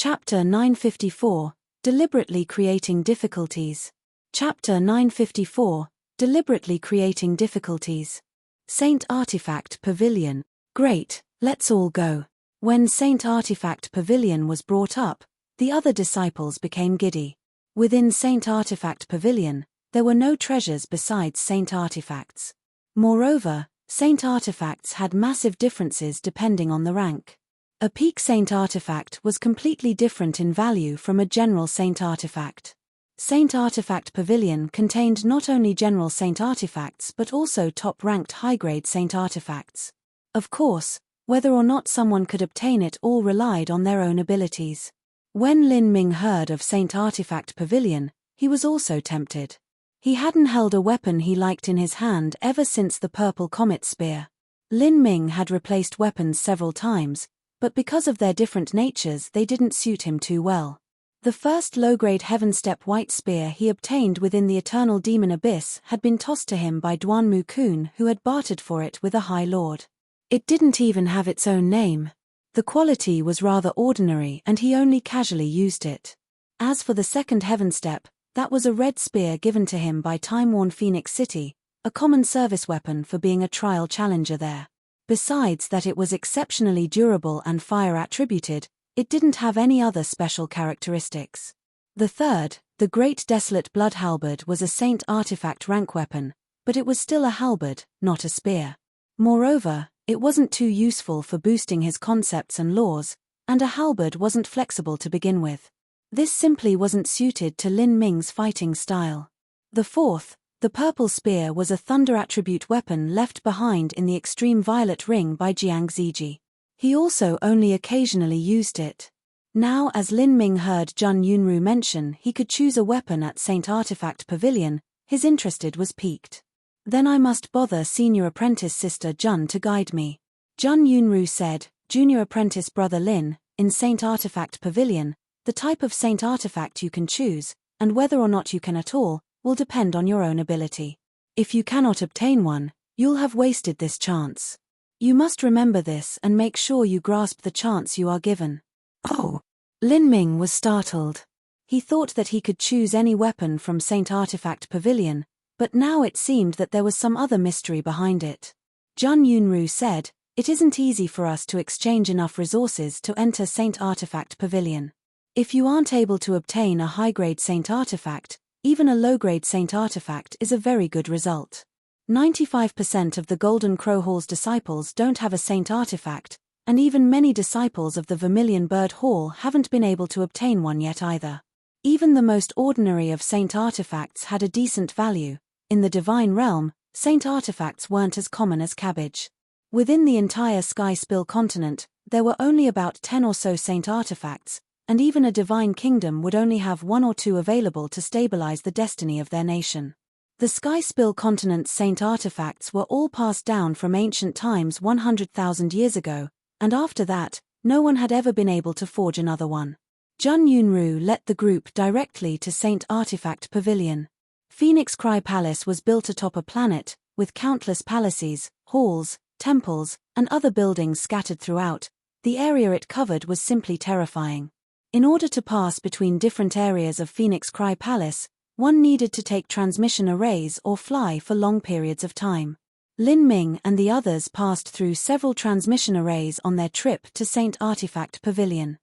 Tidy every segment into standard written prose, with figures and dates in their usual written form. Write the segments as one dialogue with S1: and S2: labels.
S1: Chapter 954, Deliberately Creating Difficulties. Chapter 954, Deliberately Creating Difficulties. Saint Artifact Pavilion. Great, let's all go. When Saint Artifact Pavilion was brought up, the other disciples became giddy. Within Saint Artifact Pavilion, there were no treasures besides Saint Artifacts. Moreover, Saint Artifacts had massive differences depending on the rank. A peak Saint Artifact was completely different in value from a general Saint Artifact. Saint Artifact Pavilion contained not only general Saint Artifacts but also top-ranked high-grade Saint Artifacts. Of course, whether or not someone could obtain it all relied on their own abilities. When Lin Ming heard of Saint Artifact Pavilion, he was also tempted. He hadn't held a weapon he liked in his hand ever since the Purple Comet Spear. Lin Ming had replaced weapons several times, but because of their different natures they didn't suit him too well. The first low-grade Heavenstep White Spear he obtained within the Eternal Demon Abyss had been tossed to him by Duan Mu Kun, who had bartered for it with a High Lord. It didn't even have its own name. The quality was rather ordinary and he only casually used it. As for the second Heavenstep, that was a red spear given to him by time-worn Phoenix City, a common service weapon for being a trial challenger there. Besides that it was exceptionally durable and fire attributed, it didn't have any other special characteristics. The third, the Great Desolate Blood Halberd, was a Saint Artifact rank weapon, but it was still a halberd, not a spear. Moreover, it wasn't too useful for boosting his concepts and laws, and a halberd wasn't flexible to begin with. This simply wasn't suited to Lin Ming's fighting style. The fourth, the Purple Spear, was a thunder attribute weapon left behind in the Extreme Violet Ring by Jiang Ziji. He also only occasionally used it. Now as Lin Ming heard Jun Yunru mention he could choose a weapon at Saint Artifact Pavilion, his interest was piqued. Then I must bother Senior Apprentice Sister Jun to guide me. Jun Yunru said, Junior Apprentice Brother Lin, in Saint Artifact Pavilion, the type of Saint Artifact you can choose, and whether or not you can at all, will depend on your own ability. If you cannot obtain one, you'll have wasted this chance. You must remember this and make sure you grasp the chance you are given. Oh! Lin Ming was startled. He thought that he could choose any weapon from Saint Artifact Pavilion, but now it seemed that there was some other mystery behind it. Jun Yunru said, it isn't easy for us to exchange enough resources to enter Saint Artifact Pavilion. If you aren't able to obtain a high-grade Saint Artifact, even a low-grade Saint Artifact is a very good result. 95% of the Golden Crow Hall's disciples don't have a Saint Artifact, and even many disciples of the Vermilion Bird Hall haven't been able to obtain one yet either. Even the most ordinary of Saint Artifacts had a decent value. In the Divine Realm, Saint Artifacts weren't as common as cabbage. Within the entire Sky Spill continent, there were only about 10 or so Saint Artifacts, and even a Divine Kingdom would only have 1 or 2 available to stabilize the destiny of their nation. The Sky Spill continent's Saint Artifacts were all passed down from ancient times 100,000 years ago, and after that, no one had ever been able to forge another one. Jun Yunru led the group directly to Saint Artifact Pavilion. Phoenix Cry Palace was built atop a planet, with countless palaces, halls, temples, and other buildings scattered throughout. The area it covered was simply terrifying. In order to pass between different areas of Phoenix Cry Palace, one needed to take transmission arrays or fly for long periods of time. Lin Ming and the others passed through several transmission arrays on their trip to Saint Artifact Pavilion.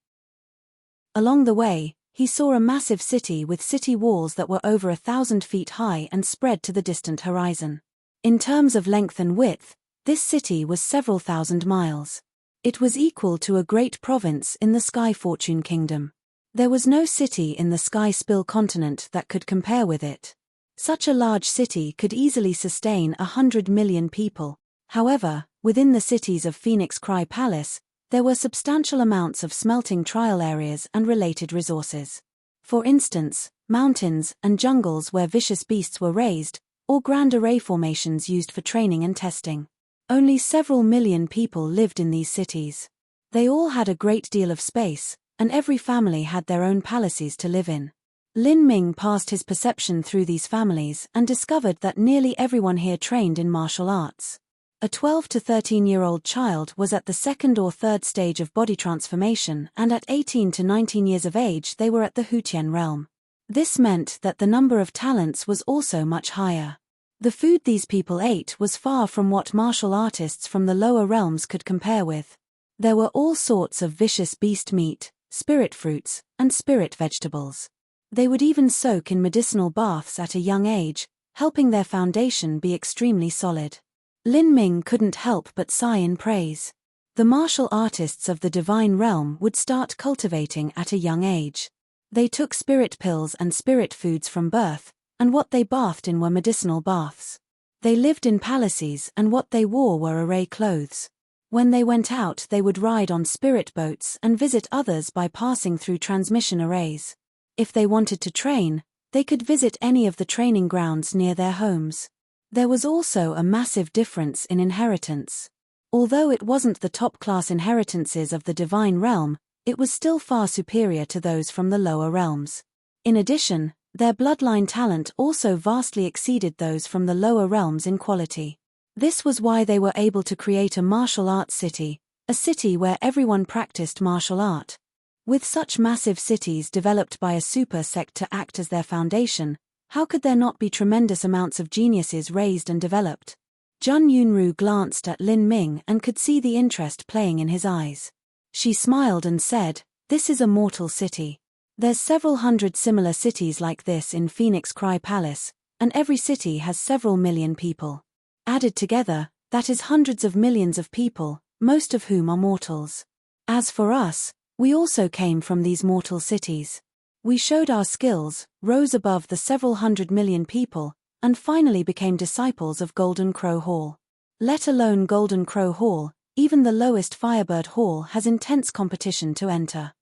S1: Along the way, he saw a massive city with city walls that were over 1,000 feet high and spread to the distant horizon. In terms of length and width, this city was several thousand miles. It was equal to a great province in the Sky Fortune Kingdom. There was no city in the Sky Spill continent that could compare with it. Such a large city could easily sustain 100 million people. However, within the cities of Phoenix Cry Palace, there were substantial amounts of smelting trial areas and related resources. For instance, mountains and jungles where vicious beasts were raised, or grand array formations used for training and testing. Only several million people lived in these cities. They all had a great deal of space, and every family had their own palaces to live in. Lin Ming passed his perception through these families and discovered that nearly everyone here trained in martial arts. A 12 to 13-year-old child was at the second or third stage of body transformation, and at 18 to 19 years of age they were at the Hutian realm. This meant that the number of talents was also much higher. The food these people ate was far from what martial artists from the lower realms could compare with. There were all sorts of vicious beast meat, spirit fruits, and spirit vegetables. They would even soak in medicinal baths at a young age, helping their foundation be extremely solid. Lin Ming couldn't help but sigh in praise. The martial artists of the divine realm would start cultivating at a young age. They took spirit pills and spirit foods from birth, and what they bathed in were medicinal baths. They lived in palaces, and what they wore were array clothes. When they went out they would ride on spirit boats and visit others by passing through transmission arrays. If they wanted to train, they could visit any of the training grounds near their homes. There was also a massive difference in inheritance. Although it wasn't the top-class inheritances of the divine realm, it was still far superior to those from the lower realms. In addition, their bloodline talent also vastly exceeded those from the lower realms in quality. This was why they were able to create a martial arts city, a city where everyone practiced martial art. With such massive cities developed by a super sect to act as their foundation, how could there not be tremendous amounts of geniuses raised and developed? Jun Yunru glanced at Lin Ming and could see the interest playing in his eyes. She smiled and said, "This is a mortal city. There's several hundred similar cities like this in Phoenix Cry Palace, and every city has several million people. Added together, that is hundreds of millions of people, most of whom are mortals. As for us, we also came from these mortal cities. We showed our skills, rose above the several hundred million people, and finally became disciples of Golden Crow Hall. Let alone Golden Crow Hall, even the lowest Firebird Hall has intense competition to enter.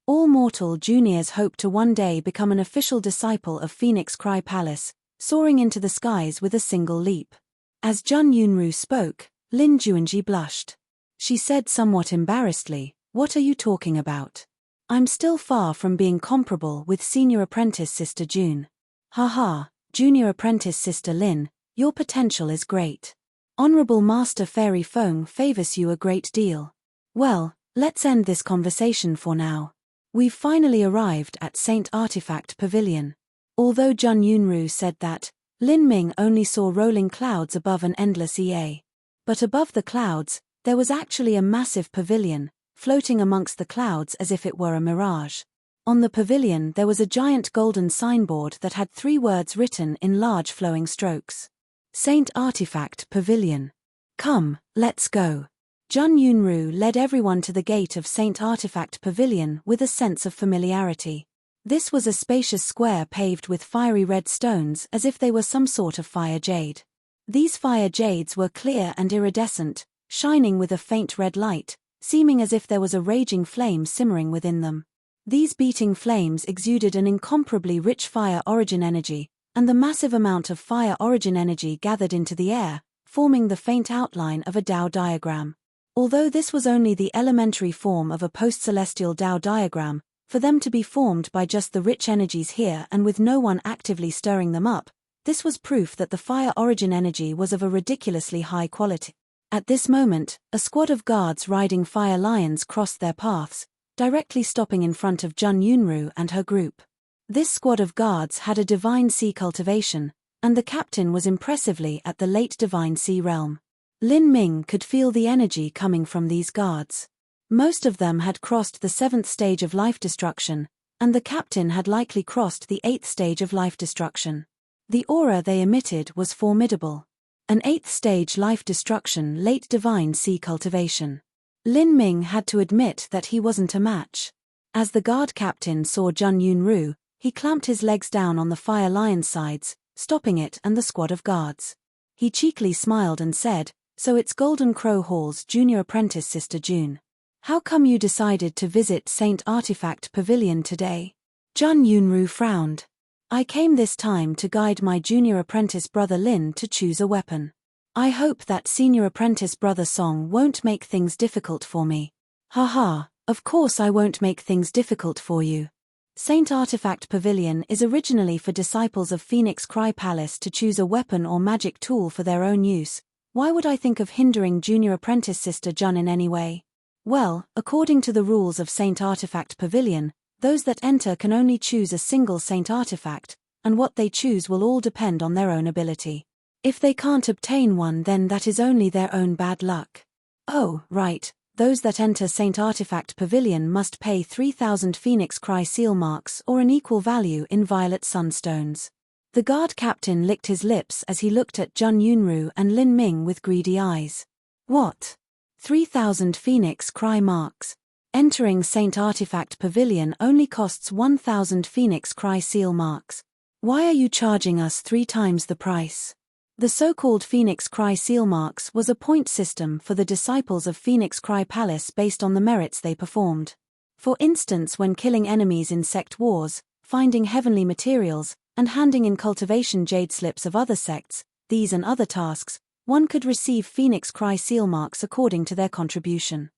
S1: All mortal juniors hope to one day become an official disciple of Phoenix Cry Palace, soaring into the skies with a single leap." As Jun Yunru spoke, Lin Juanji blushed. She said somewhat embarrassedly, "What are you talking about? I'm still far from being comparable with Senior Apprentice Sister June." "Haha, Junior Apprentice Sister Lin, your potential is great. Honorable Master Fairy Feng favors you a great deal. Well, let's end this conversation for now. We've finally arrived at Saint Artifact Pavilion." Although Jun Yunru said that, Lin Ming only saw rolling clouds above an endless EA. But above the clouds, there was actually a massive pavilion, floating amongst the clouds as if it were a mirage. On the pavilion there was a giant golden signboard that had 3 words written in large flowing strokes. Saint Artifact Pavilion. "Come, let's go." Jun Yunru led everyone to the gate of Saint Artifact Pavilion with a sense of familiarity. This was a spacious square paved with fiery red stones as if they were some sort of fire jade. These fire jades were clear and iridescent, shining with a faint red light, seeming as if there was a raging flame simmering within them. These beating flames exuded an incomparably rich fire origin energy, and the massive amount of fire origin energy gathered into the air, forming the faint outline of a Tao diagram. Although this was only the elementary form of a post-celestial Tao diagram, for them to be formed by just the rich energies here and with no one actively stirring them up, this was proof that the fire origin energy was of a ridiculously high quality. At this moment, a squad of guards riding fire lions crossed their paths, directly stopping in front of Jun Yunru and her group. This squad of guards had a Divine Sea cultivation, and the captain was impressively at the late Divine Sea realm. Lin Ming could feel the energy coming from these guards. Most of them had crossed the 7th stage of life destruction, and the captain had likely crossed the 8th stage of life destruction. The aura they emitted was formidable. An 8th stage life destruction late Divine Sea cultivation. Lin Ming had to admit that he wasn't a match. As the guard captain saw Jun Yunru, he clamped his legs down on the fire lion's sides, stopping it and the squad of guards. He cheekily smiled and said, "So it's Golden Crow Hall's junior apprentice Sister June. How come you decided to visit Saint Artifact Pavilion today?" Jun Yunru frowned. "I came this time to guide my junior apprentice brother Lin to choose a weapon. I hope that senior apprentice brother Song won't make things difficult for me." "Haha, of course I won't make things difficult for you. Saint Artifact Pavilion is originally for disciples of Phoenix Cry Palace to choose a weapon or magic tool for their own use, Why would I think of hindering junior apprentice Sister Jun in any way? Well, according to the rules of Saint Artifact Pavilion, those that enter can only choose a single Saint Artifact, and what they choose will all depend on their own ability. If they can't obtain one, then that is only their own bad luck. Oh, right, those that enter Saint Artifact Pavilion must pay 3,000 Phoenix Cry seal marks or an equal value in violet sunstones. The guard captain licked his lips as he looked at Jun Yunru and Lin Ming with greedy eyes. What? 3,000 Phoenix Cry marks. Entering Saint Artifact Pavilion only costs 1,000 Phoenix Cry seal marks. Why are you charging us 3 times the price? The so-called Phoenix Cry seal marks was a point system for the disciples of Phoenix Cry Palace based on the merits they performed. For instance, when killing enemies in sect wars, finding heavenly materials, and handing in cultivation jade slips of other sects, these and other tasks, one could receive Phoenix Cry seal marks according to their contribution.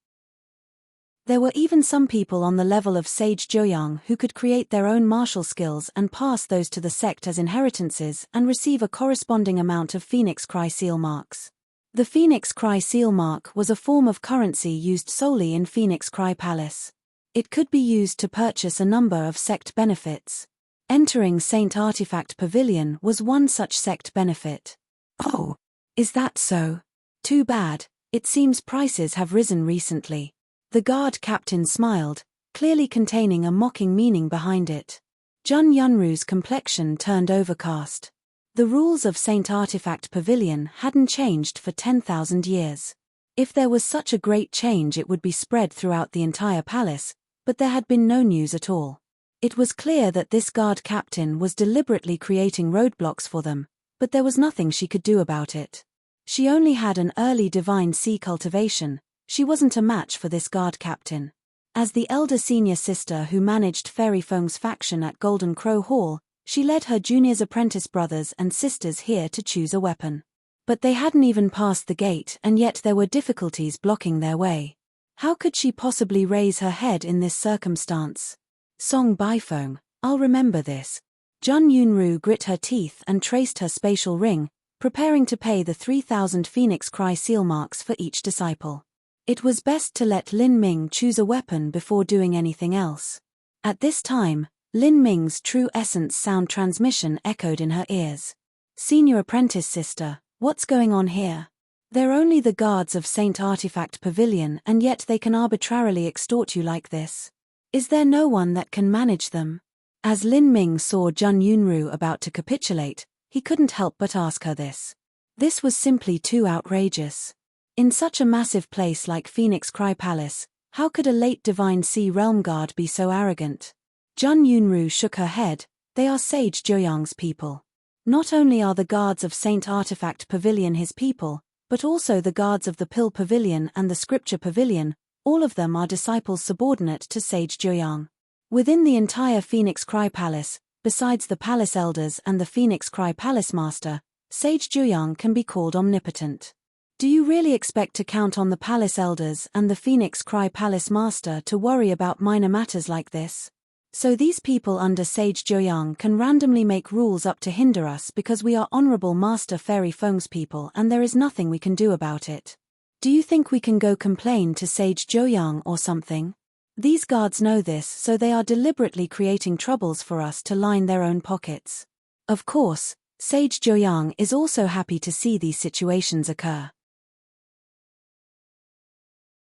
S1: There were even some people on the level of Sage Joyang who could create their own martial skills and pass those to the sect as inheritances and receive a corresponding amount of Phoenix Cry seal marks. The Phoenix Cry seal mark was a form of currency used solely in Phoenix Cry Palace. It could be used to purchase a number of sect benefits. Entering Saint Artifact Pavilion was one such sect benefit. Oh, is that so? Too bad, it seems prices have risen recently. The guard captain smiled, clearly containing a mocking meaning behind it. Jun Yunru's complexion turned overcast. The rules of Saint Artifact Pavilion hadn't changed for 10,000 years. If there was such a great change, it would be spread throughout the entire palace, but there had been no news at all. It was clear that this guard captain was deliberately creating roadblocks for them, but there was nothing she could do about it. She only had an early divine sea cultivation. She wasn't a match for this guard captain. As the elder senior sister who managed Fairy Feng's faction at Golden Crow Hall, she led her junior's apprentice brothers and sisters here to choose a weapon. But they hadn't even passed the gate, and yet there were difficulties blocking their way. How could she possibly raise her head in this circumstance? Song Baifeng, I'll remember this. Jun Yunru grit her teeth and traced her spatial ring, preparing to pay the 3,000 Phoenix Cry seal marks for each disciple. It was best to let Lin Ming choose a weapon before doing anything else. At this time, Lin Ming's true essence sound transmission echoed in her ears. Senior apprentice sister, what's going on here? They're only the guards of Saint Artifact Pavilion, and yet they can arbitrarily extort you like this. Is there no one that can manage them? As Lin Ming saw Jun Yunru about to capitulate, he couldn't help but ask her this. This was simply too outrageous. In such a massive place like Phoenix Cry Palace, how could a late Divine Sea Realm Guard be so arrogant? Jun Yunru shook her head. They are Sage Joyang's people. Not only are the guards of Saint Artifact Pavilion his people, but also the guards of the Pill Pavilion and the Scripture Pavilion, all of them are disciples subordinate to Sage Joyang. Within the entire Phoenix Cry Palace, besides the Palace Elders and the Phoenix Cry Palace Master, Sage Joyang can be called omnipotent. Do you really expect to count on the Palace Elders and the Phoenix Cry Palace Master to worry about minor matters like this? So these people under Sage Joyang can randomly make rules up to hinder us because we are Honorable Master Fairy Feng's people and there is nothing we can do about it. Do you think we can go complain to Sage Joyang or something? These guards know this, so they are deliberately creating troubles for us to line their own pockets. Of course, Sage Joyang is also happy to see these situations occur.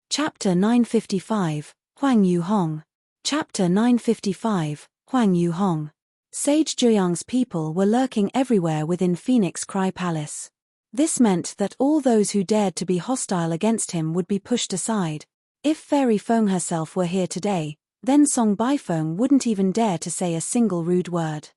S1: Chapter 955, Huang Yu Hong. Chapter 955, Huang Yu Hong. Sage Joyang's people were lurking everywhere within Phoenix Cry Palace. This meant that all those who dared to be hostile against him would be pushed aside. If Fairy Feng herself were here today, then Song Baifeng wouldn't even dare to say a single rude word.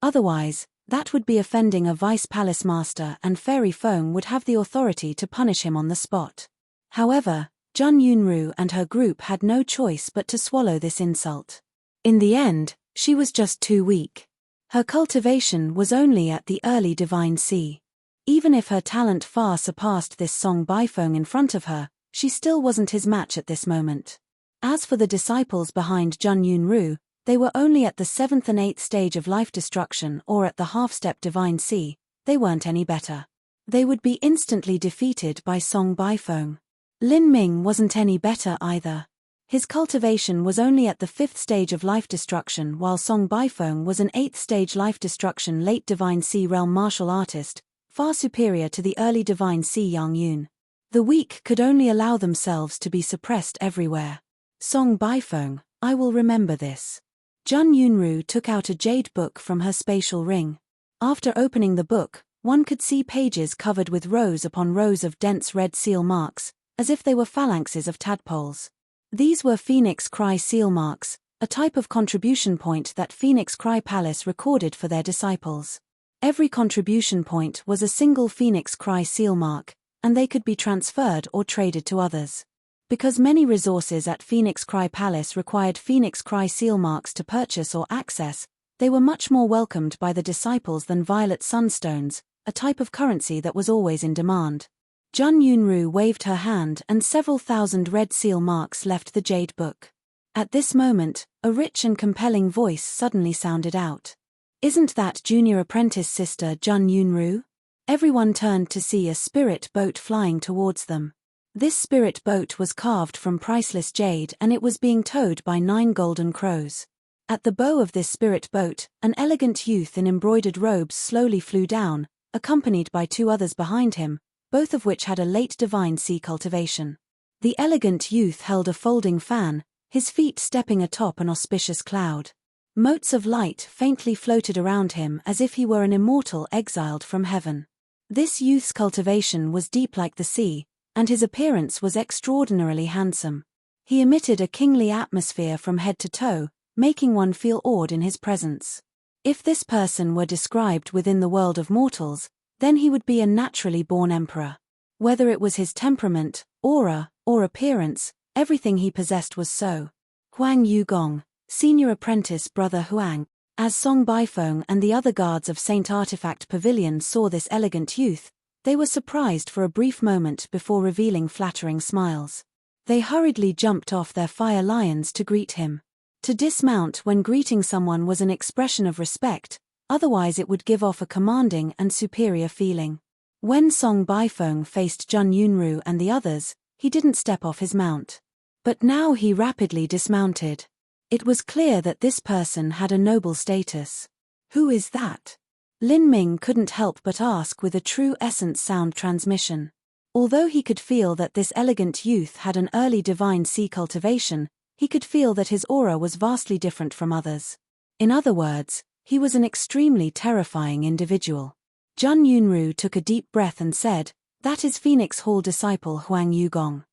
S1: Otherwise, that would be offending a vice palace master and Fairy Feng would have the authority to punish him on the spot. However, Jun Yunru and her group had no choice but to swallow this insult. In the end, she was just too weak. Her cultivation was only at the early Divine Sea. Even if her talent far surpassed this Song Baifeng in front of her, she still wasn't his match at this moment. As for the disciples behind Jun Yunru, they were only at the 7th and 8th stage of life destruction or at the half-step Divine Sea. They weren't any better. They would be instantly defeated by Song Baifeng. Lin Ming wasn't any better either. His cultivation was only at the 5th stage of life destruction, while Song Baifeng was an 8th stage life destruction late Divine Sea realm martial artist, far superior to the early Divine Sea Yang Yun. The weak could only allow themselves to be suppressed everywhere. Song Baifeng, I will remember this. Jun Yunru took out a jade book from her spatial ring. After opening the book, one could see pages covered with rows upon rows of dense red seal marks, as if they were phalanxes of tadpoles. These were Phoenix Cry seal marks, a type of contribution point that Phoenix Cry Palace recorded for their disciples. Every contribution point was a single Phoenix Cry seal mark, and they could be transferred or traded to others. Because many resources at Phoenix Cry Palace required Phoenix Cry seal marks to purchase or access, they were much more welcomed by the disciples than violet sunstones, a type of currency that was always in demand. Jun Yunru waved her hand and several thousand red seal marks left the jade book. At this moment, a rich and compelling voice suddenly sounded out. Isn't that junior apprentice sister Jun Yunru? Everyone turned to see a spirit boat flying towards them. This spirit boat was carved from priceless jade and it was being towed by 9 golden crows. At the bow of this spirit boat, an elegant youth in embroidered robes slowly flew down, accompanied by 2 others behind him, both of which had a late Divine Sea cultivation. The elegant youth held a folding fan, his feet stepping atop an auspicious cloud. Motes of light faintly floated around him as if he were an immortal exiled from heaven. This youth's cultivation was deep like the sea, and his appearance was extraordinarily handsome. He emitted a kingly atmosphere from head to toe, making one feel awed in his presence. If this person were described within the world of mortals, then he would be a naturally born emperor. Whether it was his temperament, aura, or appearance, everything he possessed was so. Huang Yugong, senior apprentice brother Huang. As Song Baifeng and the other guards of Saint Artifact Pavilion saw this elegant youth, they were surprised for a brief moment before revealing flattering smiles. They hurriedly jumped off their fire lions to greet him. To dismount when greeting someone was an expression of respect, otherwise it would give off a commanding and superior feeling. When Song Baifeng faced Jun Yunru and the others, he didn't step off his mount. But now he rapidly dismounted. It was clear that this person had a noble status. Who is that? Lin Ming couldn't help but ask with a true essence sound transmission. Although he could feel that this elegant youth had an early Divine Sea cultivation, he could feel that his aura was vastly different from others. In other words, he was an extremely terrifying individual. Jun Yunru took a deep breath and said, "That is Phoenix Hall disciple Huang Yugong.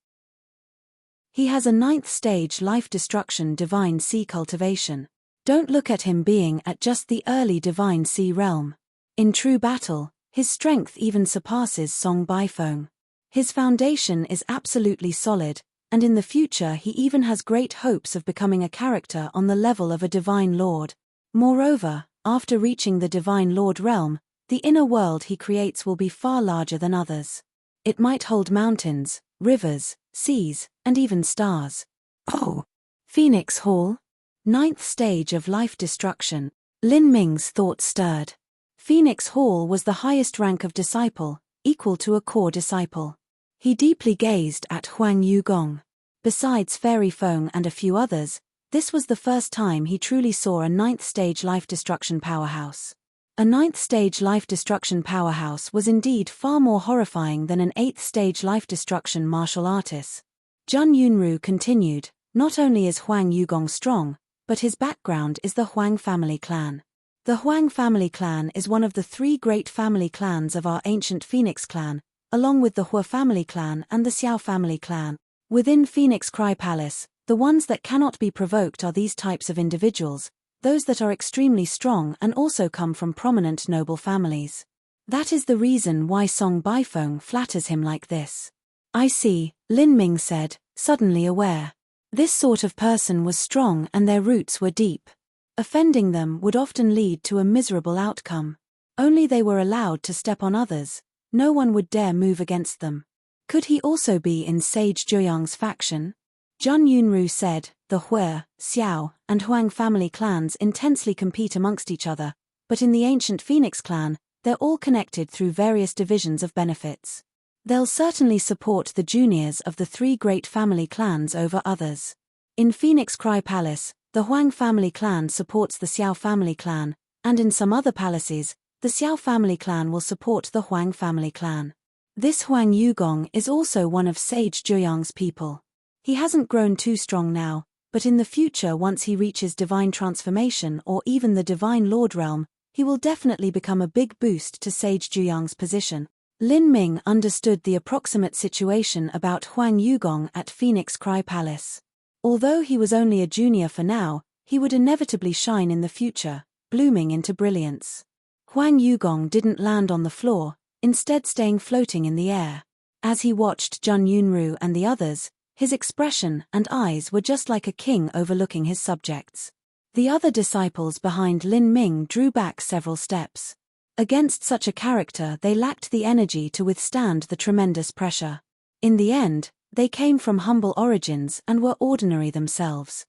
S1: He has a 9th stage life destruction Divine Sea cultivation. Don't look at him being at just the early Divine Sea realm. In true battle, his strength even surpasses Song Baifeng. His foundation is absolutely solid, and in the future he even has great hopes of becoming a character on the level of a Divine Lord. Moreover, after reaching the Divine Lord realm, the inner world he creates will be far larger than others. It might hold mountains, rivers, seas, and even stars." Oh! Phoenix Hall? 9th stage of life destruction. Lin Ming's thoughts stirred. Phoenix Hall was the highest rank of disciple, equal to a core disciple. He deeply gazed at Huang Yugong. Besides Fairy Feng and a few others, this was the first time he truly saw a 9th stage life destruction powerhouse. A 9th stage life destruction powerhouse was indeed far more horrifying than an 8th stage life destruction martial artist. Jun Yunru continued, "Not only is Huang Yugong strong, but his background is the Huang family clan. The Huang family clan is one of the 3 great family clans of our ancient Phoenix clan, along with the Hua family clan and the Xiao family clan. Within Phoenix Cry Palace, the ones that cannot be provoked are these types of individuals, those that are extremely strong and also come from prominent noble families. That is the reason why Song Baifeng flatters him like this." "I see," Lin Ming said, suddenly aware. This sort of person was strong and their roots were deep. Offending them would often lead to a miserable outcome. Only they were allowed to step on others, no one would dare move against them. Could he also be in Sage Joyang's faction? Jun Yunru said, "The Hua, Xiao, and Huang family clans intensely compete amongst each other, but in the ancient Phoenix clan, they're all connected through various divisions of benefits. They'll certainly support the juniors of the 3 great family clans over others. In Phoenix Cry Palace, the Huang family clan supports the Xiao family clan, and in some other palaces, the Xiao family clan will support the Huang family clan. This Huang Yugong is also one of Sage Zhuyang's people. He hasn't grown too strong now, but in the future, once he reaches divine transformation or even the divine lord realm, he will definitely become a big boost to Sage Zhuyang's position. Lin Ming understood the approximate situation about Huang Yugong at Phoenix Cry Palace. Although he was only a junior for now, he would inevitably shine in the future, blooming into brilliance. Huang Yugong didn't land on the floor, instead staying floating in the air. As he watched Jun Yunru and the others, his expression and eyes were just like a king overlooking his subjects. The other disciples behind Lin Ming drew back several steps. Against such a character, they lacked the energy to withstand the tremendous pressure. In the end, they came from humble origins and were ordinary themselves.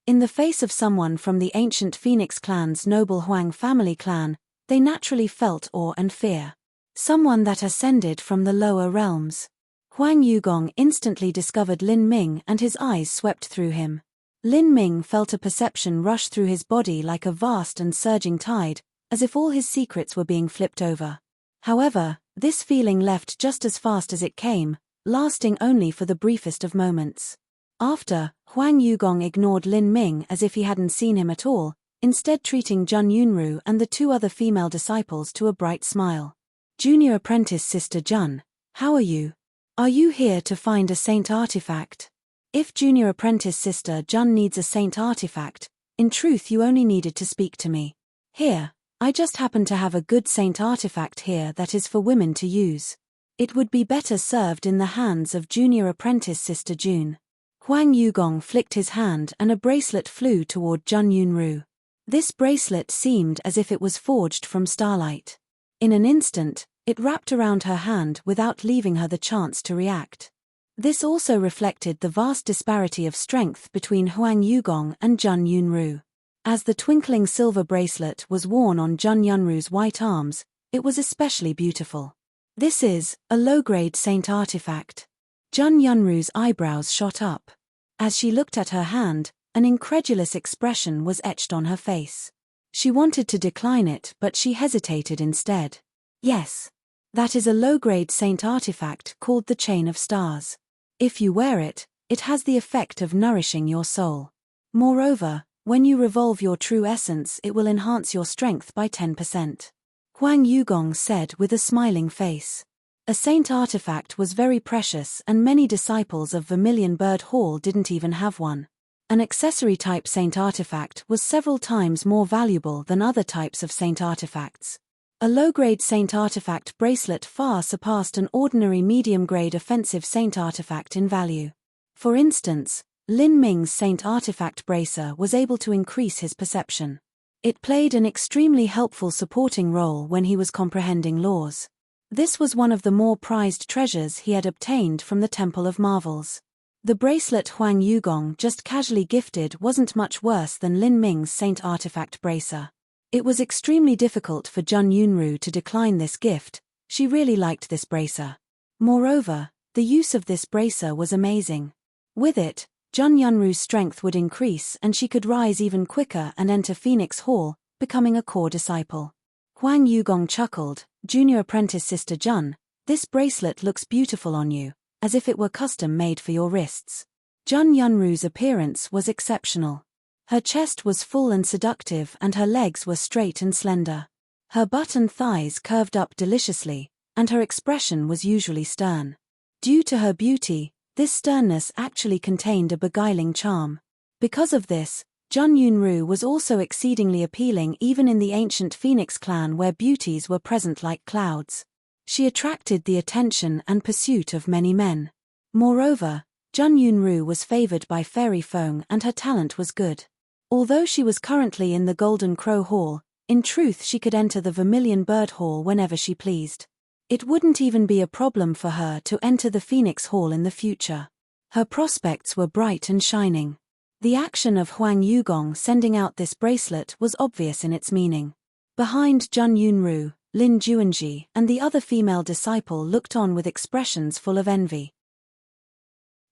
S1: In the face of someone from the ancient Phoenix clan's noble Huang family clan, they naturally felt awe and fear. Someone that ascended from the lower realms. Huang Yugong instantly discovered Lin Ming and his eyes swept through him. Lin Ming felt a perception rush through his body like a vast and surging tide, as if all his secrets were being flipped over. However, this feeling left just as fast as it came, lasting only for the briefest of moments. After, Huang Yugong ignored Lin Ming as if he hadn't seen him at all, instead treating Jun Yunru and the 2 other female disciples to a bright smile. Junior apprentice Sister Jun, how are you? Are you here to find a saint artifact? If Junior apprentice Sister Jun needs a saint artifact, in truth you only needed to speak to me. Here, I just happen to have a good saint artifact here that is for women to use. It would be better served in the hands of Junior apprentice Sister June. Huang Yugong flicked his hand and a bracelet flew toward Jun Yunru. This bracelet seemed as if it was forged from starlight. In an instant, it wrapped around her hand without leaving her the chance to react. This also reflected the vast disparity of strength between Huang Yugong and Jun Yunru. As the twinkling silver bracelet was worn on Jun Yunru's white arms, it was especially beautiful. This is a low-grade saint artifact. Jun Yunru's eyebrows shot up. As she looked at her hand, an incredulous expression was etched on her face. She wanted to decline it, but she hesitated instead. Yes. That is a low-grade saint artifact called the Chain of Stars. If you wear it, it has the effect of nourishing your soul. Moreover, when you revolve your true essence, it will enhance your strength by 10%. Huang Yugong said with a smiling face. A saint artifact was very precious and many disciples of Vermilion Bird Hall didn't even have one. An accessory-type saint artifact was several times more valuable than other types of saint artifacts. A low-grade saint artifact bracelet far surpassed an ordinary medium-grade offensive saint artifact in value. For instance, Lin Ming's saint artifact bracer was able to increase his perception. It played an extremely helpful supporting role when he was comprehending laws. This was one of the more prized treasures he had obtained from the Temple of Marvels. The bracelet Huang Yugong just casually gifted wasn't much worse than Lin Ming's saint artifact bracer. It was extremely difficult for Jun Yunru to decline this gift. She really liked this bracer. Moreover, the use of this bracer was amazing. With it, Jun Yunru's strength would increase and she could rise even quicker and enter Phoenix Hall, becoming a core disciple. Huang Yugong chuckled, Junior apprentice Sister Jun, this bracelet looks beautiful on you, as if it were custom made for your wrists. Jun Yunru's appearance was exceptional. Her chest was full and seductive and her legs were straight and slender. Her butt and thighs curved up deliciously, and her expression was usually stern. Due to her beauty, this sternness actually contained a beguiling charm. Because of this, Jun Yunru was also exceedingly appealing even in the ancient Phoenix clan where beauties were present like clouds. She attracted the attention and pursuit of many men. Moreover, Jun Yunru was favored by Fairy Feng and her talent was good. Although she was currently in the Golden Crow Hall, in truth she could enter the Vermilion Bird Hall whenever she pleased. It wouldn't even be a problem for her to enter the Phoenix Hall in the future. Her prospects were bright and shining. The action of Huang Yugong sending out this bracelet was obvious in its meaning. Behind Jun Yunru, Lin Juanji and the other female disciple looked on with expressions full of envy.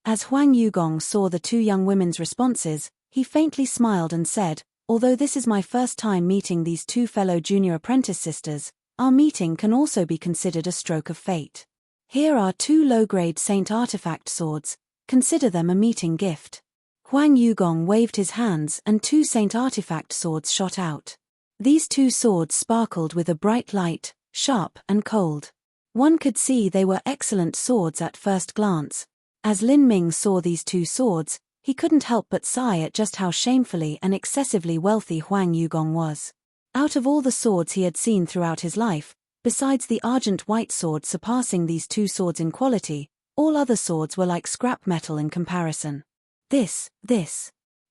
S1: As Huang Yugong saw the two young women's responses, he faintly smiled and said, "Although this is my first time meeting these two fellow junior apprentice sisters, our meeting can also be considered a stroke of fate. Here are two low-grade Saint Artifact swords, consider them a meeting gift." Huang Yugong waved his hands and two Saint Artifact swords shot out. These two swords sparkled with a bright light, sharp and cold. One could see they were excellent swords at first glance. As Lin Ming saw these two swords, he couldn't help but sigh at just how shamefully and excessively wealthy Huang Yugong was. Out of all the swords he had seen throughout his life, besides the argent white sword surpassing these two swords in quality, all other swords were like scrap metal in comparison. This.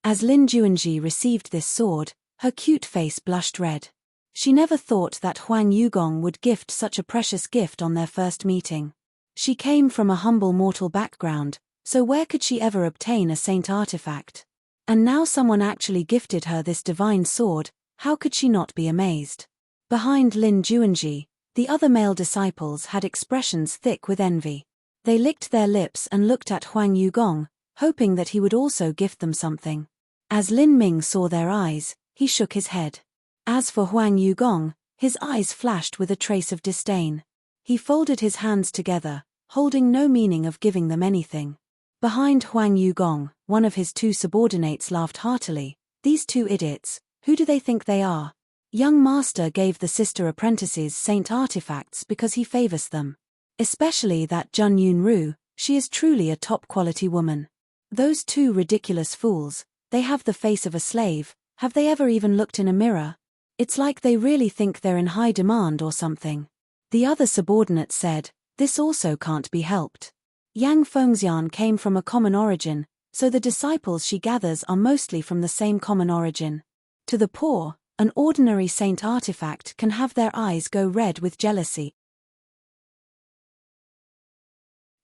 S1: As Lin Juanji received this sword, her cute face blushed red. She never thought that Huang Yugong would gift such a precious gift on their first meeting. She came from a humble mortal background, so where could she ever obtain a saint artifact? And now someone actually gifted her this divine sword, how could she not be amazed? Behind Lin Juanji, the other male disciples had expressions thick with envy. They licked their lips and looked at Huang Yugong, hoping that he would also gift them something. As Lin Ming saw their eyes, he shook his head. As for Huang Yugong, his eyes flashed with a trace of disdain. He folded his hands together, holding no meaning of giving them anything. Behind Huang Yugong, one of his two subordinates laughed heartily. "These two idiots, who do they think they are? Young master gave the sister apprentices saint artifacts because he favors them. Especially that Jun Yunru, she is truly a top-quality woman. Those two ridiculous fools, they have the face of a slave, have they ever even looked in a mirror? It's like they really think they're in high demand or something." The other subordinate said, "This also can't be helped. Yang Fengxian came from a common origin, so the disciples she gathers are mostly from the same common origin. To the poor, an ordinary saint artifact can have their eyes go red with jealousy."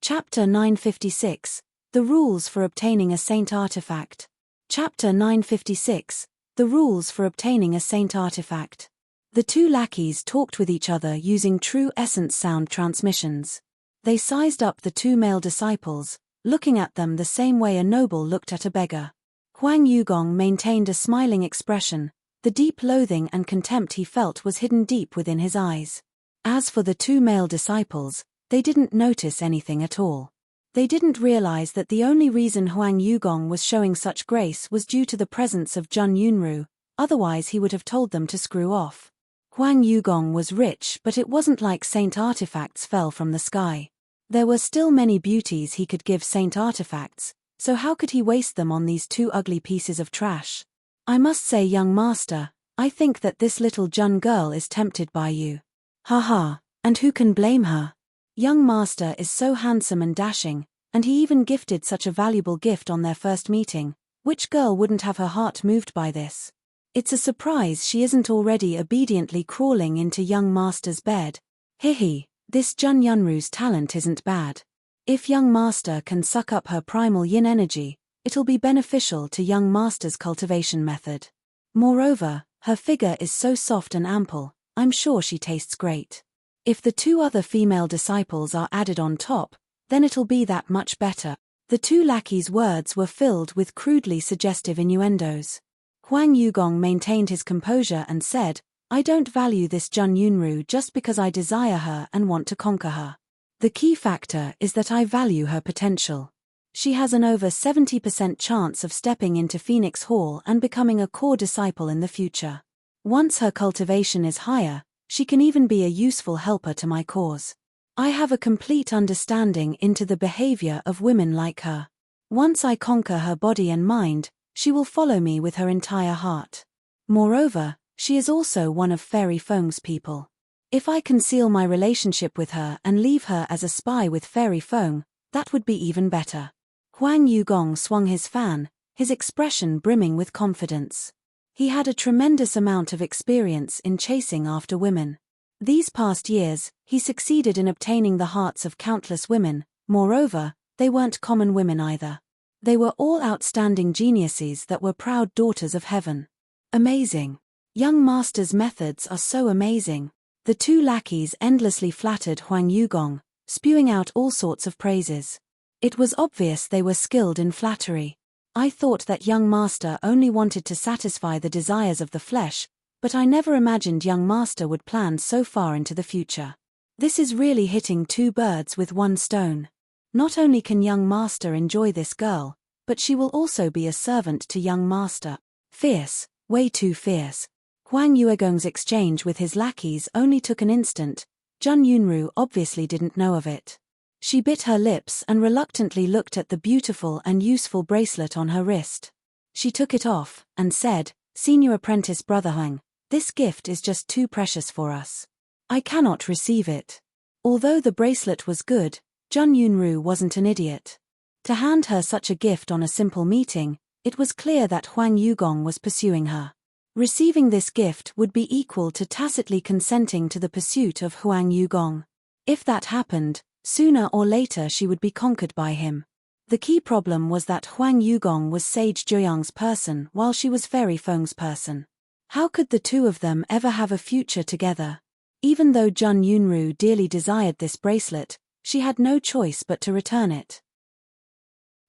S1: Chapter 956, The Rules for Obtaining a Saint Artifact. Chapter 956, The Rules for Obtaining a Saint Artifact. The two lackeys talked with each other using true essence sound transmissions. They sized up the two male disciples, looking at them the same way a noble looked at a beggar. Huang Yugong maintained a smiling expression. The deep loathing and contempt he felt was hidden deep within his eyes. As for the two male disciples, they didn't notice anything at all. They didn't realize that the only reason Huang Yugong was showing such grace was due to the presence of Jun Yunru, otherwise he would have told them to screw off. Huang Yugong was rich, but it wasn't like saint artifacts fell from the sky. There were still many beauties he could give saint artifacts, so how could he waste them on these two ugly pieces of trash? "I must say, young master, I think that this little Jun girl is tempted by you." "Haha, and who can blame her? Young master is so handsome and dashing, and he even gifted such a valuable gift on their first meeting. Which girl wouldn't have her heart moved by this? It's a surprise she isn't already obediently crawling into young master's bed. Hihi, this Jun Yunru's talent isn't bad. If young master can suck up her primal yin energy, it'll be beneficial to young master's cultivation method. Moreover, her figure is so soft and ample, I'm sure she tastes great. If the two other female disciples are added on top, then it'll be that much better." The two lackeys' words were filled with crudely suggestive innuendos. Huang Yugong maintained his composure and said, "I don't value this Jun Yunru just because I desire her and want to conquer her. The key factor is that I value her potential. She has an over 70% chance of stepping into Phoenix Hall and becoming a core disciple in the future. Once her cultivation is higher, she can even be a useful helper to my cause. I have a complete understanding into the behavior of women like her. Once I conquer her body and mind, she will follow me with her entire heart. Moreover, she is also one of Fairy Feng's people. If I conceal my relationship with her and leave her as a spy with Fairy Feng, that would be even better." Huang Yugong swung his fan, his expression brimming with confidence. He had a tremendous amount of experience in chasing after women. These past years, he succeeded in obtaining the hearts of countless women. Moreover, they weren't common women either. They were all outstanding geniuses that were proud daughters of heaven. Amazing. Young master's methods are so amazing. The two lackeys endlessly flattered Huang Yugong, spewing out all sorts of praises. It was obvious they were skilled in flattery. I thought that young master only wanted to satisfy the desires of the flesh, but I never imagined young master would plan so far into the future. This is really hitting two birds with one stone. Not only can young master enjoy this girl, but she will also be a servant to young master. Fierce, way too fierce. Huang Yuegong's exchange with his lackeys only took an instant. Jun Yunru obviously didn't know of it. She bit her lips and reluctantly looked at the beautiful and useful bracelet on her wrist. She took it off, and said, "Senior apprentice brother Huang, this gift is just too precious for us. I cannot receive it." Although the bracelet was good, Jun Yunru wasn't an idiot. To hand her such a gift on a simple meeting, it was clear that Huang Yugong was pursuing her. Receiving this gift would be equal to tacitly consenting to the pursuit of Huang Yugong. If that happened, sooner or later she would be conquered by him. The key problem was that Huang Yugong was Sage Joyang's person while she was Fairy Feng's person. How could the two of them ever have a future together? Even though Jun Yunru dearly desired this bracelet, she had no choice but to return it.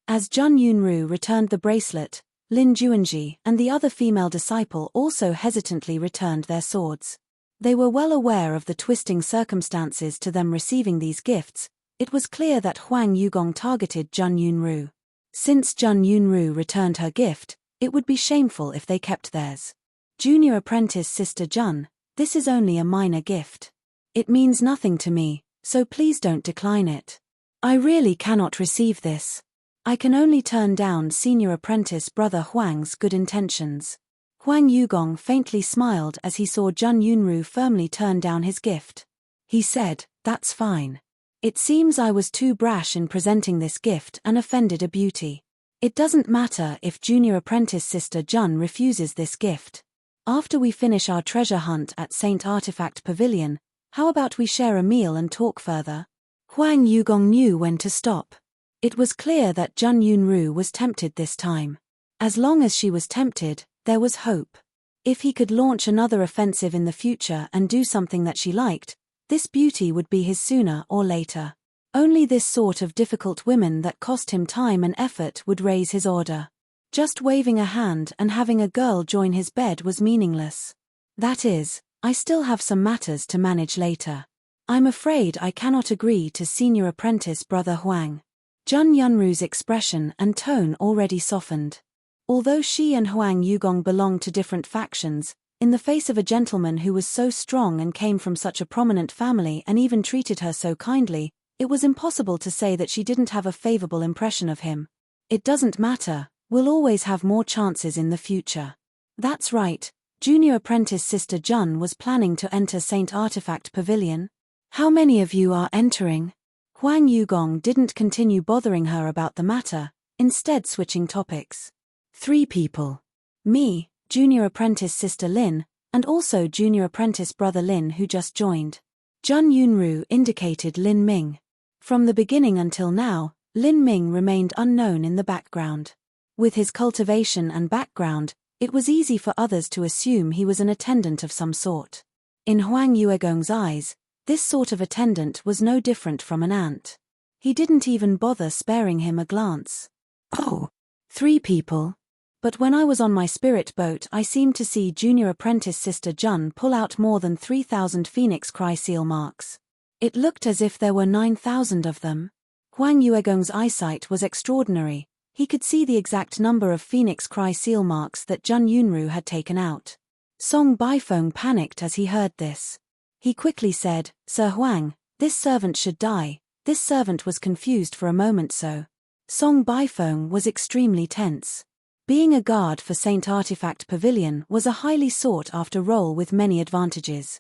S1: As Jun Yunru returned the bracelet, Lin Juanji and the other female disciple also hesitantly returned their swords. They were well aware of the twisting circumstances to them receiving these gifts. It was clear that Huang Yugong targeted Jun Yunru. Since Jun Yunru returned her gift, it would be shameful if they kept theirs. Junior apprentice Sister Jun, this is only a minor gift. It means nothing to me, so please don't decline it. I really cannot receive this. I can only turn down senior apprentice brother Huang's good intentions. Huang Yugong faintly smiled as he saw Jun Yunru firmly turn down his gift. He said, "That's fine. It seems I was too brash in presenting this gift and offended a beauty. It doesn't matter if junior apprentice Sister Jun refuses this gift. After we finish our treasure hunt at Saint Artifact Pavilion, how about we share a meal and talk further?" Huang Yugong knew when to stop. It was clear that Jun Yunru was tempted this time. As long as she was tempted, there was hope. If he could launch another offensive in the future and do something that she liked, this beauty would be his sooner or later. Only this sort of difficult women that cost him time and effort would raise his order. Just waving a hand and having a girl join his bed was meaningless. That is, I still have some matters to manage later. I'm afraid I cannot agree to senior apprentice brother Huang. Jun Yunru's expression and tone already softened. Although she and Huang Yugong belonged to different factions, in the face of a gentleman who was so strong and came from such a prominent family and even treated her so kindly, it was impossible to say that she didn't have a favorable impression of him. It doesn't matter, we'll always have more chances in the future. That's right, junior apprentice Sister Jun was planning to enter Saint Artifact Pavilion. How many of you are entering? Huang Yugong didn't continue bothering her about the matter, instead switching topics. 3 people. Me, junior apprentice Sister Lin, and also junior apprentice brother Lin who just joined. Jun Yunru indicated Lin Ming. From the beginning until now, Lin Ming remained unknown in the background. With his cultivation and background, it was easy for others to assume he was an attendant of some sort. In Huang Yuegong's eyes, this sort of attendant was no different from an ant. He didn't even bother sparing him a glance. Oh, 3 people. But when I was on my spirit boat I seemed to see junior apprentice Sister Jun pull out more than 3,000 Phoenix Cry seal marks. It looked as if there were 9,000 of them. Huang Yuegong's eyesight was extraordinary. He could see the exact number of Phoenix Cry seal marks that Jun Yunru had taken out. Song Baifeng panicked as he heard this. He quickly said, "Sir Huang, this servant should die." This servant was confused for a moment so. Song Baifeng was extremely tense. Being a guard for Saint Artifact Pavilion was a highly sought-after role with many advantages.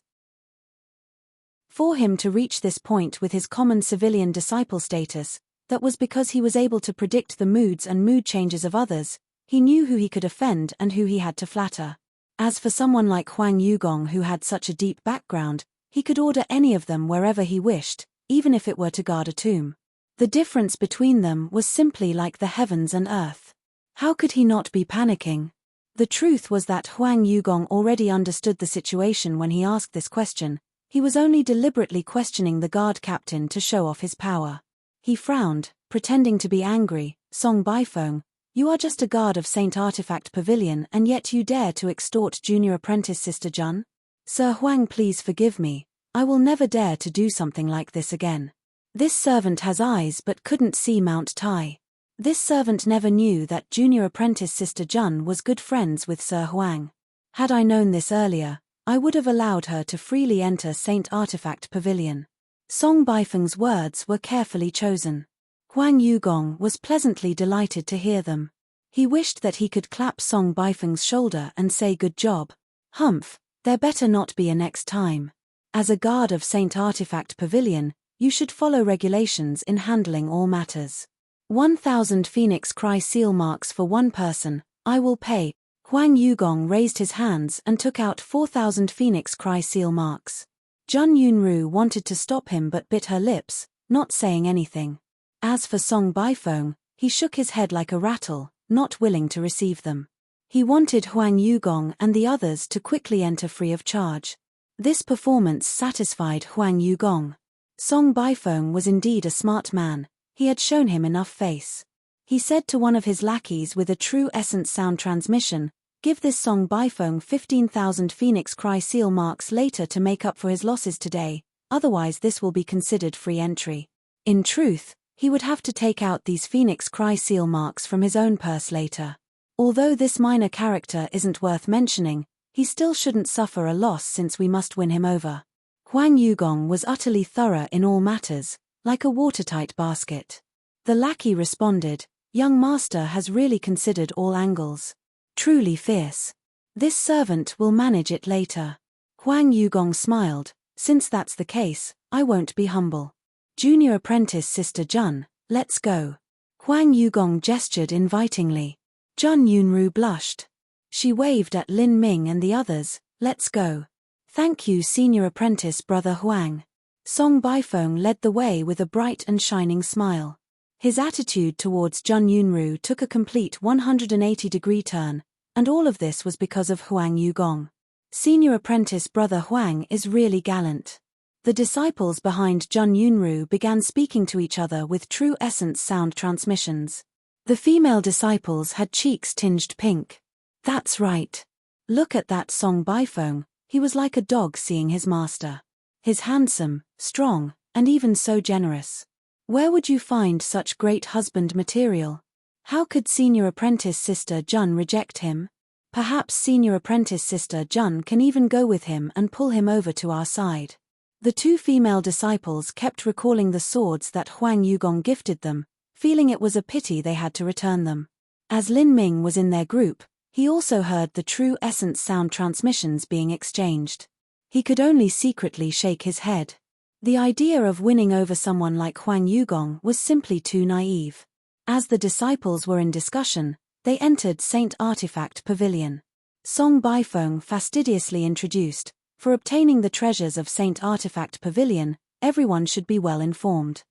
S1: For him to reach this point with his common civilian disciple status, that was because he was able to predict the moods and mood changes of others. He knew who he could offend and who he had to flatter. As for someone like Huang Yugong who had such a deep background, he could order any of them wherever he wished, even if it were to guard a tomb. The difference between them was simply like the heavens and earth. How could he not be panicking? The truth was that Huang Yugong already understood the situation when he asked this question. He was only deliberately questioning the guard captain to show off his power. He frowned, pretending to be angry. Song Baifeng, you are just a guard of Saint Artifact Pavilion and yet you dare to extort junior apprentice Sister Jun? Sir Huang, please forgive me. I will never dare to do something like this again. This servant has eyes but couldn't see Mount Tai. This servant never knew that junior apprentice Sister Jun was good friends with Sir Huang. Had I known this earlier, I would have allowed her to freely enter Saint Artifact Pavilion. Song Baifeng's words were carefully chosen. Huang Yugong was pleasantly delighted to hear them. He wished that he could clap Song Baifeng's shoulder and say good job. Humph, there better not be a next time. As a guard of Saint Artifact Pavilion, you should follow regulations in handling all matters. 1,000 Phoenix Cry seal marks for one person, I will pay. Huang Yugong raised his hands and took out 4,000 Phoenix Cry seal marks. Jun Yunru wanted to stop him but bit her lips, not saying anything. As for Song Baifeng, he shook his head like a rattle, not willing to receive them. He wanted Huang Yugong and the others to quickly enter free of charge. This performance satisfied Huang Yugong. Song Baifeng was indeed a smart man. He had shown him enough face. He said to one of his lackeys with a true essence sound transmission, "Give this Song Baifeng 15,000 Phoenix Cry seal marks later to make up for his losses today, otherwise this will be considered free entry." In truth, he would have to take out these Phoenix Cry seal marks from his own purse later. Although this minor character isn't worth mentioning, he still shouldn't suffer a loss since we must win him over. Huang Yugong was utterly thorough in all matters, like a watertight basket. The lackey responded, "Young master has really considered all angles. Truly fierce. This servant will manage it later." Huang Yugong smiled, "Since that's the case, I won't be humble. Junior apprentice Sister Jun, let's go." Huang Yugong gestured invitingly. Jun Yunru blushed. She waved at Lin Ming and the others, "Let's go." "Thank you, senior apprentice Brother Huang." Song Baifeng led the way with a bright and shining smile. His attitude towards Jun Yunru took a complete 180-degree turn, and all of this was because of Huang Yugong. Senior apprentice Brother Huang is really gallant. The disciples behind Jun Yunru began speaking to each other with true essence sound transmissions. The female disciples had cheeks tinged pink. "That's right. Look at that Song Baifeng, he was like a dog seeing his master. He's handsome, strong, and even so generous. Where would you find such great husband material? How could senior apprentice Sister Jun reject him? Perhaps senior apprentice Sister Jun can even go with him and pull him over to our side." The two female disciples kept recalling the swords that Huang Yugong gifted them, feeling it was a pity they had to return them. As Lin Ming was in their group, he also heard the true essence sound transmissions being exchanged. He could only secretly shake his head. The idea of winning over someone like Huang Yugong was simply too naive. As the disciples were in discussion, they entered Saint Artifact Pavilion. Song Baifeng fastidiously introduced, "For obtaining the treasures of Saint Artifact Pavilion, everyone should be well informed.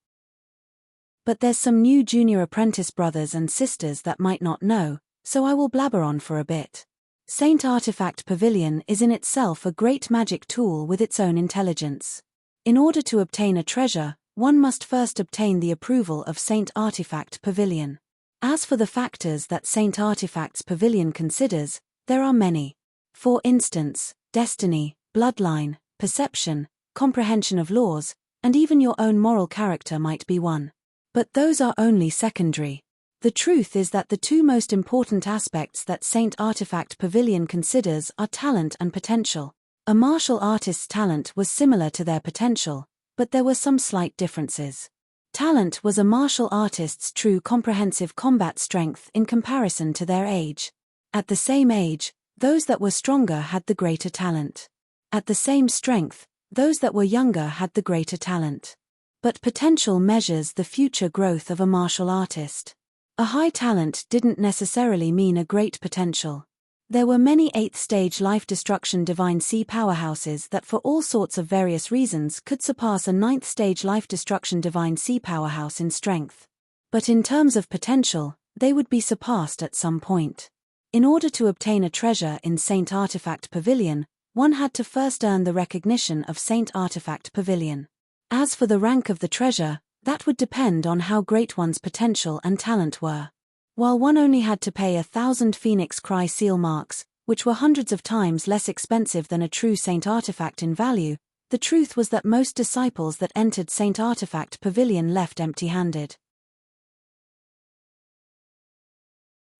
S1: But there's some new junior apprentice brothers and sisters that might not know, so I will blabber on for a bit. Saint Artifact Pavilion is in itself a great magic tool with its own intelligence. In order to obtain a treasure, one must first obtain the approval of Saint Artifact Pavilion. As for the factors that Saint Artifact's Pavilion considers, there are many. For instance, destiny, bloodline, perception, comprehension of laws, and even your own moral character might be one. But those are only secondary. The truth is that the two most important aspects that Saint Artifact Pavilion considers are talent and potential. A martial artist's talent was similar to their potential, but there were some slight differences. Talent was a martial artist's true comprehensive combat strength in comparison to their age. At the same age, those that were stronger had the greater talent. At the same strength, those that were younger had the greater talent. But potential measures the future growth of a martial artist. A high talent didn't necessarily mean a great potential. There were many 8th-stage life-destruction Divine Sea powerhouses that for all sorts of various reasons could surpass a 9th-stage life-destruction Divine Sea powerhouse in strength. But in terms of potential, they would be surpassed at some point. In order to obtain a treasure in Saint Artifact Pavilion, one had to first earn the recognition of Saint Artifact Pavilion. As for the rank of the treasure, that would depend on how great one's potential and talent were. While one only had to pay 1,000 Phoenix Cry seal marks, which were hundreds of times less expensive than a true Saint Artifact in value, the truth was that most disciples that entered Saint Artifact Pavilion left empty-handed.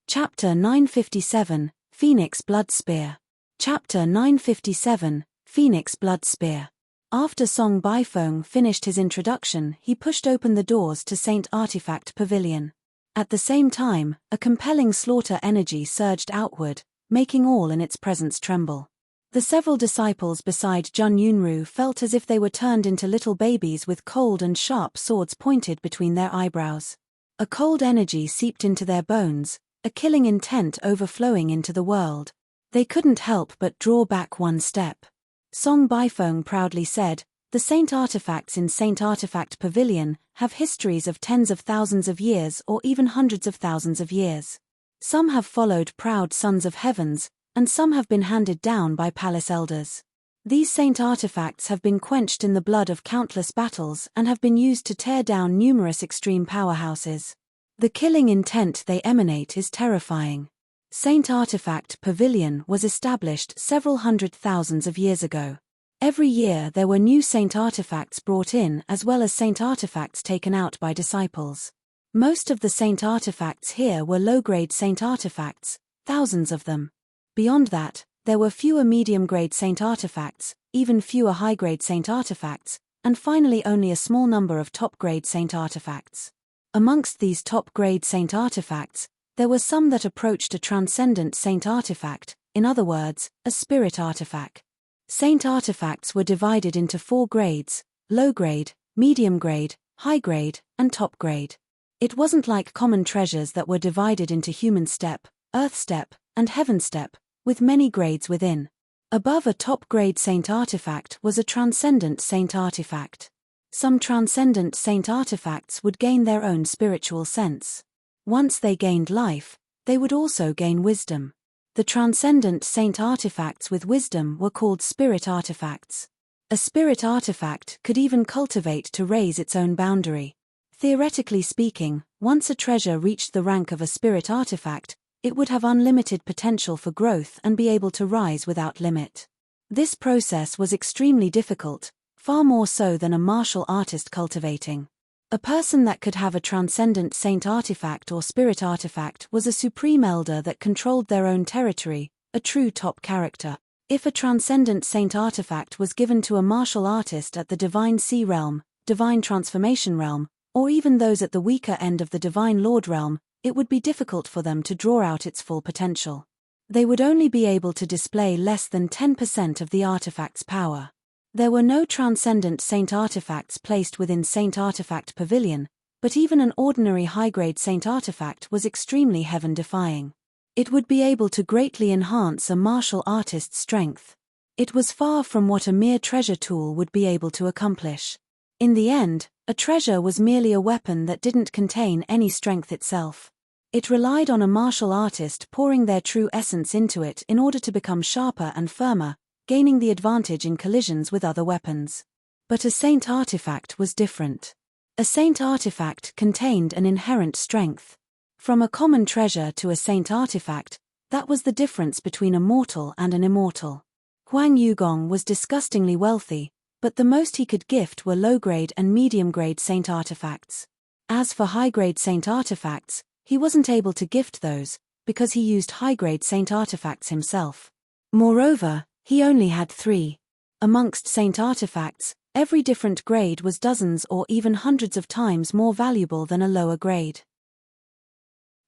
S1: Chapter 957, Phoenix Blood Spear. Chapter 957, Phoenix Blood Spear. After Song Baifeng finished his introduction, he pushed open the doors to Saint Artifact Pavilion. At the same time, a compelling slaughter energy surged outward, making all in its presence tremble. The several disciples beside Jun Yunru felt as if they were turned into little babies with cold and sharp swords pointed between their eyebrows. A cold energy seeped into their bones, a killing intent overflowing into the world. They couldn't help but draw back one step. Song Baifeng proudly said, "The Saint Artifacts in Saint Artifact Pavilion have histories of tens of thousands of years or even hundreds of thousands of years. Some have followed proud sons of heavens, and some have been handed down by palace elders. These saint artifacts have been quenched in the blood of countless battles and have been used to tear down numerous extreme powerhouses. The killing intent they emanate is terrifying." Saint Artifact Pavilion was established several hundred thousands of years ago. Every year there were new saint artifacts brought in as well as saint artifacts taken out by disciples. Most of the saint artifacts here were low-grade saint artifacts, thousands of them. Beyond that, there were fewer medium-grade saint artifacts, even fewer high-grade saint artifacts, and finally only a small number of top-grade saint artifacts. Amongst these top-grade saint artifacts, there were some that approached a transcendent saint artifact, in other words, a spirit artifact. Saint artifacts were divided into 4 grades: low grade, medium grade, high grade, and top grade. It wasn't like common treasures that were divided into human step, earth step, and heaven step, with many grades within. Above a top grade saint artifact was a transcendent saint artifact. Some transcendent saint artifacts would gain their own spiritual sense. Once they gained life, they would also gain wisdom. The transcendent saint artifacts with wisdom were called spirit artifacts. A spirit artifact could even cultivate to raise its own boundary. Theoretically speaking, once a treasure reached the rank of a spirit artifact, it would have unlimited potential for growth and be able to rise without limit. This process was extremely difficult, far more so than a martial artist cultivating. A person that could have a transcendent saint artifact or spirit artifact was a supreme elder that controlled their own territory, a true top character. If a transcendent saint artifact was given to a martial artist at the Divine Sea Realm, Divine Transformation Realm, or even those at the weaker end of the Divine Lord Realm, it would be difficult for them to draw out its full potential. They would only be able to display less than 10% of the artifact's power. There were no transcendent saint artifacts placed within Saint Artifact Pavilion, but even an ordinary high-grade saint artifact was extremely heaven-defying. It would be able to greatly enhance a martial artist's strength. It was far from what a mere treasure tool would be able to accomplish. In the end, a treasure was merely a weapon that didn't contain any strength itself. It relied on a martial artist pouring their true essence into it in order to become sharper and firmer, gaining the advantage in collisions with other weapons. But a saint artifact was different. A saint artifact contained an inherent strength. From a common treasure to a saint artifact, that was the difference between a mortal and an immortal. Huang Yugong was disgustingly wealthy, but the most he could gift were low-grade and medium-grade saint artifacts. As for high-grade saint artifacts, he wasn't able to gift those, because he used high-grade saint artifacts himself. Moreover, he only had 3. Amongst saint artifacts, every different grade was dozens or even hundreds of times more valuable than a lower grade.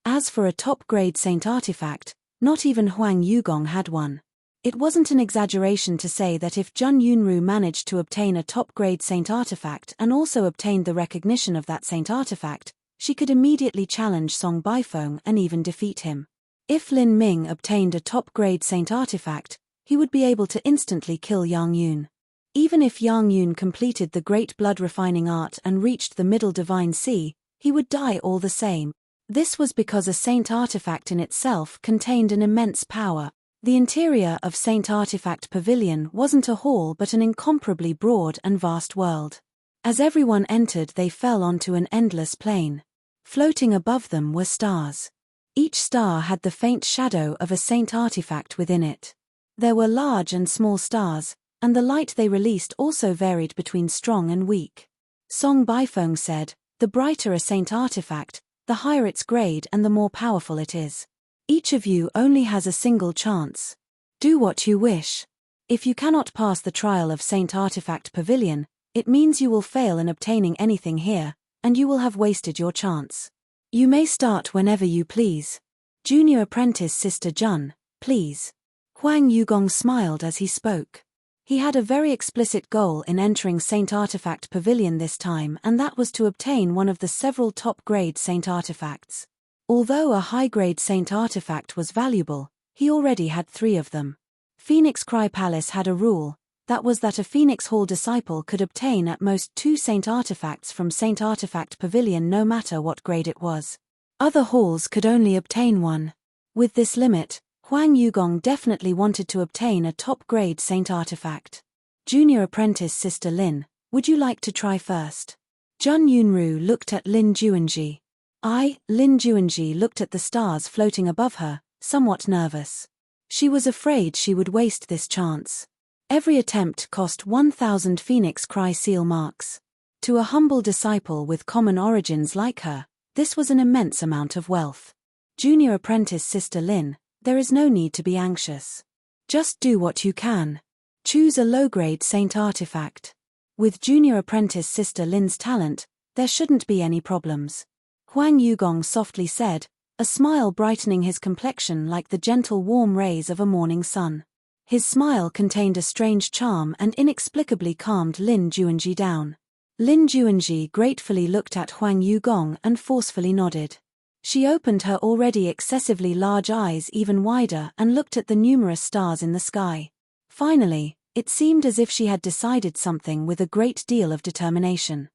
S1: As for a top-grade saint artifact, not even Huang Yugong had one. It wasn't an exaggeration to say that if Jun Yunru managed to obtain a top-grade saint artifact and also obtained the recognition of that saint artifact, she could immediately challenge Song Baifeng and even defeat him. If Lin Ming obtained a top-grade saint artifact, he would be able to instantly kill Yang Yun. Even if Yang Yun completed the great blood-refining art and reached the Middle Divine Sea, he would die all the same. This was because a Saint Artifact in itself contained an immense power. The interior of Saint Artifact Pavilion wasn't a hall but an incomparably broad and vast world. As everyone entered, they fell onto an endless plain. Floating above them were stars. Each star had the faint shadow of a Saint Artifact within it. There were large and small stars, and the light they released also varied between strong and weak. Song Baifeng said, "The brighter a Saint Artifact, the higher its grade and the more powerful it is. Each of you only has a single chance. Do what you wish. If you cannot pass the trial of Saint Artifact Pavilion, it means you will fail in obtaining anything here, and you will have wasted your chance. You may start whenever you please. Junior Apprentice Sister Jun, please." Huang Yugong smiled as he spoke. He had a very explicit goal in entering Saint Artifact Pavilion this time, and that was to obtain one of the several top-grade Saint Artifacts. Although a high-grade Saint Artifact was valuable, he already had 3 of them. Phoenix Cry Palace had a rule, that was that a Phoenix Hall disciple could obtain at most 2 Saint Artifacts from Saint Artifact Pavilion no matter what grade it was. Other halls could only obtain 1. With this limit, Huang Yugong definitely wanted to obtain a top-grade Saint Artifact. Junior Apprentice Sister Lin, would you like to try first? Jun Yunru looked at Lin Juanji. Lin Juanji looked at the stars floating above her, somewhat nervous. She was afraid she would waste this chance. Every attempt cost 1,000 Phoenix Cry seal marks. To a humble disciple with common origins like her, this was an immense amount of wealth. Junior Apprentice Sister Lin, there is no need to be anxious. Just do what you can. Choose a low-grade Saint Artifact. With Junior Apprentice Sister Lin's talent, there shouldn't be any problems. Huang Yugong softly said, a smile brightening his complexion like the gentle warm rays of a morning sun. His smile contained a strange charm and inexplicably calmed Lin Juanji down. Lin Juanji gratefully looked at Huang Yugong and forcefully nodded. She opened her already excessively large eyes even wider and looked at the numerous stars in the sky. Finally, it seemed as if she had decided something with a great deal of determination.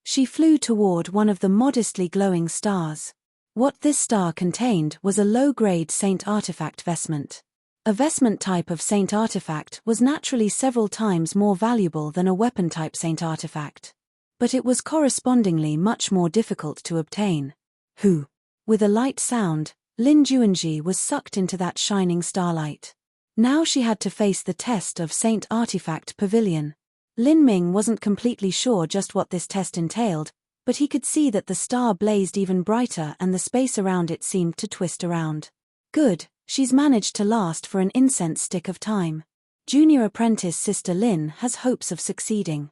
S1: She flew toward one of the modestly glowing stars. What this star contained was a low-grade Saint Artifact vestment. A vestment type of Saint Artifact was naturally several times more valuable than a weapon-type Saint Artifact. But it was correspondingly much more difficult to obtain. With a light sound, Lin Juanji was sucked into that shining starlight. Now she had to face the test of Saint Artifact Pavilion. Lin Ming wasn't completely sure just what this test entailed, but he could see that the star blazed even brighter and the space around it seemed to twist around. Good, she's managed to last for an incense stick of time. Junior Apprentice Sister Lin has hopes of succeeding.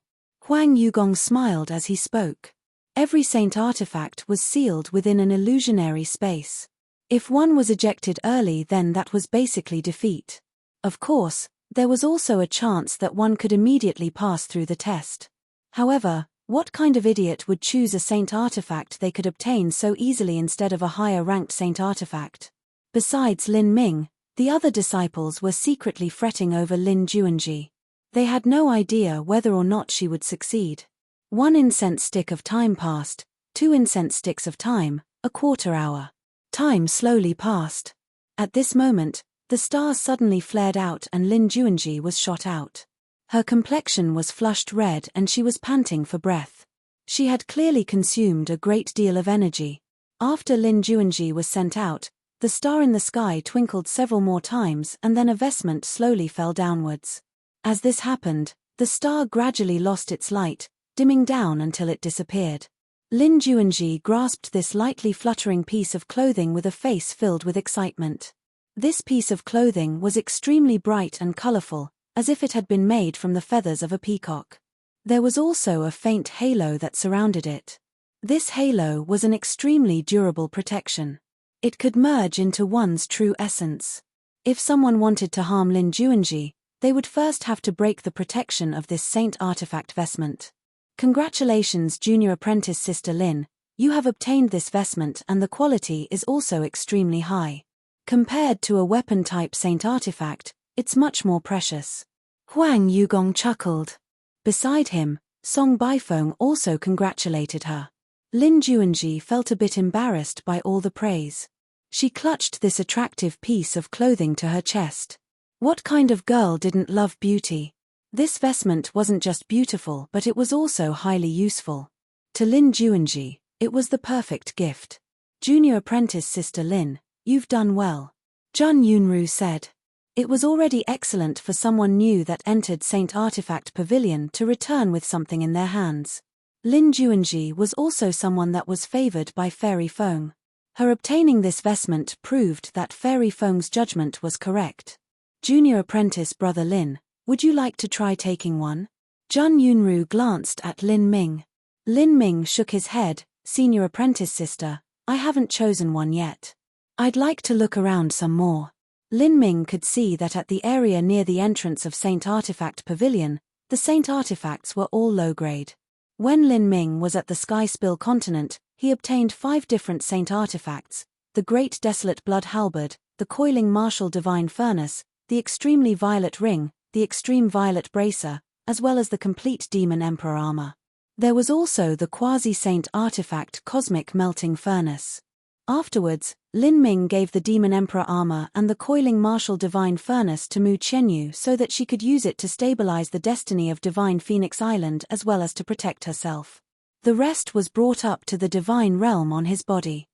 S1: Huang Yugong smiled as he spoke. Every Saint Artifact was sealed within an illusionary space. If one was ejected early, then that was basically defeat. Of course, there was also a chance that one could immediately pass through the test. However, what kind of idiot would choose a Saint Artifact they could obtain so easily instead of a higher-ranked Saint Artifact? Besides Lin Ming, the other disciples were secretly fretting over Lin Juanji. They had no idea whether or not she would succeed. 1 incense stick of time passed, 2 incense sticks of time, a quarter hour. Time slowly passed. At this moment, the stars suddenly flared out and Lin Juanji was shot out. Her complexion was flushed red and she was panting for breath. She had clearly consumed a great deal of energy. After Lin Juanji was sent out, the star in the sky twinkled several more times and then a vestment slowly fell downwards. As this happened, the star gradually lost its light, dimming down until it disappeared. Lin Juanji grasped this lightly fluttering piece of clothing with a face filled with excitement. This piece of clothing was extremely bright and colorful, as if it had been made from the feathers of a peacock. There was also a faint halo that surrounded it. This halo was an extremely durable protection. It could merge into one's true essence. If someone wanted to harm Lin Juanji, they would first have to break the protection of this Saint Artifact vestment. Congratulations, Junior Apprentice Sister Lin, you have obtained this vestment and the quality is also extremely high. Compared to a weapon-type Saint Artifact, it's much more precious. Huang Yugong chuckled. Beside him, Song Baifeng also congratulated her. Lin Juanji felt a bit embarrassed by all the praise. She clutched this attractive piece of clothing to her chest. What kind of girl didn't love beauty? This vestment wasn't just beautiful, but it was also highly useful. To Lin Juanji, it was the perfect gift. Junior apprentice Sister Lin, you've done well. Jun Yunru said. It was already excellent for someone new that entered Saint Artifact Pavilion to return with something in their hands. Lin Juanji was also someone that was favored by Fairy Feng. Her obtaining this vestment proved that Fairy Feng's judgment was correct. Junior apprentice Brother Lin, would you like to try taking one? Jun Yunru glanced at Lin Ming. Lin Ming shook his head. Senior apprentice sister, I haven't chosen one yet. I'd like to look around some more. Lin Ming could see that at the area near the entrance of Saint Artifact Pavilion, the Saint Artifacts were all low-grade. When Lin Ming was at the Sky Spill continent, he obtained 5 different Saint Artifacts: the Great Desolate Blood Halberd, the Coiling Martial Divine Furnace, the Extremely Violet Ring, the Extreme Violet Bracer, as well as the Complete Demon Emperor Armor. There was also the Quasi-Saint Artifact Cosmic Melting Furnace. Afterwards, Lin Ming gave the Demon Emperor Armor and the Coiling Martial Divine Furnace to Mu Qianyu so that she could use it to stabilize the destiny of Divine Phoenix Island as well as to protect herself. The rest was brought up to the Divine Realm on his body.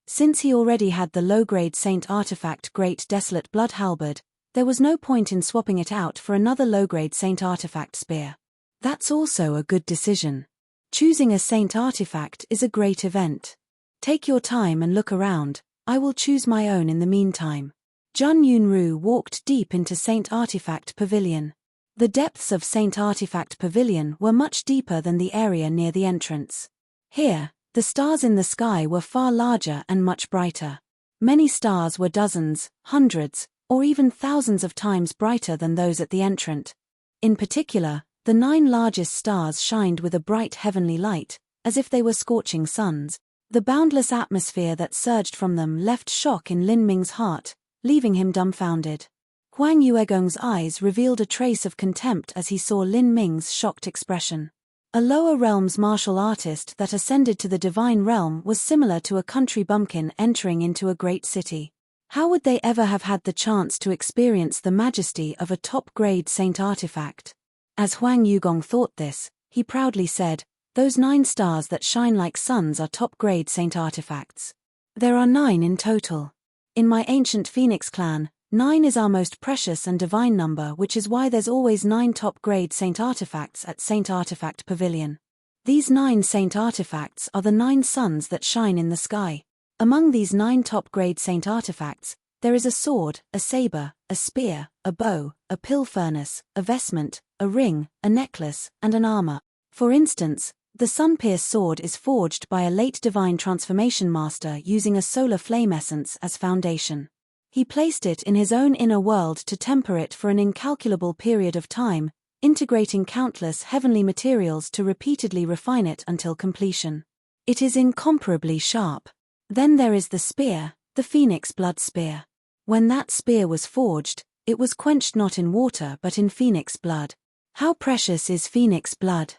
S1: Since he already had the low-grade Saint Artifact Great Desolate Blood Halberd, there was no point in swapping it out for another low-grade Saint Artifact Spear. That's also a good decision. Choosing a Saint Artifact is a great event. Take your time and look around, I will choose my own in the meantime. Jun Yunru walked deep into Saint Artifact Pavilion. The depths of Saint Artifact Pavilion were much deeper than the area near the entrance. Here, the stars in the sky were far larger and much brighter. Many stars were dozens, hundreds, or even thousands of times brighter than those at the entrance. In particular, the 9 largest stars shined with a bright heavenly light, as if they were scorching suns. The boundless atmosphere that surged from them left shock in Lin Ming's heart, leaving him dumbfounded. Huang Yuegong's eyes revealed a trace of contempt as he saw Lin Ming's shocked expression. A lower realms martial artist that ascended to the divine realm was similar to a country bumpkin entering into a great city. How would they ever have had the chance to experience the majesty of a top-grade Saint Artifact? As Huang Yugong thought this, he proudly said, "Those 9 stars that shine like suns are top-grade Saint Artifacts. There are 9 in total. In my ancient Phoenix clan, 9 is our most precious and divine number, which is why there's always 9 top-grade Saint Artifacts at Saint Artifact Pavilion. These 9 Saint Artifacts are the 9 suns that shine in the sky. Among these 9 top-grade Saint Artifacts, there is a sword, a saber, a spear, a bow, a pill furnace, a vestment, a ring, a necklace, and an armor. For instance, the Sun-Pierce sword is forged by a late divine transformation master using a solar flame essence as foundation. He placed it in his own inner world to temper it for an incalculable period of time, integrating countless heavenly materials to repeatedly refine it until completion. It is incomparably sharp. Then there is the spear, the Phoenix Blood Spear. When that spear was forged, it was quenched not in water but in Phoenix blood. How precious is Phoenix blood?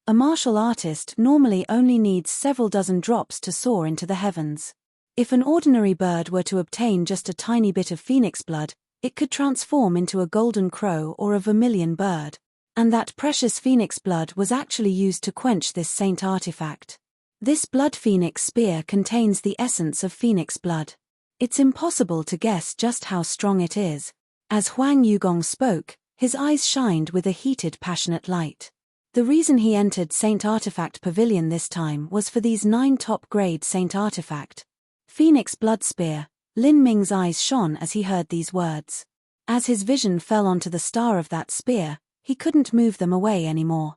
S1: A martial artist normally only needs several dozen drops to soar into the heavens. If an ordinary bird were to obtain just a tiny bit of Phoenix blood, it could transform into a golden crow or a vermilion bird. And that precious Phoenix blood was actually used to quench this Saint Artifact. This Blood Phoenix spear contains the essence of Phoenix blood. It's impossible to guess just how strong it is. As Huang Yugong spoke, his eyes shined with a heated, passionate light. The reason he entered Saint Artifact Pavilion this time was for these 9 top-grade Saint Artifact. Phoenix Blood Spear. Lin Ming's eyes shone as he heard these words. As his vision fell onto the star of that spear, he couldn't move them away anymore.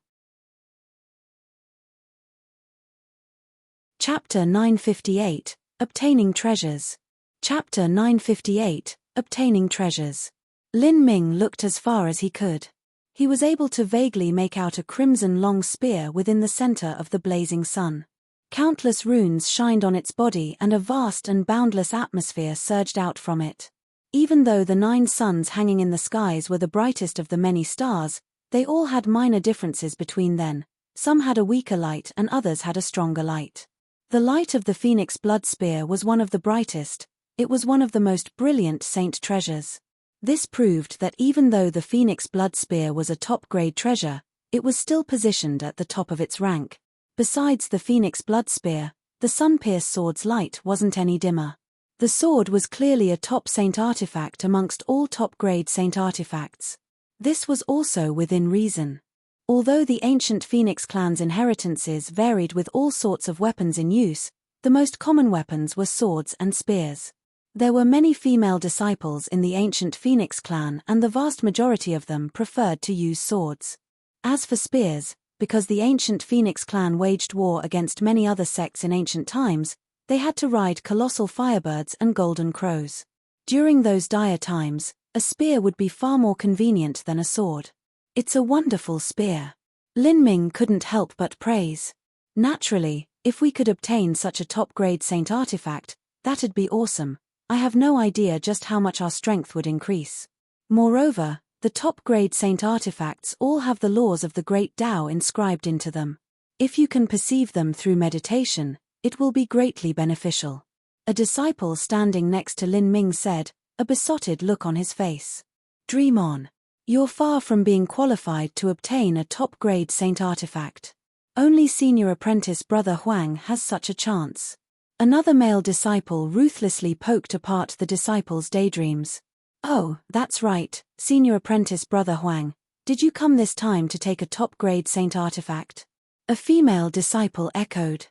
S1: Chapter 958, Obtaining Treasures. Chapter 958, Obtaining Treasures. Lin Ming looked as far as he could. He was able to vaguely make out a crimson long spear within the center of the blazing sun. Countless runes shined on its body and a vast and boundless atmosphere surged out from it. Even though the 9 suns hanging in the skies were the brightest of the many stars, they all had minor differences between them. Some had a weaker light and others had a stronger light. The light of the phoenix blood spear was one of the brightest. It was one of the most brilliant saint treasures. This proved that even though the phoenix blood spear was a top-grade treasure, it was still positioned at the top of its rank. Besides the phoenix blood spear, the sun-pierced sword's light wasn't any dimmer. The sword was clearly a top saint artifact amongst all top-grade saint artifacts. This was also within reason. Although the ancient Phoenix clan's inheritances varied with all sorts of weapons in use, the most common weapons were swords and spears. There were many female disciples in the ancient Phoenix clan and the vast majority of them preferred to use swords. As for spears, because the ancient Phoenix clan waged war against many other sects in ancient times, they had to ride colossal firebirds and golden crows. During those dire times, a spear would be far more convenient than a sword. It's a wonderful spear. Lin Ming couldn't help but praise. Naturally, if we could obtain such a top-grade saint artifact, that'd be awesome. I have no idea just how much our strength would increase. Moreover, the top-grade saint artifacts all have the laws of the Great Tao inscribed into them. If you can perceive them through meditation, it will be greatly beneficial. A disciple standing next to Lin Ming said, a besotted look on his face. Dream on. You're far from being qualified to obtain a top-grade saint artifact. Only senior apprentice Brother Huang has such a chance. Another male disciple ruthlessly poked apart the disciple's daydreams. Oh, that's right, senior apprentice Brother Huang. Did you come this time to take a top-grade saint artifact? A female disciple echoed.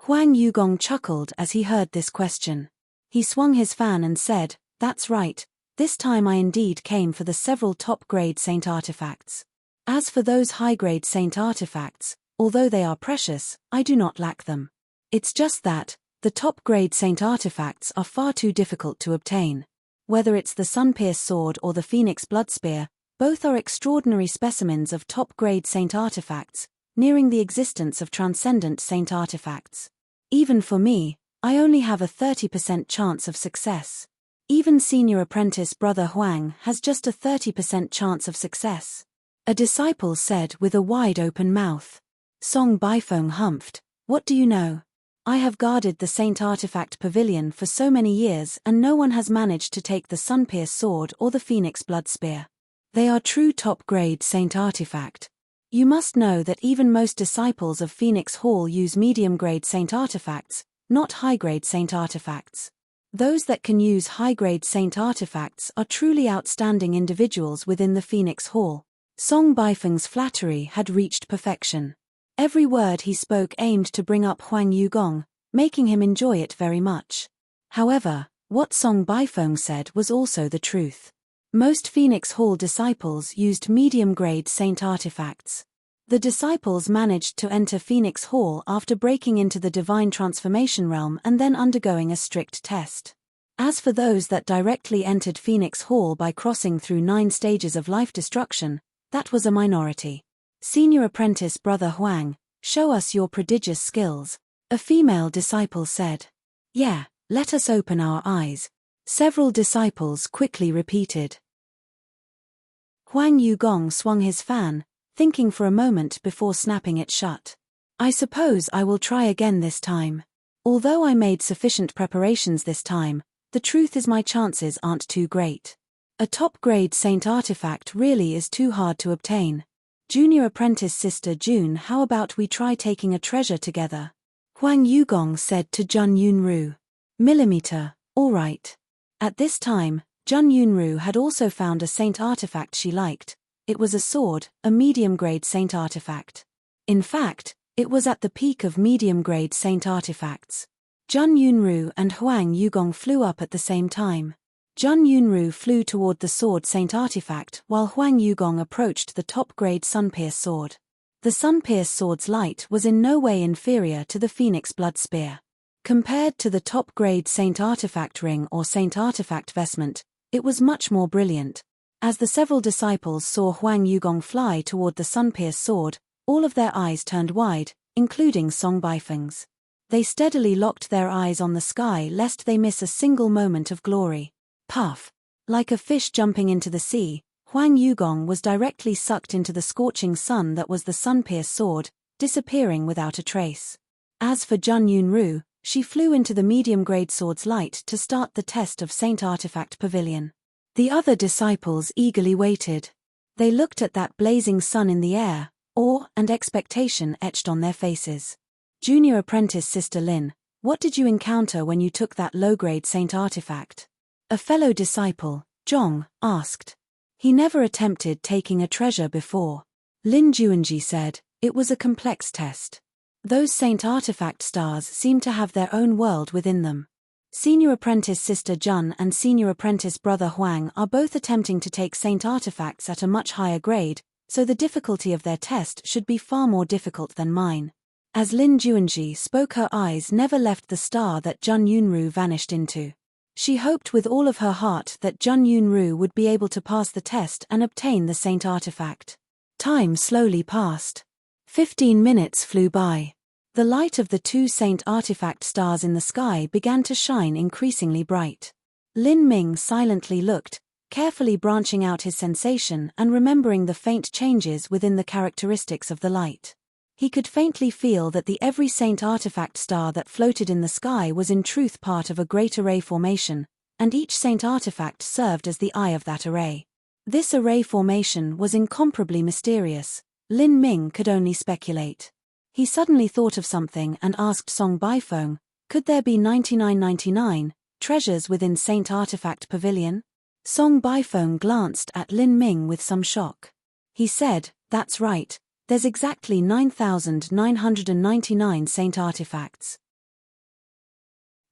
S1: Huang Yugong chuckled as he heard this question. He swung his fan and said, that's right. This time I indeed came for the several top-grade saint artifacts. As for those high-grade saint artifacts, although they are precious, I do not lack them. It's just that, the top-grade saint artifacts are far too difficult to obtain. Whether it's the sun-pierced sword or the phoenix blood spear, both are extraordinary specimens of top-grade saint artifacts, nearing the existence of transcendent saint artifacts. Even for me, I only have a 30% chance of success. Even senior apprentice Brother Huang has just a 30% chance of success. A disciple said with a wide-open mouth. Song Baifeng humphed, what do you know? I have guarded the Saint Artifact Pavilion for so many years and no one has managed to take the sun-pierced sword or the phoenix blood spear. They are true top-grade Saint Artifact. You must know that even most disciples of Phoenix Hall use medium-grade Saint Artifacts, not high-grade Saint Artifacts. Those that can use high-grade saint artifacts are truly outstanding individuals within the Phoenix Hall. Song Baifeng's flattery had reached perfection. Every word he spoke aimed to bring up Huang Yugong, making him enjoy it very much. However, what Song Baifeng said was also the truth. Most Phoenix Hall disciples used medium-grade saint artifacts. The disciples managed to enter Phoenix Hall after breaking into the divine transformation realm and then undergoing a strict test. As for those that directly entered Phoenix Hall by crossing through 9 stages of life destruction, that was a minority. Senior apprentice Brother Huang, show us your prodigious skills, a female disciple said. Yeah, let us open our eyes. Several disciples quickly repeated. Huang Yugong swung his fan, thinking for a moment before snapping it shut. I suppose I will try again this time. Although I made sufficient preparations this time, the truth is my chances aren't too great. A top-grade saint artifact really is too hard to obtain. Junior apprentice Sister June, how about we try taking a treasure together? Huang Yugong said to Jun Yunru. Millimeter, all right. At this time, Jun Yunru had also found a saint artifact she liked. It was a sword, a medium-grade saint artifact. In fact, it was at the peak of medium-grade saint artifacts. Jun Yunru and Huang Yugong flew up at the same time. Jun Yunru flew toward the sword saint artifact while Huang Yugong approached the top-grade sun-pierced sword. The sun-pierced sword's light was in no way inferior to the phoenix blood spear. Compared to the top-grade saint artifact ring or saint artifact vestment, it was much more brilliant. As the several disciples saw Huang Yugong fly toward the sun-pierced sword, all of their eyes turned wide, including Song Baifeng's. They steadily locked their eyes on the sky lest they miss a single moment of glory. Puff! Like a fish jumping into the sea, Huang Yugong was directly sucked into the scorching sun that was the sun-pierced sword, disappearing without a trace. As for Jun Yunru, she flew into the medium-grade sword's light to start the test of Saint Artifact Pavilion. The other disciples eagerly waited. They looked at that blazing sun in the air, awe and expectation etched on their faces. Junior apprentice Sister Lin, what did you encounter when you took that low-grade Saint Artifact? A fellow disciple, Zhong, asked. He never attempted taking a treasure before. Lin Juanji said, it was a complex test. Those Saint Artifact stars seem to have their own world within them. Senior apprentice Sister Jun and senior apprentice Brother Huang are both attempting to take Saint Artifacts at a much higher grade, so the difficulty of their test should be far more difficult than mine. As Lin Juanji spoke, her eyes never left the star that Jun Yunru vanished into. She hoped with all of her heart that Jun Yunru would be able to pass the test and obtain the Saint Artifact. Time slowly passed. 15 minutes flew by. The light of the two Saint Artifact stars in the sky began to shine increasingly bright. Lin Ming silently looked, carefully branching out his sensation and remembering the faint changes within the characteristics of the light. He could faintly feel that the every Saint Artifact star that floated in the sky was in truth part of a great array formation, and each Saint Artifact served as the eye of that array. This array formation was incomparably mysterious. Lin Ming could only speculate. He suddenly thought of something and asked Song Baifeng, could there be 9999 treasures within Saint Artifact Pavilion? Song Baifeng glanced at Lin Ming with some shock. He said, that's right. There's exactly 9,999 Saint Artifacts.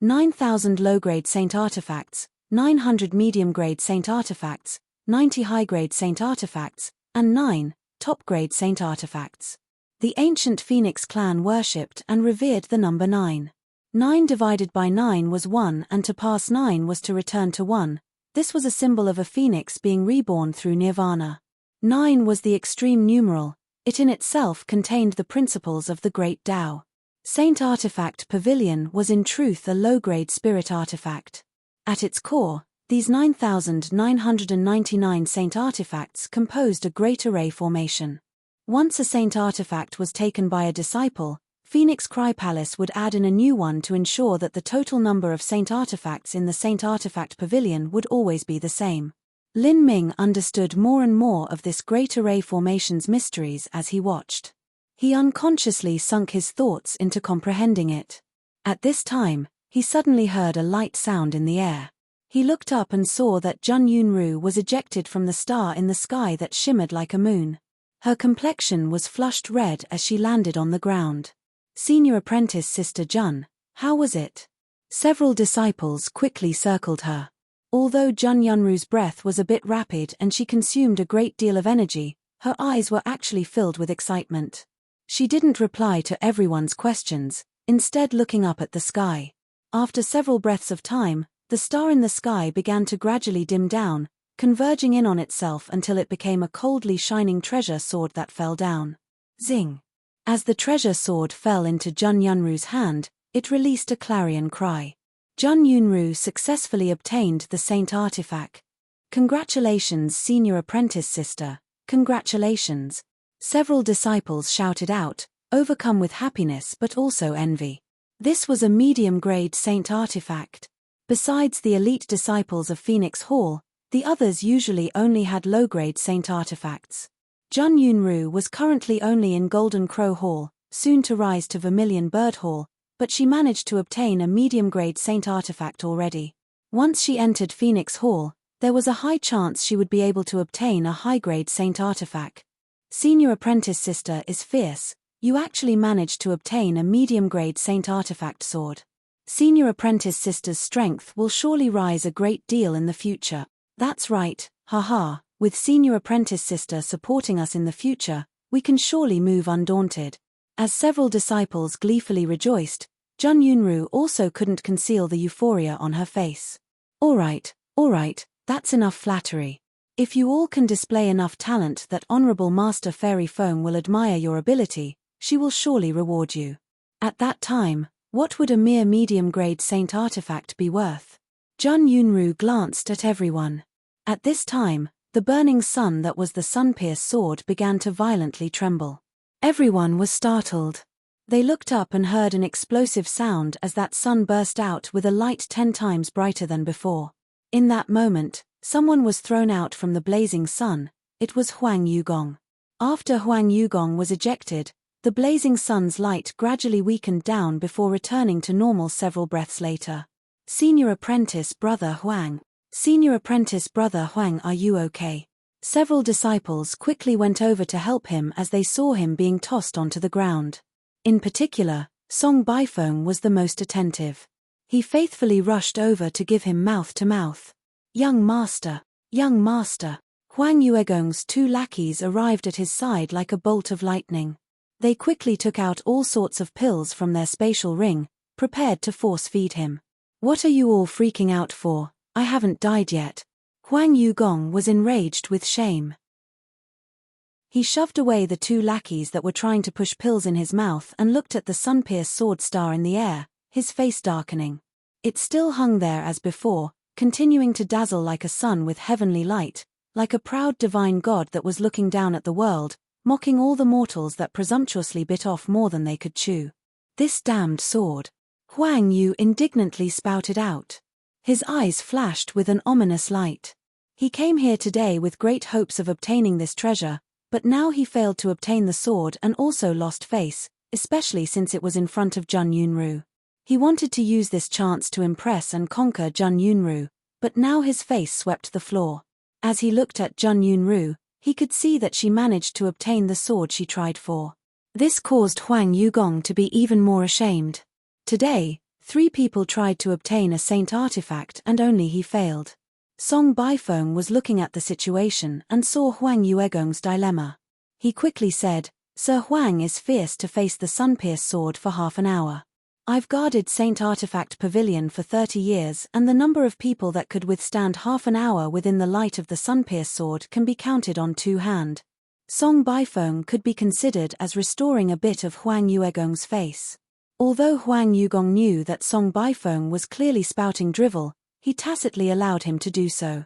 S1: 9,000 low-grade Saint Artifacts, 900 medium-grade Saint Artifacts, 90 high-grade Saint Artifacts, and 9 top-grade Saint Artifacts. The ancient Phoenix clan worshipped and revered the number 9. 9 divided by 9 was 1, and to pass 9 was to return to 1. This was a symbol of a phoenix being reborn through nirvana. 9 was the extreme numeral. It in itself contained the principles of the Great Tao. Saint Artifact Pavilion was in truth a low-grade spirit artifact. At its core, these 9,999 Saint Artifacts composed a great array formation. Once a Saint Artifact was taken by a disciple, Phoenix Cry Palace would add in a new one to ensure that the total number of Saint Artifacts in the Saint Artifact Pavilion would always be the same. Lin Ming understood more and more of this great array formation's mysteries as he watched. He unconsciously sunk his thoughts into comprehending it. At this time, he suddenly heard a light sound in the air. He looked up and saw that Jun Yunru was ejected from the star in the sky that shimmered like a moon. Her complexion was flushed red as she landed on the ground. Senior apprentice Sister Jun, how was it? Several disciples quickly circled her. Although Jun Yunru's breath was a bit rapid and she consumed a great deal of energy, her eyes were actually filled with excitement. She didn't reply to everyone's questions, instead looking up at the sky. After several breaths of time, the star in the sky began to gradually dim down, converging in on itself until it became a coldly shining treasure sword that fell down. Zing! As the treasure sword fell into Jun Yunru's hand, it released a clarion cry. Jun Yunru successfully obtained the Saint Artifact. Congratulations, senior apprentice sister, congratulations. Several disciples shouted out, overcome with happiness but also envy. This was a medium-grade Saint Artifact. Besides the elite disciples of Phoenix Hall, the others usually only had low-grade Saint Artifacts. Jun Yunru was currently only in Golden Crow Hall, soon to rise to Vermilion Bird Hall, but she managed to obtain a medium-grade Saint Artifact already. Once she entered Phoenix Hall, there was a high chance she would be able to obtain a high-grade Saint Artifact. Senior apprentice sister is fierce. You actually managed to obtain a medium-grade Saint Artifact sword. Senior apprentice sister's strength will surely rise a great deal in the future. That's right, haha, with senior apprentice sister supporting us in the future, we can surely move undaunted. As several disciples gleefully rejoiced, Jun Yunru also couldn't conceal the euphoria on her face. Alright, that's enough flattery. If you all can display enough talent that Honorable Master Fairy Foam will admire your ability, she will surely reward you. At that time, what would a mere medium-grade Saint Artifact be worth? Jun Yunru glanced at everyone. At this time, the burning sun that was the Sun-Pierced sword began to violently tremble. Everyone was startled. They looked up and heard an explosive sound as that sun burst out with a light 10 times brighter than before. In that moment, someone was thrown out from the blazing sun. It was Huang Yugong. After Huang Yugong was ejected, the blazing sun's light gradually weakened down before returning to normal several breaths later. Senior apprentice brother Huang. Senior apprentice brother Huang, are you okay? Several disciples quickly went over to help him as they saw him being tossed onto the ground. In particular, Song Baifeng was the most attentive. He faithfully rushed over to give him mouth-to-mouth. Young master, young master. Huang Yuegong's 2 lackeys arrived at his side like a bolt of lightning. They quickly took out all sorts of pills from their spatial ring, prepared to force-feed him. What are you all freaking out for? I haven't died yet. Huang Yugong was enraged with shame. He shoved away the 2 lackeys that were trying to push pills in his mouth and looked at the sun-pierced sword star in the air, his face darkening. It still hung there as before, continuing to dazzle like a sun with heavenly light, like a proud divine god that was looking down at the world, mocking all the mortals that presumptuously bit off more than they could chew. This damned sword! Huang Yu indignantly spouted out. His eyes flashed with an ominous light. He came here today with great hopes of obtaining this treasure, but now he failed to obtain the sword and also lost face, especially since it was in front of Jun Yunru. He wanted to use this chance to impress and conquer Jun Yunru, but now his face swept the floor. As he looked at Jun Yunru, he could see that she managed to obtain the sword she tried for. This caused Huang Yugong to be even more ashamed. Today, 3 people tried to obtain a saint artifact and only he failed. Song Baifeng was looking at the situation and saw Huang Yuegong's dilemma. He quickly said, Sir Huang is fierce to face the sun-pierced sword for half an hour. I've guarded Saint Artifact Pavilion for 30 years and the number of people that could withstand half an hour within the light of the sun-pierced sword can be counted on 2 hands. Song Baifeng could be considered as restoring a bit of Huang Yuegong's face. Although Huang Yugong knew that Song Baifeng was clearly spouting drivel, he tacitly allowed him to do so.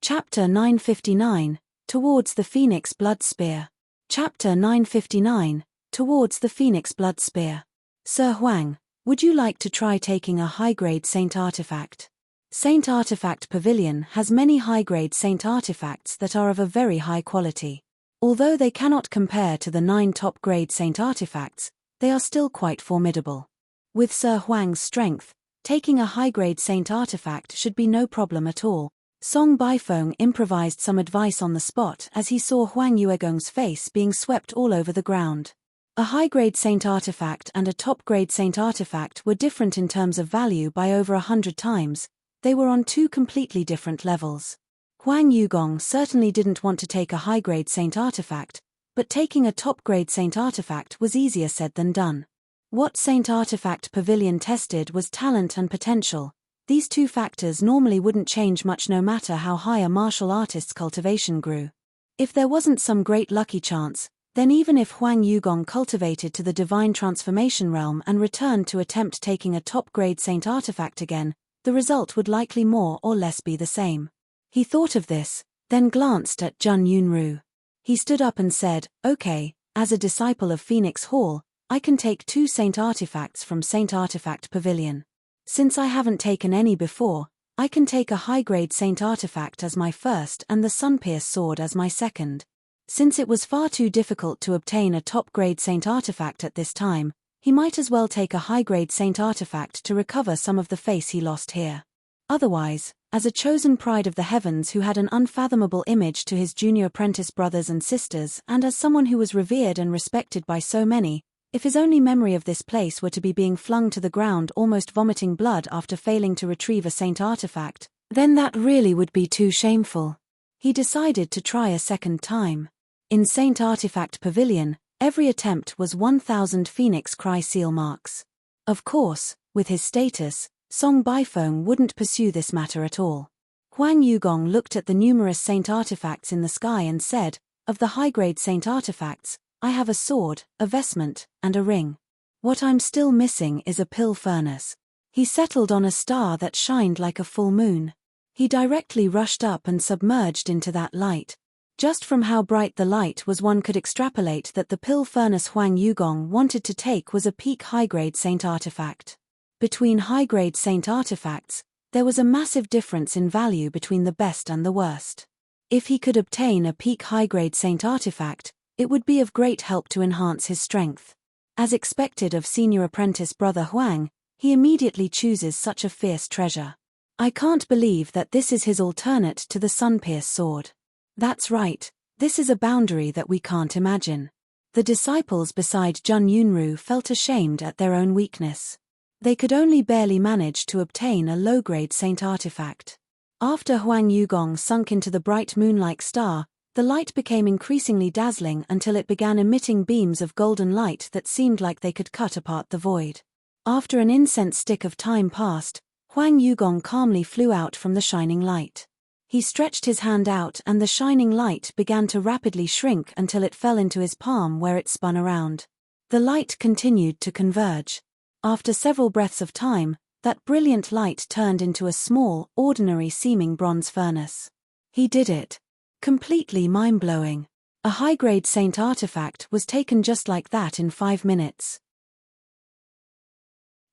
S1: Chapter 959, Towards the Phoenix Blood Spear. Chapter 959, Towards the Phoenix Blood Spear. Sir Huang, would you like to try taking a high-grade Saint Artifact? Saint Artifact Pavilion has many high-grade Saint Artifacts that are of a very high quality. Although they cannot compare to the 9 top-grade Saint Artifacts, they are still quite formidable. With Sir Huang's strength, taking a high-grade Saint Artifact should be no problem at all. Song Baifeng improvised some advice on the spot as he saw Huang Yuegong's face being swept all over the ground. A high-grade Saint Artifact and a top-grade Saint Artifact were different in terms of value by over 100 times. They were on 2 completely different levels. Huang Yugong certainly didn't want to take a high-grade Saint Artifact, but taking a top-grade Saint Artifact was easier said than done. What Saint Artifact Pavilion tested was talent and potential. These 2 factors normally wouldn't change much no matter how high a martial artist's cultivation grew. If there wasn't some great lucky chance, then even if Huang Yugong cultivated to the divine transformation realm and returned to attempt taking a top-grade Saint Artifact again, the result would likely more or less be the same. He thought of this, then glanced at Jun Yunru. He stood up and said, Okay, as a disciple of Phoenix Hall, I can take 2 Saint Artifacts from Saint Artifact Pavilion. Since I haven't taken any before, I can take a high-grade Saint Artifact as my first and the sun-pierced sword as my second. Since it was far too difficult to obtain a top-grade Saint Artifact at this time, he might as well take a high-grade Saint Artifact to recover some of the face he lost here. Otherwise, as a chosen pride of the heavens who had an unfathomable image to his junior apprentice brothers and sisters and as someone who was revered and respected by so many, if his only memory of this place were to be being flung to the ground almost vomiting blood after failing to retrieve a Saint Artifact, then that really would be too shameful. He decided to try a second time. In Saint Artifact Pavilion, every attempt was 1,000 Phoenix Cry seal marks. Of course, with his status, Song Baifeng wouldn't pursue this matter at all. Huang Yugong looked at the numerous Saint Artifacts in the sky and said, Of the high-grade Saint Artifacts, I have a sword, a vestment, and a ring. What I'm still missing is a pill furnace. He settled on a star that shined like a full moon. He directly rushed up and submerged into that light. Just from how bright the light was, one could extrapolate that the pill furnace Huang Yugong wanted to take was a peak high-grade saint artifact. Between high-grade saint artifacts, there was a massive difference in value between the best and the worst. If he could obtain a peak high-grade saint artifact, it would be of great help to enhance his strength. As expected of senior apprentice brother Huang, he immediately chooses such a fierce treasure. I can't believe that this is his alternate to the sun-pierced sword. That's right, this is a boundary that we can't imagine. The disciples beside Jun Yunru felt ashamed at their own weakness. They could only barely manage to obtain a low-grade saint artifact. After Huang Yugong sunk into the bright moon-like star, the light became increasingly dazzling until it began emitting beams of golden light that seemed like they could cut apart the void. After an incense stick of time passed, Huang Yugong calmly flew out from the shining light. He stretched his hand out and the shining light began to rapidly shrink until it fell into his palm where it spun around. The light continued to converge. After several breaths of time, that brilliant light turned into a small, ordinary-seeming bronze furnace. He did it. Completely mind-blowing. A high-grade saint artifact was taken just like that in 5 minutes.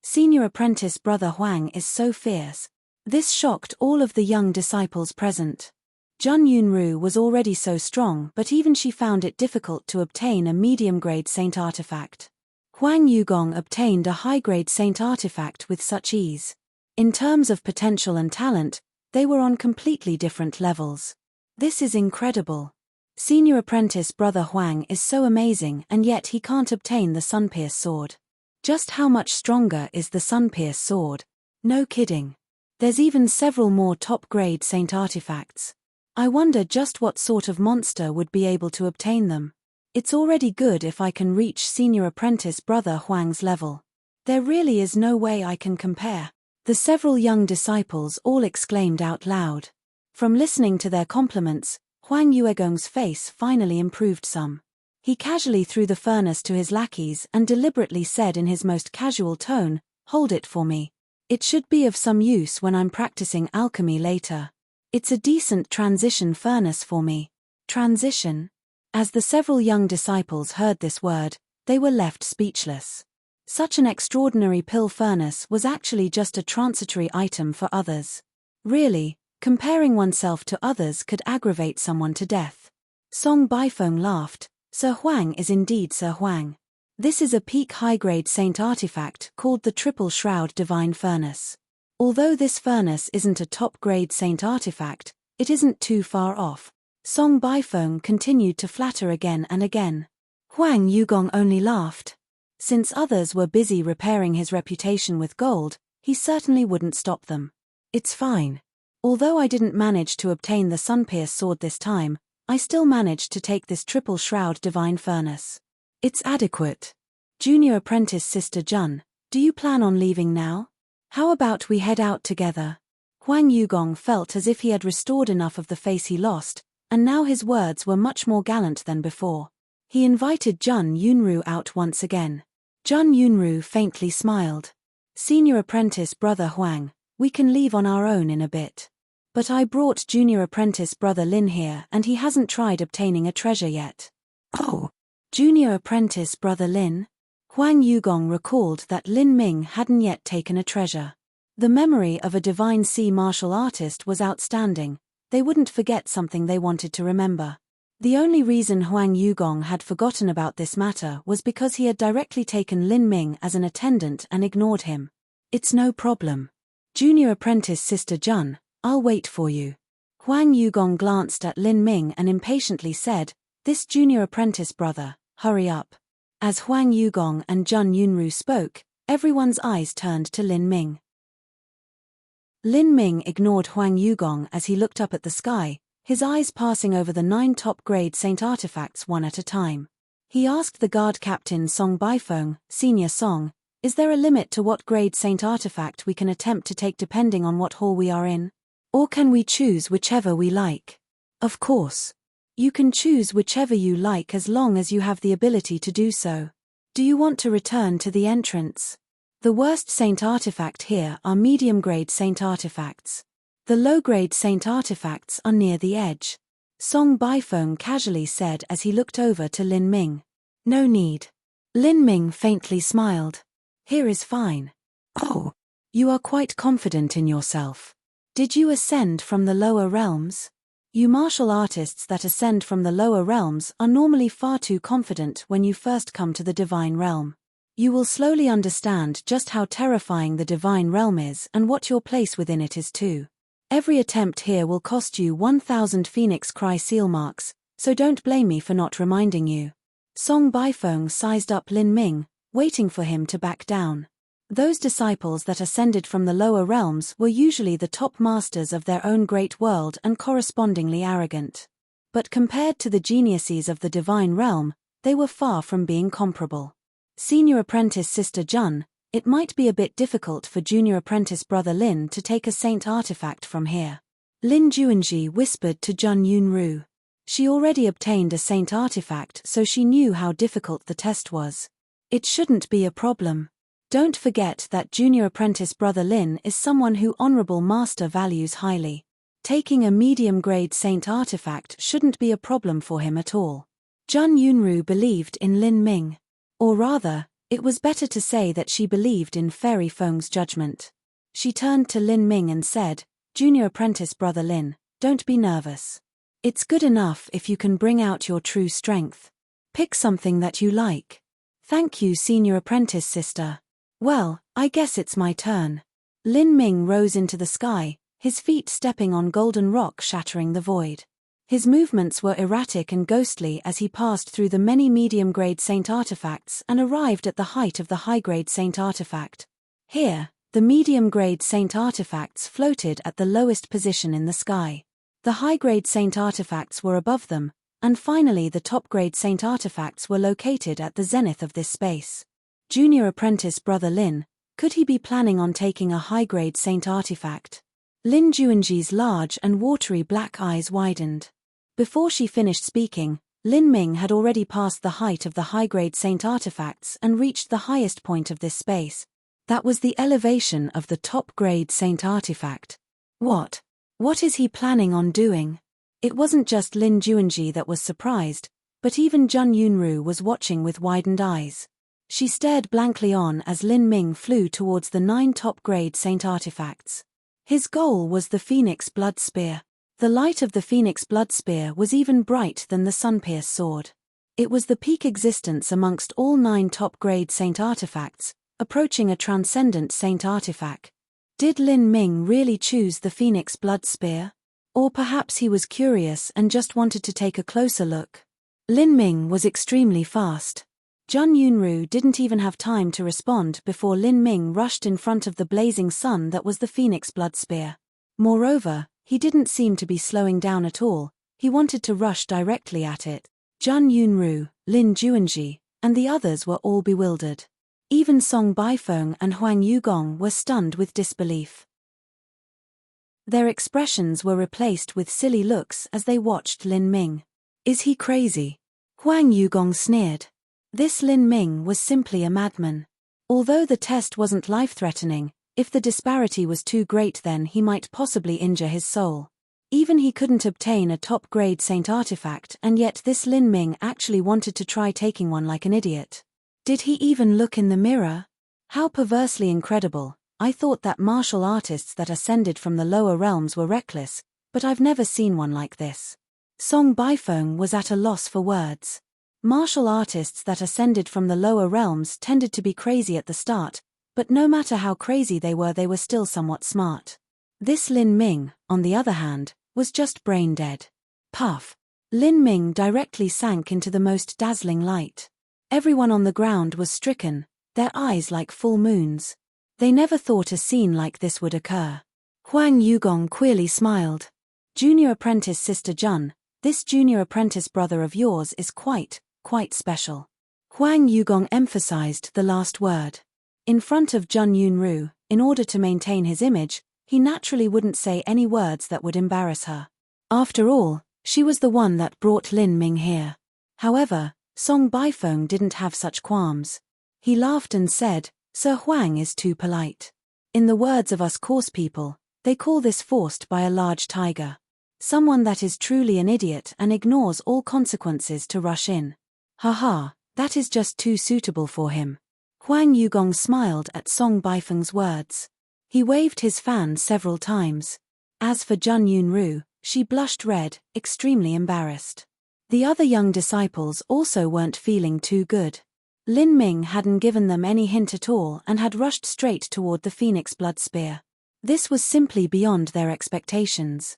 S1: Senior apprentice brother Huang is so fierce. This shocked all of the young disciples present. Jun Yunru was already so strong, but even she found it difficult to obtain a medium-grade saint artifact. Huang Yugong obtained a high-grade saint artifact with such ease. In terms of potential and talent, they were on completely different levels. This is incredible. Senior apprentice brother Huang is so amazing, and yet he can't obtain the sun-pierced sword. Just how much stronger is the sun-pierced sword? No kidding. There's even several more top-grade saint artifacts. I wonder just what sort of monster would be able to obtain them. It's already good if I can reach senior apprentice brother Huang's level. There really is no way I can compare. The several young disciples all exclaimed out loud. From listening to their compliments, Huang Yuegong's face finally improved some. He casually threw the furnace to his lackeys and deliberately said in his most casual tone, "Hold it for me. It should be of some use when I'm practicing alchemy later. It's a decent transition furnace for me." Transition? As the several young disciples heard this word, they were left speechless. Such an extraordinary pill furnace was actually just a transitory item for others. Really, comparing oneself to others could aggravate someone to death. Song Baifeng laughed. Sir Huang is indeed Sir Huang. This is a peak high-grade saint artifact called the Triple Shroud Divine Furnace. Although this furnace isn't a top-grade saint artifact, it isn't too far off. Song Baifeng continued to flatter again and again. Huang Yugong only laughed. Since others were busy repairing his reputation with gold, he certainly wouldn't stop them. It's fine. Although I didn't manage to obtain the sun-pierced sword this time, I still managed to take this Triple Shroud Divine Furnace. It's adequate. Junior apprentice Sister Jun, do you plan on leaving now? How about we head out together? Huang Yugong felt as if he had restored enough of the face he lost, and now his words were much more gallant than before. He invited Jun Yunru out once again. Jun Yunru faintly smiled. Senior apprentice brother Huang, we can leave on our own in a bit. But I brought junior apprentice brother Lin here and he hasn't tried obtaining a treasure yet. Oh. Junior apprentice brother Lin? Huang Yugong recalled that Lin Ming hadn't yet taken a treasure. The memory of a divine sea martial artist was outstanding. They wouldn't forget something they wanted to remember. The only reason Huang Yugong had forgotten about this matter was because he had directly taken Lin Ming as an attendant and ignored him. It's no problem. Junior apprentice Sister Jun, I'll wait for you. Huang Yugong glanced at Lin Ming and impatiently said, "This junior apprentice brother, hurry up." As Huang Yugong and Jun Yunru spoke, everyone's eyes turned to Lin Ming. Lin Ming ignored Huang Yugong as he looked up at the sky, his eyes passing over the 9 top-grade saint artifacts one at a time. He asked the guard captain Song Baifeng, Senior Song, "Is there a limit to what grade saint artifact we can attempt to take depending on what hall we are in? Or can we choose whichever we like?" "Of course. You can choose whichever you like as long as you have the ability to do so. Do you want to return to the entrance? The worst saint artifact here are medium-grade saint artifacts. The low-grade saint artifacts are near the edge. Song Baifeng casually said as he looked over to Lin Ming. No need. Lin Ming faintly smiled. Here is fine. Oh. You are quite confident in yourself. Did you ascend from the lower realms? You martial artists that ascend from the lower realms are normally far too confident when you first come to the divine realm. You will slowly understand just how terrifying the divine realm is and what your place within it is too. Every attempt here will cost you 1,000 Phoenix Cry seal marks, so don't blame me for not reminding you. Song Baifeng sized up Lin Ming, waiting for him to back down. Those disciples that ascended from the lower realms were usually the top masters of their own great world and correspondingly arrogant. But compared to the geniuses of the divine realm, they were far from being comparable. Senior apprentice Sister Jun, it might be a bit difficult for junior apprentice brother Lin to take a saint artifact from here. Lin Juanji whispered to Jun Yunru. She already obtained a saint artifact, so she knew how difficult the test was. It shouldn't be a problem. Don't forget that junior apprentice brother Lin is someone who honorable master values highly. Taking a medium-grade saint artifact shouldn't be a problem for him at all. Jun Yunru believed in Lin Ming. Or rather, it was better to say that she believed in Fairy Feng's judgment. She turned to Lin Ming and said, Junior apprentice brother Lin, don't be nervous. It's good enough if you can bring out your true strength. Pick something that you like. Thank you, senior apprentice sister. Well, I guess it's my turn. Lin Ming rose into the sky, his feet stepping on golden rock shattering the void. His movements were erratic and ghostly as he passed through the many medium-grade saint artifacts and arrived at the height of the high-grade saint artifact. Here, the medium-grade saint artifacts floated at the lowest position in the sky. The high-grade saint artifacts were above them, and finally the top-grade saint artifacts were located at the zenith of this space. Junior apprentice brother Lin, could he be planning on taking a high-grade saint artifact? Lin Juanji's large and watery black eyes widened. Before she finished speaking, Lin Ming had already passed the height of the high-grade saint artifacts and reached the highest point of this space. That was the elevation of the top-grade saint artifact. What? What is he planning on doing? It wasn't just Lin Juanji that was surprised, but even Jun Yunru was watching with widened eyes. She stared blankly on as Lin Ming flew towards the 9 top-grade saint artifacts. His goal was the Phoenix Blood Spear. The light of the Phoenix Blood Spear was even bright than the Sun-Pierce Sword. It was the peak existence amongst all 9 top-grade saint artifacts, approaching a transcendent saint artifact. Did Lin Ming really choose the Phoenix Blood Spear? Or perhaps he was curious and just wanted to take a closer look. Lin Ming was extremely fast. Jun Yunru didn't even have time to respond before Lin Ming rushed in front of the blazing sun that was the Phoenix Blood Spear. Moreover, he didn't seem to be slowing down at all, he wanted to rush directly at it. Jun Yunru, Lin Juanji, and the others were all bewildered. Even Song Baifeng and Huang Yugong were stunned with disbelief. Their expressions were replaced with silly looks as they watched Lin Ming. Is he crazy? Huang Yugong sneered. This Lin Ming was simply a madman. Although the test wasn't life-threatening, if the disparity was too great then he might possibly injure his soul. Even he couldn't obtain a top-grade saint artifact and yet this Lin Ming actually wanted to try taking one like an idiot. Did he even look in the mirror? How perversely incredible. I thought that martial artists that ascended from the lower realms were reckless, but I've never seen one like this. Song Baifeng was at a loss for words. Martial artists that ascended from the lower realms tended to be crazy at the start, but no matter how crazy they were still somewhat smart. This Lin Ming, on the other hand, was just brain dead. Puff. Lin Ming directly sank into the most dazzling light. Everyone on the ground was stricken, their eyes like full moons. They never thought a scene like this would occur. Huang Yugong queerly smiled. Junior apprentice Sister Jun, this junior apprentice brother of yours is quite special. Huang Yugong emphasized the last word. In front of Jun Yunru, in order to maintain his image, he naturally wouldn't say any words that would embarrass her. After all, she was the one that brought Lin Ming here. However, Song Baifeng didn't have such qualms. He laughed and said, Sir Huang is too polite. In the words of us coarse people, they call this forced by a large tiger. Someone that is truly an idiot and ignores all consequences to rush in. Haha, that is just too suitable for him. Huang Yugong smiled at Song Baifeng's words. He waved his fan several times. As for Jun Yunru, she blushed red, extremely embarrassed. The other young disciples also weren't feeling too good. Lin Ming hadn't given them any hint at all and had rushed straight toward the Phoenix Blood Spear. This was simply beyond their expectations.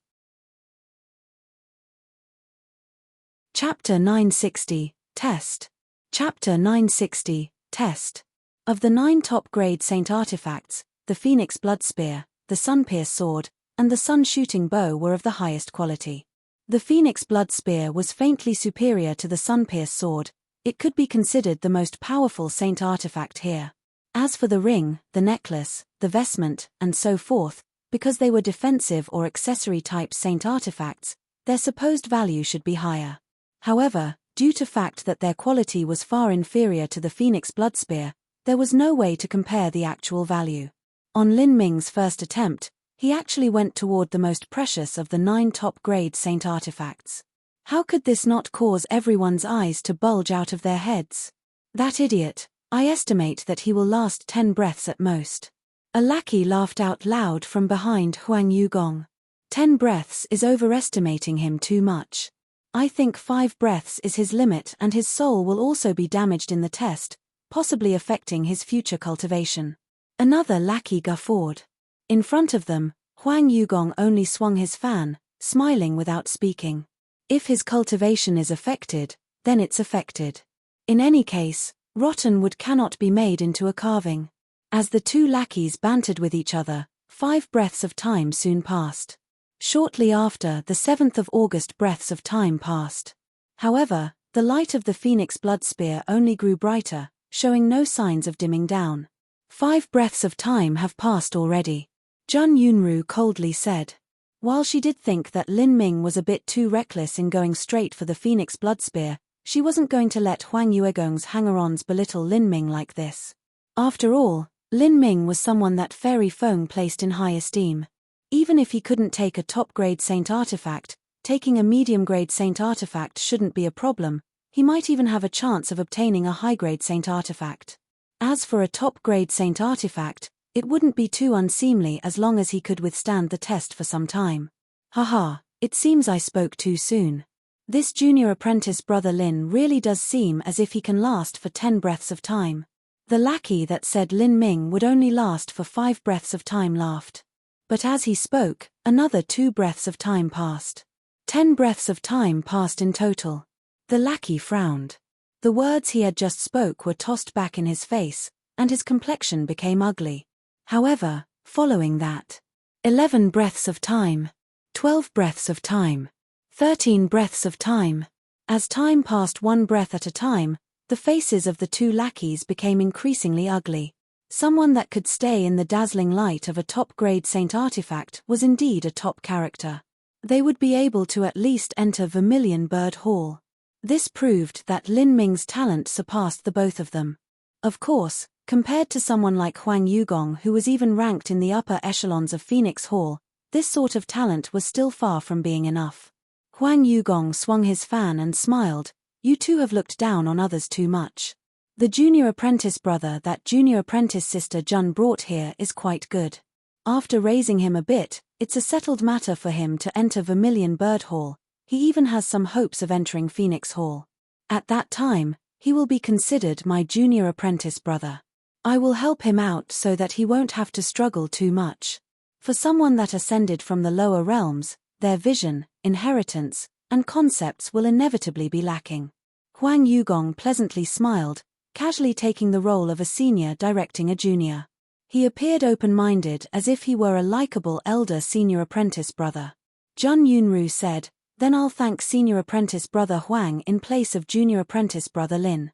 S1: Chapter 960, Test. Chapter 960, Test. Of the 9 top-grade Saint artifacts, the Phoenix Blood Spear, the Sun-Pierce Sword, and the Sun-Shooting Bow were of the highest quality. The Phoenix Blood Spear was faintly superior to the Sun-Pierce Sword. It could be considered the most powerful Saint artifact here. As for the ring, the necklace, the vestment, and so forth, because they were defensive or accessory type Saint artifacts, their supposed value should be higher. However, due to fact that their quality was far inferior to the Phoenix Blood Spear, there was no way to compare the actual value. On Lin Ming's first attempt, he actually went toward the most precious of the 9 top-grade Saint artifacts. How could this not cause everyone's eyes to bulge out of their heads? That idiot, I estimate that he will last 10 breaths at most. A lackey laughed out loud from behind Huang Yugong. 10 breaths is overestimating him too much. I think 5 breaths is his limit and his soul will also be damaged in the test, possibly affecting his future cultivation. Another lackey guffawed. In front of them, Huang Yugong only swung his fan, smiling without speaking. If his cultivation is affected, then it's affected. In any case, rotten wood cannot be made into a carving. As the 2 lackeys bantered with each other, 5 breaths of time soon passed. Shortly after, the 7th of August breaths of time passed. However, the light of the Phoenix Blood Spear only grew brighter, showing no signs of dimming down. 5 breaths of time have passed already. Jun Yunru coldly said. While she did think that Lin Ming was a bit too reckless in going straight for the Phoenix Blood Spear, she wasn't going to let Huang Yuegong's hanger-ons belittle Lin Ming like this. After all, Lin Ming was someone that Fairy Feng placed in high esteem. Even if he couldn't take a top-grade Saint artifact, taking a medium-grade Saint artifact shouldn't be a problem. He might even have a chance of obtaining a high-grade Saint artifact. As for a top-grade Saint artifact, it wouldn't be too unseemly as long as he could withstand the test for some time. Haha, it seems I spoke too soon. This junior apprentice brother Lin really does seem as if he can last for 10 breaths of time. The lackey that said Lin Ming would only last for 5 breaths of time laughed. But as he spoke, another 2 breaths of time passed. 10 breaths of time passed in total. The lackey frowned. The words he had just spoke were tossed back in his face, and his complexion became ugly. However, following that, 11 breaths of time, 12 breaths of time, 13 breaths of time. As time passed 1 breath at a time, the faces of the 2 lackeys became increasingly ugly. Someone that could stay in the dazzling light of a top-grade Saint artifact was indeed a top character. They would be able to at least enter Vermilion Bird Hall. This proved that Lin Ming's talent surpassed the both of them. Of course, compared to someone like Huang Yugong who was even ranked in the upper echelons of Phoenix Hall, this sort of talent was still far from being enough. Huang Yugong swung his fan and smiled. You 2 have looked down on others too much. The junior apprentice brother that junior apprentice sister Jun brought here is quite good. After raising him a bit, it's a settled matter for him to enter Vermilion Bird Hall. He even has some hopes of entering Phoenix Hall. At that time, he will be considered my junior apprentice brother. I will help him out so that he won't have to struggle too much. For someone that ascended from the lower realms, their vision, inheritance, and concepts will inevitably be lacking. Huang Yugong pleasantly smiled, casually taking the role of a senior directing a junior. He appeared open-minded as if he were a likable elder senior apprentice brother. Jun Yunru said, then I'll thank senior apprentice brother Huang in place of junior apprentice brother Lin.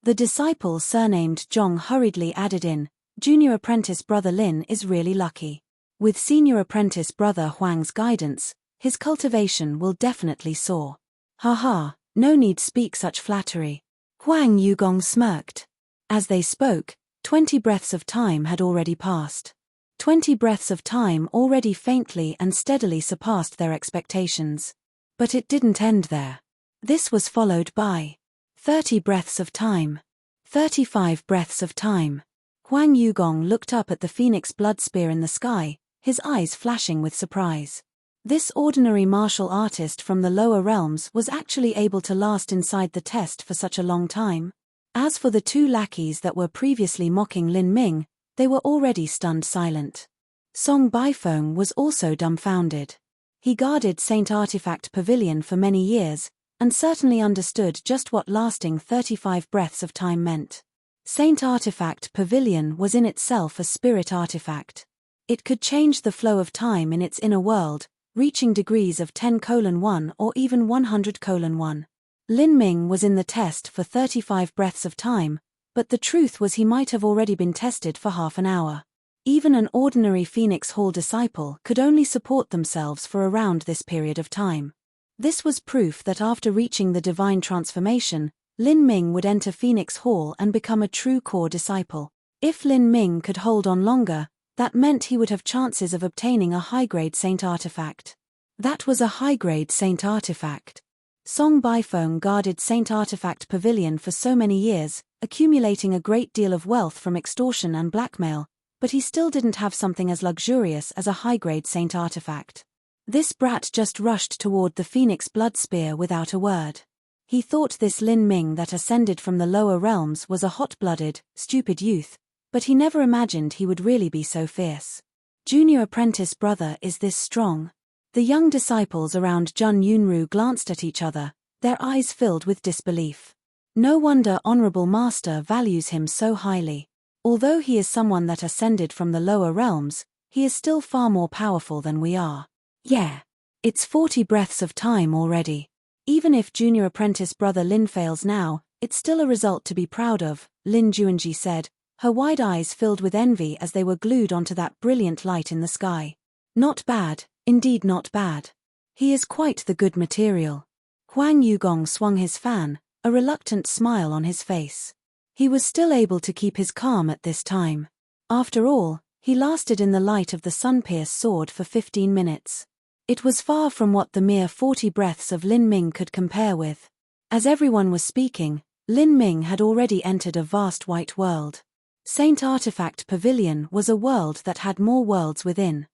S1: The disciple surnamed Zhong hurriedly added in, junior apprentice brother Lin is really lucky. With senior apprentice brother Huang's guidance, his cultivation will definitely soar. Haha, no need speak such flattery. Huang Yugong smirked. As they spoke, 20 breaths of time had already passed. 20 breaths of time already faintly and steadily surpassed their expectations. But it didn't end there. This was followed by 30 breaths of time. 35 breaths of time. Huang Yugong looked up at the phoenix blood spear in the sky, his eyes flashing with surprise. This ordinary martial artist from the lower realms was actually able to last inside the test for such a long time. As for the two lackeys that were previously mocking Lin Ming, they were already stunned silent. Song Baifeng was also dumbfounded. He guarded Saint Artifact Pavilion for many years, and certainly understood just what lasting 35 breaths of time meant. Saint Artifact Pavilion was in itself a spirit artifact. It could change the flow of time in its inner world, reaching degrees of 10:1 or even 100:1. Lin Ming was in the test for 35 breaths of time, but the truth was he might have already been tested for half an hour. Even an ordinary Phoenix Hall disciple could only support themselves for around this period of time. This was proof that after reaching the divine transformation, Lin Ming would enter Phoenix Hall and become a true core disciple. If Lin Ming could hold on longer, that meant he would have chances of obtaining a high-grade saint artifact. That was a high-grade saint artifact. Song Baifeng guarded Saint Artifact Pavilion for so many years, accumulating a great deal of wealth from extortion and blackmail, but he still didn't have something as luxurious as a high-grade saint artifact. This brat just rushed toward the Phoenix Blood Spear without a word. He thought this Lin Ming that ascended from the lower realms was a hot-blooded, stupid youth, but he never imagined he would really be so fierce. Junior apprentice brother, is this strong? The young disciples around Jun Yunru glanced at each other, their eyes filled with disbelief. No wonder Honorable Master values him so highly. Although he is someone that ascended from the lower realms, he is still far more powerful than we are. Yeah. It's 40 breaths of time already. Even if junior apprentice brother Lin fails now, it's still a result to be proud of, Lin Juanji said, her wide eyes filled with envy as they were glued onto that brilliant light in the sky. Not bad, indeed not bad. He is quite the good material. Huang Yugong swung his fan, a reluctant smile on his face. He was still able to keep his calm at this time. After all, he lasted in the light of the sun-pierced sword for 15 minutes. It was far from what the mere 40 breaths of Lin Ming could compare with. As everyone was speaking, Lin Ming had already entered a vast white world. Saint Artifact Pavilion was a world that had more worlds within.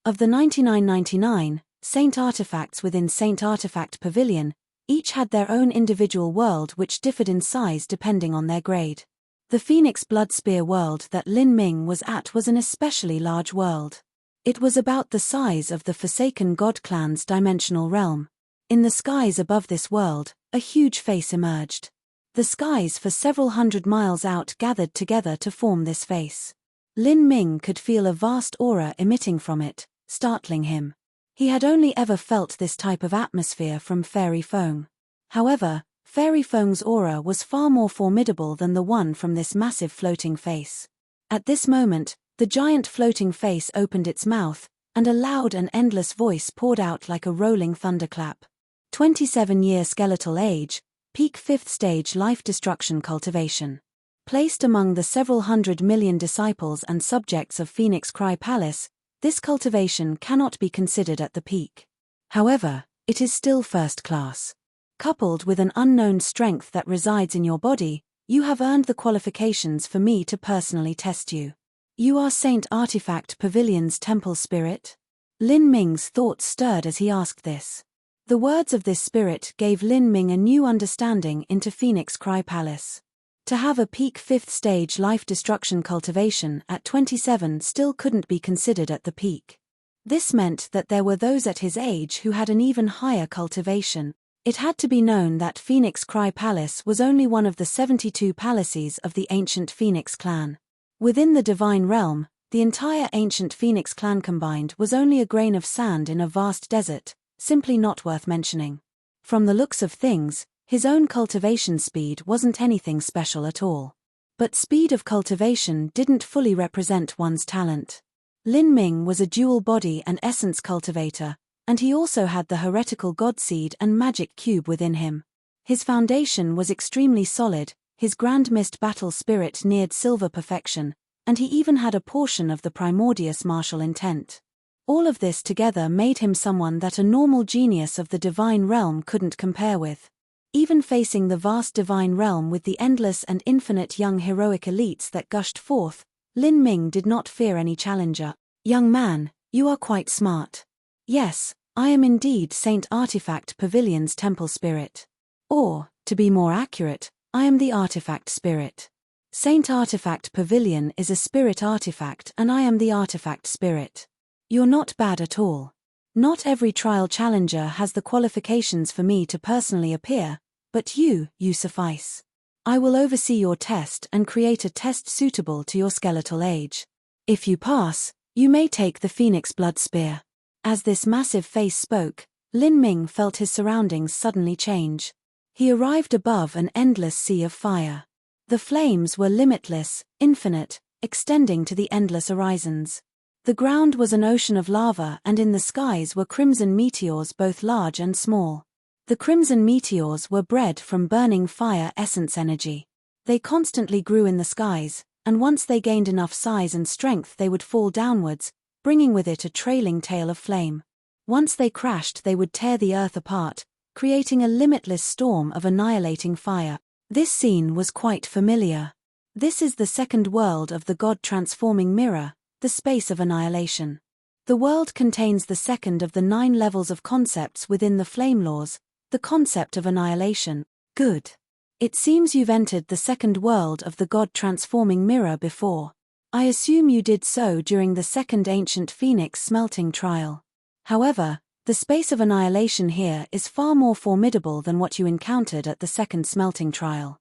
S1: Of the 9999 Saint Artifacts within Saint Artifact Pavilion, each had their own individual world which differed in size depending on their grade. The Phoenix Blood Spear world that Lin Ming was at was an especially large world. It was about the size of the Forsaken God Clan's dimensional realm. In the skies above this world, a huge face emerged. The skies for several hundred miles out gathered together to form this face. Lin Ming could feel a vast aura emitting from it, startling him. He had only ever felt this type of atmosphere from Fairy Feng. However, Fairy Feng's aura was far more formidable than the one from this massive floating face. At this moment, the giant floating face opened its mouth, and a loud and endless voice poured out like a rolling thunderclap. 27-year skeletal age, peak 5th stage life destruction cultivation. Placed among the several 100 million disciples and subjects of Phoenix Cry Palace, this cultivation cannot be considered at the peak. However, it is still first class. Coupled with an unknown strength that resides in your body, you have earned the qualifications for me to personally test you. You are Saint Artifact Pavilion's temple spirit? Lin Ming's thoughts stirred as he asked this. The words of this spirit gave Lin Ming a new understanding into Phoenix Cry Palace. To have a peak 5th stage life destruction cultivation at 27 still couldn't be considered at the peak. This meant that there were those at his age who had an even higher cultivation. It had to be known that Phoenix Cry Palace was only one of the 72 palaces of the ancient Phoenix clan. Within the divine realm, the entire ancient Phoenix clan combined was only a grain of sand in a vast desert, simply not worth mentioning. From the looks of things, his own cultivation speed wasn't anything special at all. But speed of cultivation didn't fully represent one's talent. Lin Ming was a dual body and essence cultivator, and he also had the heretical god seed and magic cube within him. His foundation was extremely solid, his Grand Mist battle spirit neared silver perfection, and he even had a portion of the primordious martial intent. All of this together made him someone that a normal genius of the divine realm couldn't compare with. Even facing the vast divine realm with the endless and infinite young heroic elites that gushed forth, Lin Ming did not fear any challenger. "Young man, you are quite smart. Yes, I am indeed Saint Artifact Pavilion's temple spirit. Or, to be more accurate, I am the artifact spirit. Saint Artifact Pavilion is a spirit artifact and I am the artifact spirit. You're not bad at all. Not every trial challenger has the qualifications for me to personally appear, but you suffice. I will oversee your test and create a test suitable to your skeletal age. If you pass, you may take the Phoenix Blood Spear." As this massive face spoke, Lin Ming felt his surroundings suddenly change. He arrived above an endless sea of fire. The flames were limitless, infinite, extending to the endless horizons. The ground was an ocean of lava and in the skies were crimson meteors both large and small. The crimson meteors were bred from burning fire essence energy. They constantly grew in the skies, and once they gained enough size and strength they would fall downwards, bringing with it a trailing tail of flame. Once they crashed they would tear the earth apart, creating a limitless storm of annihilating fire. This scene was quite familiar. This is the second world of the God-transforming mirror, the space of annihilation. The world contains the second of the 9 levels of concepts within the flame laws, the concept of annihilation. Good. It seems you've entered the second world of the God-transforming mirror before. I assume you did so during the second ancient phoenix smelting trial. However, the space of annihilation here is far more formidable than what you encountered at the second smelting trial.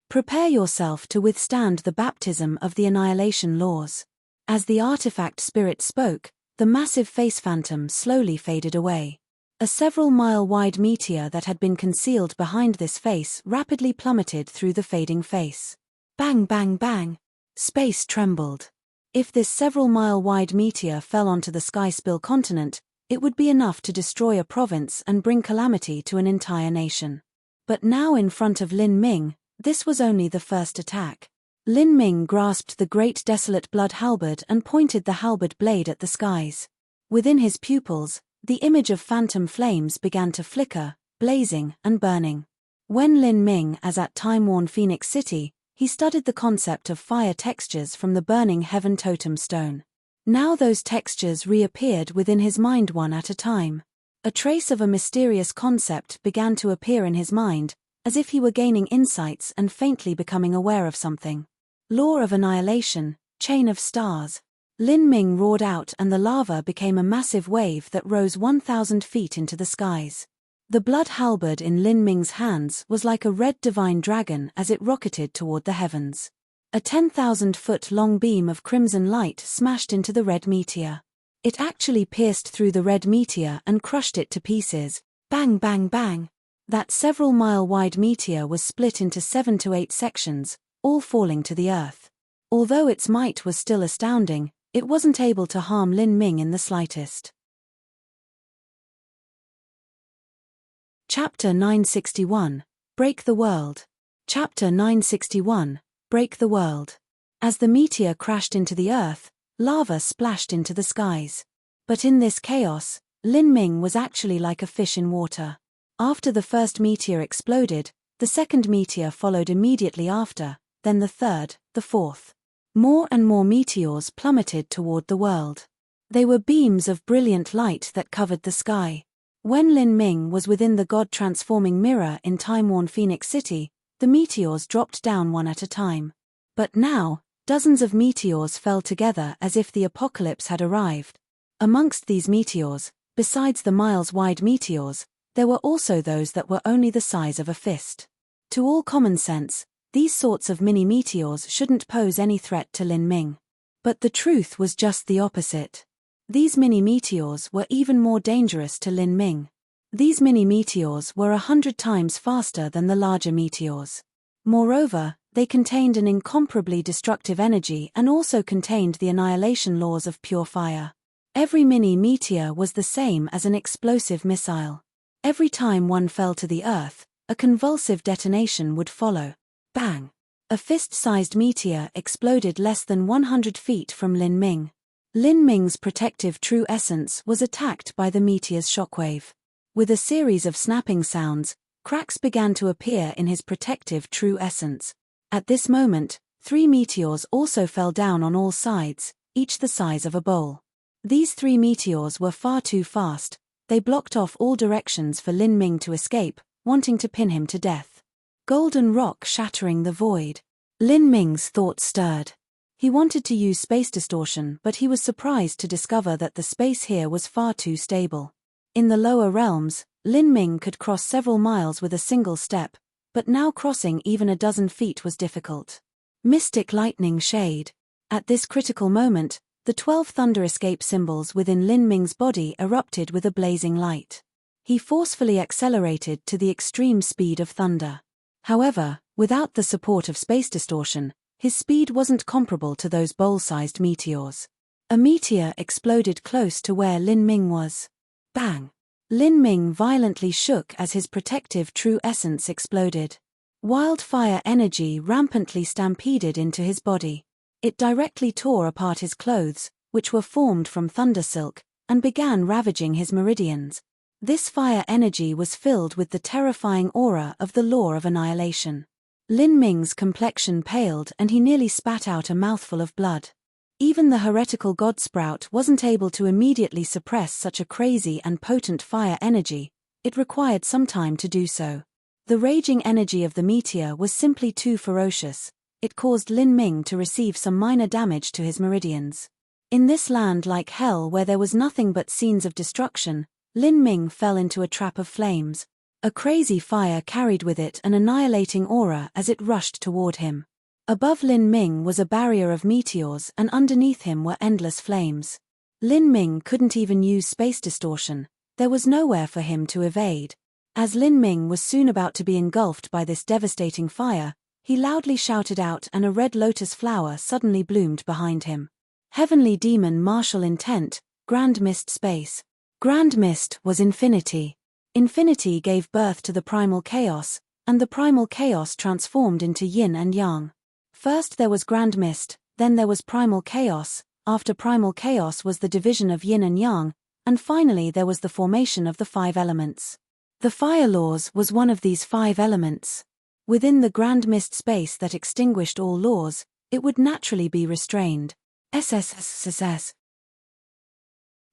S1: Prepare yourself to withstand the baptism of the annihilation laws. As the artifact spirit spoke, the massive face phantom slowly faded away. A several-mile-wide meteor that had been concealed behind this face rapidly plummeted through the fading face. Bang bang bang! Space trembled. If this several-mile-wide meteor fell onto the Skyspill continent, it would be enough to destroy a province and bring calamity to an entire nation. But now in front of Lin Ming, this was only the first attack. Lin Ming grasped the great desolate blood halberd and pointed the halberd blade at the skies. Within his pupils, the image of phantom flames began to flicker, blazing and burning. When Lin Ming, as at time-worn Phoenix City, he studied the concept of fire textures from the burning heaven totem stone. Now those textures reappeared within his mind one at a time. A trace of a mysterious concept began to appear in his mind, as if he were gaining insights and faintly becoming aware of something. Law of annihilation, chain of stars. Lin Ming roared out and the lava became a massive wave that rose 1,000 feet into the skies. The blood halberd in Lin Ming's hands was like a red divine dragon as it rocketed toward the heavens. A 10,000-foot-long beam of crimson light smashed into the red meteor. It actually pierced through the red meteor and crushed it to pieces. Bang bang bang! That several-mile-wide meteor was split into 7 to 8 sections, all falling to the earth. Although its might was still astounding, it wasn't able to harm Lin Ming in the slightest. Chapter 961, Break the World. Chapter 961, Break the World. As the meteor crashed into the earth, lava splashed into the skies. But in this chaos, Lin Ming was actually like a fish in water. After the first meteor exploded, the second meteor followed immediately after, then the third, the fourth. More and more meteors plummeted toward the world. They were beams of brilliant light that covered the sky. When Lin Ming was within the God-transforming mirror in time-worn Phoenix City, the meteors dropped down one at a time. But now, dozens of meteors fell together as if the apocalypse had arrived. Amongst these meteors, besides the miles-wide meteors, there were also those that were only the size of a fist. To all common sense, these sorts of mini-meteors shouldn't pose any threat to Lin Ming. But the truth was just the opposite. These mini-meteors were even more dangerous to Lin Ming. These mini-meteors were 100 times faster than the larger meteors. Moreover, they contained an incomparably destructive energy and also contained the annihilation laws of pure fire. Every mini-meteor was the same as an explosive missile. Every time one fell to the earth, a convulsive detonation would follow. Bang! A fist-sized meteor exploded less than 100 feet from Lin Ming. Lin Ming's protective true essence was attacked by the meteor's shockwave. With a series of snapping sounds, cracks began to appear in his protective true essence. At this moment, 3 meteors also fell down on all sides, each the size of a bowl. These 3 meteors were far too fast. They blocked off all directions for Lin Ming to escape, wanting to pin him to death. Golden rock shattering the void. Lin Ming's thoughts stirred. He wanted to use space distortion, but he was surprised to discover that the space here was far too stable. In the lower realms, Lin Ming could cross several miles with a single step, but now crossing even a dozen feet was difficult. Mystic lightning shade. At this critical moment, the 12 thunder escape symbols within Lin Ming's body erupted with a blazing light. He forcefully accelerated to the extreme speed of thunder. However, without the support of space distortion, his speed wasn't comparable to those bowl-sized meteors. A meteor exploded close to where Lin Ming was. Bang! Lin Ming violently shook as his protective true essence exploded. Wildfire energy rampantly stampeded into his body. It directly tore apart his clothes, which were formed from thunder silk, and began ravaging his meridians. This fire energy was filled with the terrifying aura of the law of annihilation. Lin Ming's complexion paled and he nearly spat out a mouthful of blood. Even the heretical god Sprout wasn't able to immediately suppress such a crazy and potent fire energy. It required some time to do so. The raging energy of the meteor was simply too ferocious. It caused Lin Ming to receive some minor damage to his meridians. In this land like hell where there was nothing but scenes of destruction, Lin Ming fell into a trap of flames. A crazy fire carried with it an annihilating aura as it rushed toward him. Above Lin Ming was a barrier of meteors and underneath him were endless flames. Lin Ming couldn't even use space distortion. There was nowhere for him to evade. As Lin Ming was soon about to be engulfed by this devastating fire, he loudly shouted out and a red lotus flower suddenly bloomed behind him. Heavenly Demon Martial Intent, Grand Mist Space. Grand Mist was infinity. Infinity gave birth to the primal chaos, and the primal chaos transformed into yin and yang. First there was Grand Mist, then there was primal chaos, after primal chaos was the division of yin and yang, and finally there was the formation of the 5 elements. The fire laws was one of these 5 elements. Within the Grand Mist space that extinguished all laws, it would naturally be restrained. SSSS.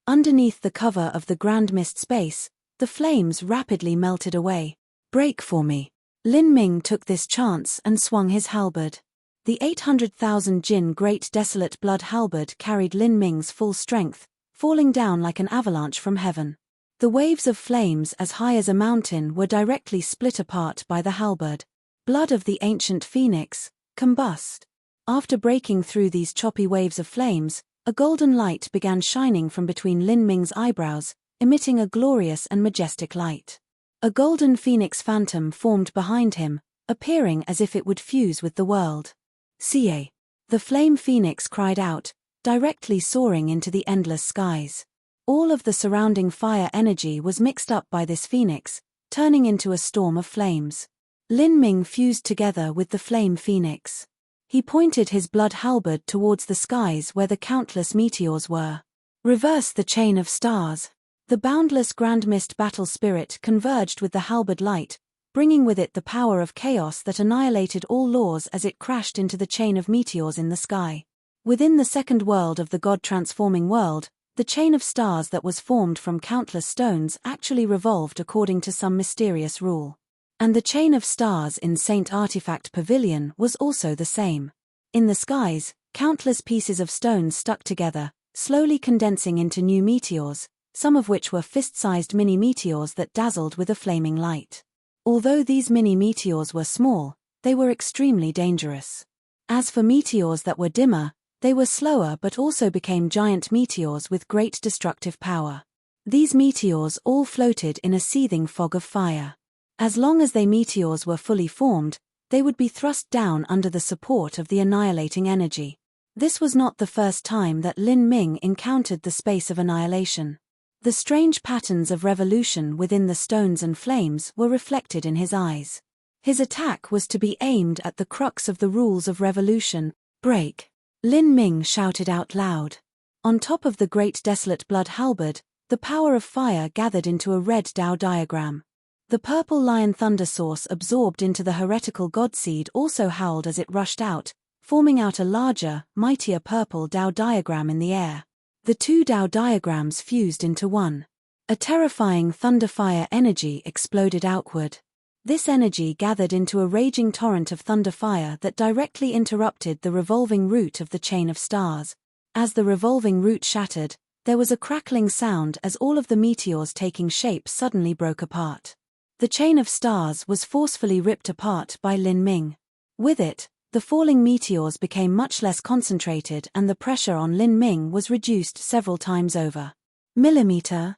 S1: Underneath the cover of the Grand Mist space, the flames rapidly melted away. Break for me. Lin Ming took this chance and swung his halberd. The 800,000 Jin Great Desolate Blood halberd carried Lin Ming's full strength, falling down like an avalanche from heaven. The waves of flames as high as a mountain were directly split apart by the halberd. Blood of the ancient phoenix, combust. After breaking through these choppy waves of flames, a golden light began shining from between Lin Ming's eyebrows, emitting a glorious and majestic light. A golden phoenix phantom formed behind him, appearing as if it would fuse with the world. "Ca." The flame phoenix cried out, directly soaring into the endless skies. All of the surrounding fire energy was mixed up by this phoenix, turning into a storm of flames. Lin Ming fused together with the flame phoenix. He pointed his blood halberd towards the skies where the countless meteors were. Reverse the chain of stars. The boundless Grand Mist battle spirit converged with the halberd light, bringing with it the power of chaos that annihilated all laws as it crashed into the chain of meteors in the sky. Within the second world of the God-transforming world, the chain of stars that was formed from countless stones actually revolved according to some mysterious rule. And the chain of stars in Saint Artifact Pavilion was also the same. In the skies, countless pieces of stone stuck together, slowly condensing into new meteors, some of which were fist-sized mini-meteors that dazzled with a flaming light. Although these mini-meteors were small, they were extremely dangerous. As for meteors that were dimmer, they were slower but also became giant meteors with great destructive power. These meteors all floated in a seething fog of fire. As long as they meteors were fully formed, they would be thrust down under the support of the annihilating energy. This was not the first time that Lin Ming encountered the space of annihilation. The strange patterns of revolution within the stones and flames were reflected in his eyes. His attack was to be aimed at the crux of the rules of revolution: break. Lin Ming shouted out loud. On top of the great desolate blood halberd, the power of fire gathered into a red Tao diagram. The purple lion thunder source absorbed into the heretical godseed also howled as it rushed out, forming out a larger, mightier purple Tao diagram in the air. The two Tao diagrams fused into one. A terrifying thunderfire energy exploded outward. This energy gathered into a raging torrent of thunderfire that directly interrupted the revolving route of the chain of stars. As the revolving route shattered, there was a crackling sound as all of the meteors taking shape suddenly broke apart. The chain of stars was forcefully ripped apart by Lin Ming. With it, the falling meteors became much less concentrated and the pressure on Lin Ming was reduced several times over. Millimeter.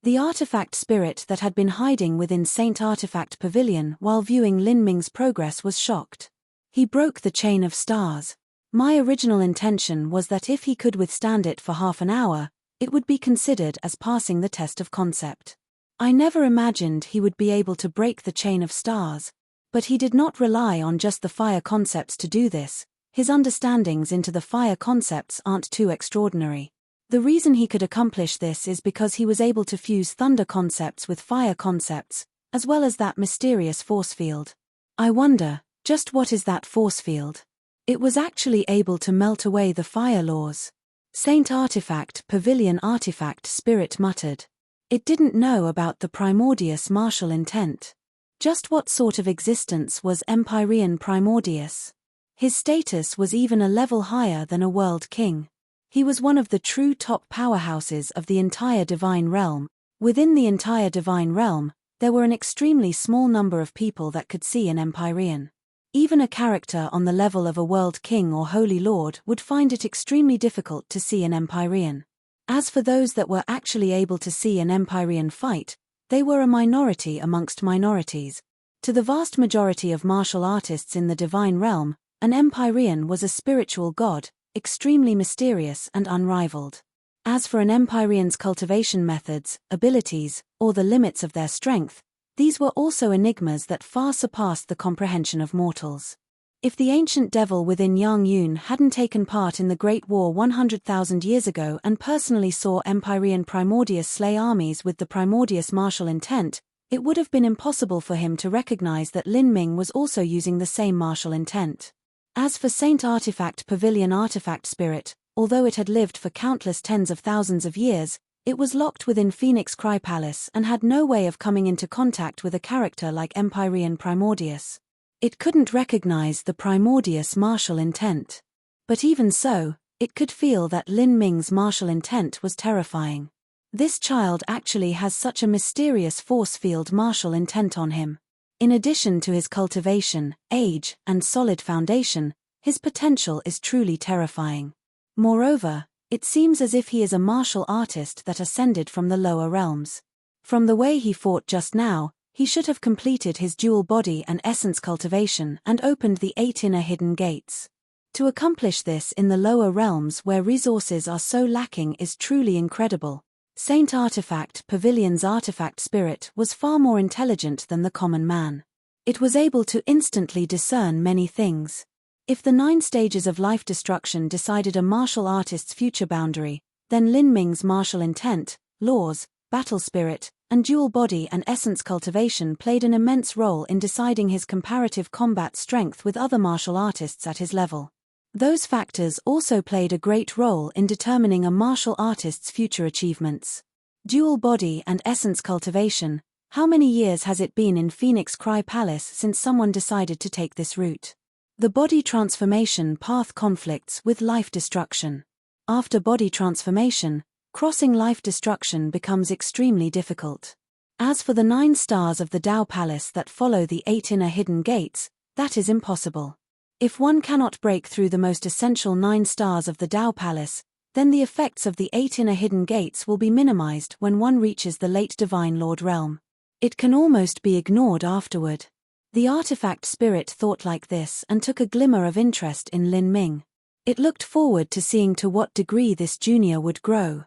S1: The artifact spirit that had been hiding within Saint Artifact Pavilion while viewing Lin Ming's progress was shocked. He broke the chain of stars. My original intention was that if he could withstand it for half an hour, it would be considered as passing the test of concept. I never imagined he would be able to break the chain of stars, but he did not rely on just the fire concepts to do this. His understandings into the fire concepts aren't too extraordinary. The reason he could accomplish this is because he was able to fuse thunder concepts with fire concepts, as well as that mysterious force field. I wonder, just what is that force field? It was actually able to melt away the fire laws. Saint Artifact Pavilion Artifact Spirit muttered. It didn't know about the primordius martial intent. Just what sort of existence was Empyrean Primordius? His status was even a level higher than a world king. He was one of the true top powerhouses of the entire divine realm. Within the entire divine realm, there were an extremely small number of people that could see an Empyrean. Even a character on the level of a world king or holy lord would find it extremely difficult to see an Empyrean. As for those that were actually able to see an Empyrean fight, they were a minority amongst minorities. To the vast majority of martial artists in the divine realm, an Empyrean was a spiritual god, extremely mysterious and unrivaled. As for an Empyrean's cultivation methods, abilities, or the limits of their strength, these were also enigmas that far surpassed the comprehension of mortals. If the ancient devil within Yang Yun hadn't taken part in the Great War 100,000 years ago and personally saw Empyrean Primordius slay armies with the Primordius martial intent, it would have been impossible for him to recognize that Lin Ming was also using the same martial intent. As for Saint Artifact Pavilion Artifact Spirit, although it had lived for countless tens of thousands of years, it was locked within Phoenix Cry Palace and had no way of coming into contact with a character like Empyrean Primordius. It couldn't recognize the Primordius martial intent. But even so, it could feel that Lin Ming's martial intent was terrifying. This child actually has such a mysterious force field martial intent on him. In addition to his cultivation, age, and solid foundation, his potential is truly terrifying. Moreover, it seems as if he is a martial artist that ascended from the lower realms. From the way he fought just now, he should have completed his dual body and essence cultivation and opened the 8 inner hidden gates. To accomplish this in the lower realms where resources are so lacking is truly incredible. Saint Artifact Pavilion's artifact spirit was far more intelligent than the common man. It was able to instantly discern many things. If the 9 stages of life destruction decided a martial artist's future boundary, then Lin Ming's martial intent, laws, battle spirit, and dual body and essence cultivation played an immense role in deciding his comparative combat strength with other martial artists at his level. Those factors also played a great role in determining a martial artist's future achievements. Dual body and essence cultivation. How many years has it been in Phoenix Cry Palace since someone decided to take this route? The body transformation path conflicts with life destruction. After body transformation, crossing life destruction becomes extremely difficult. As for the 9 stars of the Tao Palace that follow the 8 inner hidden gates, that is impossible. If one cannot break through the most essential 9 stars of the Tao Palace, then the effects of the 8 inner hidden gates will be minimized when one reaches the late Divine Lord realm. It can almost be ignored afterward. The artifact spirit thought like this and took a glimmer of interest in Lin Ming. It looked forward to seeing to what degree this junior would grow.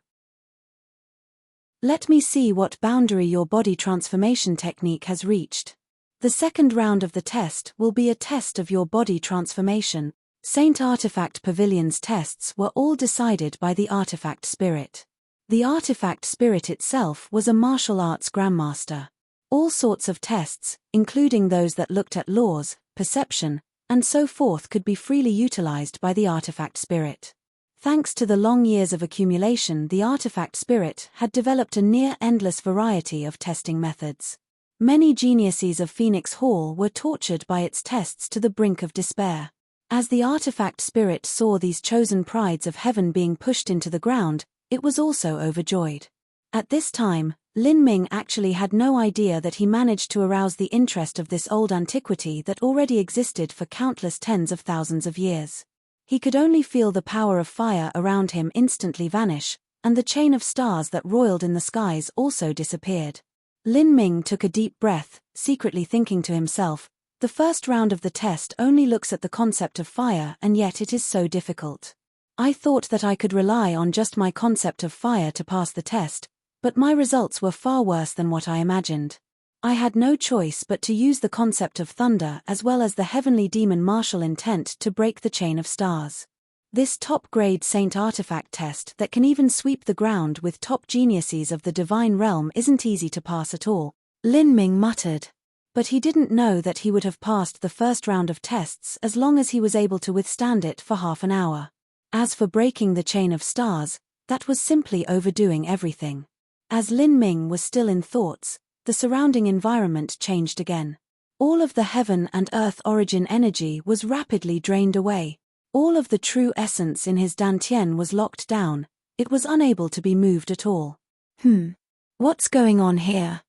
S1: Let me see what boundary your body transformation technique has reached. The second round of the test will be a test of your body transformation. Saint Artifact Pavilion's tests were all decided by the artifact spirit. The artifact spirit itself was a martial arts grandmaster. All sorts of tests, including those that looked at laws, perception, and so forth, could be freely utilized by the artifact spirit. Thanks to the long years of accumulation, the artifact spirit had developed a near-endless variety of testing methods. Many geniuses of Phoenix Hall were tortured by its tests to the brink of despair. As the artifact spirit saw these chosen prides of heaven being pushed into the ground, it was also overjoyed. At this time, Lin Ming actually had no idea that he managed to arouse the interest of this old antiquity that already existed for countless tens of thousands of years. He could only feel the power of fire around him instantly vanish, and the chain of stars that roiled in the skies also disappeared. Lin Ming took a deep breath, secretly thinking to himself, the first round of the test only looks at the concept of fire, and yet it is so difficult. I thought that I could rely on just my concept of fire to pass the test, but my results were far worse than what I imagined. I had no choice but to use the concept of thunder as well as the heavenly demon martial intent to break the chain of stars. This top-grade Saint Artifact test that can even sweep the ground with top geniuses of the divine realm isn't easy to pass at all, Lin Ming muttered. But he didn't know that he would have passed the first round of tests as long as he was able to withstand it for half an hour. As for breaking the chain of stars, that was simply overdoing everything. As Lin Ming was still in thoughts, the surrounding environment changed again. All of the heaven and earth origin energy was rapidly drained away. All of the true essence in his dantian was locked down, it was unable to be moved at all. What's going on here?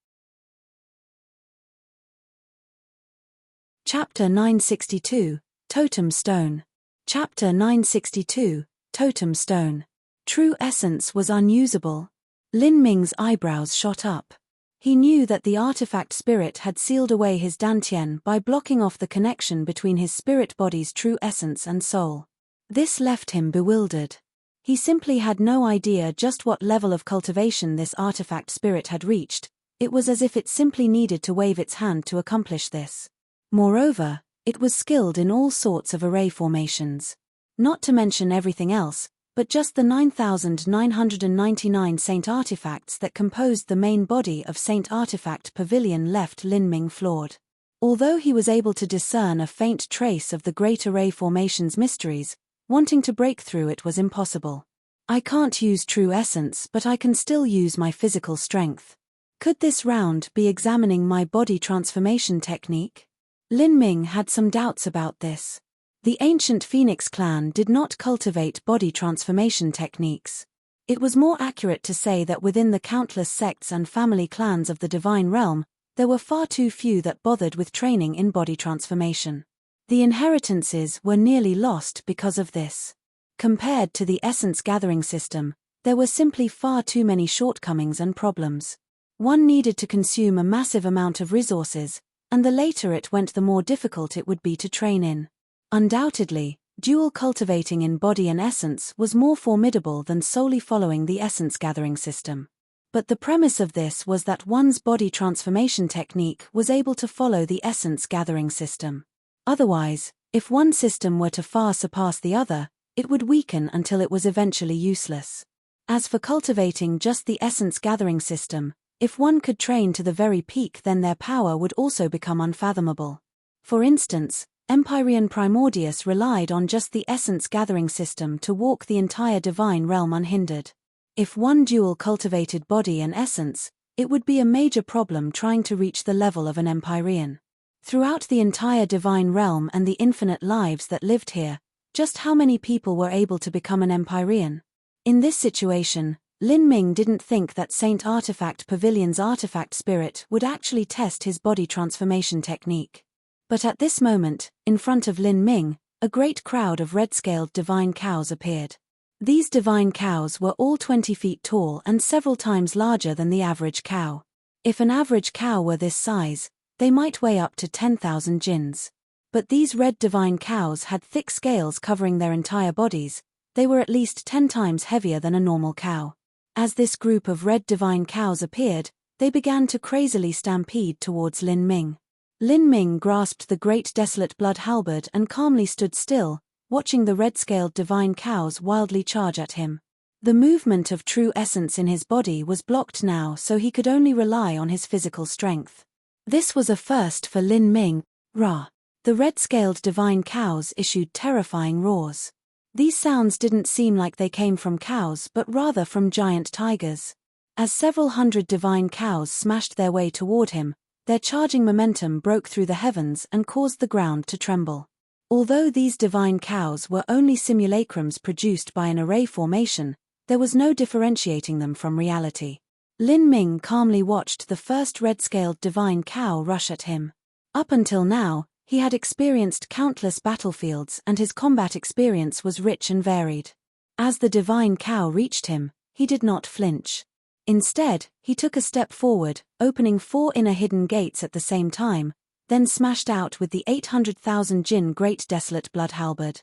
S1: Chapter 962, Totem Stone. Chapter 962, Totem Stone. True essence was unusable. Lin Ming's eyebrows shot up. He knew that the artifact spirit had sealed away his dantian by blocking off the connection between his spirit body's true essence and soul. This left him bewildered. He simply had no idea just what level of cultivation this artifact spirit had reached. It was as if it simply needed to wave its hand to accomplish this. Moreover, it was skilled in all sorts of array formations. Not to mention everything else, but just the 9,999 Saint Artifacts that composed the main body of Saint Artifact Pavilion left Lin Ming floored. Although he was able to discern a faint trace of the Great Array Formation's mysteries, wanting to break through it was impossible. I can't use true essence, but I can still use my physical strength. Could this round be examining my body transformation technique? Lin Ming had some doubts about this. The ancient Phoenix clan did not cultivate body transformation techniques. It was more accurate to say that within the countless sects and family clans of the divine realm, there were far too few that bothered with training in body transformation. The inheritances were nearly lost because of this. Compared to the essence gathering system, there were simply far too many shortcomings and problems. One needed to consume a massive amount of resources, and the later it went the more difficult it would be to train in. Undoubtedly, dual cultivating in body and essence was more formidable than solely following the essence gathering system. But the premise of this was that one's body transformation technique was able to follow the essence gathering system. Otherwise, if one system were to far surpass the other, it would weaken until it was eventually useless. As for cultivating just the essence gathering system, if one could train to the very peak, then their power would also become unfathomable. For instance, Empyrean Primordius relied on just the essence gathering system to walk the entire divine realm unhindered. If one dual cultivated body and essence, it would be a major problem trying to reach the level of an Empyrean. Throughout the entire divine realm and the infinite lives that lived here, just how many people were able to become an Empyrean? In this situation, Lin Ming didn't think that Saint Artifact Pavilion's artifact spirit would actually test his body transformation technique. But at this moment, in front of Lin Ming, a great crowd of red-scaled divine cows appeared. These divine cows were all 20 feet tall and several times larger than the average cow. If an average cow were this size, they might weigh up to 10,000 jins. But these red divine cows had thick scales covering their entire bodies. They were at least 10 times heavier than a normal cow. As this group of red divine cows appeared, they began to crazily stampede towards Lin Ming. Lin Ming grasped the great desolate blood halberd and calmly stood still, watching the red-scaled divine cows wildly charge at him. The movement of true essence in his body was blocked now, so he could only rely on his physical strength. This was a first for Lin Ming. Rah! The red-scaled divine cows issued terrifying roars. These sounds didn't seem like they came from cows but rather from giant tigers. As several hundred divine cows smashed their way toward him, their charging momentum broke through the heavens and caused the ground to tremble. Although these divine cows were only simulacrums produced by an array formation, there was no differentiating them from reality. Lin Ming calmly watched the first red-scaled divine cow rush at him. Up until now, he had experienced countless battlefields and his combat experience was rich and varied. As the divine cow reached him, he did not flinch. Instead, he took a step forward, opening 4 inner hidden gates at the same time, then smashed out with the 800,000 Jin Great Desolate Blood Halberd.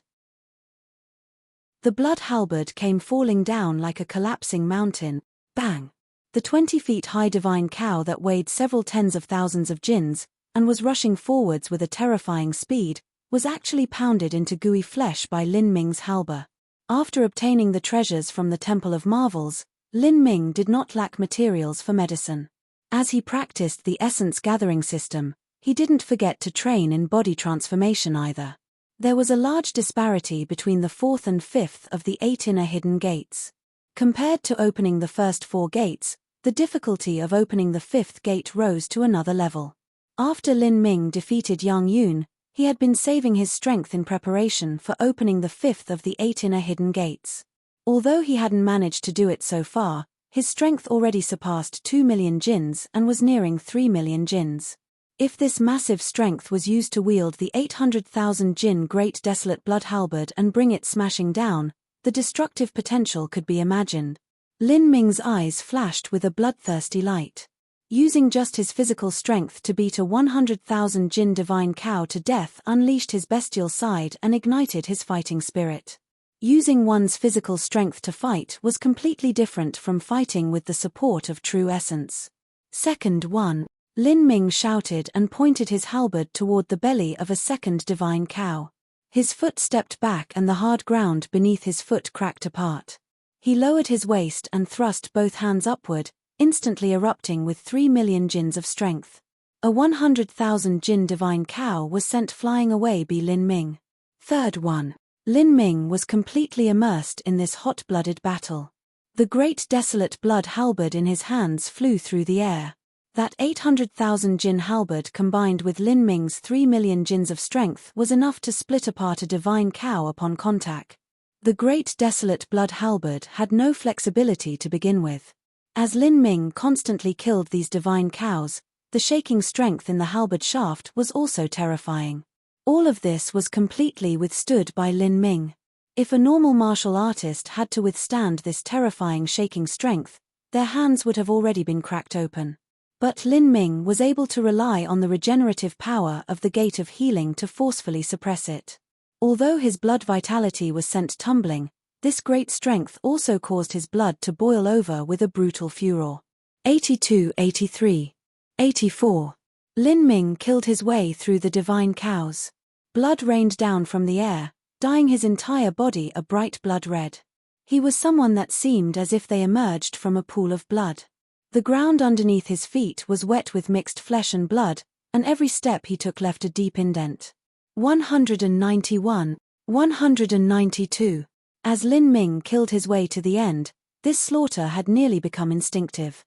S1: The blood halberd came falling down like a collapsing mountain. Bang! The 20 feet high divine cow that weighed several tens of thousands of Jins, and was rushing forwards with a terrifying speed, was actually pounded into gooey flesh by Lin Ming's halber. After obtaining the treasures from the Temple of Marvels, Lin Ming did not lack materials for medicine. As he practiced the essence gathering system, he didn't forget to train in body transformation either. There was a large disparity between the 4th and 5th of the 8 inner hidden gates. Compared to opening the first 4 gates, the difficulty of opening the 5th gate rose to another level. After Lin Ming defeated Yang Yun, he had been saving his strength in preparation for opening the 5th of the 8 inner hidden gates. Although he hadn't managed to do it so far, his strength already surpassed 2 million Jins and was nearing 3 million Jins. If this massive strength was used to wield the 800,000 Jin Great Desolate Blood Halberd and bring it smashing down, the destructive potential could be imagined. Lin Ming's eyes flashed with a bloodthirsty light. Using just his physical strength to beat a 100,000 Jin divine cow to death unleashed his bestial side and ignited his fighting spirit. Using one's physical strength to fight was completely different from fighting with the support of true essence. Second one, Lin Ming shouted and pointed his halberd toward the belly of a second divine cow. His foot stepped back and the hard ground beneath his foot cracked apart. He lowered his waist and thrust both hands upward, instantly erupting with 3 million Jins of strength. A 100,000 Jin divine cow was sent flying away by Lin Ming. Third one. Lin Ming was completely immersed in this hot-blooded battle. The great desolate blood halberd in his hands flew through the air. That 800,000 Jin halberd combined with Lin Ming's 3 million Jins of strength was enough to split apart a divine cow upon contact. The great desolate blood halberd had no flexibility to begin with. As Lin Ming constantly killed these divine cows, the shaking strength in the halberd shaft was also terrifying. All of this was completely withstood by Lin Ming. If a normal martial artist had to withstand this terrifying shaking strength, their hands would have already been cracked open. But Lin Ming was able to rely on the regenerative power of the Gate of Healing to forcefully suppress it. Although his blood vitality was sent tumbling, this great strength also caused his blood to boil over with a brutal furor. 82, 83. 84. Lin Ming killed his way through the divine cows. Blood rained down from the air, dyeing his entire body a bright blood red. He was someone that seemed as if they emerged from a pool of blood. The ground underneath his feet was wet with mixed flesh and blood, and every step he took left a deep indent. 191, 192. As Lin Ming killed his way to the end, this slaughter had nearly become instinctive.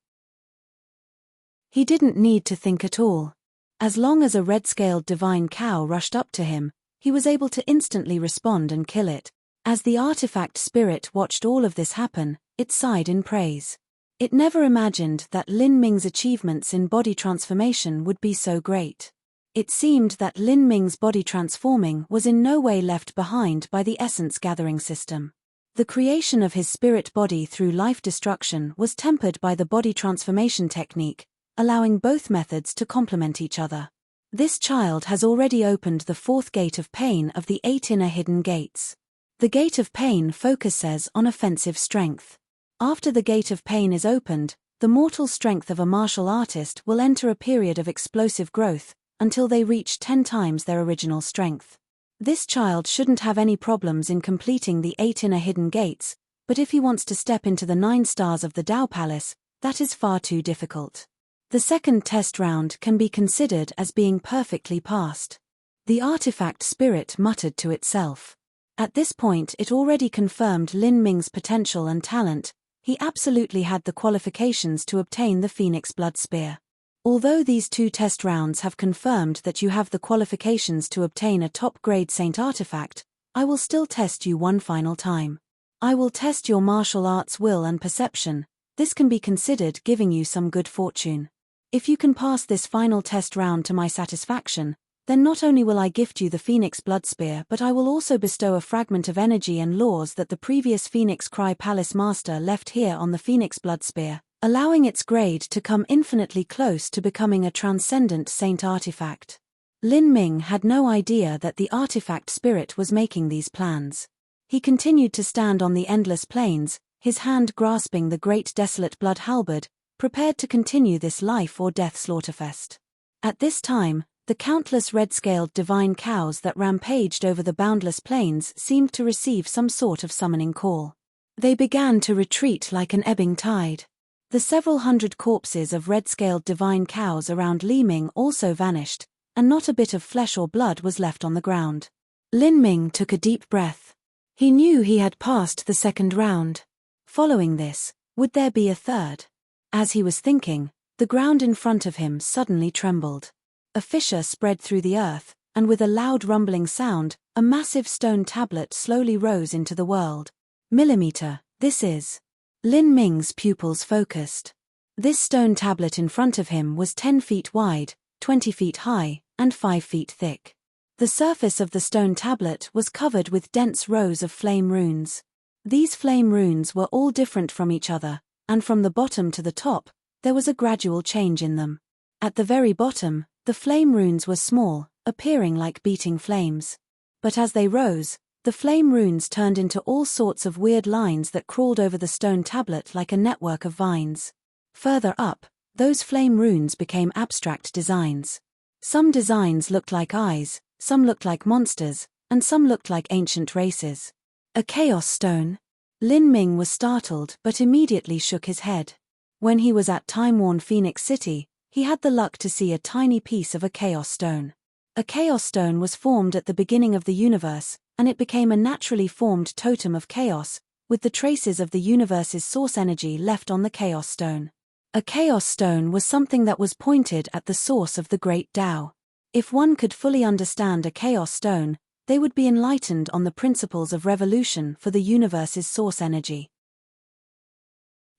S1: He didn't need to think at all. As long as a red-scaled divine cow rushed up to him, he was able to instantly respond and kill it. As the artifact spirit watched all of this happen, it sighed in praise. It never imagined that Lin Ming's achievements in body transformation would be so great. It seemed that Lin Ming's body transforming was in no way left behind by the essence gathering system. The creation of his spirit body through life destruction was tempered by the body transformation technique, allowing both methods to complement each other. This child has already opened the 4th gate of pain of the 8 inner hidden gates. The gate of pain focuses on offensive strength. After the gate of pain is opened, the mortal strength of a martial artist will enter a period of explosive growth, until they reach 10 times their original strength. This child shouldn't have any problems in completing the 8 inner hidden gates, but if he wants to step into the 9 stars of the Tao Palace, that is far too difficult. The second test round can be considered as being perfectly passed. The artifact spirit muttered to itself. At this point it already confirmed Lin Ming's potential and talent. He absolutely had the qualifications to obtain the Phoenix Blood Spear. Although these 2 test rounds have confirmed that you have the qualifications to obtain a top-grade Saint artifact, I will still test you one final time. I will test your martial arts will and perception. This can be considered giving you some good fortune. If you can pass this final test round to my satisfaction, then not only will I gift you the Phoenix Blood Spear, but I will also bestow a fragment of energy and laws that the previous Phoenix Cry Palace Master left here on the Phoenix Blood Spear, allowing its grade to come infinitely close to becoming a transcendent Saint artifact. Lin Ming had no idea that the artifact spirit was making these plans. He continued to stand on the endless plains, his hand grasping the great desolate blood halberd, prepared to continue this life or death slaughterfest. At this time, the countless red-scaled divine cows that rampaged over the boundless plains seemed to receive some sort of summoning call. They began to retreat like an ebbing tide. The several hundred corpses of red-scaled divine cows around Li Ming also vanished, and not a bit of flesh or blood was left on the ground. Lin Ming took a deep breath. He knew he had passed the second round. Following this, would there be a third? As he was thinking, the ground in front of him suddenly trembled. A fissure spread through the earth, and with a loud rumbling sound, a massive stone tablet slowly rose into the world. Millimeter, this is. Lin Ming's pupils focused. This stone tablet in front of him was 10 feet wide, 20 feet high, and 5 feet thick. The surface of the stone tablet was covered with dense rows of flame runes. These flame runes were all different from each other, and from the bottom to the top, there was a gradual change in them. At the very bottom, the flame runes were small, appearing like beating flames. But as they rose, the flame runes turned into all sorts of weird lines that crawled over the stone tablet like a network of vines. Further up, those flame runes became abstract designs. Some designs looked like eyes, some looked like monsters, and some looked like ancient races. A chaos stone? Lin Ming was startled but immediately shook his head. When he was at time-worn Phoenix City, he had the luck to see a tiny piece of a chaos stone. A chaos stone was formed at the beginning of the universe, and it became a naturally formed totem of chaos, with the traces of the universe's source energy left on the chaos stone. A chaos stone was something that was pointed at the source of the great Tao. If one could fully understand a chaos stone, they would be enlightened on the principles of revolution for the universe's source energy.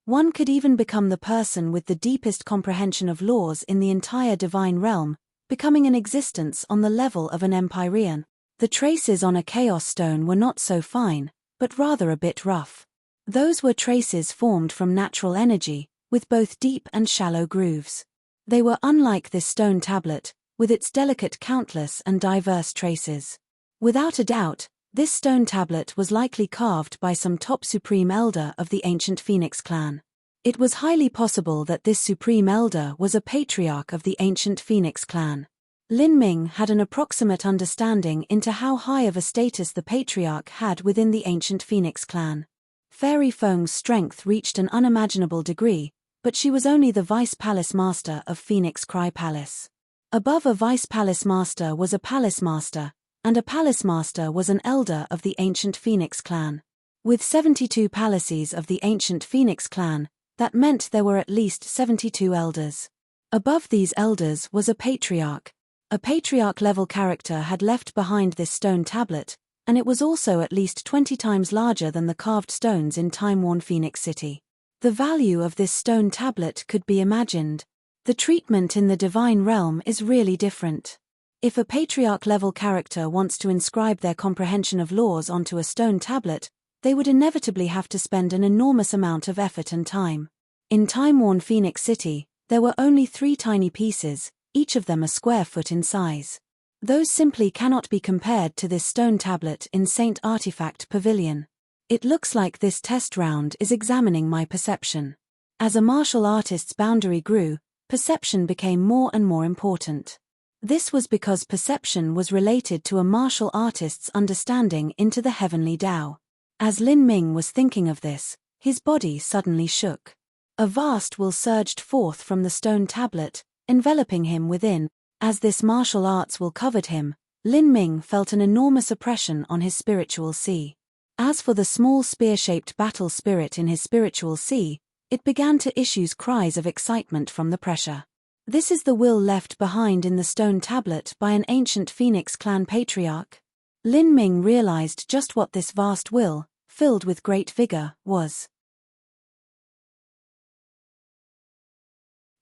S1: One could even become the person with the deepest comprehension of laws in the entire divine realm, becoming an existence on the level of an empyrean. The traces on a chaos stone were not so fine, but rather a bit rough. Those were traces formed from natural energy, with both deep and shallow grooves. They were unlike this stone tablet, with its delicate countless and diverse traces. Without a doubt, this stone tablet was likely carved by some top supreme elder of the ancient Phoenix clan. It was highly possible that this supreme elder was a patriarch of the ancient Phoenix clan. Lin Ming had an approximate understanding into how high of a status the patriarch had within the ancient Phoenix clan. Fairy Feng's strength reached an unimaginable degree, but she was only the vice palace master of Phoenix Cry Palace. Above a vice palace master was a palace master, and a palace master was an elder of the ancient Phoenix clan. With 72 palaces of the ancient Phoenix clan, that meant there were at least 72 elders. Above these elders was a patriarch. A patriarch-level character had left behind this stone tablet, and it was also at least 20 times larger than the carved stones in time-worn Phoenix City. The value of this stone tablet could be imagined. The treatment in the divine realm is really different. If a patriarch-level character wants to inscribe their comprehension of laws onto a stone tablet, they would inevitably have to spend an enormous amount of effort and time. In time-worn Phoenix City, there were only 3 tiny pieces, each of them a square foot in size. Those simply cannot be compared to this stone tablet in Saint Artifact Pavilion. It looks like this test round is examining my perception. As a martial artist's boundary grew, perception became more and more important. This was because perception was related to a martial artist's understanding into the heavenly Tao. As Lin Ming was thinking of this, his body suddenly shook. A vast will surged forth from the stone tablet, enveloping him within. As this martial arts will covered him, Lin Ming felt an enormous oppression on his spiritual sea. As for the small spear-shaped battle spirit in his spiritual sea, it began to issue cries of excitement from the pressure. This is the will left behind in the stone tablet by an ancient Phoenix clan patriarch. Lin Ming realized just what this vast will, filled with great vigor, was.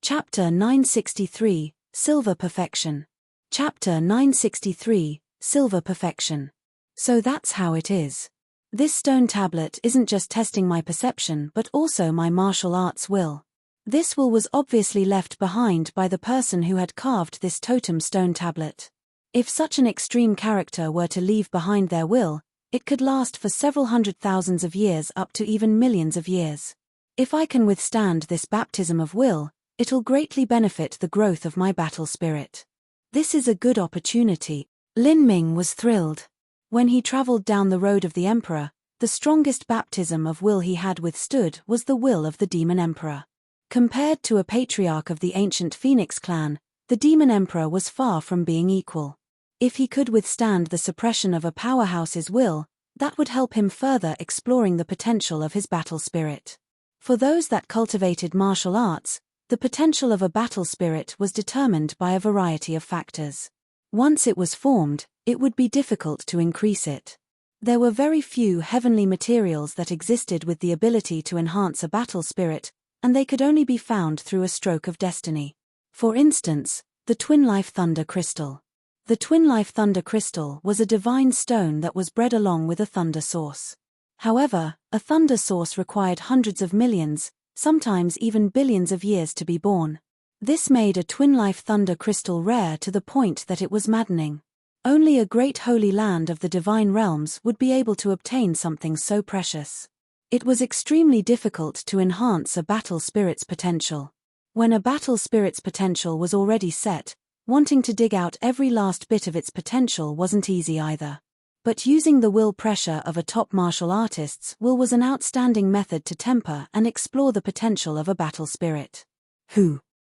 S1: Chapter 963, Silver Perfection. Chapter 963, Silver Perfection. So that's how it is. This stone tablet isn't just testing my perception but also my martial arts will. This will was obviously left behind by the person who had carved this totem stone tablet. If such an extreme character were to leave behind their will, it could last for several hundred thousands of years up to even millions of years. If I can withstand this baptism of will, it'll greatly benefit the growth of my battle spirit. This is a good opportunity. Lin Ming was thrilled. When he traveled down the road of the emperor, the strongest baptism of will he had withstood was the will of the demon emperor. Compared to a patriarch of the ancient Phoenix clan, the demon emperor was far from being equal. If he could withstand the suppression of a powerhouse's will, that would help him further exploring the potential of his battle spirit. For those that cultivated martial arts, the potential of a battle spirit was determined by a variety of factors. Once it was formed, it would be difficult to increase it. There were very few heavenly materials that existed with the ability to enhance a battle spirit, and they could only be found through a stroke of destiny. For instance, the Twin Life Thunder Crystal. The Twin Life Thunder Crystal was a divine stone that was bred along with a thunder source. However, a thunder source required hundreds of millions, sometimes even billions of years to be born. This made a Twin Life Thunder Crystal rare to the point that it was maddening. Only a great holy land of the divine realms would be able to obtain something so precious. It was extremely difficult to enhance a battle spirit's potential. When a battle spirit's potential was already set, wanting to dig out every last bit of its potential wasn't easy either. But using the will pressure of a top martial artist's will was an outstanding method to temper and explore the potential of a battle spirit.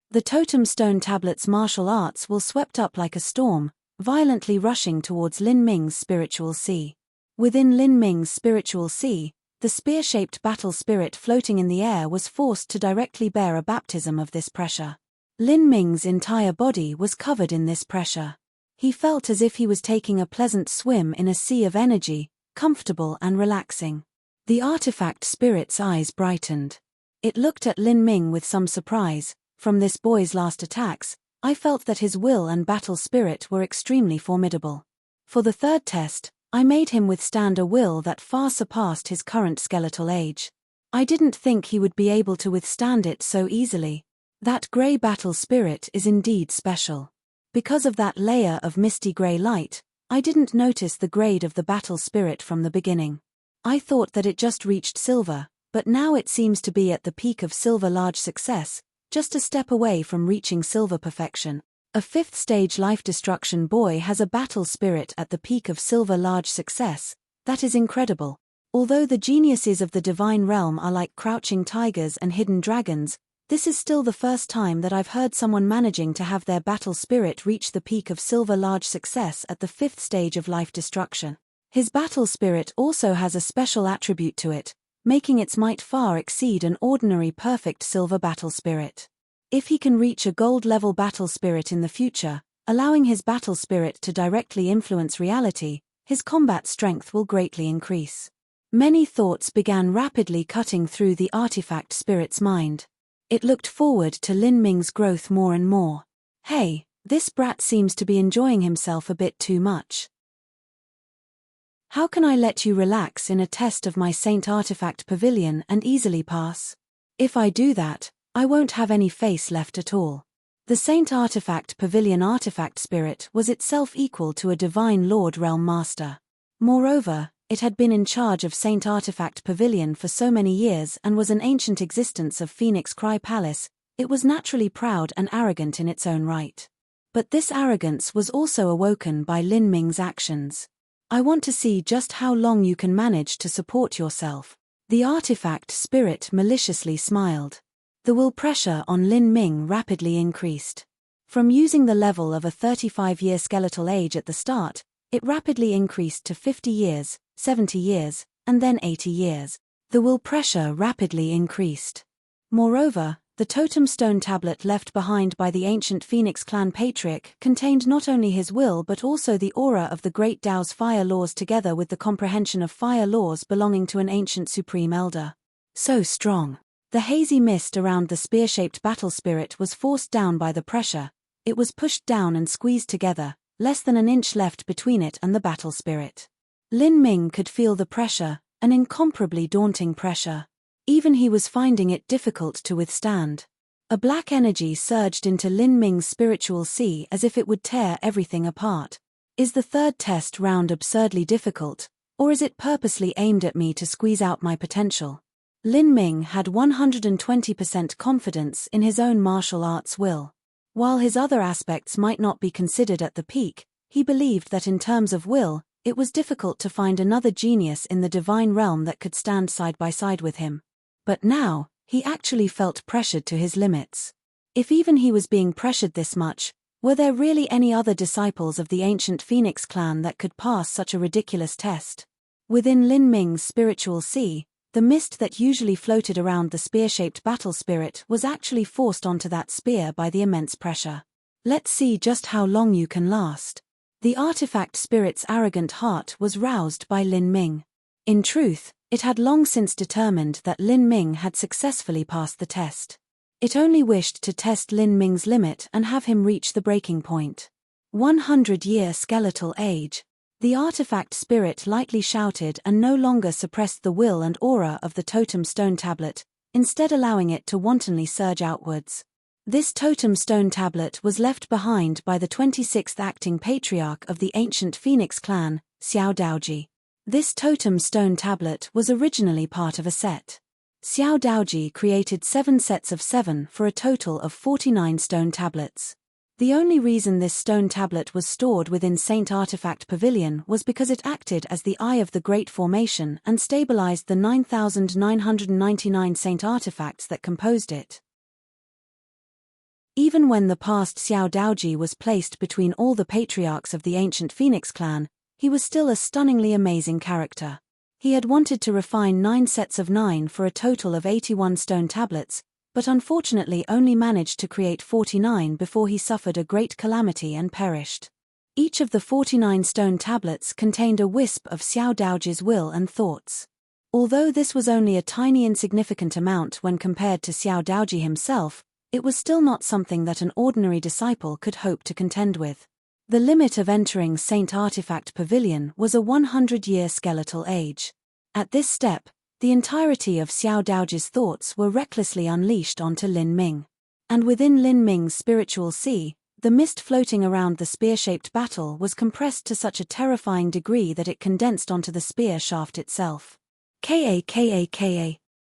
S1: The totem stone tablet's martial arts will swept up like a storm, violently rushing towards Lin Ming's spiritual sea. Within Lin Ming's spiritual sea, the spear-shaped battle spirit floating in the air was forced to directly bear a baptism of this pressure. Lin Ming's entire body was covered in this pressure. He felt as if he was taking a pleasant swim in a sea of energy, comfortable and relaxing. The artifact spirit's eyes brightened. It looked at Lin Ming with some surprise. From this boy's last attacks, I felt that his will and battle spirit were extremely formidable. For the third test, I made him withstand a will that far surpassed his current skeletal age. I didn't think he would be able to withstand it so easily. That grey battle spirit is indeed special. Because of that layer of misty grey light, I didn't notice the grade of the battle spirit from the beginning. I thought that it just reached silver, but now it seems to be at the peak of silver large success, just a step away from reaching silver perfection. A 5th stage life destruction boy has a battle spirit at the peak of silver large success. That is incredible. Although the geniuses of the divine realm are like crouching tigers and hidden dragons, this is still the first time that I've heard someone managing to have their battle spirit reach the peak of silver large success at the 5th stage of life destruction. His battle spirit also has a special attribute to it, making its might far exceed an ordinary perfect silver battle spirit. If he can reach a gold-level battle spirit in the future, allowing his battle spirit to directly influence reality, his combat strength will greatly increase. Many thoughts began rapidly cutting through the artifact spirit's mind. It looked forward to Lin Ming's growth more and more. Hey, this brat seems to be enjoying himself a bit too much. How can I let you relax in a test of my Saint Artifact Pavilion and easily pass? If I do that, I won't have any face left at all. The Saint Artifact Pavilion artifact spirit was itself equal to a divine Lord Realm Master. Moreover, it had been in charge of Saint Artifact Pavilion for so many years and was an ancient existence of Phoenix Cry Palace. It was naturally proud and arrogant in its own right. But this arrogance was also awoken by Lin Ming's actions. I want to see just how long you can manage to support yourself. The artifact spirit maliciously smiled. The will pressure on Lin Ming rapidly increased. From using the level of a 35-year skeletal age at the start, it rapidly increased to 50 years, 70 years, and then 80 years. The will pressure rapidly increased. Moreover, the totem stone tablet left behind by the ancient Phoenix clan patriarch contained not only his will but also the aura of the Great Tao's fire laws together with the comprehension of fire laws belonging to an ancient supreme elder. So strong. The hazy mist around the spear-shaped battle spirit was forced down by the pressure. It was pushed down and squeezed together, less than an inch left between it and the battle spirit. Lin Ming could feel the pressure, an incomparably daunting pressure. Even he was finding it difficult to withstand. A black energy surged into Lin Ming's spiritual sea as if it would tear everything apart. Is the third test round absurdly difficult, or is it purposely aimed at me to squeeze out my potential? Lin Ming had 120% confidence in his own martial arts will. While his other aspects might not be considered at the peak, he believed that in terms of will, it was difficult to find another genius in the divine realm that could stand side by side with him. But now, he actually felt pressured to his limits. If even he was being pressured this much, were there really any other disciples of the ancient Phoenix clan that could pass such a ridiculous test? Within Lin Ming's spiritual sea, the mist that usually floated around the spear-shaped battle spirit was actually forced onto that spear by the immense pressure. Let's see just how long you can last. The artifact spirit's arrogant heart was roused by Lin Ming. In truth, it had long since determined that Lin Ming had successfully passed the test. It only wished to test Lin Ming's limit and have him reach the breaking point. 100-year skeletal age. The artifact spirit lightly shouted and no longer suppressed the will and aura of the totem stone tablet, instead allowing it to wantonly surge outwards. This totem stone tablet was left behind by the 26th acting patriarch of the ancient Phoenix clan, Xiao Daoji. This totem stone tablet was originally part of a set. Xiao Daoji created 7 sets of 7 for a total of 49 stone tablets. The only reason this stone tablet was stored within Saint Artifact Pavilion was because it acted as the eye of the Great Formation and stabilized the 9,999 Saint artifacts that composed it. Even when the past Xiao Daoji was placed between all the patriarchs of the ancient Phoenix clan, he was still a stunningly amazing character. He had wanted to refine 9 sets of 9 for a total of 81 stone tablets, but unfortunately only managed to create 49 before he suffered a great calamity and perished. Each of the 49 stone tablets contained a wisp of Xiao Daoji's will and thoughts. Although this was only a tiny insignificant amount when compared to Xiao Daoji himself, it was still not something that an ordinary disciple could hope to contend with. The limit of entering Saint Artifact Pavilion was a 100-year skeletal age. At this step, the entirety of Xiao Daoji's thoughts were recklessly unleashed onto Lin Ming. And within Lin Ming's spiritual sea, the mist floating around the spear-shaped battle was compressed to such a terrifying degree that it condensed onto the spear shaft itself. Ka.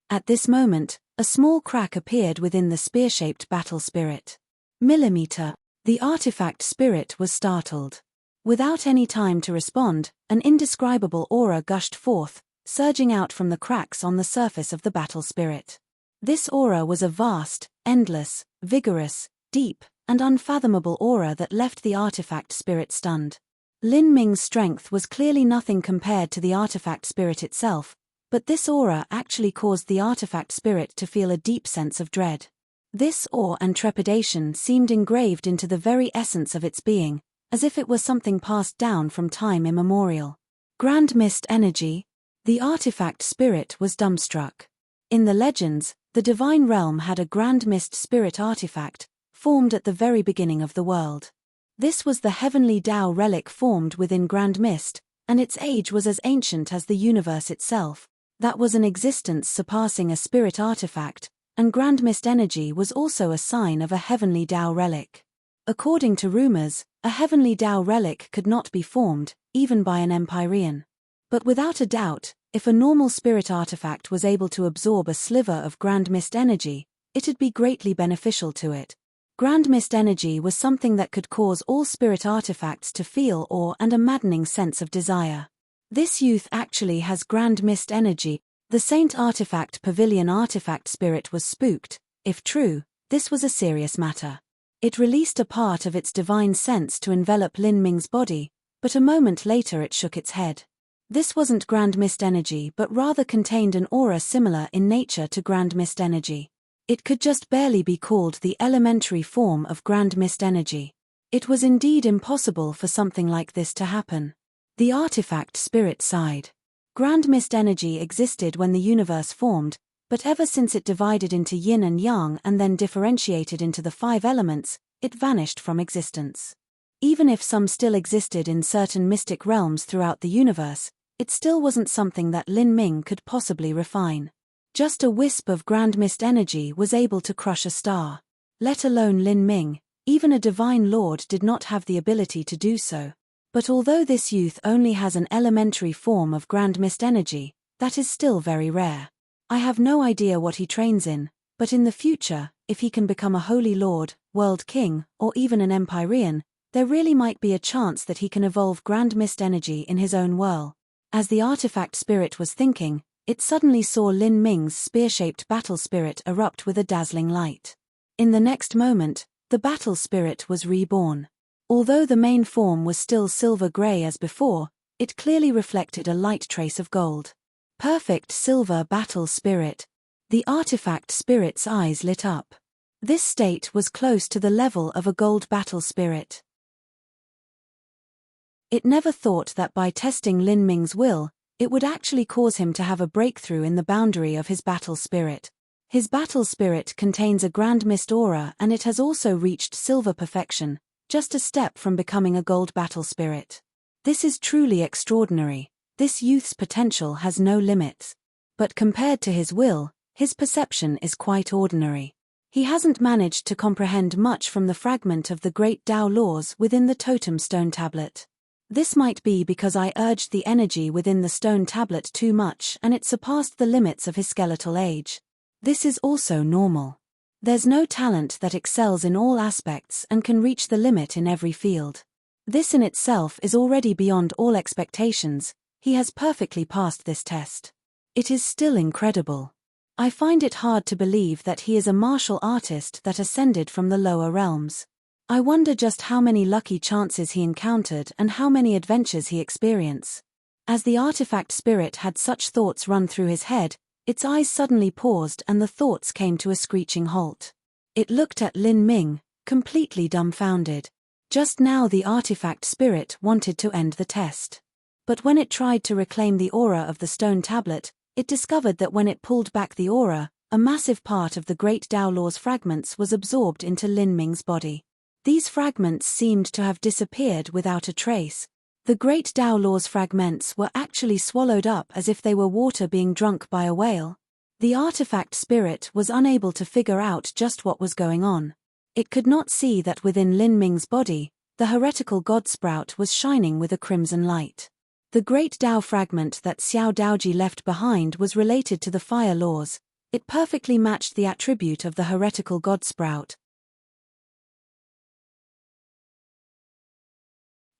S1: At this moment, a small crack appeared within the spear-shaped battle spirit. Millimeter. The artifact spirit was startled. Without any time to respond, an indescribable aura gushed forth, surging out from the cracks on the surface of the battle spirit. This aura was a vast, endless, vigorous, deep, and unfathomable aura that left the artifact spirit stunned. Lin Ming's strength was clearly nothing compared to the artifact spirit itself, but this aura actually caused the artifact spirit to feel a deep sense of dread. This awe and trepidation seemed engraved into the very essence of its being, as if it were something passed down from time immemorial. Grand mist energy. The artifact spirit was dumbstruck. In the legends, the divine realm had a grand mist spirit artifact, formed at the very beginning of the world. This was the heavenly Tao relic formed within grand mist, and its age was as ancient as the universe itself. That was an existence surpassing a spirit artifact, and grand mist energy was also a sign of a heavenly Tao relic. According to rumors, a heavenly Tao relic could not be formed, even by an Empyrean. But without a doubt, if a normal spirit artifact was able to absorb a sliver of grand mist energy, it'd be greatly beneficial to it. Grand mist energy was something that could cause all spirit artifacts to feel awe and a maddening sense of desire. This youth actually has grand mist energy. The Saint Artifact Pavilion artifact spirit was spooked. If true, this was a serious matter. It released a part of its divine sense to envelop Lin Ming's body, but a moment later it shook its head. This wasn't grand mist energy but rather contained an aura similar in nature to grand mist energy. It could just barely be called the elementary form of grand mist energy. It was indeed impossible for something like this to happen. The artifact spirit sighed. Grand mist energy existed when the universe formed, but ever since it divided into yin and yang and then differentiated into the 5 elements, it vanished from existence. Even if some still existed in certain mystic realms throughout the universe, it still wasn't something that Lin Ming could possibly refine. Just a wisp of grand mist energy was able to crush a star. Let alone Lin Ming, even a divine lord did not have the ability to do so. But although this youth only has an elementary form of grand mist energy, that is still very rare. I have no idea what he trains in, but in the future, if he can become a holy lord, world king, or even an empyrean, there really might be a chance that he can evolve grand mist energy in his own whirl. As the artifact spirit was thinking, it suddenly saw Lin Ming's spear-shaped battle spirit erupt with a dazzling light. In the next moment, the battle spirit was reborn. Although the main form was still silver-grey as before, it clearly reflected a light trace of gold. Perfect silver battle spirit. The artifact spirit's eyes lit up. This state was close to the level of a gold battle spirit. It never thought that by testing Lin Ming's will, it would actually cause him to have a breakthrough in the boundary of his battle spirit. His battle spirit contains a grand mist aura and it has also reached silver perfection, just a step from becoming a gold battle spirit. This is truly extraordinary. This youth's potential has no limits. But compared to his will, his perception is quite ordinary. He hasn't managed to comprehend much from the fragment of the great Tao laws within the totem stone tablet. This might be because I urged the energy within the stone tablet too much and it surpassed the limits of his skeletal age. This is also normal. There's no talent that excels in all aspects and can reach the limit in every field. This in itself is already beyond all expectations. He has perfectly passed this test. It is still incredible. I find it hard to believe that he is a martial artist that ascended from the lower realms. I wonder just how many lucky chances he encountered and how many adventures he experienced. As the artifact spirit had such thoughts run through his head, its eyes suddenly paused and the thoughts came to a screeching halt. It looked at Lin Ming, completely dumbfounded. Just now the artifact spirit wanted to end the test. But when it tried to reclaim the aura of the stone tablet, it discovered that when it pulled back the aura, a massive part of the great Tao Law's fragments was absorbed into Lin Ming's body. These fragments seemed to have disappeared without a trace. The great Tao Law's fragments were actually swallowed up as if they were water being drunk by a whale. The artifact spirit was unable to figure out just what was going on. It could not see that within Lin Ming's body, the heretical god sprout was shining with a crimson light. The great Tao fragment that Xiao Daoji left behind was related to the fire laws. It perfectly matched the attribute of the heretical god sprout.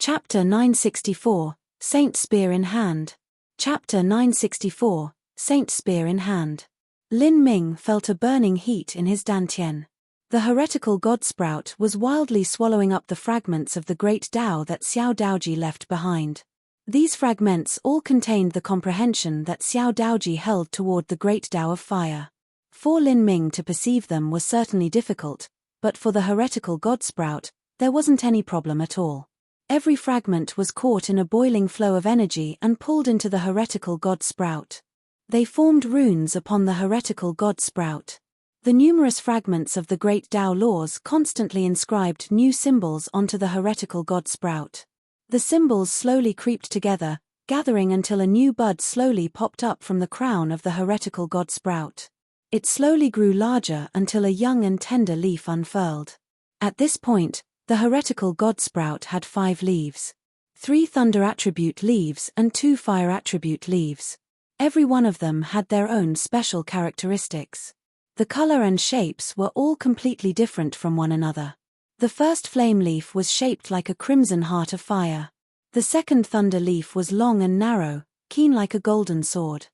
S1: Chapter 964, Saint Spear in Hand. Chapter 964, Saint Spear in Hand. Lin Ming felt a burning heat in his dantian. The heretical god sprout was wildly swallowing up the fragments of the great Tao that Xiao Daoji left behind. These fragments all contained the comprehension that Xiao Daoji held toward the great Tao of fire. For Lin Ming to perceive them was certainly difficult, but for the heretical god sprout, there wasn't any problem at all. Every fragment was caught in a boiling flow of energy and pulled into the heretical god sprout. They formed runes upon the heretical god sprout. The numerous fragments of the great Tao laws constantly inscribed new symbols onto the heretical god sprout. The symbols slowly creeped together, gathering until a new bud slowly popped up from the crown of the heretical god sprout. It slowly grew larger until a young and tender leaf unfurled. At this point, the heretical god sprout had 5 leaves. 3 thunder attribute leaves and 2 fire attribute leaves. Every one of them had their own special characteristics. The color and shapes were all completely different from one another. The first flame leaf was shaped like a crimson heart of fire. The second thunder leaf was long and narrow, keen like a golden sword.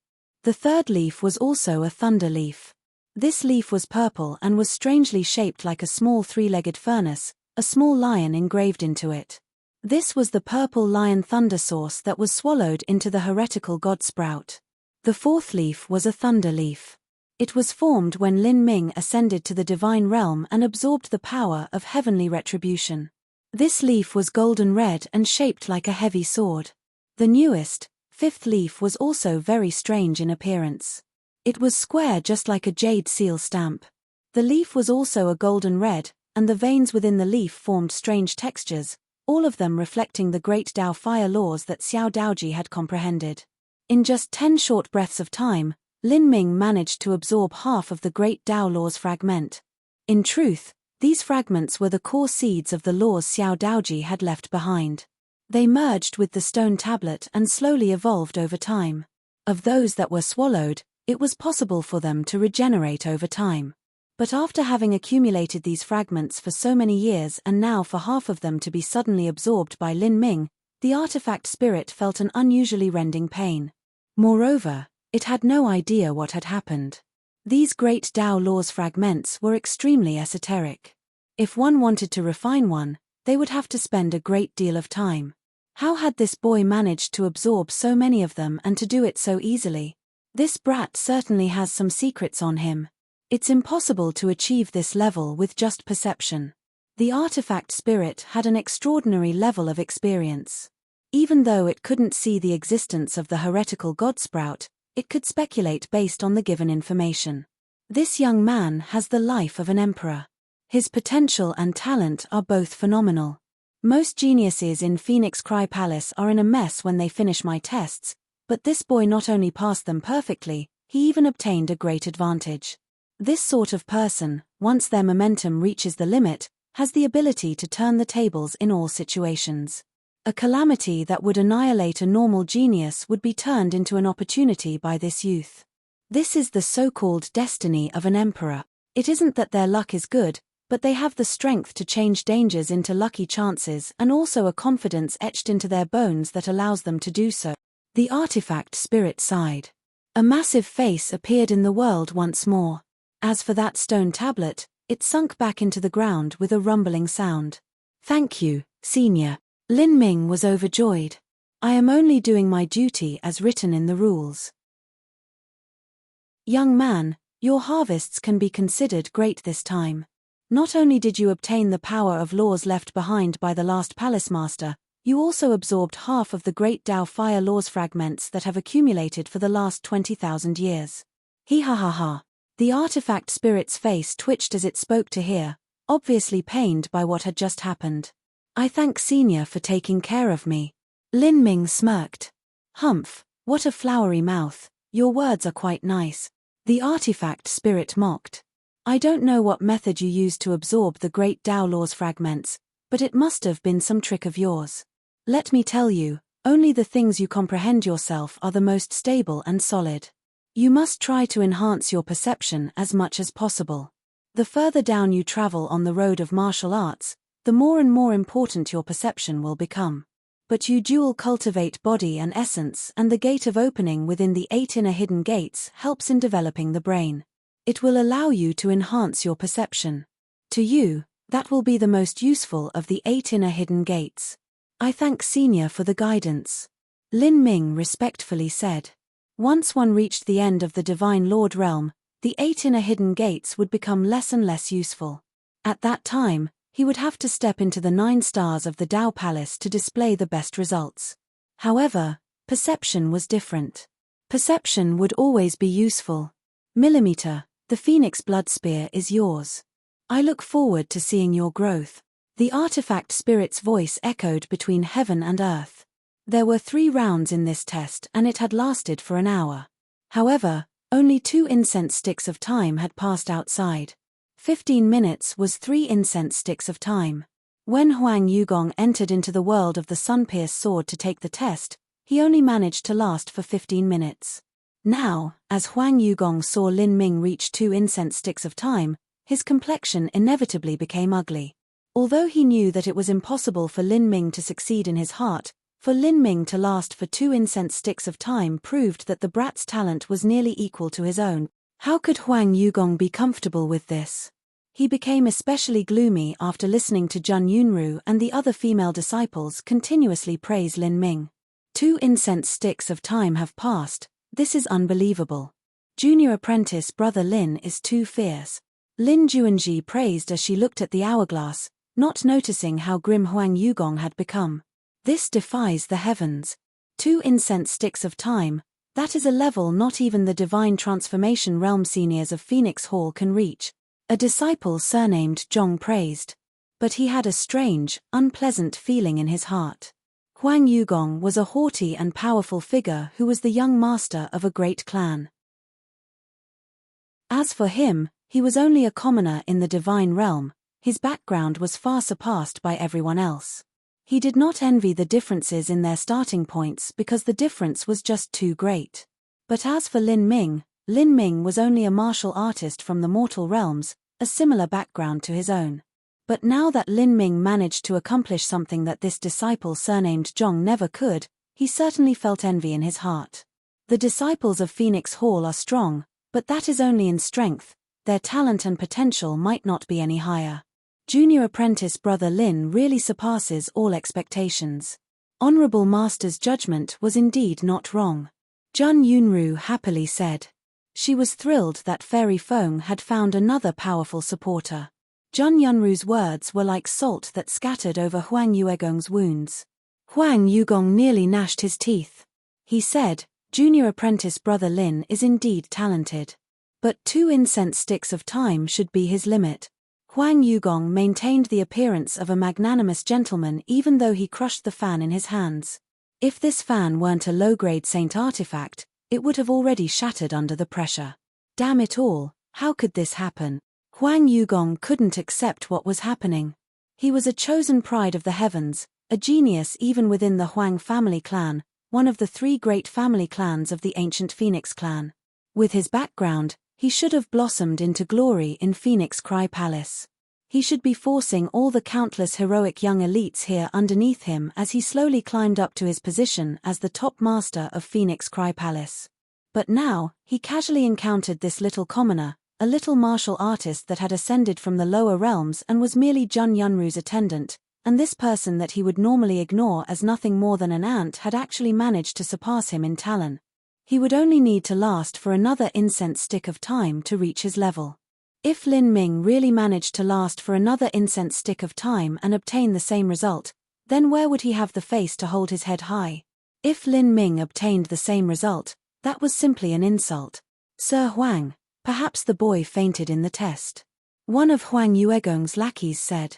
S1: The third leaf was also a thunder leaf. This leaf was purple and was strangely shaped like a small three-legged furnace, a small lion engraved into it. This was the purple lion thunder source that was swallowed into the heretical god sprout. The fourth leaf was a thunder leaf. It was formed when Lin Ming ascended to the divine realm and absorbed the power of heavenly retribution. This leaf was golden red and shaped like a heavy sword. The newest, fifth leaf was also very strange in appearance. It was square just like a jade seal stamp. The leaf was also a golden red, and the veins within the leaf formed strange textures, all of them reflecting the great Tao fire laws that Xiao Daoji had comprehended. In just 10 short breaths of time, Lin Ming managed to absorb half of the great Tao laws fragment. In truth, these fragments were the core seeds of the laws Xiao Daoji had left behind. They merged with the stone tablet and slowly evolved over time. Of those that were swallowed, it was possible for them to regenerate over time. But after having accumulated these fragments for so many years and now for half of them to be suddenly absorbed by Lin Ming, the artifact spirit felt an unusually rending pain. Moreover, it had no idea what had happened. These great Tao laws fragments were extremely esoteric. If one wanted to refine one, they would have to spend a great deal of time. How had this boy managed to absorb so many of them and to do it so easily? This brat certainly has some secrets on him. It's impossible to achieve this level with just perception. The artifact spirit had an extraordinary level of experience. Even though it couldn't see the existence of the heretical god sprout, it could speculate based on the given information. This young man has the life of an emperor. His potential and talent are both phenomenal. Most geniuses in Phoenix Cry Palace are in a mess when they finish my tests, but this boy not only passed them perfectly, he even obtained a great advantage. This sort of person, once their momentum reaches the limit, has the ability to turn the tables in all situations. A calamity that would annihilate a normal genius would be turned into an opportunity by this youth. This is the so-called destiny of an emperor. It isn't that their luck is good, but they have the strength to change dangers into lucky chances and also a confidence etched into their bones that allows them to do so. The artifact spirit sighed. A massive face appeared in the world once more. As for that stone tablet, it sunk back into the ground with a rumbling sound. Thank you, Senior. Lin Ming was overjoyed. I am only doing my duty as written in the rules. Young man, your harvests can be considered great this time. Not only did you obtain the power of laws left behind by the last palace master, you also absorbed half of the great Tao fire laws fragments that have accumulated for the last 20,000 years. He ha ha ha. The artifact spirit's face twitched as it spoke to hear, obviously pained by what had just happened. I thank Senior for taking care of me. Lin Ming smirked. Humph, what a flowery mouth, your words are quite nice. The artifact spirit mocked. I don't know what method you used to absorb the great Tao laws fragments, but it must have been some trick of yours. Let me tell you, only the things you comprehend yourself are the most stable and solid. You must try to enhance your perception as much as possible. The further down you travel on the road of martial arts, the more and more important your perception will become. But you dual cultivate body and essence, and the gate of opening within the 8 inner hidden gates helps in developing the brain. It will allow you to enhance your perception. To you, that will be the most useful of the 8 inner hidden gates. I thank Senior for the guidance. Lin Ming respectfully said. Once one reached the end of the Divine Lord realm, the 8 inner hidden gates would become less and less useful. At that time, he would have to step into the 9 stars of the Tao Palace to display the best results. However, perception was different. Perception would always be useful. Millimeter, the Phoenix Blood Spear is yours. I look forward to seeing your growth. The artifact spirit's voice echoed between heaven and earth. There were 3 rounds in this test and it had lasted for an hour. However, only 2 incense sticks of time had passed outside. 15 minutes was 3 incense sticks of time. When Huang Yugong entered into the world of the Sun-Pierced Sword to take the test, he only managed to last for 15 minutes. Now, as Huang Yugong saw Lin Ming reach 2 incense sticks of time, his complexion inevitably became ugly. Although he knew that it was impossible for Lin Ming to succeed in his heart, for Lin Ming to last for 2 incense sticks of time proved that the brat's talent was nearly equal to his own. How could Huang Yugong be comfortable with this? He became especially gloomy after listening to Jun Yunru and the other female disciples continuously praise Lin Ming. 2 incense sticks of time have passed. This is unbelievable. Junior apprentice brother Lin is too fierce. Lin Juanji praised as she looked at the hourglass, not noticing how grim Huang Yugong had become. This defies the heavens. 2 incense sticks of time, that is a level not even the divine transformation realm seniors of Phoenix Hall can reach. A disciple surnamed Zhong praised. But he had a strange, unpleasant feeling in his heart. Huang Yugong was a haughty and powerful figure who was the young master of a great clan. As for him, he was only a commoner in the divine realm. His background was far surpassed by everyone else. He did not envy the differences in their starting points because the difference was just too great. But as for Lin Ming was only a martial artist from the mortal realms, a similar background to his own. But now that Lin Ming managed to accomplish something that this disciple surnamed Zhong never could, he certainly felt envy in his heart. The disciples of Phoenix Hall are strong, but that is only in strength. Their talent and potential might not be any higher. Junior apprentice brother Lin really surpasses all expectations. Honorable Master's judgment was indeed not wrong. Jun Yunru happily said. She was thrilled that Fairy Feng had found another powerful supporter. Jun Yunru's words were like salt that scattered over Huang Yugong's wounds. Huang Yugong nearly gnashed his teeth. He said, Junior apprentice brother Lin is indeed talented. But 2 incense sticks of time should be his limit. Huang Yugong maintained the appearance of a magnanimous gentleman even though he crushed the fan in his hands. If this fan weren't a low-grade saint artifact, it would have already shattered under the pressure. Damn it all, how could this happen? Huang Yugong couldn't accept what was happening. He was a chosen pride of the heavens, a genius even within the Huang family clan, one of the 3 great family clans of the ancient Phoenix clan. With his background, he should have blossomed into glory in Phoenix Cry Palace. He should be forcing all the countless heroic young elites here underneath him as he slowly climbed up to his position as the top master of Phoenix Cry Palace. But now, he casually encountered this little commoner, a little martial artist that had ascended from the lower realms and was merely Jun Yunru's attendant, and this person that he would normally ignore as nothing more than an ant had actually managed to surpass him in talent. He would only need to last for another incense stick of time to reach his level. If Lin Ming really managed to last for another incense stick of time and obtain the same result, then where would he have the face to hold his head high? If Lin Ming obtained the same result, that was simply an insult. Sir Huang, perhaps the boy fainted in the test. One of Huang Yugong's lackeys said.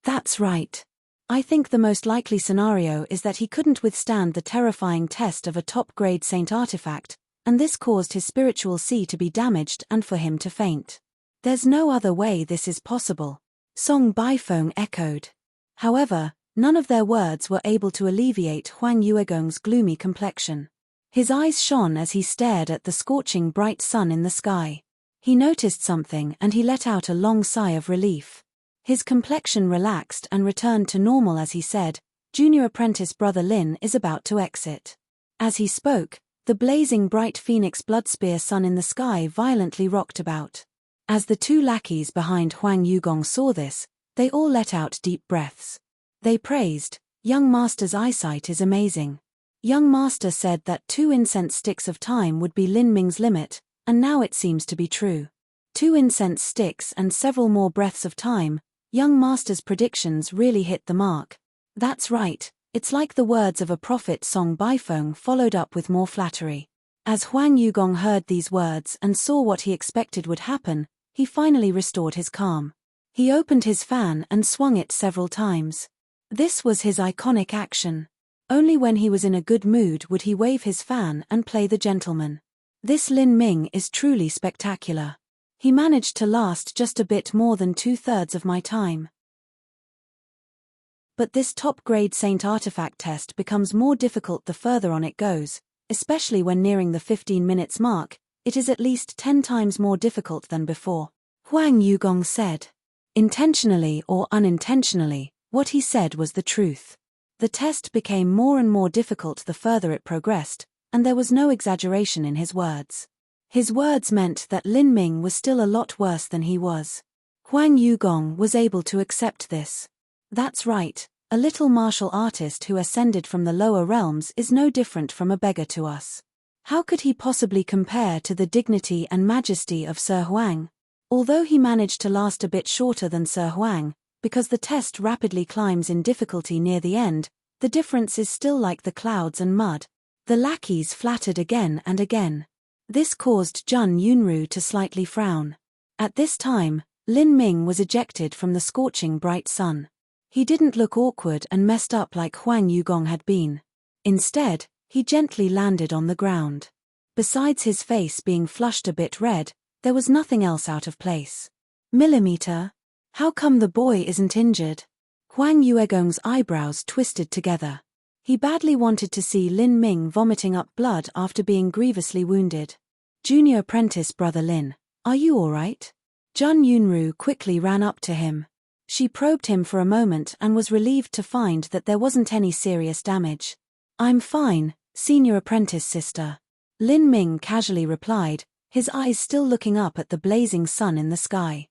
S1: That's right. I think the most likely scenario is that he couldn't withstand the terrifying test of a top-grade saint artifact, and this caused his spiritual sea to be damaged and for him to faint. There's no other way this is possible. Song Baifeng echoed. However, none of their words were able to alleviate Huang Yugong's gloomy complexion. His eyes shone as he stared at the scorching bright sun in the sky. He noticed something and he let out a long sigh of relief. His complexion relaxed and returned to normal as he said, Junior apprentice brother Lin is about to exit. As he spoke, the blazing bright phoenix blood spear sun in the sky violently rocked about. As the 2 lackeys behind Huang Yugong saw this, they all let out deep breaths. They praised, Young Master's eyesight is amazing. Young Master said that 2 incense sticks of time would be Lin Ming's limit, and now it seems to be true. 2 incense sticks and several more breaths of time, Young Master's predictions really hit the mark. That's right, it's like the words of a prophet. Song Baifeng followed up with more flattery. As Huang Yugong heard these words and saw what he expected would happen, he finally restored his calm. He opened his fan and swung it several times. This was his iconic action. Only when he was in a good mood would he wave his fan and play the gentleman. This Lin Ming is truly spectacular. He managed to last just a bit more than 2/3 of my time. But this top-grade saint artifact test becomes more difficult the further on it goes. especially when nearing the 15 minutes mark. It is at least 10 times more difficult than before. Huang Yugong said. Intentionally or unintentionally, what he said was the truth. The test became more and more difficult the further it progressed, and there was no exaggeration in his words. His words meant that Lin Ming was still a lot worse than he was. Huang Yugong was able to accept this. That's right, a little martial artist who ascended from the lower realms is no different from a beggar to us. How could he possibly compare to the dignity and majesty of Sir Huang? Although he managed to last a bit shorter than Sir Huang, because the test rapidly climbs in difficulty near the end, the difference is still like the clouds and mud. The lackeys flattered again and again. This caused Jun Yunru to slightly frown. At this time, Lin Ming was ejected from the scorching bright sun. He didn't look awkward and messed up like Huang Yugong had been. Instead, he gently landed on the ground. Besides his face being flushed a bit red, there was nothing else out of place. Millimeter? How come the boy isn't injured? Huang Yuegong's eyebrows twisted together. He badly wanted to see Lin Ming vomiting up blood after being grievously wounded. Junior apprentice brother Lin, are you all right? Jun Yunru quickly ran up to him. She probed him for a moment and was relieved to find that there wasn't any serious damage. I'm fine, senior apprentice sister. Lin Ming casually replied, his eyes still looking up at the blazing sun in the sky.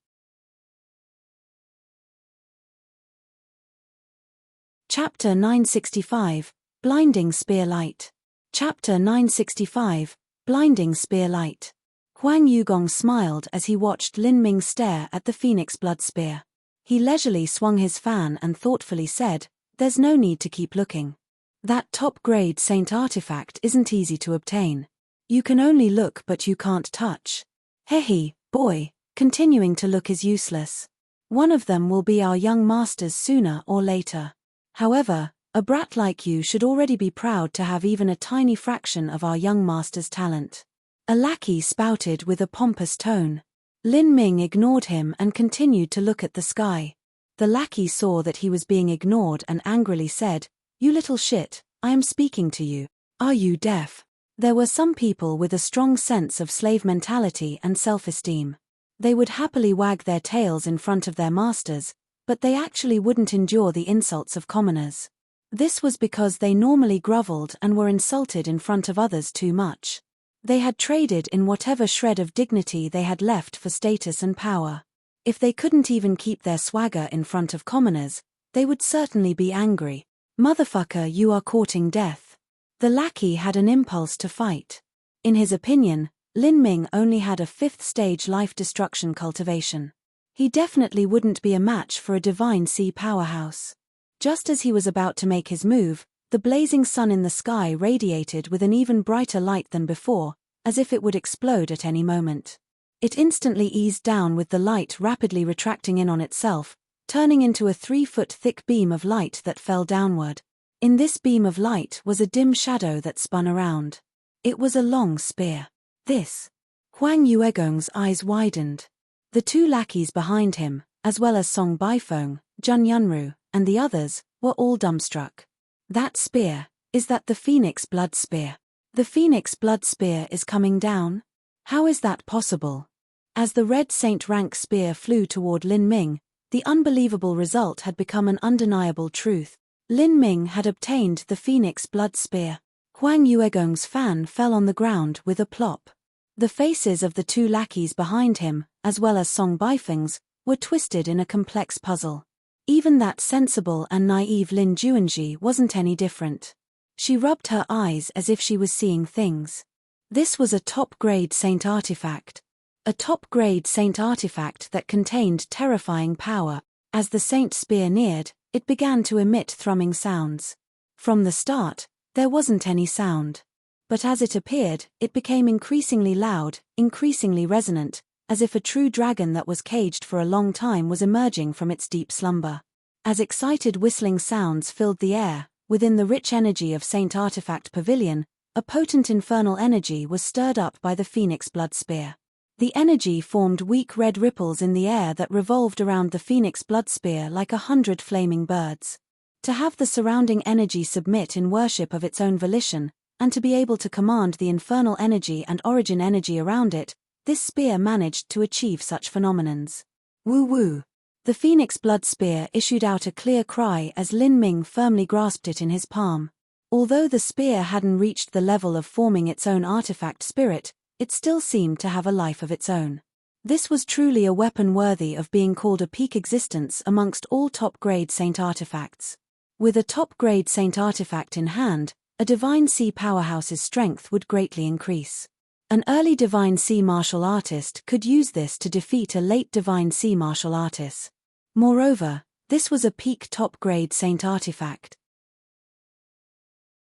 S1: Chapter 965, Blinding Spear Light. Chapter 965, Blinding Spear Light. Huang Yugong smiled as he watched Lin Ming stare at the phoenix blood spear. He leisurely swung his fan and thoughtfully said, there's no need to keep looking. That top-grade saint artifact isn't easy to obtain. You can only look but you can't touch. Hehe, boy, continuing to look is useless. One of them will be our young masters sooner or later. However, a brat like you should already be proud to have even a tiny fraction of our young master's talent. A lackey spouted with a pompous tone. Lin Ming ignored him and continued to look at the sky. The lackey saw that he was being ignored and angrily said, you little shit, I am speaking to you. Are you deaf? There were some people with a strong sense of slave mentality and self-esteem. They would happily wag their tails in front of their masters, but they actually wouldn't endure the insults of commoners. This was because they normally groveled and were insulted in front of others too much. They had traded in whatever shred of dignity they had left for status and power. If they couldn't even keep their swagger in front of commoners, they would certainly be angry. Motherfucker, you are courting death. The lackey had an impulse to fight. In his opinion, Lin Ming only had a 5th stage life destruction cultivation. He definitely wouldn't be a match for a divine sea powerhouse. Just as he was about to make his move, the blazing sun in the sky radiated with an even brighter light than before, as if it would explode at any moment. It instantly eased down with the light rapidly retracting in on itself, turning into a 3-foot thick beam of light that fell downward. In this beam of light was a dim shadow that spun around. It was a long spear. This. Huang Yuegong's eyes widened. The 2 lackeys behind him, as well as Song Baifeng, Jun Yunru, and the others, were all dumbstruck. That spear, is that the Phoenix Blood Spear? The Phoenix Blood Spear is coming down? How is that possible? As the red Saint Rank spear flew toward Lin Ming, the unbelievable result had become an undeniable truth. Lin Ming had obtained the Phoenix Blood Spear. Huang Yuegong's fan fell on the ground with a plop. The faces of the 2 lackeys behind him, as well as Song Baifeng's, were twisted in a complex puzzle. Even that sensible and naive Lin Juanji wasn't any different. She rubbed her eyes as if she was seeing things. This was a top-grade saint artifact. A top-grade saint artifact that contained terrifying power. As the saint spear neared, it began to emit thrumming sounds. From the start, there wasn't any sound. But as it appeared, it became increasingly loud, increasingly resonant, as if a true dragon that was caged for a long time was emerging from its deep slumber. As excited whistling sounds filled the air, within the rich energy of Saint Artifact Pavilion, a potent infernal energy was stirred up by the Phoenix Blood Spear. The energy formed weak red ripples in the air that revolved around the Phoenix Blood Spear like 100 flaming birds. To have the surrounding energy submit in worship of its own volition, and to be able to command the infernal energy and origin energy around it, this spear managed to achieve such phenomenons. Woo-woo. The Phoenix Blood Spear issued out a clear cry as Lin Ming firmly grasped it in his palm. Although the spear hadn't reached the level of forming its own artifact spirit, it still seemed to have a life of its own. This was truly a weapon worthy of being called a peak existence amongst all top-grade saint artifacts. With a top-grade saint artifact in hand, a Divine Sea powerhouse's strength would greatly increase. An early Divine Sea martial artist could use this to defeat a late Divine Sea martial artist. Moreover, this was a peak top-grade saint artifact.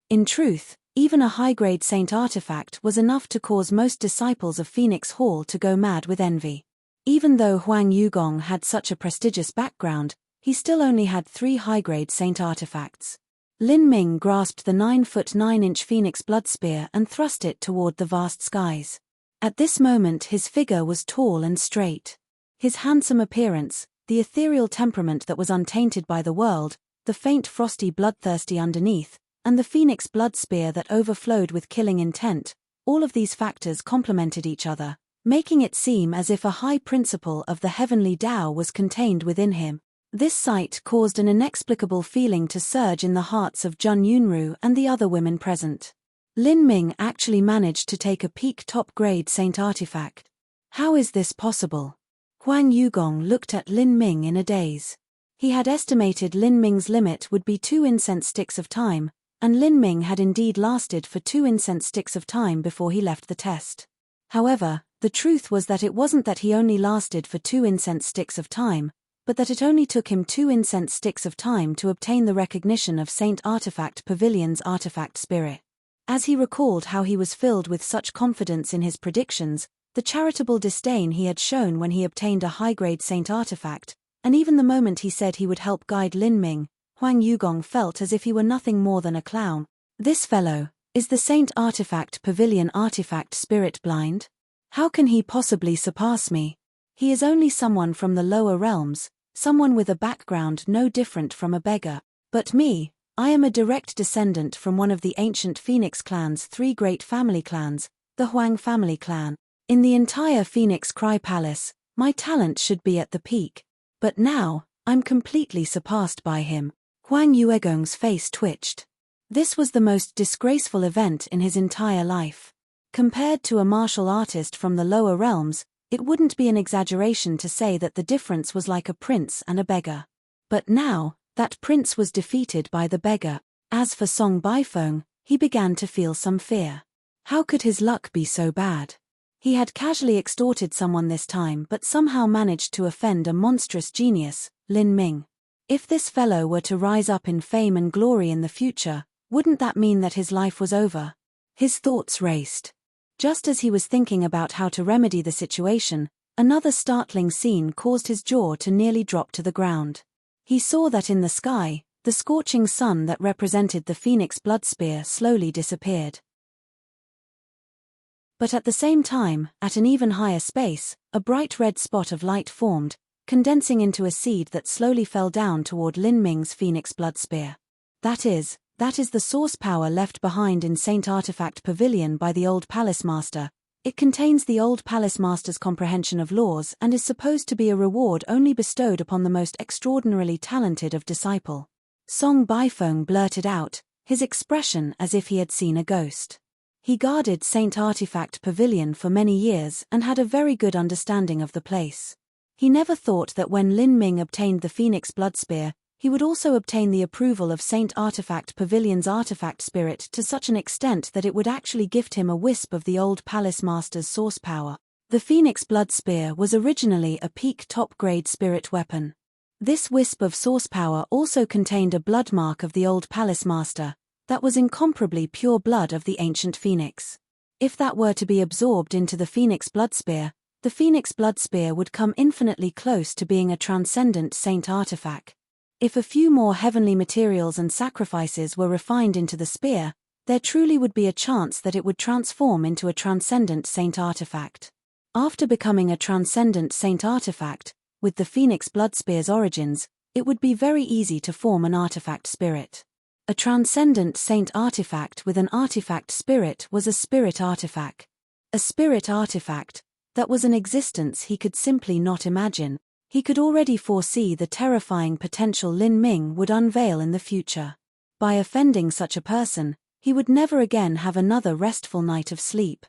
S1: In truth, even a high-grade saint artifact was enough to cause most disciples of Phoenix Hall to go mad with envy. Even though Huang Yugong had such a prestigious background, he still only had 3 high-grade saint artifacts. Lin Ming grasped the 9-foot 9-inch Phoenix Blood Spear and thrust it toward the vast skies. At this moment his figure was tall and straight. His handsome appearance, the ethereal temperament that was untainted by the world, the faint frosty bloodthirsty underneath, and the Phoenix Blood Spear that overflowed with killing intent, all of these factors complemented each other, making it seem as if a high principle of the heavenly Tao was contained within him. This sight caused an inexplicable feeling to surge in the hearts of Jun Yunru and the other women present. Lin Ming actually managed to take a peak top-grade saint artifact. How is this possible? Huang Yugong looked at Lin Ming in a daze. He had estimated Lin Ming's limit would be 2 incense sticks of time, and Lin Ming had indeed lasted for 2 incense sticks of time before he left the test. However, the truth was that it wasn't that he only lasted for 2 incense sticks of time, but that it only took him 2 incense sticks of time to obtain the recognition of Saint Artifact Pavilion's artifact spirit. As he recalled how he was filled with such confidence in his predictions, the charitable disdain he had shown when he obtained a high-grade Saint Artifact, and even the moment he said he would help guide Lin Ming, Huang Yugong felt as if he were nothing more than a clown. This fellow, is the Saint Artifact Pavilion artifact spirit blind? How can he possibly surpass me? He is only someone from the lower realms, someone with a background no different from a beggar. But me, I am a direct descendant from one of the ancient Phoenix clan's 3 great family clans, the Huang family clan. In the entire Phoenix Cry Palace, my talent should be at the peak. But now, I'm completely surpassed by him. Huang Yuegong's face twitched. This was the most disgraceful event in his entire life. Compared to a martial artist from the lower realms, it wouldn't be an exaggeration to say that the difference was like a prince and a beggar. But now, that prince was defeated by the beggar. As for Song Baifeng, he began to feel some fear. How could his luck be so bad? He had casually extorted someone this time but somehow managed to offend a monstrous genius, Lin Ming. If this fellow were to rise up in fame and glory in the future, wouldn't that mean that his life was over? His thoughts raced. Just as he was thinking about how to remedy the situation, another startling scene caused his jaw to nearly drop to the ground. He saw that in the sky, the scorching sun that represented the Phoenix Blood Spear slowly disappeared. But at the same time, at an even higher space, a bright red spot of light formed, condensing into a seed that slowly fell down toward Lin Ming's Phoenix Blood Spear. That is the source power left behind in Saint Artifact Pavilion by the Old Palace Master. It contains the Old Palace Master's comprehension of laws and is supposed to be a reward only bestowed upon the most extraordinarily talented of disciple. Song Baifeng blurted out, his expression as if he had seen a ghost. He guarded Saint Artifact Pavilion for many years and had a very good understanding of the place. He never thought that when Lin Ming obtained the Phoenix Blood Spear, he would also obtain the approval of Saint Artifact Pavilion's artifact spirit to such an extent that it would actually gift him a wisp of the Old Palace Master's source power. The Phoenix Blood Spear was originally a peak top-grade spirit weapon. This wisp of source power also contained a blood mark of the Old Palace Master, that was incomparably pure blood of the ancient Phoenix. If that were to be absorbed into the Phoenix Blood Spear, the Phoenix Blood Spear would come infinitely close to being a transcendent saint artifact. If a few more heavenly materials and sacrifices were refined into the spear, there truly would be a chance that it would transform into a transcendent saint artifact. After becoming a transcendent saint artifact, with the Phoenix Blood Spear's origins, it would be very easy to form an artifact spirit. A transcendent saint artifact with an artifact spirit was a spirit artifact. A spirit artifact, that was an existence he could simply not imagine. He could already foresee the terrifying potential Lin Ming would unveil in the future. By offending such a person, he would never again have another restful night of sleep.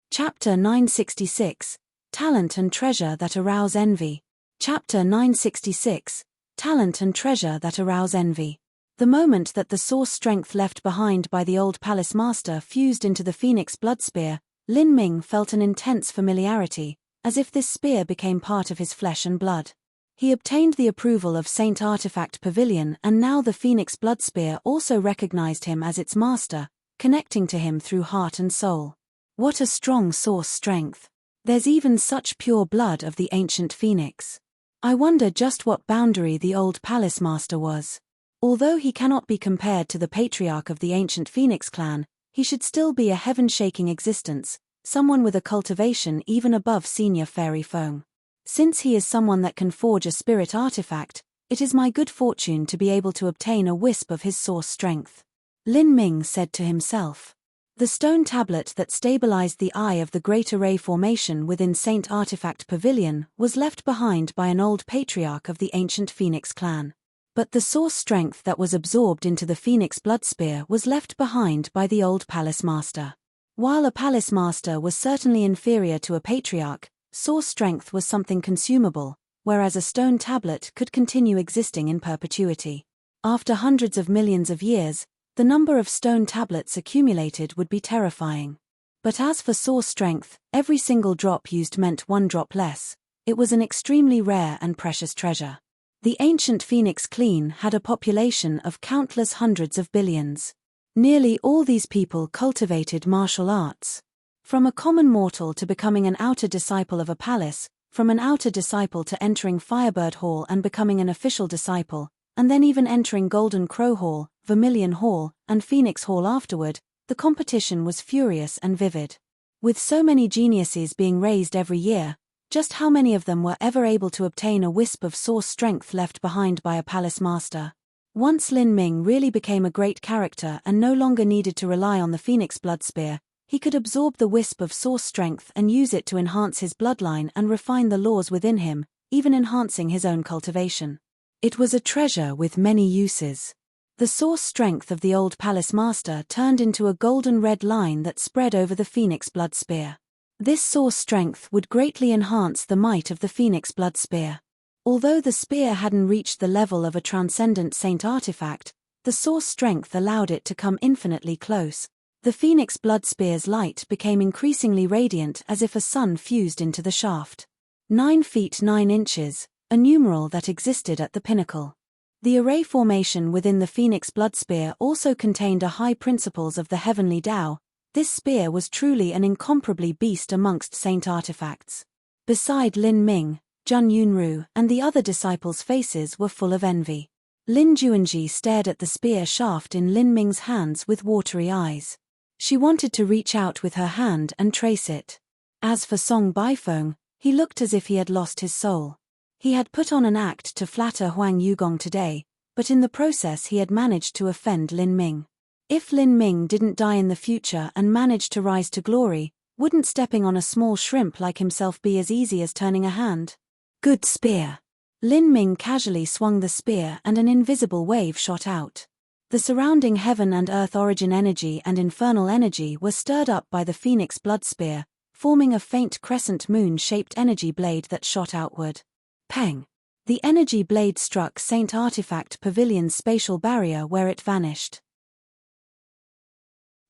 S1: Chapter 966, Talent and Treasure That Arouse Envy. Chapter 966, Talent and Treasure That Arouse Envy. The moment that the source strength left behind by the old palace master fused into the phoenix blood spear, Lin Ming felt an intense familiarity, as if this spear became part of his flesh and blood. He obtained the approval of Saint Artifact Pavilion, and now the phoenix blood spear also recognized him as its master, connecting to him through heart and soul. What a strong source strength. There's even such pure blood of the ancient phoenix. I wonder just what boundary the old palace master was. Although he cannot be compared to the patriarch of the ancient phoenix clan, he should still be a heaven-shaking existence, someone with a cultivation even above senior fairy Feng. Since he is someone that can forge a spirit artifact, it is my good fortune to be able to obtain a wisp of his source strength. Lin Ming said to himself. The stone tablet that stabilized the eye of the Great Array formation within Saint Artifact Pavilion was left behind by an old patriarch of the ancient Phoenix clan. But the source strength that was absorbed into the Phoenix blood spear was left behind by the old palace master. While a palace master was certainly inferior to a patriarch, source strength was something consumable, whereas a stone tablet could continue existing in perpetuity. After hundreds of millions of years, the number of stone tablets accumulated would be terrifying. But as for source strength, every single drop used meant one drop less. It was an extremely rare and precious treasure. The ancient Phoenix clan had a population of countless hundreds of billions. Nearly all these people cultivated martial arts. From a common mortal to becoming an outer disciple of a palace, from an outer disciple to entering Firebird Hall and becoming an official disciple, and then even entering Golden Crow Hall, Vermilion Hall, and Phoenix Hall afterward, the competition was furious and vivid. With so many geniuses being raised every year, just how many of them were ever able to obtain a wisp of source strength left behind by a palace master? Once Lin Ming really became a great character and no longer needed to rely on the Phoenix blood spear, he could absorb the wisp of source strength and use it to enhance his bloodline and refine the laws within him, even enhancing his own cultivation. It was a treasure with many uses. The source strength of the old palace master turned into a golden red line that spread over the Phoenix blood spear. This source strength would greatly enhance the might of the Phoenix blood spear. Although the spear hadn't reached the level of a transcendent saint artifact, the source strength allowed it to come infinitely close. The Phoenix blood spear's light became increasingly radiant as if a sun fused into the shaft. 9 feet 9 inches, a numeral that existed at the pinnacle. The array formation within the Phoenix blood spear also contained a high principles of the heavenly Tao. This spear was truly an incomparably beast amongst saint artifacts. Beside Lin Ming, Jun Yunru and the other disciples' faces were full of envy. Lin Juanji stared at the spear shaft in Lin Ming's hands with watery eyes. She wanted to reach out with her hand and trace it. As for Song Baifeng, he looked as if he had lost his soul. He had put on an act to flatter Huang Yugong today, but in the process he had managed to offend Lin Ming. If Lin Ming didn't die in the future and managed to rise to glory, wouldn't stepping on a small shrimp like himself be as easy as turning a hand? Good spear. Lin Ming casually swung the spear and an invisible wave shot out. The surrounding heaven and earth origin energy and infernal energy were stirred up by the Phoenix blood spear, forming a faint crescent moon-shaped energy blade that shot outward. Peng! The energy blade struck Saint Artifact Pavilion's spatial barrier where it vanished.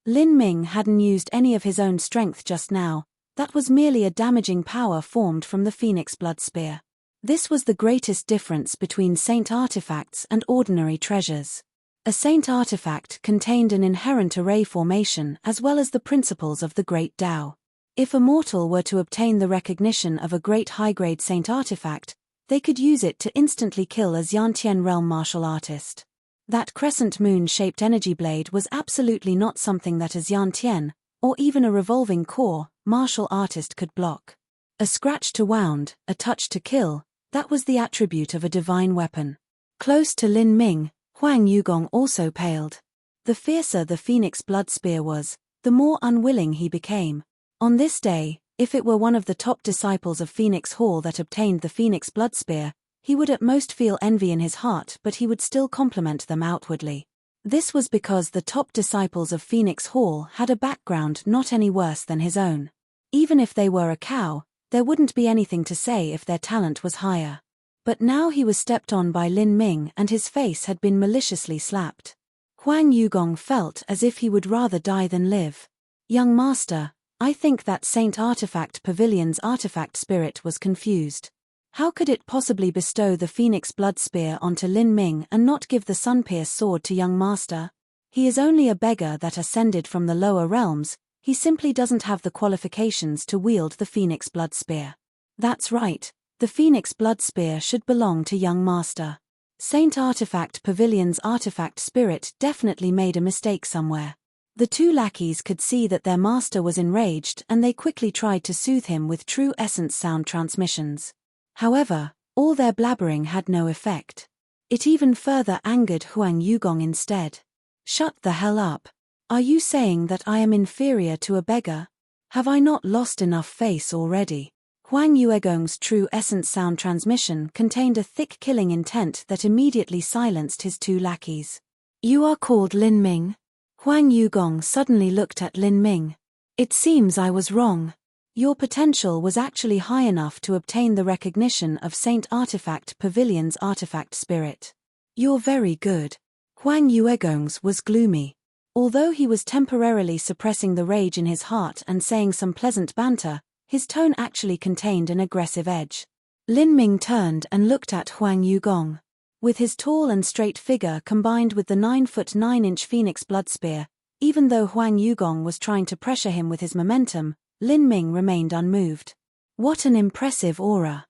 S1: Lin Ming hadn't used any of his own strength just now. That was merely a damaging power formed from the Phoenix blood spear. This was the greatest difference between saint artifacts and ordinary treasures. A saint artifact contained an inherent array formation as well as the principles of the great Tao. If a mortal were to obtain the recognition of a great high-grade saint artifact, they could use it to instantly kill a Xiantian realm martial artist. That crescent moon-shaped energy blade was absolutely not something that a Xiantian, or even a revolving core, martial artist could block. A scratch to wound, a touch to kill, That was the attribute of a divine weapon. Close to Lin Ming, Huang Yugong also paled. The fiercer the phoenix blood spear was, the more unwilling he became. On this day, if it were one of the top disciples of Phoenix Hall that obtained the phoenix blood spear, he would at most feel envy in his heart, but he would still compliment them outwardly. This was because the top disciples of Phoenix Hall had a background not any worse than his own. Even if they were a cow, there wouldn't be anything to say if their talent was higher. But now he was stepped on by Lin Ming and his face had been maliciously slapped. Huang Yugong felt as if he would rather die than live. Young master, I think that Saint Artifact Pavilion's artifact spirit was confused. How could it possibly bestow the phoenix blood spear onto Lin Ming and not give the Sunpierce sword to young master? He is only a beggar that ascended from the lower realms, he simply doesn't have the qualifications to wield the phoenix blood spear. That's right, the phoenix blood spear should belong to young master. Saint Artifact Pavilion's artifact spirit definitely made a mistake somewhere. The two lackeys could see that their master was enraged and they quickly tried to soothe him with true essence sound transmissions. However, all their blabbering had no effect. It even further angered Huang Yugong instead. Shut the hell up. Are you saying that I am inferior to a beggar? Have I not lost enough face already? Huang Yugong's true essence sound transmission contained a thick killing intent that immediately silenced his two lackeys. You are called Lin Ming? Huang Yugong suddenly looked at Lin Ming. It seems I was wrong. Your potential was actually high enough to obtain the recognition of Saint Artifact Pavilion's artifact spirit. You're very good. Huang Yugong's was gloomy. Although he was temporarily suppressing the rage in his heart and saying some pleasant banter, his tone actually contained an aggressive edge. Lin Ming turned and looked at Huang Yugong. With his tall and straight figure combined with the 9-foot 9-inch phoenix blood spear, even though Huang Yugong was trying to pressure him with his momentum, Lin Ming remained unmoved. What an impressive aura.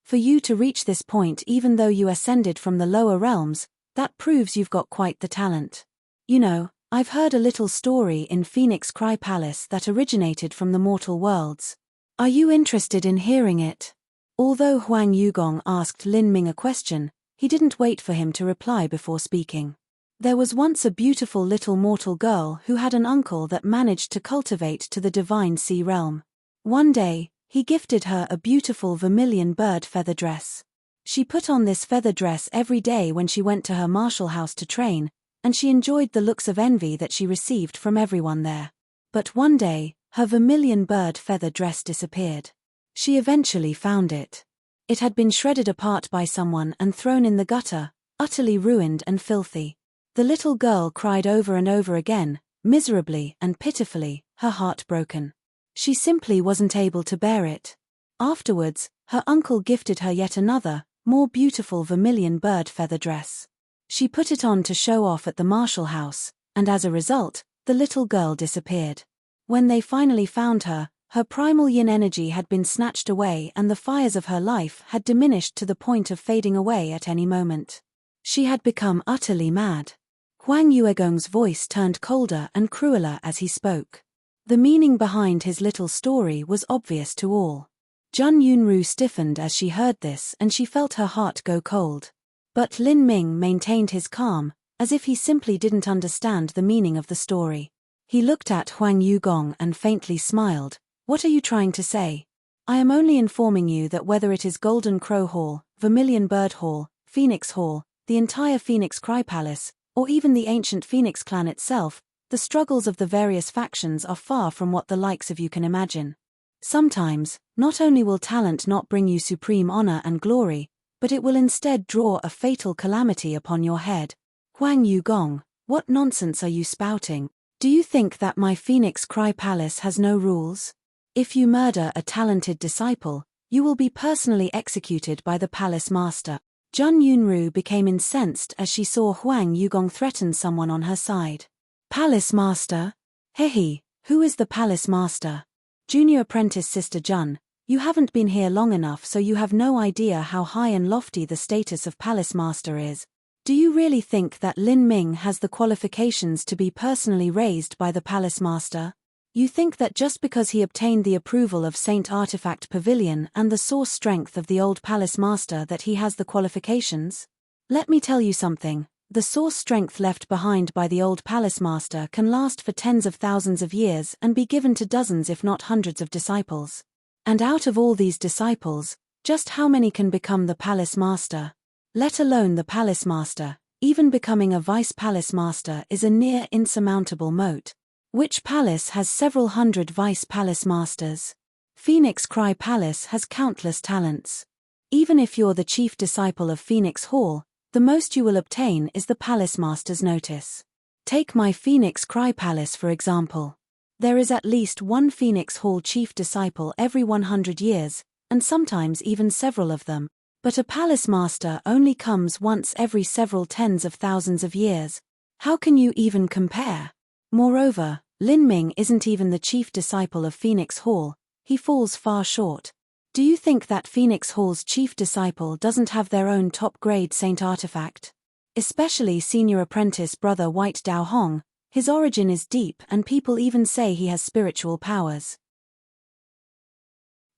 S1: For you to reach this point even though you ascended from the lower realms, that proves you've got quite the talent. You know, I've heard a little story in Phoenix Cry Palace that originated from the mortal worlds. Are you interested in hearing it? Although Huang Yugong asked Lin Ming a question, he didn't wait for him to reply before speaking. There was once a beautiful little mortal girl who had an uncle that managed to cultivate to the divine sea realm. One day, he gifted her a beautiful vermilion bird feather dress. She put on this feather dress every day when she went to her martial house to train, and she enjoyed the looks of envy that she received from everyone there. But one day, her vermilion bird feather dress disappeared. She eventually found it. It had been shredded apart by someone and thrown in the gutter, utterly ruined and filthy. The little girl cried over and over again, miserably and pitifully, her heart broken. She simply wasn't able to bear it. Afterwards, her uncle gifted her yet another, more beautiful vermilion bird feather dress. She put it on to show off at the martial house, and as a result, the little girl disappeared. When they finally found her, her primal yin energy had been snatched away and the fires of her life had diminished to the point of fading away at any moment. She had become utterly mad. Huang Yugong's voice turned colder and crueler as he spoke. The meaning behind his little story was obvious to all. Jun Yunru stiffened as she heard this and she felt her heart go cold. But Lin Ming maintained his calm, as if he simply didn't understand the meaning of the story. He looked at Huang Yugong and faintly smiled. What are you trying to say? I am only informing you that whether it is Golden Crow Hall, Vermilion Bird Hall, Phoenix Hall, the entire Phoenix Cry Palace, or even the ancient Phoenix clan itself, the struggles of the various factions are far from what the likes of you can imagine. Sometimes, not only will talent not bring you supreme honor and glory, but it will instead draw a fatal calamity upon your head. Huang Yugong, what nonsense are you spouting? Do you think that my Phoenix Cry Palace has no rules? If you murder a talented disciple, you will be personally executed by the palace master. Jun Yunru became incensed as she saw Huang Yugong threaten someone on her side. Palace master? Hehe, who is the palace master? Junior apprentice Sister Jun, you haven't been here long enough so you have no idea how high and lofty the status of palace master is. Do you really think that Lin Ming has the qualifications to be personally raised by the palace master? You think that just because he obtained the approval of Saint Artifact Pavilion and the source strength of the old palace master that he has the qualifications? Let me tell you something, the source strength left behind by the old palace master can last for tens of thousands of years and be given to dozens if not hundreds of disciples. And out of all these disciples, just how many can become the palace master? Let alone the palace master, even becoming a vice palace master is a near insurmountable moat. Which palace has several hundred vice palace masters? Phoenix Cry Palace has countless talents. Even if you're the chief disciple of Phoenix Hall, the most you will obtain is the palace master's notice. Take my Phoenix Cry Palace for example. There is at least one Phoenix Hall chief disciple every 100 years, and sometimes even several of them. But a palace master only comes once every several tens of thousands of years. How can you even compare? Moreover, Lin Ming isn't even the chief disciple of Phoenix Hall, he falls far short. Do you think that Phoenix Hall's chief disciple doesn't have their own top-grade saint artifact? Especially senior apprentice brother White Dao Hong, his origin is deep and people even say he has spiritual powers.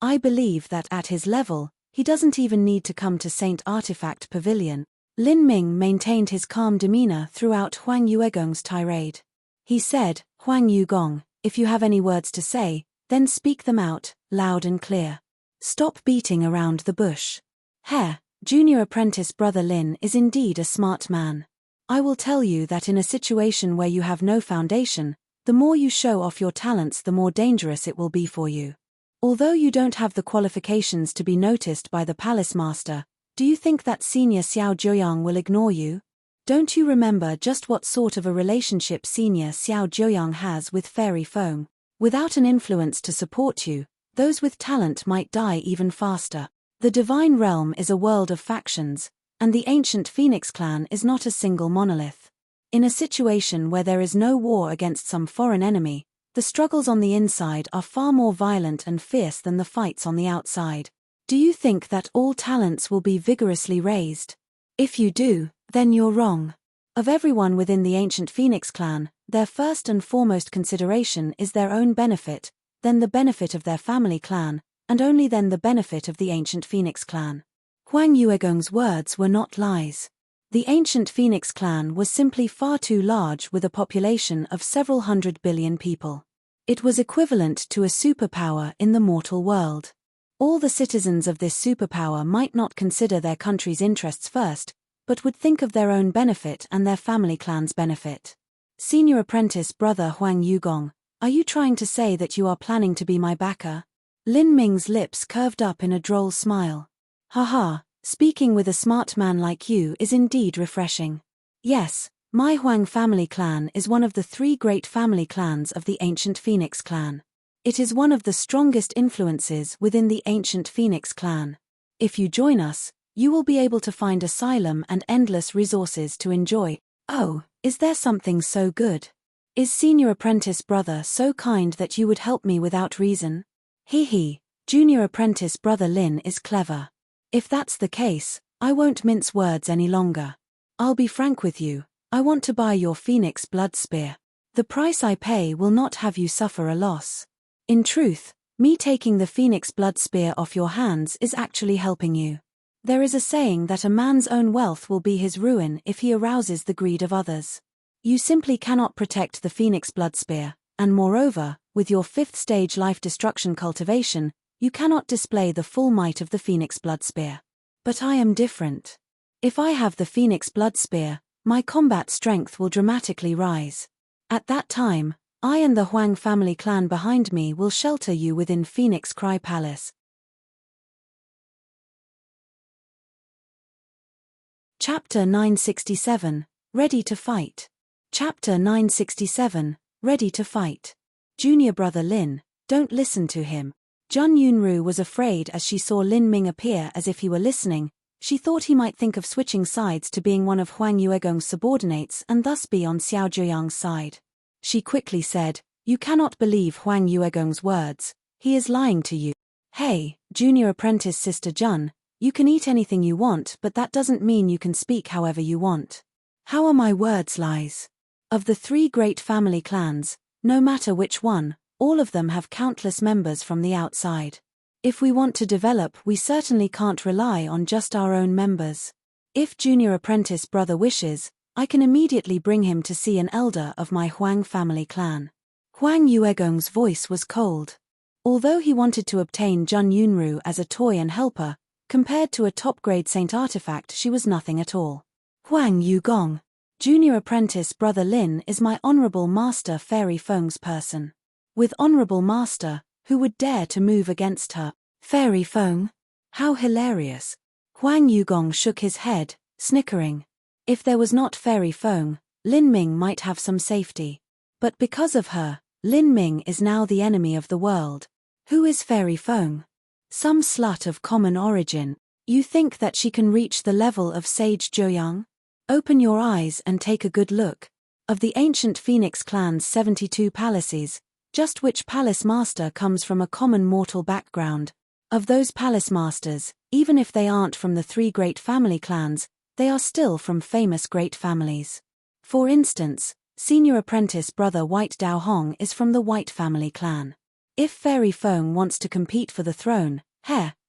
S1: I believe that at his level, he doesn't even need to come to Saint Artifact Pavilion. Lin Ming maintained his calm demeanor throughout Huang Yuegong's tirade. He said, Huang Yugong, if you have any words to say, then speak them out, loud and clear. Stop beating around the bush. Junior apprentice brother Lin is indeed a smart man. I will tell you that in a situation where you have no foundation, the more you show off your talents the more dangerous it will be for you. Although you don't have the qualifications to be noticed by the palace master, do you think that senior Xiao Jiuyang will ignore you? Don't you remember just what sort of a relationship senior Xiao Jiuyang has with Fairy Foam? Without an influence to support you, those with talent might die even faster. The divine realm is a world of factions, and the ancient Phoenix clan is not a single monolith. In a situation where there is no war against some foreign enemy, the struggles on the inside are far more violent and fierce than the fights on the outside. Do you think that all talents will be vigorously raised? If you do, then you're wrong. Of everyone within the ancient Phoenix clan, their first and foremost consideration is their own benefit, then the benefit of their family clan, and only then the benefit of the ancient Phoenix clan. Huang Yuegong's words were not lies. The ancient Phoenix clan was simply far too large with a population of several 100 billion people. It was equivalent to a superpower in the mortal world. All the citizens of this superpower might not consider their country's interests first, but would think of their own benefit and their family clan's benefit. Senior apprentice brother Huang Yugong, are you trying to say that you are planning to be my backer? Lin Ming's lips curved up in a droll smile. Haha, speaking with a smart man like you is indeed refreshing. Yes, my Huang family clan is one of the 3 great family clans of the ancient Phoenix clan. It is one of the strongest influences within the ancient Phoenix clan. If you join us, you will be able to find asylum and endless resources to enjoy. Oh, is there something so good? Is senior apprentice brother so kind that you would help me without reason? Junior apprentice brother Lin is clever. If that's the case, I won't mince words any longer. I'll be frank with you, I want to buy your Phoenix Blood Spear. The price I pay will not have you suffer a loss. In truth, me taking the Phoenix Blood Spear off your hands is actually helping you. There is a saying that a man's own wealth will be his ruin if he arouses the greed of others. You simply cannot protect the Phoenix Blood Spear, and moreover, with your 5th stage life destruction cultivation, you cannot display the full might of the Phoenix Blood Spear. But I am different. If I have the Phoenix Blood Spear, my combat strength will dramatically rise. At that time, I and the Huang family clan behind me will shelter you within Phoenix Cry Palace. Chapter 967, Ready to Fight. Chapter 967, Ready to Fight. Junior brother Lin, don't listen to him. Jun Yunru was afraid as she saw Lin Ming appear as if he were listening. She thought he might think of switching sides to being one of Huang Yuegong's subordinates and thus be on Xiao Jiuyang's side. She quickly said, "You cannot believe Huang Yuegong's words. He is lying to you." Hey, junior apprentice sister Jun, you can eat anything you want, but that doesn't mean you can speak however you want. How are my words lies? Of the 3 great family clans, no matter which one, All of them have countless members from the outside. If we want to develop, we certainly can't rely on just our own members. If junior apprentice brother wishes, I can immediately bring him to see an elder of my Huang family clan. Huang Yuegong's voice was cold. Although he wanted to obtain Jun Yunru as a toy and helper, compared to a top-grade saint artifact she was nothing at all. Huang Yugong. Junior apprentice brother Lin is my honorable master Fairy Feng's person. With honorable master, who would dare to move against her? Fairy Feng? How hilarious. Huang Yugong shook his head, snickering. If there was not Fairy Feng, Lin Ming might have some safety. But because of her, Lin Ming is now the enemy of the world. Who is Fairy Feng? Some slut of common origin. You think that she can reach the level of Sage Joyang? Open your eyes and take a good look. Of the ancient Phoenix clan's 72 palaces, just which palace master comes from a common mortal background? Of those palace masters, even if they aren't from the 3 great family clans, they are still from famous great families. For instance, senior apprentice brother White Dao Hong is from the White family clan. If Fairy Feng wants to compete for the throne,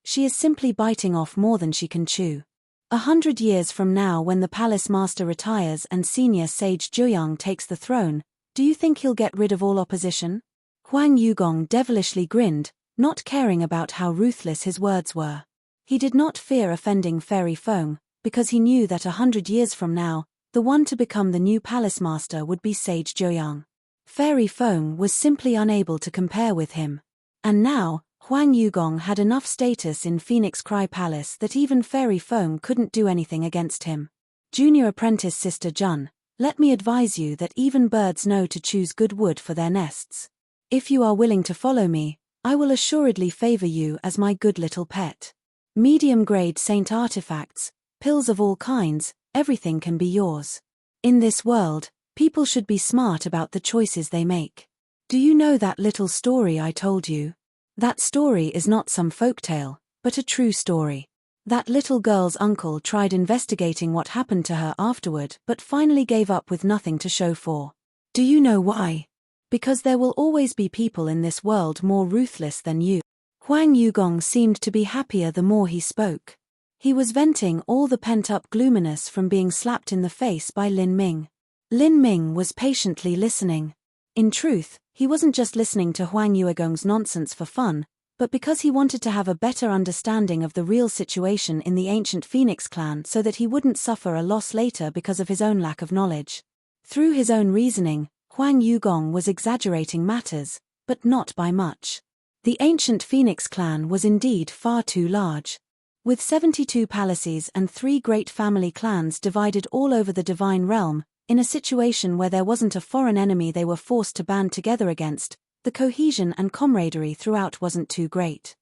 S1: she is simply biting off more than she can chew. 100 years from now, when the palace master retires and senior sage Joyang takes the throne, do you think he'll get rid of all opposition? Huang Yugong devilishly grinned, not caring about how ruthless his words were. He did not fear offending Fairy Feng, because he knew that 100 years from now, the one to become the new palace master would be Sage Joyang. Fairy Feng was simply unable to compare with him. And now, Huang Yugong had enough status in Phoenix Cry Palace that even Fairy Feng couldn't do anything against him. Junior apprentice sister Jun, let me advise you that even birds know to choose good wood for their nests. If you are willing to follow me, I will assuredly favor you as my good little pet. Medium-grade saint artifacts, pills of all kinds, everything can be yours. In this world, people should be smart about the choices they make. Do you know that little story I told you? That story is not some folktale, but a true story. That little girl's uncle tried investigating what happened to her afterward but finally gave up with nothing to show for. Do you know why? Because there will always be people in this world more ruthless than you. Huang Yugong seemed to be happier the more he spoke. He was venting all the pent-up gloominess from being slapped in the face by Lin Ming. Lin Ming was patiently listening. In truth, he wasn't just listening to Huang Yuegong's nonsense for fun, but because he wanted to have a better understanding of the real situation in the ancient Phoenix clan so that he wouldn't suffer a loss later because of his own lack of knowledge. Through his own reasoning, Huang Yugong was exaggerating matters, but not by much. The ancient Phoenix clan was indeed far too large. With 72 palaces and 3 great family clans divided all over the divine realm, in a situation where there wasn't a foreign enemy they were forced to band together against, the cohesion and camaraderie throughout wasn't too great.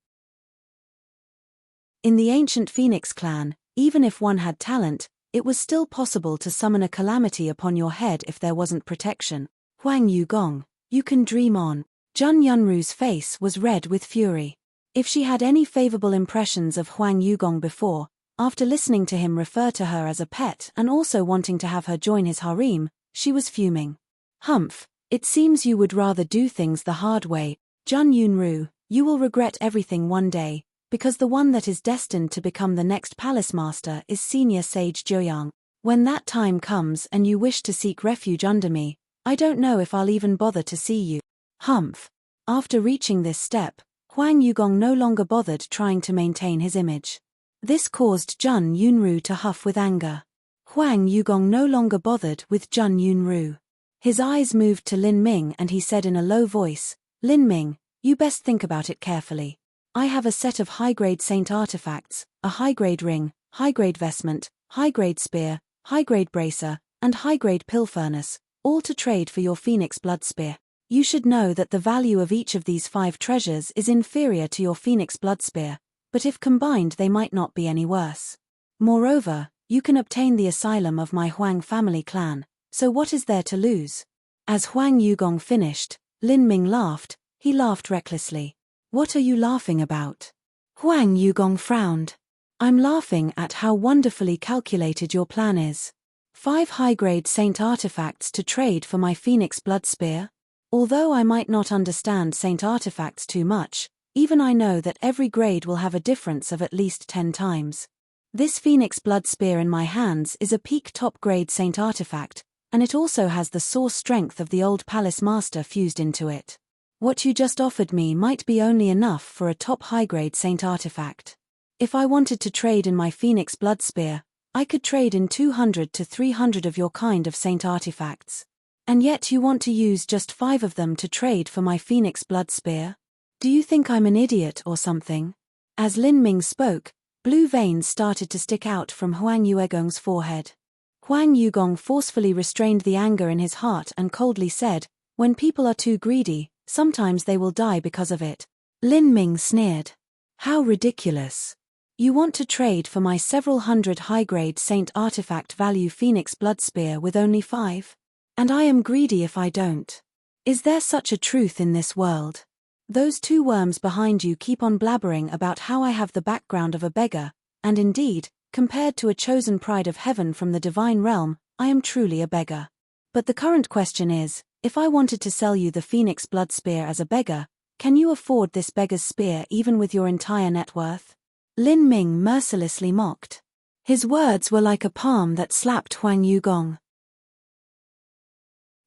S1: In the ancient Phoenix clan, even if one had talent, it was still possible to summon a calamity upon your head if there wasn't protection. Huang Yugong, you can dream on. Jun Yunru's face was red with fury. If she had any favorable impressions of Huang Yugong before, after listening to him refer to her as a pet and also wanting to have her join his harem, she was fuming. Humph, it seems you would rather do things the hard way. Jun Yunru, you will regret everything one day, because the one that is destined to become the next palace master is senior sage Joyang. When that time comes and you wish to seek refuge under me, I don't know if I'll even bother to see you. Humph. After reaching this step, Huang Yugong no longer bothered trying to maintain his image. This caused Jun Yunru to huff with anger. Huang Yugong no longer bothered with Jun Yunru. His eyes moved to Lin Ming and he said in a low voice, Lin Ming, you best think about it carefully. I have a set of high-grade saint artifacts, a high-grade ring, high-grade vestment, high-grade spear, high-grade bracer, and high-grade pill furnace, all to trade for your phoenix blood spear. You should know that the value of each of these 5 treasures is inferior to your phoenix blood spear, but if combined they might not be any worse. Moreover, you can obtain the asylum of my Huang family clan, so what is there to lose? As Huang Yugong finished, Lin Ming laughed. He laughed recklessly. What are you laughing about? Huang Yugong frowned. I'm laughing at how wonderfully calculated your plan is. 5 high-grade saint artifacts to trade for my phoenix blood spear? Although I might not understand Saint artifacts too much, even I know that every grade will have a difference of at least 10 times. This Phoenix Blood Spear in my hands is a peak top grade Saint artifact, and it also has the source strength of the old Palace Master fused into it. What you just offered me might be only enough for a top high-grade Saint artifact. If I wanted to trade in my Phoenix Blood Spear, I could trade in 200 to 300 of your kind of Saint artifacts. And yet you want to use just 5 of them to trade for my Phoenix Blood Spear? Do you think I'm an idiot or something? As Lin Ming spoke, blue veins started to stick out from Huang Yuegong's forehead. Huang Yugong forcefully restrained the anger in his heart and coldly said, "When people are too greedy, sometimes they will die because of it." Lin Ming sneered. "How ridiculous. You want to trade for my several hundred high-grade Saint artifact value Phoenix Blood Spear with only 5? And I am greedy if I don't. Is there such a truth in this world? Those 2 worms behind you keep on blabbering about how I have the background of a beggar, and indeed, compared to a chosen pride of heaven from the divine realm, I am truly a beggar. But the current question is, if I wanted to sell you the Phoenix Blood Spear as a beggar, can you afford this beggar's spear even with your entire net worth?" Lin Ming mercilessly mocked. His words were like a palm that slapped Huang Yugong.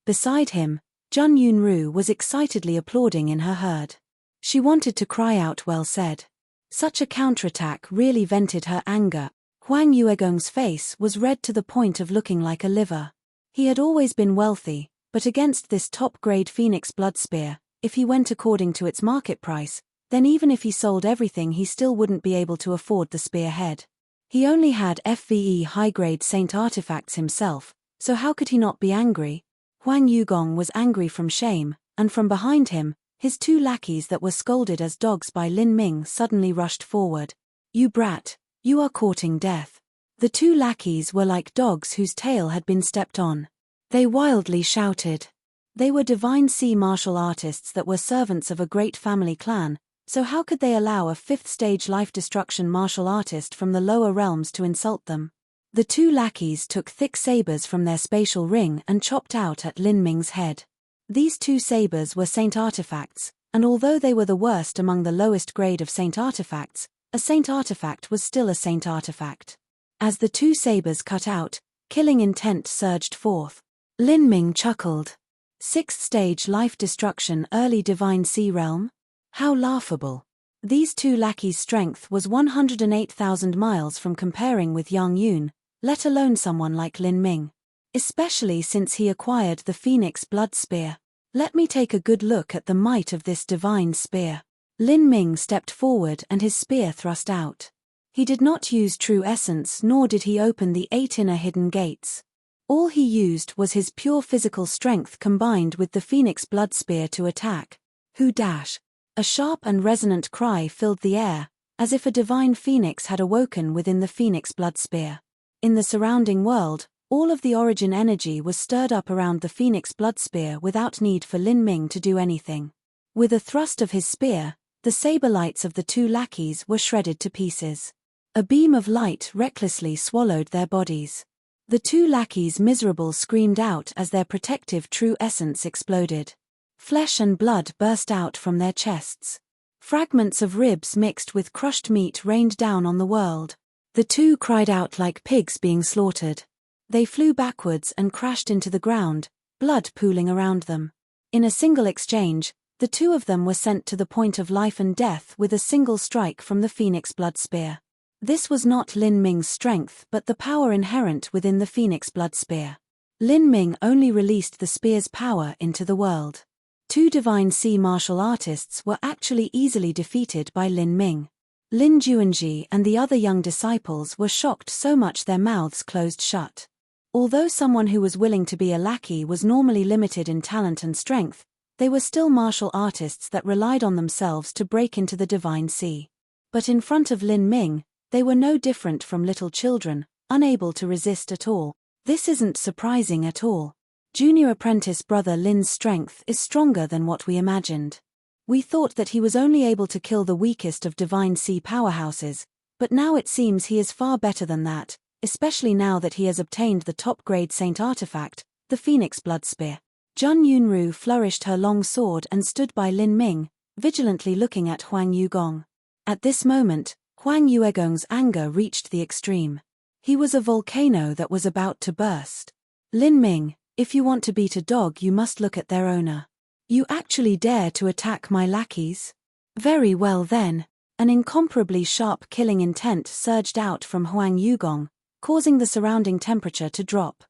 S1: Beside him, Jun Yunru was excitedly applauding in her herd. She wanted to cry out "well said." Such a counterattack really vented her anger. Huang Yuegong's face was red to the point of looking like a liver. He had always been wealthy, but against this top-grade Phoenix Blood Spear, if he went according to its market price, then even if he sold everything he still wouldn't be able to afford the spearhead. He only had FVE high-grade Saint artifacts himself, so how could he not be angry? Huang Yugong was angry from shame, and from behind him, his 2 lackeys that were scolded as dogs by Lin Ming suddenly rushed forward. "You brat, you are courting death." The 2 lackeys were like dogs whose tail had been stepped on. They wildly shouted. They were divine sea martial artists that were servants of a great family clan, so how could they allow a 5th-stage life-destruction martial artist from the lower realms to insult them? The 2 lackeys took thick sabers from their spatial ring and chopped out at Lin Ming's head. These 2 sabers were Saint artifacts, and although they were the worst among the lowest grade of Saint artifacts, a Saint artifact was still a Saint artifact. As the 2 sabers cut out, killing intent surged forth. Lin Ming chuckled. 6th stage life destruction early divine sea realm? How laughable. These 2 lackeys' strength was 108,000 miles from comparing with Yang Yun, let alone someone like Lin Ming. Especially since he acquired the Phoenix Blood Spear. Let me take a good look at the might of this divine spear. Lin Ming stepped forward and his spear thrust out. He did not use true essence nor did he open the 8 inner hidden gates. All he used was his pure physical strength combined with the Phoenix Blood Spear to attack. Who dash? A sharp and resonant cry filled the air, as if a divine phoenix had awoken within the Phoenix Blood Spear. In the surrounding world, all of the origin energy was stirred up around the Phoenix Blood Spear without need for Lin Ming to do anything. With a thrust of his spear, the saber lights of the 2 lackeys were shredded to pieces. A beam of light recklessly swallowed their bodies. The 2 lackeys miserable screamed out as their protective true essence exploded. Flesh and blood burst out from their chests. Fragments of ribs mixed with crushed meat rained down on the world. The 2 cried out like pigs being slaughtered. They flew backwards and crashed into the ground, blood pooling around them. In a single exchange, the 2 of them were sent to the point of life and death with a single strike from the Phoenix Blood Spear. This was not Lin Ming's strength but the power inherent within the Phoenix Blood Spear. Lin Ming only released the spear's power into the world. 2 divine sea martial artists were actually easily defeated by Lin Ming. Lin Juanji and the other young disciples were shocked so much their mouths closed shut. Although someone who was willing to be a lackey was normally limited in talent and strength, they were still martial artists that relied on themselves to break into the divine sea. But in front of Lin Ming, they were no different from little children, unable to resist at all. This isn't surprising at all. Junior apprentice brother Lin's strength is stronger than what we imagined. We thought that he was only able to kill the weakest of divine sea powerhouses, but now it seems he is far better than that, especially now that he has obtained the top-grade Saint artifact, the Phoenix Blood Spear. Jun Yunru flourished her long sword and stood by Lin Ming, vigilantly looking at Huang Yugong. At this moment, Huang Yuegong's anger reached the extreme. He was a volcano that was about to burst. Lin Ming, if you want to beat a dog you must look at their owner. You actually dare to attack my lackeys? Very well then. An incomparably sharp killing intent surged out from Huang Yugong, causing the surrounding temperature to drop.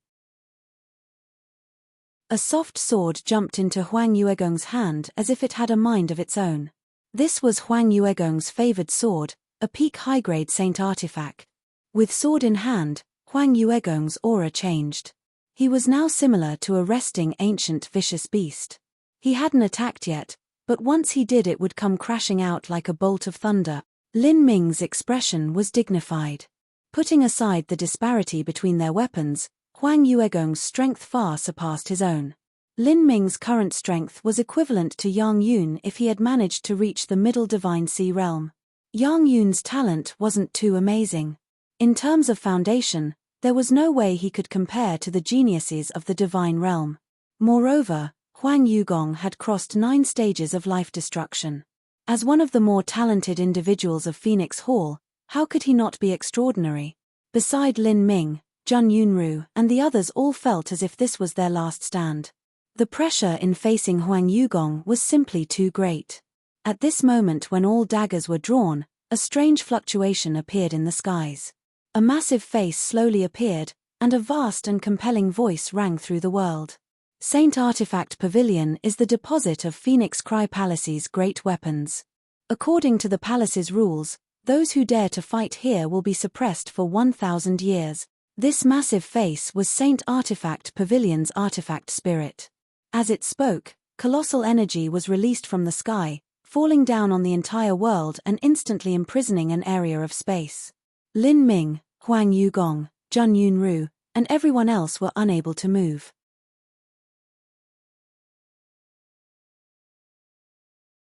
S1: A soft sword jumped into Huang Yuegong's hand as if it had a mind of its own. This was Huang Yuegong's favored sword, a peak high-grade saint artifact. With sword in hand, Huang Yuegong's aura changed. He was now similar to a resting ancient vicious beast. He hadn't attacked yet, but once he did it would come crashing out like a bolt of thunder. Lin Ming's expression was dignified. Putting aside the disparity between their weapons, Huang Yuegong's strength far surpassed his own. Lin Ming's current strength was equivalent to Yang Yun if he had managed to reach the middle Divine Sea realm. Yang Yun's talent wasn't too amazing. In terms of foundation, there was no way he could compare to the geniuses of the Divine Realm. Moreover, Huang Yugong had crossed 9 stages of life destruction. As one of the more talented individuals of Phoenix Hall, how could he not be extraordinary? Beside Lin Ming, Jun Yunru, and the others all felt as if this was their last stand. The pressure in facing Huang Yugong was simply too great. At this moment when all daggers were drawn, a strange fluctuation appeared in the skies. A massive face slowly appeared, and a vast and compelling voice rang through the world. Saint Artifact Pavilion is the deposit of Phoenix Cry Palace's great weapons. According to the palace's rules, those who dare to fight here will be suppressed for 1,000 years. This massive face was Saint Artifact Pavilion's artifact spirit. As it spoke, colossal energy was released from the sky, falling down on the entire world and instantly imprisoning an area of space. Lin Ming, Huang Yugong, Jun Yunru, and everyone else were unable to move.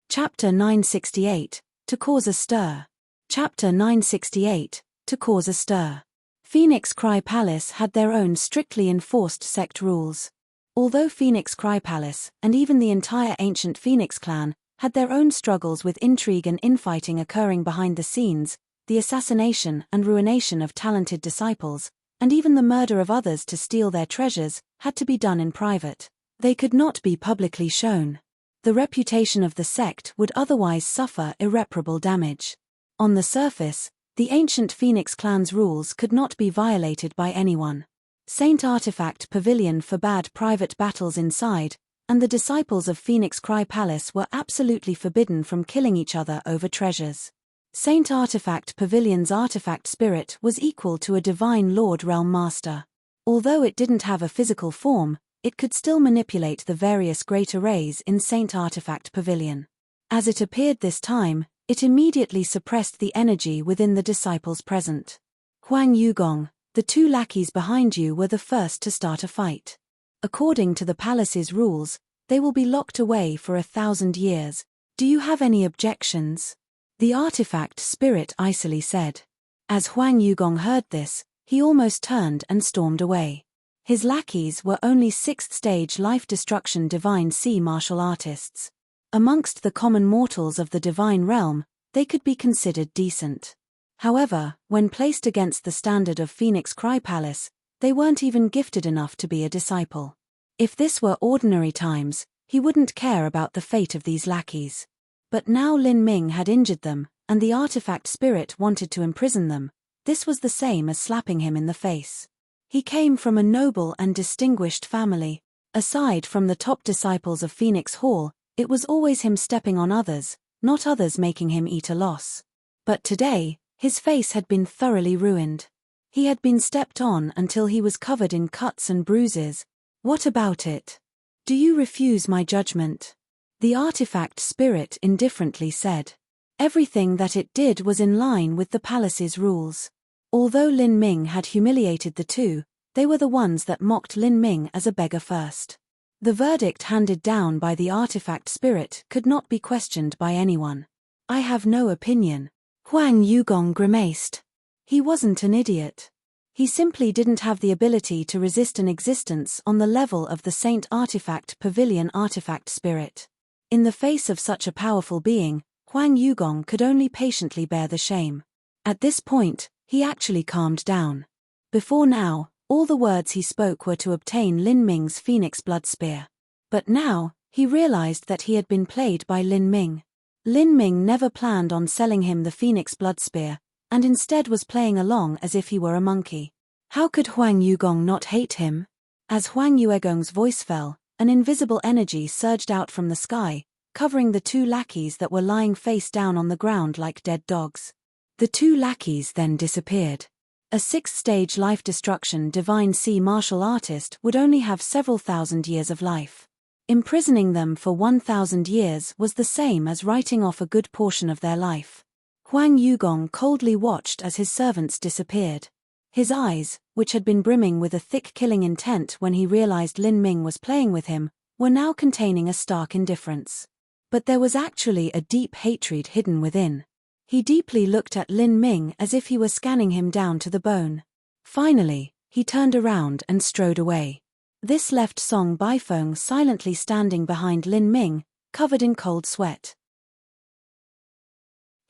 S1: Chapter 968, To Cause a Stir. Chapter 968, To Cause a Stir. Phoenix Cry Palace had their own strictly enforced sect rules. Although Phoenix Cry Palace, and even the entire ancient Phoenix clan, had their own struggles with intrigue and infighting occurring behind the scenes, the assassination and ruination of talented disciples, and even the murder of others to steal their treasures, had to be done in private. They could not be publicly shown. The reputation of the sect would otherwise suffer irreparable damage. On the surface, the ancient Phoenix clan's rules could not be violated by anyone. Saint Artifact Pavilion forbade private battles inside, and the disciples of Phoenix Cry Palace were absolutely forbidden from killing each other over treasures. Saint Artifact Pavilion's artifact spirit was equal to a divine Lord Realm Master. Although it didn't have a physical form, it could still manipulate the various great arrays in Saint Artifact Pavilion. As it appeared this time, it immediately suppressed the energy within the disciples present. Huang Yugong, the 2 lackeys behind you were the first to start a fight. According to the palace's rules, they will be locked away for 1,000 years. Do you have any objections? The artifact spirit icily said. As Huang Yugong heard this, he almost turned and stormed away. His lackeys were only 6th stage life destruction divine sea martial artists. Amongst the common mortals of the divine realm, they could be considered decent. However, when placed against the standard of Phoenix Cry Palace, they weren't even gifted enough to be a disciple. If this were ordinary times, he wouldn't care about the fate of these lackeys. But now Lin Ming had injured them, and the artifact spirit wanted to imprison them. This was the same as slapping him in the face. He came from a noble and distinguished family. Aside from the top disciples of Phoenix Hall, it was always him stepping on others, not others making him eat a loss. But today, his face had been thoroughly ruined. He had been stepped on until he was covered in cuts and bruises. What about it? Do you refuse my judgment? The artifact spirit indifferently said. Everything that it did was in line with the palace's rules. Although Lin Ming had humiliated the 2, they were the ones that mocked Lin Ming as a beggar first. The verdict handed down by the artifact spirit could not be questioned by anyone. I have no opinion. Huang Yugong grimaced. He wasn't an idiot. He simply didn't have the ability to resist an existence on the level of the Saint Artifact Pavilion artifact spirit. In the face of such a powerful being, Huang Yugong could only patiently bear the shame. At this point, he actually calmed down. Before now, all the words he spoke were to obtain Lin Ming's Phoenix Blood Spear. But now, he realized that he had been played by Lin Ming. Lin Ming never planned on selling him the Phoenix Blood Spear, and instead was playing along as if he were a monkey. How could Huang Yugong not hate him? As Huang Yuegong's voice fell, an invisible energy surged out from the sky, covering the two lackeys that were lying face down on the ground like dead dogs. The two lackeys then disappeared. A sixth-stage life-destruction divine sea martial artist would only have several thousand years of life. Imprisoning them for 1,000 years was the same as writing off a good portion of their life. Huang Yugong coldly watched as his servants disappeared. His eyes, which had been brimming with a thick killing intent when he realized Lin Ming was playing with him, were now containing a stark indifference. But there was actually a deep hatred hidden within. He deeply looked at Lin Ming as if he were scanning him down to the bone. Finally, he turned around and strode away. This left Song Baifeng silently standing behind Lin Ming, covered in cold sweat.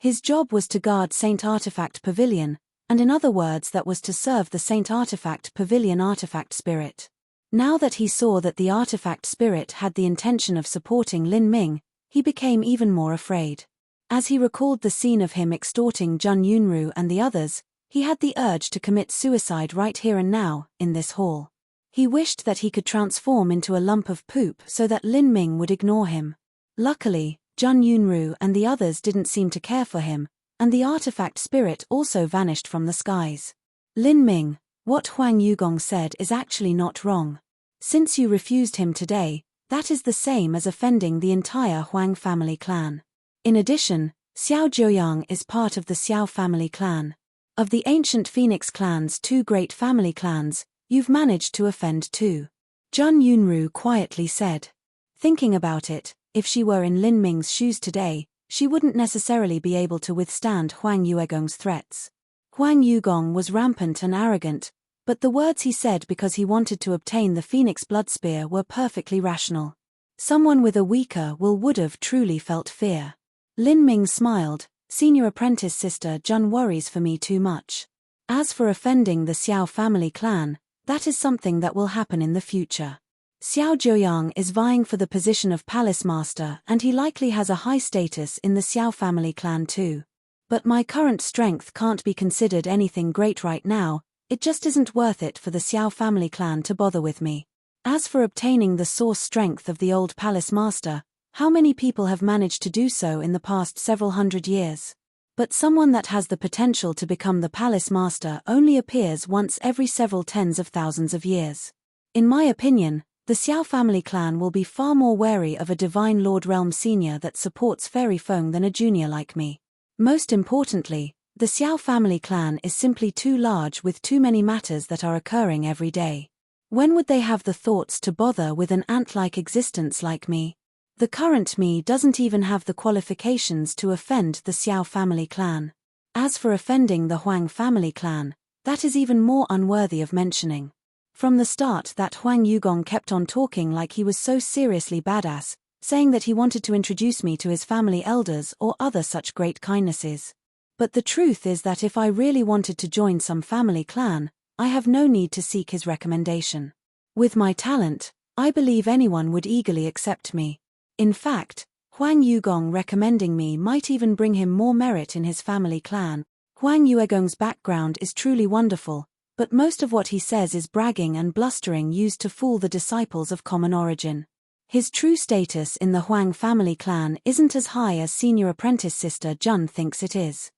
S1: His job was to guard Saint Artifact Pavilion, and in other words that was to serve the Saint Artifact Pavilion artifact spirit. Now that he saw that the artifact spirit had the intention of supporting Lin Ming, he became even more afraid. As he recalled the scene of him extorting Jun Yunru and the others, he had the urge to commit suicide right here and now, in this hall. He wished that he could transform into a lump of poop so that Lin Ming would ignore him. Luckily, Jun Yunru and the others didn't seem to care for him, and the artifact spirit also vanished from the skies. Lin Ming, what Huang Yugong said is actually not wrong. Since you refused him today, that is the same as offending the entire Huang family clan. In addition, Xiao Jiuyang is part of the Xiao family clan. Of the ancient Phoenix clan's two great family clans, you've managed to offend two. Jun Yunru quietly said. Thinking about it, if she were in Lin Ming's shoes today, she wouldn't necessarily be able to withstand Huang Yuegong's threats. Huang Yugong was rampant and arrogant, but the words he said because he wanted to obtain the Phoenix Blood Spear were perfectly rational. Someone with a weaker will would have truly felt fear. Lin Ming smiled. Senior apprentice sister Jun worries for me too much. As for offending the Xiao family clan, that is something that will happen in the future. Xiao Jiuyang is vying for the position of palace master and he likely has a high status in the Xiao family clan too. But my current strength can't be considered anything great right now, it just isn't worth it for the Xiao family clan to bother with me. As for obtaining the source strength of the old palace master, how many people have managed to do so in the past several hundred years? But someone that has the potential to become the palace master only appears once every several tens of thousands of years. In my opinion, the Xiao family clan will be far more wary of a Divine Lord Realm senior that supports Fairy Feng than a junior like me. Most importantly, the Xiao family clan is simply too large with too many matters that are occurring every day. When would they have the thoughts to bother with an ant-like existence like me? The current me doesn't even have the qualifications to offend the Xiao family clan. As for offending the Huang family clan, that is even more unworthy of mentioning. From the start that Huang Yugong kept on talking like he was so seriously badass, saying that he wanted to introduce me to his family elders or other such great kindnesses. But the truth is that if I really wanted to join some family clan, I have no need to seek his recommendation. With my talent, I believe anyone would eagerly accept me. In fact, Huang Yugong recommending me might even bring him more merit in his family clan. Huang Yuegong's background is truly wonderful, but most of what he says is bragging and blustering used to fool the disciples of common origin. His true status in the Huang family clan isn't as high as senior apprentice sister Jun thinks it is.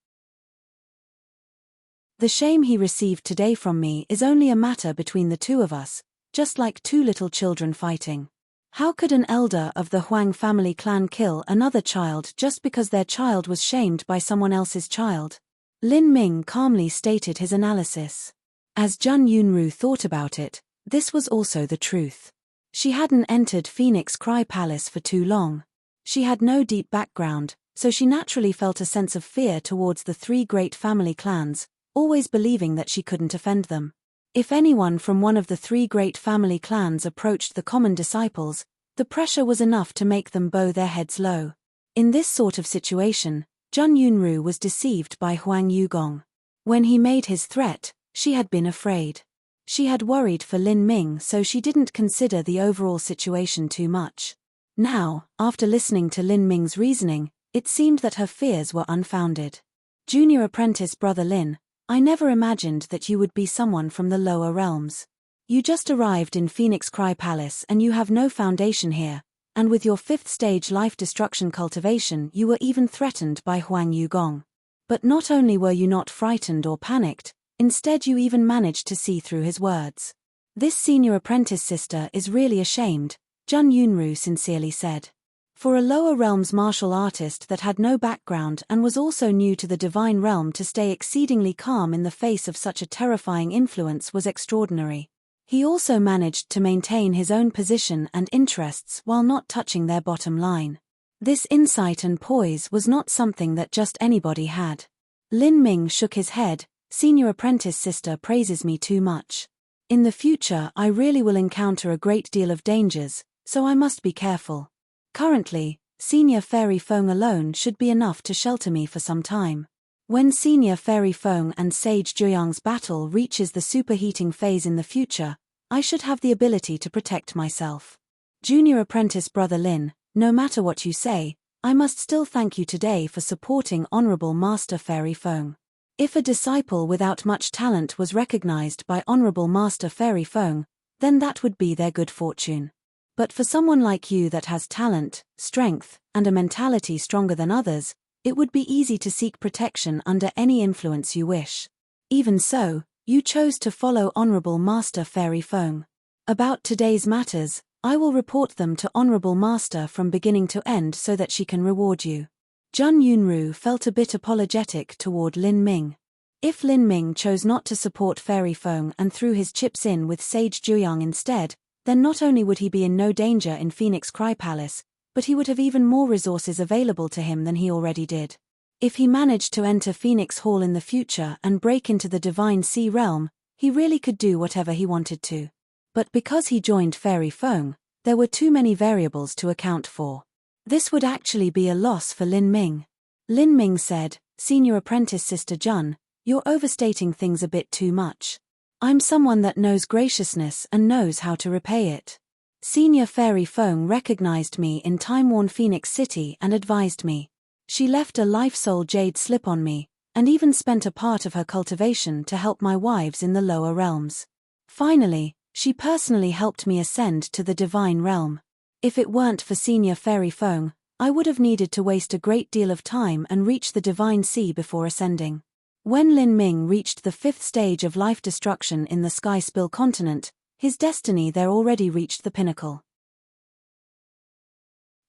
S1: The shame he received today from me is only a matter between the two of us, just like two little children fighting. How could an elder of the Huang family clan kill another child just because their child was shamed by someone else's child? Lin Ming calmly stated his analysis. As Jun Yunru thought about it, this was also the truth. She hadn't entered Phoenix Cry Palace for too long. She had no deep background, so she naturally felt a sense of fear towards the three great family clans, always believing that she couldn't offend them. If anyone from one of the three great family clans approached the common disciples, the pressure was enough to make them bow their heads low. In this sort of situation, Jun Yunru was deceived by Huang Yugong. When he made his threat, she had been afraid. She had worried for Lin Ming, so she didn't consider the overall situation too much. Now, after listening to Lin Ming's reasoning, it seemed that her fears were unfounded. Junior apprentice brother Lin, I never imagined that you would be someone from the lower realms. You just arrived in Phoenix Cry Palace and you have no foundation here, and with your 5th stage life destruction cultivation you were even threatened by Huang Yugong. But not only were you not frightened or panicked, instead you even managed to see through his words. This senior apprentice sister is really ashamed, Jun Yunru sincerely said. For a lower realms martial artist that had no background and was also new to the divine realm to stay exceedingly calm in the face of such a terrifying influence was extraordinary. He also managed to maintain his own position and interests while not touching their bottom line. This insight and poise was not something that just anybody had. Lin Ming shook his head. Senior apprentice sister praises me too much. In the future I really will encounter a great deal of dangers, so I must be careful. Currently, Senior Fairy Feng alone should be enough to shelter me for some time. When Senior Fairy Feng and Sage Juyang's battle reaches the superheating phase in the future, I should have the ability to protect myself. Junior apprentice brother Lin, no matter what you say, I must still thank you today for supporting Honorable Master Fairy Feng. If a disciple without much talent was recognized by Honorable Master Fairy Feng, then that would be their good fortune. But for someone like you that has talent, strength, and a mentality stronger than others, it would be easy to seek protection under any influence you wish. Even so, you chose to follow Honorable Master Fairy Feng. About today's matters, I will report them to Honorable Master from beginning to end so that she can reward you. Jun Yunru felt a bit apologetic toward Lin Ming. If Lin Ming chose not to support Fairy Feng and threw his chips in with Sage Juyang instead, then not only would he be in no danger in Phoenix Cry Palace, but he would have even more resources available to him than he already did. If he managed to enter Phoenix Hall in the future and break into the Divine Sea Realm, he really could do whatever he wanted to. But because he joined Fairy Feng, there were too many variables to account for. This would actually be a loss for Lin Ming. Lin Ming said, Senior apprentice sister Jun, you're overstating things a bit too much. I'm someone that knows graciousness and knows how to repay it. Senior Fairy Feng recognized me in time-worn Phoenix City and advised me. She left a life soul jade slip on me, and even spent a part of her cultivation to help my wives in the lower realms. Finally, she personally helped me ascend to the divine realm. If it weren't for Senior Fairy Feng, I would have needed to waste a great deal of time and reach the divine sea before ascending. When Lin Ming reached the 5th stage of life destruction in the Sky Spill continent, his destiny there already reached the pinnacle.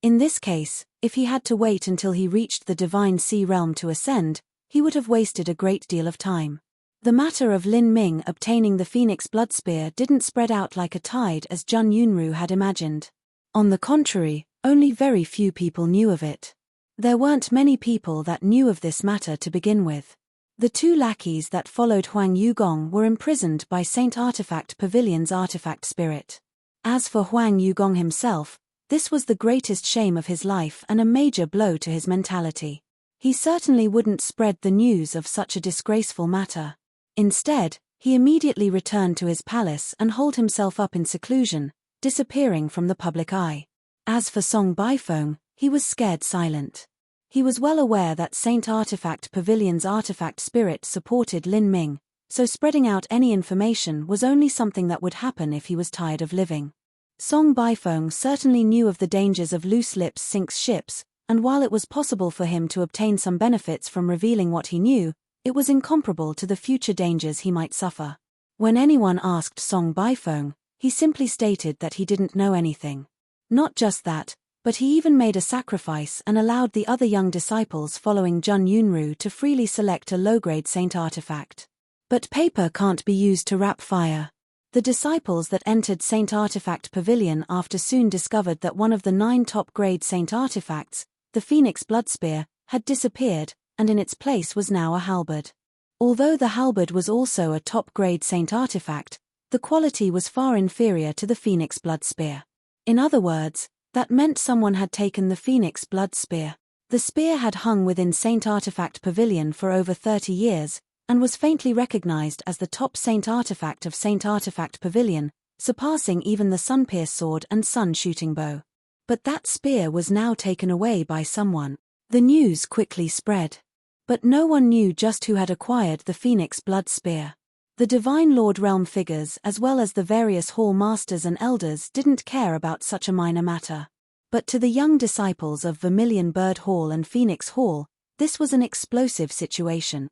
S1: In this case, if he had to wait until he reached the Divine Sea Realm to ascend, he would have wasted a great deal of time. The matter of Lin Ming obtaining the Phoenix Blood Spear didn't spread out like a tide as Jun Yunru had imagined. On the contrary, only very few people knew of it. There weren't many people that knew of this matter to begin with. The 2 lackeys that followed Huang Yugong were imprisoned by Saint Artifact Pavilion's artifact spirit. As for Huang Yugong himself, this was the greatest shame of his life and a major blow to his mentality. He certainly wouldn't spread the news of such a disgraceful matter. Instead, he immediately returned to his palace and holed himself up in seclusion, disappearing from the public eye. As for Song Baifeng, he was scared silent. He was well aware that Saint Artifact Pavilion's artifact spirit supported Lin Ming, so spreading out any information was only something that would happen if he was tired of living. Song Baifeng certainly knew of the dangers of loose lips sinks ships, and while it was possible for him to obtain some benefits from revealing what he knew, it was incomparable to the future dangers he might suffer. When anyone asked Song Baifeng, he simply stated that he didn't know anything. Not just that, but he even made a sacrifice and allowed the other young disciples following Jun Yunru to freely select a low-grade saint artifact. But paper can't be used to wrap fire. The disciples that entered Saint Artifact Pavilion after soon discovered that one of the 9 top-grade saint artifacts, the Phoenix Blood Spear, had disappeared, and in its place was now a halberd. Although the halberd was also a top-grade saint artifact, the quality was far inferior to the Phoenix Blood Spear. In other words, that meant someone had taken the Phoenix Blood Spear. The spear had hung within Saint Artifact Pavilion for over 30 years, and was faintly recognized as the top saint artifact of Saint Artifact Pavilion, surpassing even the Sunpierce sword and sun shooting bow. But that spear was now taken away by someone. The news quickly spread. But no one knew just who had acquired the Phoenix Blood Spear. The Divine Lord Realm figures as well as the various hall masters and elders didn't care about such a minor matter. But to the young disciples of Vermilion Bird Hall and Phoenix Hall, this was an explosive situation.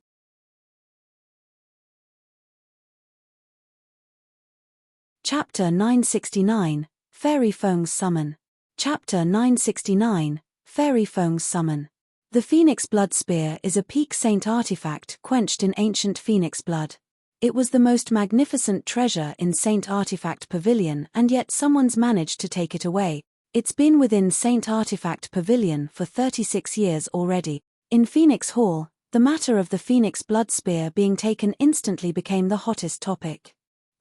S1: Chapter 969, Fairy Feng's Summon. Chapter 969, Fairy Feng's Summon. The Phoenix Blood Spear is a peak saint artifact quenched in ancient phoenix blood. It was the most magnificent treasure in Saint Artifact Pavilion, and yet someone's managed to take it away. It's been within Saint Artifact Pavilion for 36 years already. In Phoenix Hall, the matter of the Phoenix Blood Spear being taken instantly became the hottest topic.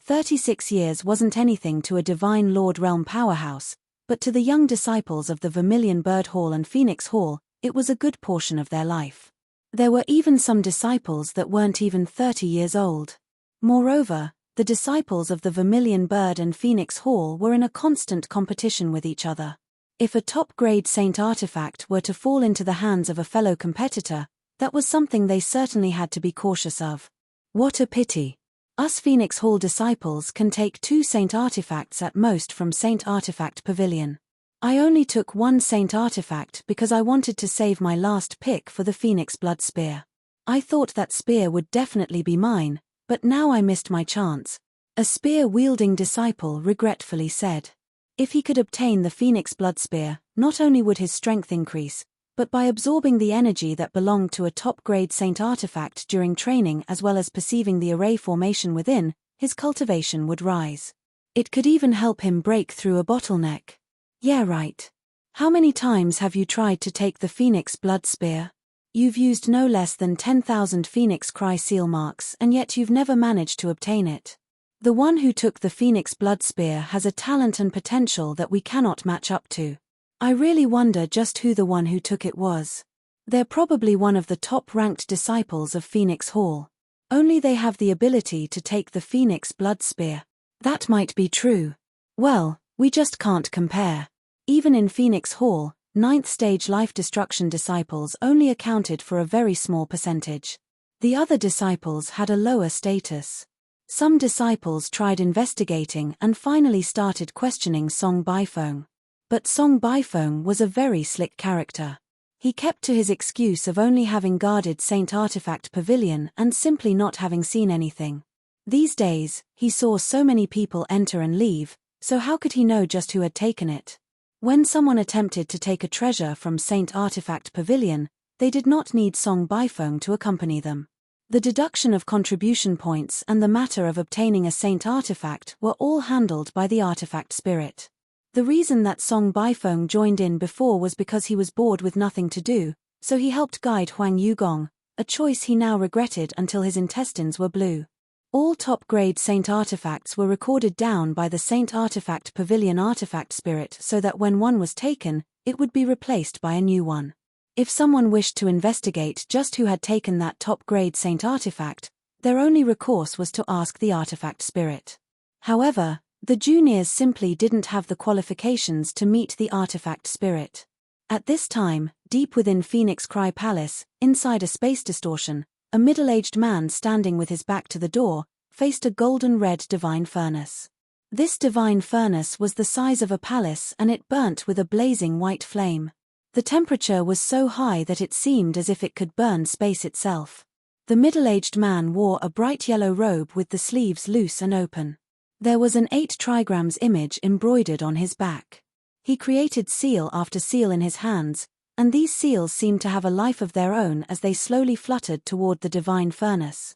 S1: 36 years wasn't anything to a Divine Lord Realm powerhouse, but to the young disciples of the Vermilion Bird Hall and Phoenix Hall, it was a good portion of their life. There were even some disciples that weren't even 30 years old. Moreover, the disciples of the Vermilion Bird and Phoenix Hall were in a constant competition with each other. If a top-grade saint artifact were to fall into the hands of a fellow competitor, that was something they certainly had to be cautious of. What a pity. Us Phoenix Hall disciples can take 2 saint artifacts at most from Saint Artifact Pavilion. I only took 1 saint artifact because I wanted to save my last pick for the Phoenix Blood Spear. I thought that spear would definitely be mine, but now I missed my chance. A spear-wielding disciple regretfully said. If he could obtain the Phoenix Blood Spear, not only would his strength increase, but by absorbing the energy that belonged to a top-grade saint artifact during training as well as perceiving the array formation within, his cultivation would rise. It could even help him break through a bottleneck. Yeah, right. How many times have you tried to take the Phoenix Blood Spear? You've used no less than 10,000 Phoenix Cry seal marks and yet you've never managed to obtain it. The one who took the Phoenix Blood Spear has a talent and potential that we cannot match up to. I really wonder just who the one who took it was. They're probably one of the top-ranked disciples of Phoenix Hall. Only they have the ability to take the Phoenix Blood Spear. That might be true. Well, we just can't compare. Even in Phoenix Hall, 9th stage life destruction disciples only accounted for a very small percentage. The other disciples had a lower status. Some disciples tried investigating and finally started questioning Song Baifeng. But Song Baifeng was a very slick character. He kept to his excuse of only having guarded Saint Artifact Pavilion and simply not having seen anything. These days, he saw so many people enter and leave, so how could he know just who had taken it? When someone attempted to take a treasure from Saint Artifact Pavilion, they did not need Song Baifeng to accompany them. The deduction of contribution points and the matter of obtaining a saint artifact were all handled by the artifact spirit. The reason that Song Baifeng joined in before was because he was bored with nothing to do, so he helped guide Huang Yugong, a choice he now regretted until his intestines were blue. All top-grade saint artifacts were recorded down by the Saint Artifact Pavilion artifact spirit so that when one was taken, it would be replaced by a new one. If someone wished to investigate just who had taken that top-grade saint artifact, their only recourse was to ask the artifact spirit. However, the juniors simply didn't have the qualifications to meet the artifact spirit. At this time, deep within Phoenix Cry Palace, inside a space distortion, a middle-aged man standing with his back to the door, faced a golden-red divine furnace. This divine furnace was the size of a palace and it burnt with a blazing white flame. The temperature was so high that it seemed as if it could burn space itself. The middle-aged man wore a bright yellow robe with the sleeves loose and open. There was an 8 trigrams image embroidered on his back. He created seal after seal in his hands, and these seals seemed to have a life of their own as they slowly fluttered toward the divine furnace.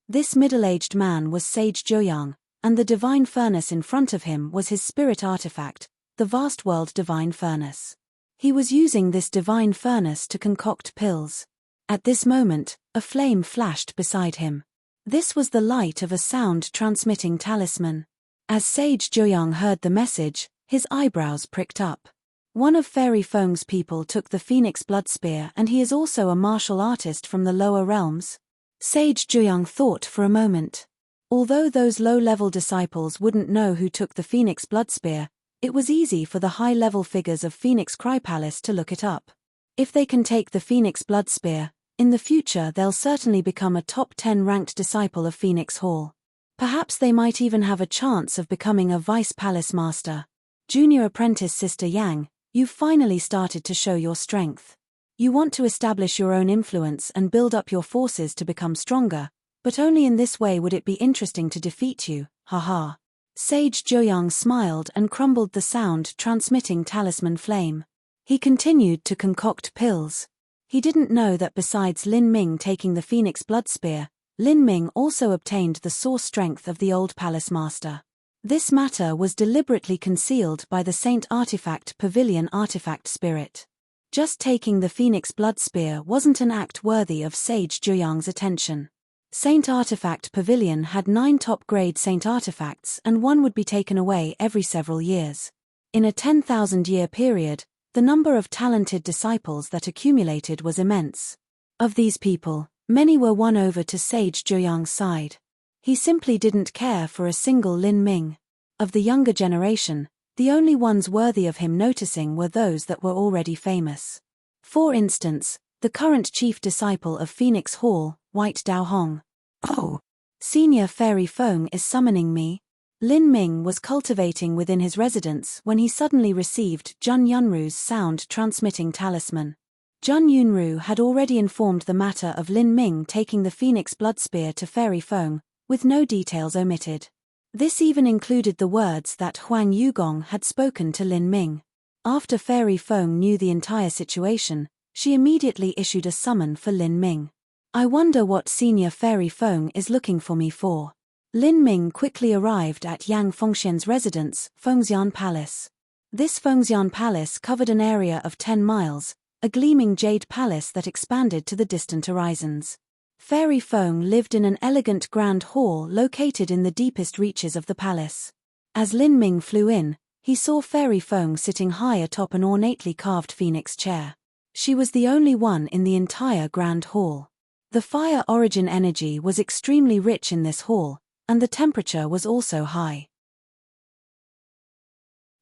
S1: This middle-aged man was Sage Joyang, and the divine furnace in front of him was his spirit artifact, the vast world divine furnace. He was using this divine furnace to concoct pills. At this moment, A flame flashed beside him. This was the light of a sound-transmitting talisman. As Sage Joyoung heard the message, his eyebrows pricked up. One of Fairy Feng's people took the Phoenix Blood Spear, and he is also a martial artist from the lower realms. Sage Joyoung thought for a moment. Although those low-level disciples wouldn't know who took the Phoenix Blood Spear, it was easy for the high-level figures of Phoenix Cry Palace to look it up. If they can take the Phoenix Blood Spear, in the future they'll certainly become a top 10 ranked disciple of Phoenix Hall. Perhaps they might even have a chance of becoming a Vice Palace Master. Junior apprentice Sister Yang, you've finally started to show your strength. You want to establish your own influence and build up your forces to become stronger, but only in this way would it be interesting to defeat you, haha. Sage Joyoung smiled and crumbled the sound-transmitting talisman flame. He continued to concoct pills. He didn't know that besides Lin Ming taking the Phoenix Blood Spear, Lin Ming also obtained the source strength of the old palace master. This matter was deliberately concealed by the Saint Artifact Pavilion artifact spirit. Just taking the Phoenix Blood Spear wasn't an act worthy of Sage Joyoung's attention. Saint Artifact Pavilion had 9 top-grade Saint Artifacts, and one would be taken away every several years. In a 10,000-year period, the number of talented disciples that accumulated was immense. Of these people, many were won over to Sage Joyoung's side. He simply didn't care for a single Lin Ming. Of the younger generation, the only ones worthy of him noticing were those that were already famous. For instance, the current chief disciple of Phoenix Hall, White Dao Hong. Oh! Senior Fairy Feng is summoning me. Lin Ming was cultivating within his residence when he suddenly received Jun Yunru's sound-transmitting talisman. Jun Yunru had already informed the matter of Lin Ming taking the Phoenix Blood Spear to Fairy Feng, with no details omitted. This even included the words that Huang Yugong had spoken to Lin Ming. After Fairy Feng knew the entire situation, she immediately issued a summon for Lin Ming. I wonder what Senior Fairy Feng is looking for me for. Lin Ming quickly arrived at Yang Fengxian's residence, Fengxian Palace. This Fengxian Palace covered an area of 10 miles, a gleaming jade palace that expanded to the distant horizons. Fairy Feng lived in an elegant grand hall located in the deepest reaches of the palace. As Lin Ming flew in, he saw Fairy Feng sitting high atop an ornately carved phoenix chair. She was the only one in the entire grand hall. The fire origin energy was extremely rich in this hall, and the temperature was also high.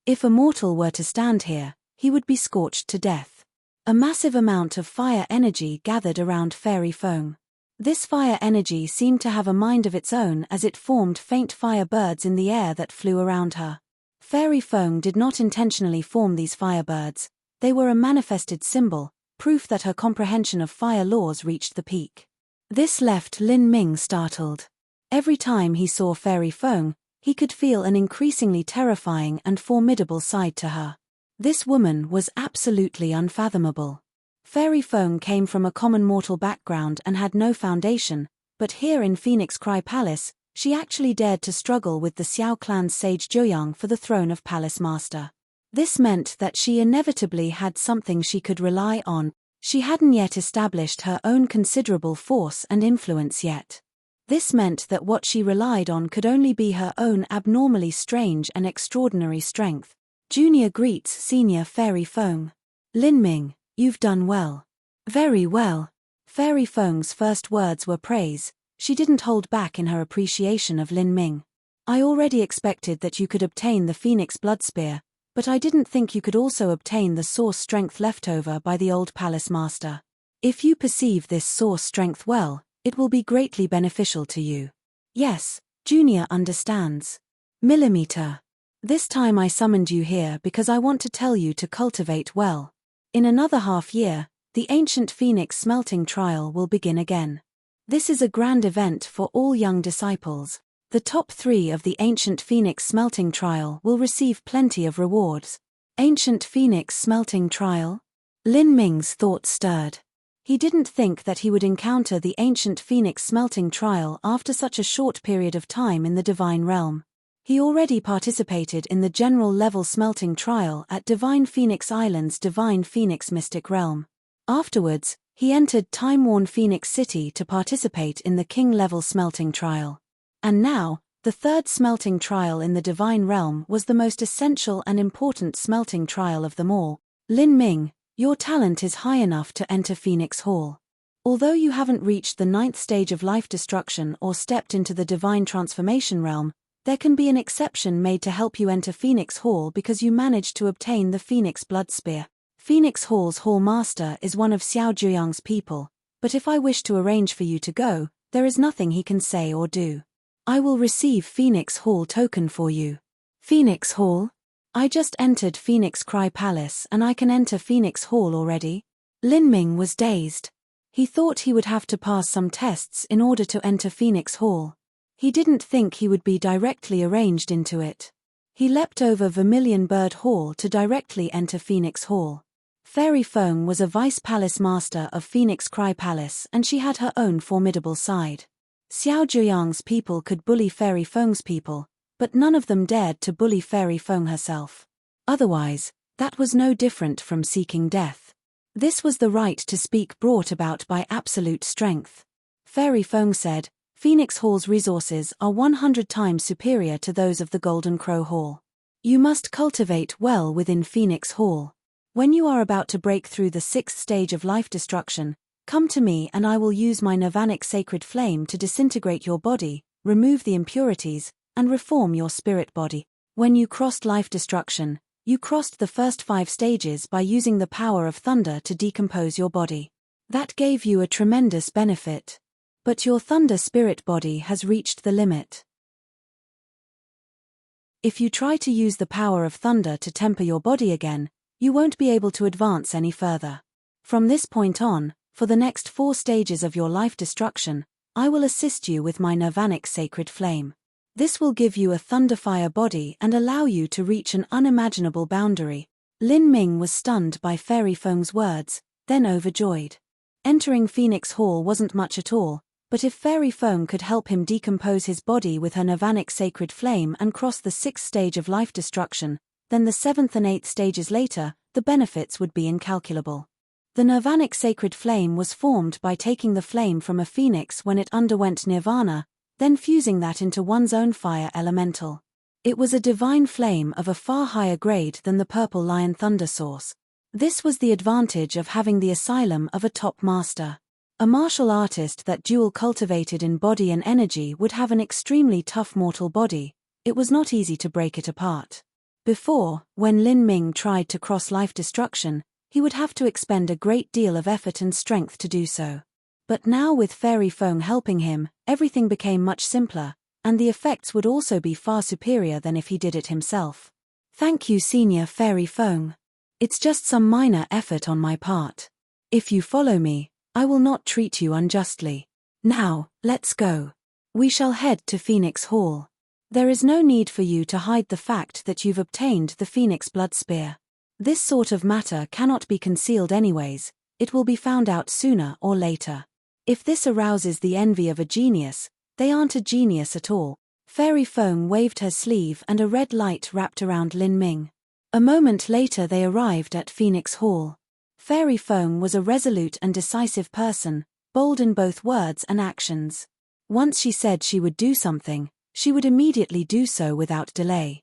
S1: If a mortal were to stand here, he would be scorched to death. A massive amount of fire energy gathered around Fairy Feng. This fire energy seemed to have a mind of its own as it formed faint fire birds in the air that flew around her. Fairy Feng did not intentionally form these firebirds, they were a manifested symbol, proof that her comprehension of fire laws reached the peak. This left Lin Ming startled. Every time he saw Fairy Feng, he could feel an increasingly terrifying and formidable side to her. This woman was absolutely unfathomable. Fairy Feng came from a common mortal background and had no foundation, but here in Phoenix Cry Palace, she actually dared to struggle with the Xiao clan's Sage Joyoung for the throne of Palace Master. This meant that she inevitably had something she could rely on. She hadn't yet established her own considerable force and influence yet. This meant that what she relied on could only be her own abnormally strange and extraordinary strength. Junior greets Senior Fairy Feng. Lin Ming, you've done well. Very well. Fairy Feng's first words were praise. She didn't hold back in her appreciation of Lin Ming. I already expected that you could obtain the Phoenix Blood Spear, but I didn't think you could also obtain the source strength left over by the old palace master. If you perceive this source strength well, it will be greatly beneficial to you. Yes, Junior understands. Millimeter. This time I summoned you here because I want to tell you to cultivate well. In another half year, the ancient Phoenix smelting trial will begin again. This is a grand event for all young disciples. The top 3 of the ancient Phoenix smelting trial will receive plenty of rewards. Ancient Phoenix smelting trial? Lin Ming's thoughts stirred. He didn't think that he would encounter the ancient Phoenix smelting trial after such a short period of time in the Divine Realm. He already participated in the general level smelting trial at Divine Phoenix Island's Divine Phoenix Mystic Realm. Afterwards, He entered time-worn Phoenix City to participate in the king-level smelting trial. And now, the third smelting trial in the divine realm was the most essential and important smelting trial of them all. Lin Ming, your talent is high enough to enter Phoenix Hall. Although you haven't reached the 9th stage of life destruction or stepped into the divine transformation realm, there can be an exception made to help you enter Phoenix Hall because you managed to obtain the Phoenix Blood Spear. Phoenix Hall's Hall Master is one of Xiao Zhuyang's people, but if I wish to arrange for you to go, there is nothing he can say or do. I will receive Phoenix Hall token for you. Phoenix Hall? I just entered Phoenix Cry Palace and I can enter Phoenix Hall already? Lin Ming was dazed. He thought he would have to pass some tests in order to enter Phoenix Hall. He didn't think he would be directly arranged into it. He leapt over Vermilion Bird Hall to directly enter Phoenix Hall. Fairy Feng was a vice palace master of Phoenix Cry Palace and she had her own formidable side. Xiao Zhuyang's people could bully Fairy Feng's people, but none of them dared to bully Fairy Feng herself. Otherwise, that was no different from seeking death. This was the right to speak brought about by absolute strength. Fairy Feng said, Phoenix Hall's resources are 100 times superior to those of the Golden Crow Hall. You must cultivate well within Phoenix Hall. When you are about to break through the 6th stage of life destruction, come to me and I will use my Nirvanic sacred flame to disintegrate your body, remove the impurities, and reform your spirit body. When you crossed life destruction, you crossed the first 5 stages by using the power of thunder to decompose your body. That gave you a tremendous benefit. But your thunder spirit body has reached the limit. If you try to use the power of thunder to temper your body again, you won't be able to advance any further. From this point on, for the next 4 stages of your life destruction, I will assist you with my Nirvanic sacred flame. This will give you a thunderfire body and allow you to reach an unimaginable boundary. Lin Ming was stunned by Fairy Feng's words, then overjoyed. Entering Phoenix Hall wasn't much at all, but if Fairy Feng could help him decompose his body with her Nirvanic sacred flame and cross the 6th stage of life destruction, then the 7th and 8th stages later, the benefits would be incalculable. The Nirvanic sacred flame was formed by taking the flame from a phoenix when it underwent nirvana, then fusing that into one's own fire elemental. It was a divine flame of a far higher grade than the Purple Lion Thunder Source. This was the advantage of having the asylum of a top master. A martial artist that dual cultivated in body and energy would have an extremely tough mortal body. It was not easy to break it apart. Before, when Lin Ming tried to cross life destruction, he would have to expend a great deal of effort and strength to do so. But now with Fairy Feng helping him, everything became much simpler, and the effects would also be far superior than if he did it himself. Thank you, Senior Fairy Feng. It's just some minor effort on my part. If you follow me, I will not treat you unjustly. Now, let's go. We shall head to Phoenix Hall. There is no need for you to hide the fact that you've obtained the Phoenix Blood Spear. This sort of matter cannot be concealed anyways, it will be found out sooner or later. If this arouses the envy of a genius, they aren't a genius at all. Fairy Feng waved her sleeve and a red light wrapped around Lin Ming. A moment later they arrived at Phoenix Hall. Fairy Feng was a resolute and decisive person, bold in both words and actions. Once she said she would do something, she would immediately do so without delay.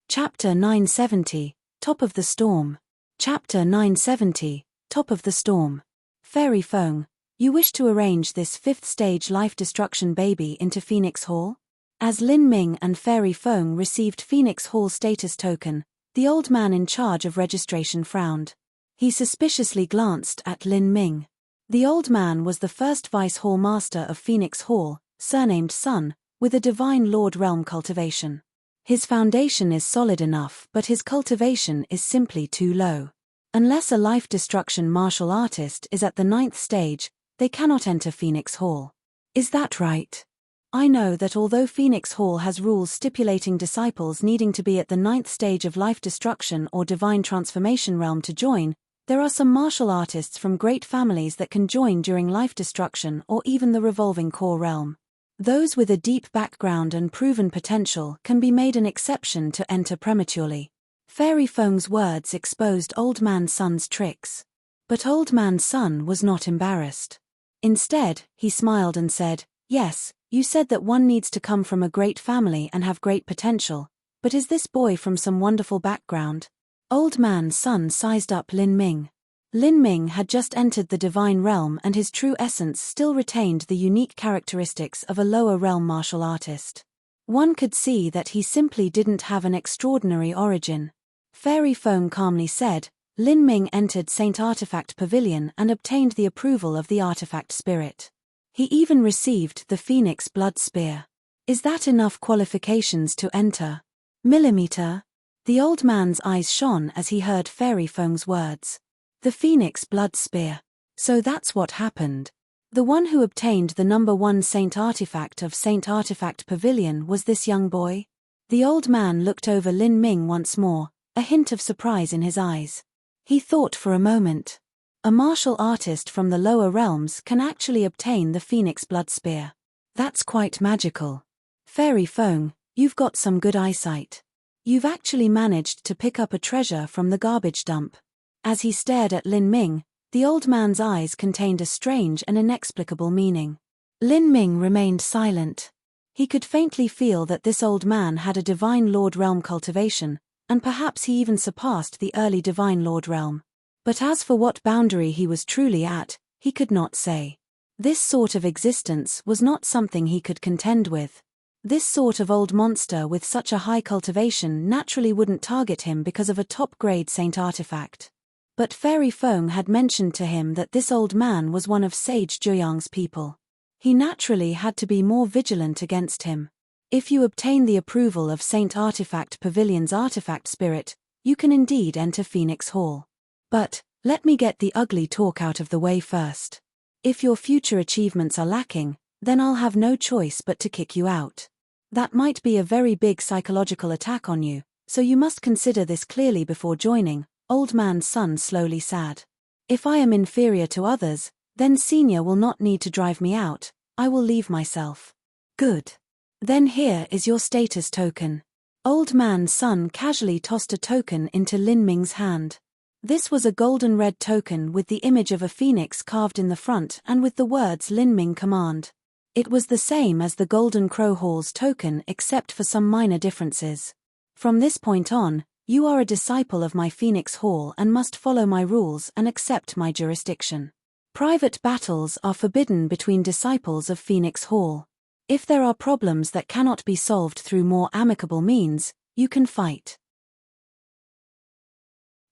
S1: Chapter 970, Top of the Storm. Chapter 970, Top of the Storm. Fairy Feng, you wish to arrange this 5th stage life destruction baby into Phoenix Hall? As Lin Ming and Fairy Feng received Phoenix Hall status token, the old man in charge of registration frowned. He suspiciously glanced at Lin Ming. The old man was the first Vice Hall Master of Phoenix Hall, surnamed Sun, with a Divine Lord Realm cultivation. His foundation is solid enough, but his cultivation is simply too low. Unless a life destruction martial artist is at the 9th stage, they cannot enter Phoenix Hall. Is that right? I know that although Phoenix Hall has rules stipulating disciples needing to be at the 9th stage of life destruction or divine transformation realm to join, there are some martial artists from great families that can join during life destruction or even the revolving core realm. Those with a deep background and proven potential can be made an exception to enter prematurely. Fairy Feng's words exposed Old Man Sun's tricks. But Old Man Sun was not embarrassed. Instead, he smiled and said, "Yes, you said that one needs to come from a great family and have great potential, but is this boy from some wonderful background?" Old Man Sun sized up Lin Ming. Lin Ming had just entered the divine realm, and his true essence still retained the unique characteristics of a lower realm martial artist. One could see that he simply didn't have an extraordinary origin. Fairy Feng calmly said, "Lin Ming entered Saint Artifact Pavilion and obtained the approval of the artifact spirit. He even received the Phoenix Blood Spear. Is that enough qualifications to enter?" Millimeter? The old man's eyes shone as he heard Fairy Feng's words. The Phoenix Blood Spear. So that's what happened. The one who obtained the #1 Saint Artifact of Saint Artifact Pavilion was this young boy? The old man looked over Lin Ming once more, a hint of surprise in his eyes. He thought for a moment. A martial artist from the lower realms can actually obtain the Phoenix Blood Spear. That's quite magical. Fairy Feng, you've got some good eyesight. You've actually managed to pick up a treasure from the garbage dump. As he stared at Lin Ming, the old man's eyes contained a strange and inexplicable meaning. Lin Ming remained silent. He could faintly feel that this old man had a Divine Lord Realm cultivation, and perhaps he even surpassed the early Divine Lord Realm. But as for what boundary he was truly at, he could not say. This sort of existence was not something he could contend with. This sort of old monster with such a high cultivation naturally wouldn't target him because of a top-grade saint artifact. But Fairy Feng had mentioned to him that this old man was one of Sage Joyang's people. He naturally had to be more vigilant against him. If you obtain the approval of Saint Artifact Pavilion's artifact spirit, you can indeed enter Phoenix Hall. But, let me get the ugly talk out of the way first. If your future achievements are lacking, then I'll have no choice but to kick you out. That might be a very big psychological attack on you, so you must consider this clearly before joining. Old Man Sun slowly said. If I am inferior to others, then Senior will not need to drive me out, I will leave myself. Good. Then here is your status token. Old Man Sun casually tossed a token into Lin Ming's hand. This was a golden red token with the image of a phoenix carved in the front and with the words Lin Ming Command. It was the same as the Golden Crow Hall's token except for some minor differences. From this point on, you are a disciple of my Phoenix Hall and must follow my rules and accept my jurisdiction. Private battles are forbidden between disciples of Phoenix Hall. If there are problems that cannot be solved through more amicable means, you can fight.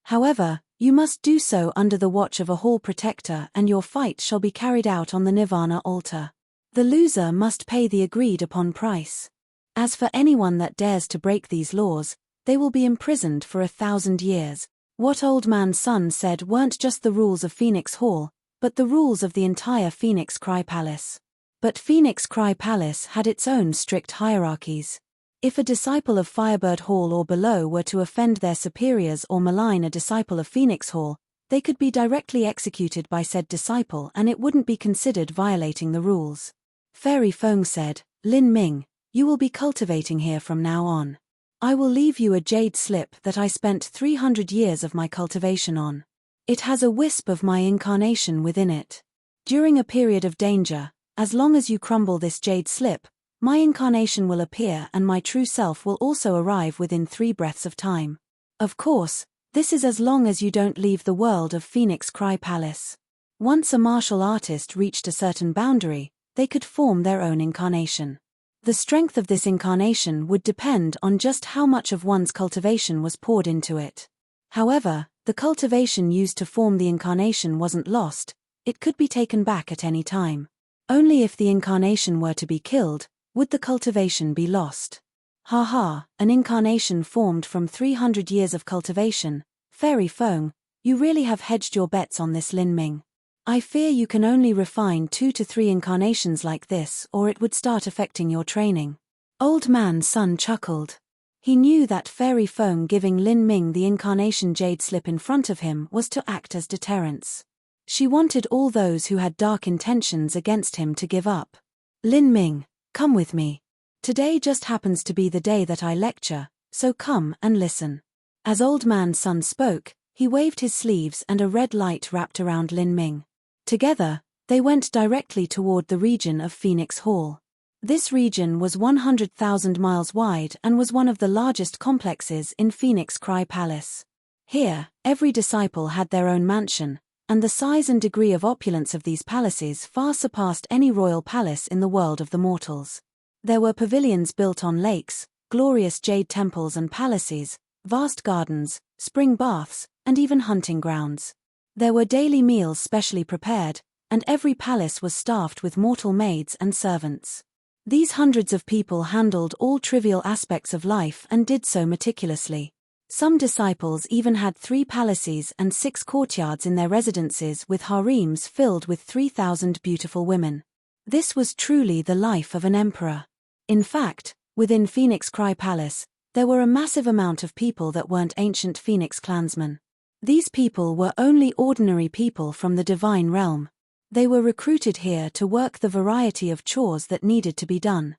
S1: However, you must do so under the watch of a hall protector, and your fight shall be carried out on the Nirvana altar. The loser must pay the agreed upon price. As for anyone that dares to break these laws, they will be imprisoned for 1,000 years. What Old Man Sun said weren't just the rules of Phoenix Hall, but the rules of the entire Phoenix Cry Palace. But Phoenix Cry Palace had its own strict hierarchies. If a disciple of Firebird Hall or below were to offend their superiors or malign a disciple of Phoenix Hall, they could be directly executed by said disciple and it wouldn't be considered violating the rules. Fairy Feng said, Lin Ming, you will be cultivating here from now on. I will leave you a jade slip that I spent 300 years of my cultivation on. It has a wisp of my incarnation within it. During a period of danger, as long as you crumble this jade slip, my incarnation will appear and my true self will also arrive within 3 breaths of time. Of course, this is as long as you don't leave the world of Phoenix Cry Palace. Once a martial artist reached a certain boundary, they could form their own incarnation. The strength of this incarnation would depend on just how much of one's cultivation was poured into it. However, the cultivation used to form the incarnation wasn't lost, it could be taken back at any time. Only if the incarnation were to be killed, would the cultivation be lost. An incarnation formed from 300 years of cultivation. Fairy Feng, you really have hedged your bets on this, Lin Ming. I fear you can only refine 2 to 3 incarnations like this or it would start affecting your training. Old Man Sun chuckled. He knew that Fairy Feng giving Lin Ming the incarnation jade slip in front of him was to act as deterrence. She wanted all those who had dark intentions against him to give up. Lin Ming, come with me. Today just happens to be the day that I lecture, so come and listen. As Old Man Sun spoke, he waved his sleeves and a red light wrapped around Lin Ming. Together, they went directly toward the region of Phoenix Hall. This region was 100,000 miles wide and was one of the largest complexes in Phoenix Cry Palace. Here, every disciple had their own mansion, and the size and degree of opulence of these palaces far surpassed any royal palace in the world of the mortals. There were pavilions built on lakes, glorious jade temples and palaces, vast gardens, spring baths, and even hunting grounds. There were daily meals specially prepared, and every palace was staffed with mortal maids and servants. These hundreds of people handled all trivial aspects of life and did so meticulously. Some disciples even had 3 palaces and 6 courtyards in their residences with harems filled with 3,000 beautiful women. This was truly the life of an emperor. In fact, within Phoenix Cry Palace, there were a massive amount of people that weren't ancient Phoenix clansmen. These people were only ordinary people from the divine realm. They were recruited here to work the variety of chores that needed to be done.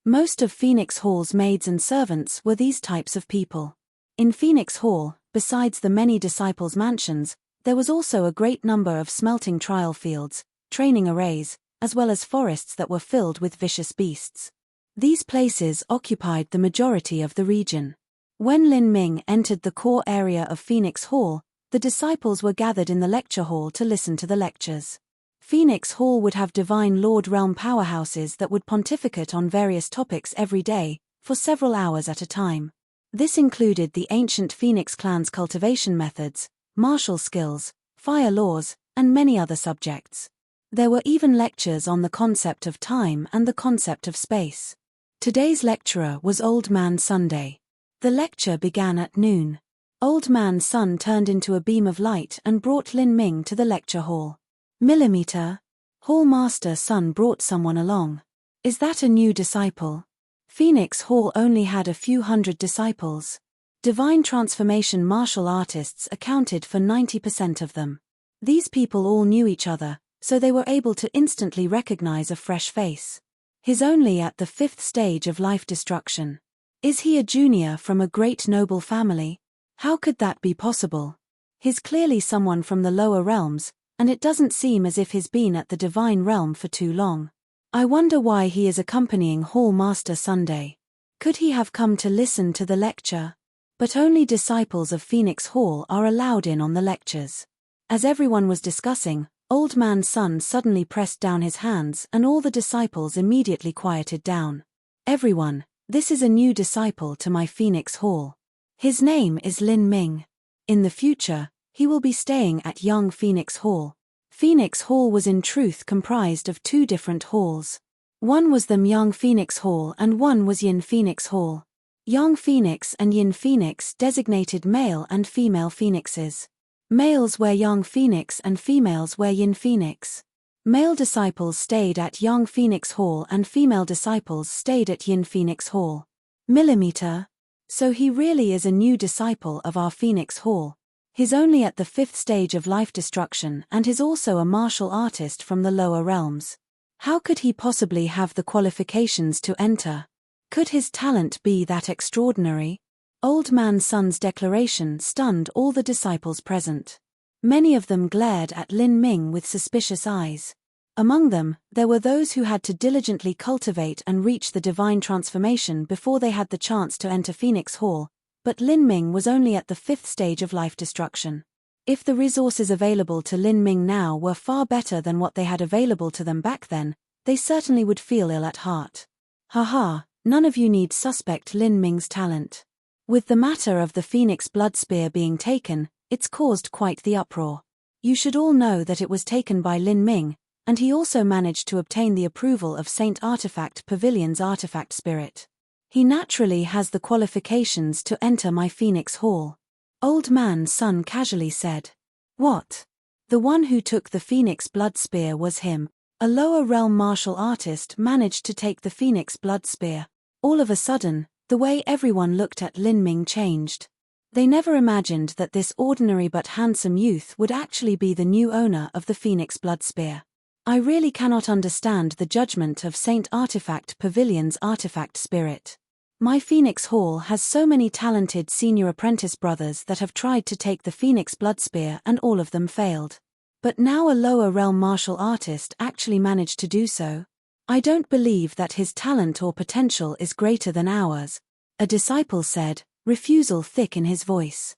S1: Most of Phoenix Hall's maids and servants were these types of people. In Phoenix Hall, besides the many disciples' mansions, there was also a great number of smelting trial fields, training arrays, as well as forests that were filled with vicious beasts. These places occupied the majority of the region. When Lin Ming entered the core area of Phoenix Hall, the disciples were gathered in the lecture hall to listen to the lectures. Phoenix Hall would have divine Lord Realm powerhouses that would pontificate on various topics every day, for several hours at a time. This included the ancient Phoenix clan's cultivation methods, martial skills, fire laws, and many other subjects. There were even lectures on the concept of time and the concept of space. Today's lecturer was Old Man Sunday. The lecture began at noon. Old Man Sun turned into a beam of light and brought Lin Ming to the lecture hall. Millimeter. Hall Master Sun brought someone along. Is that a new disciple? Phoenix Hall only had a few hundred disciples. Divine transformation martial artists accounted for 90% of them. These people all knew each other, so they were able to instantly recognize a fresh face. He's only at the 5th stage of life destruction. Is he a junior from a great noble family? How could that be possible? He's clearly someone from the lower realms, and it doesn't seem as if he's been at the divine realm for too long. I wonder why he is accompanying Hall Master Sunday. Could he have come to listen to the lecture? But only disciples of Phoenix Hall are allowed in on the lectures. As everyone was discussing, Old Man Sun suddenly pressed down his hands and all the disciples immediately quieted down. Everyone, this is a new disciple to my Phoenix Hall. His name is Lin Ming. In the future, he will be staying at Young Phoenix Hall. Phoenix Hall was in truth comprised of 2 different halls. One was the Young Phoenix Hall and one was Yin Phoenix Hall. Young Phoenix and Yin Phoenix designated male and female phoenixes. Males were Young Phoenix and females were Yin Phoenix. Male disciples stayed at Young Phoenix Hall and female disciples stayed at Yin Phoenix Hall. Millimeter. So he really is a new disciple of our Phoenix Hall. He's only at the 5th stage of life destruction and is also a martial artist from the lower realms. How could he possibly have the qualifications to enter? Could his talent be that extraordinary? Old Man Sun's declaration stunned all the disciples present. Many of them glared at Lin Ming with suspicious eyes. Among them, there were those who had to diligently cultivate and reach the divine transformation before they had the chance to enter Phoenix Hall, but Lin Ming was only at the 5th stage of life destruction. If the resources available to Lin Ming now were far better than what they had available to them back then, they certainly would feel ill at heart. Haha, none of you need suspect Lin Ming's talent. With the matter of the Phoenix Blood Spear being taken, it's caused quite the uproar. You should all know that it was taken by Lin Ming, and he also managed to obtain the approval of Saint Artifact Pavilion's artifact spirit. He naturally has the qualifications to enter my Phoenix Hall. Old Man Sun casually said. What? The one who took the Phoenix Blood Spear was him. A lower realm martial artist managed to take the Phoenix Blood Spear. All of a sudden, the way everyone looked at Lin Ming changed. They never imagined that this ordinary but handsome youth would actually be the new owner of the Phoenix Blood Spear. I really cannot understand the judgment of Saint Artifact Pavilion's artifact spirit. My Phoenix Hall has so many talented senior apprentice brothers that have tried to take the Phoenix Blood Spear and all of them failed. But now a lower realm martial artist actually managed to do so. I don't believe that his talent or potential is greater than ours, a disciple said, refusal thick in his voice.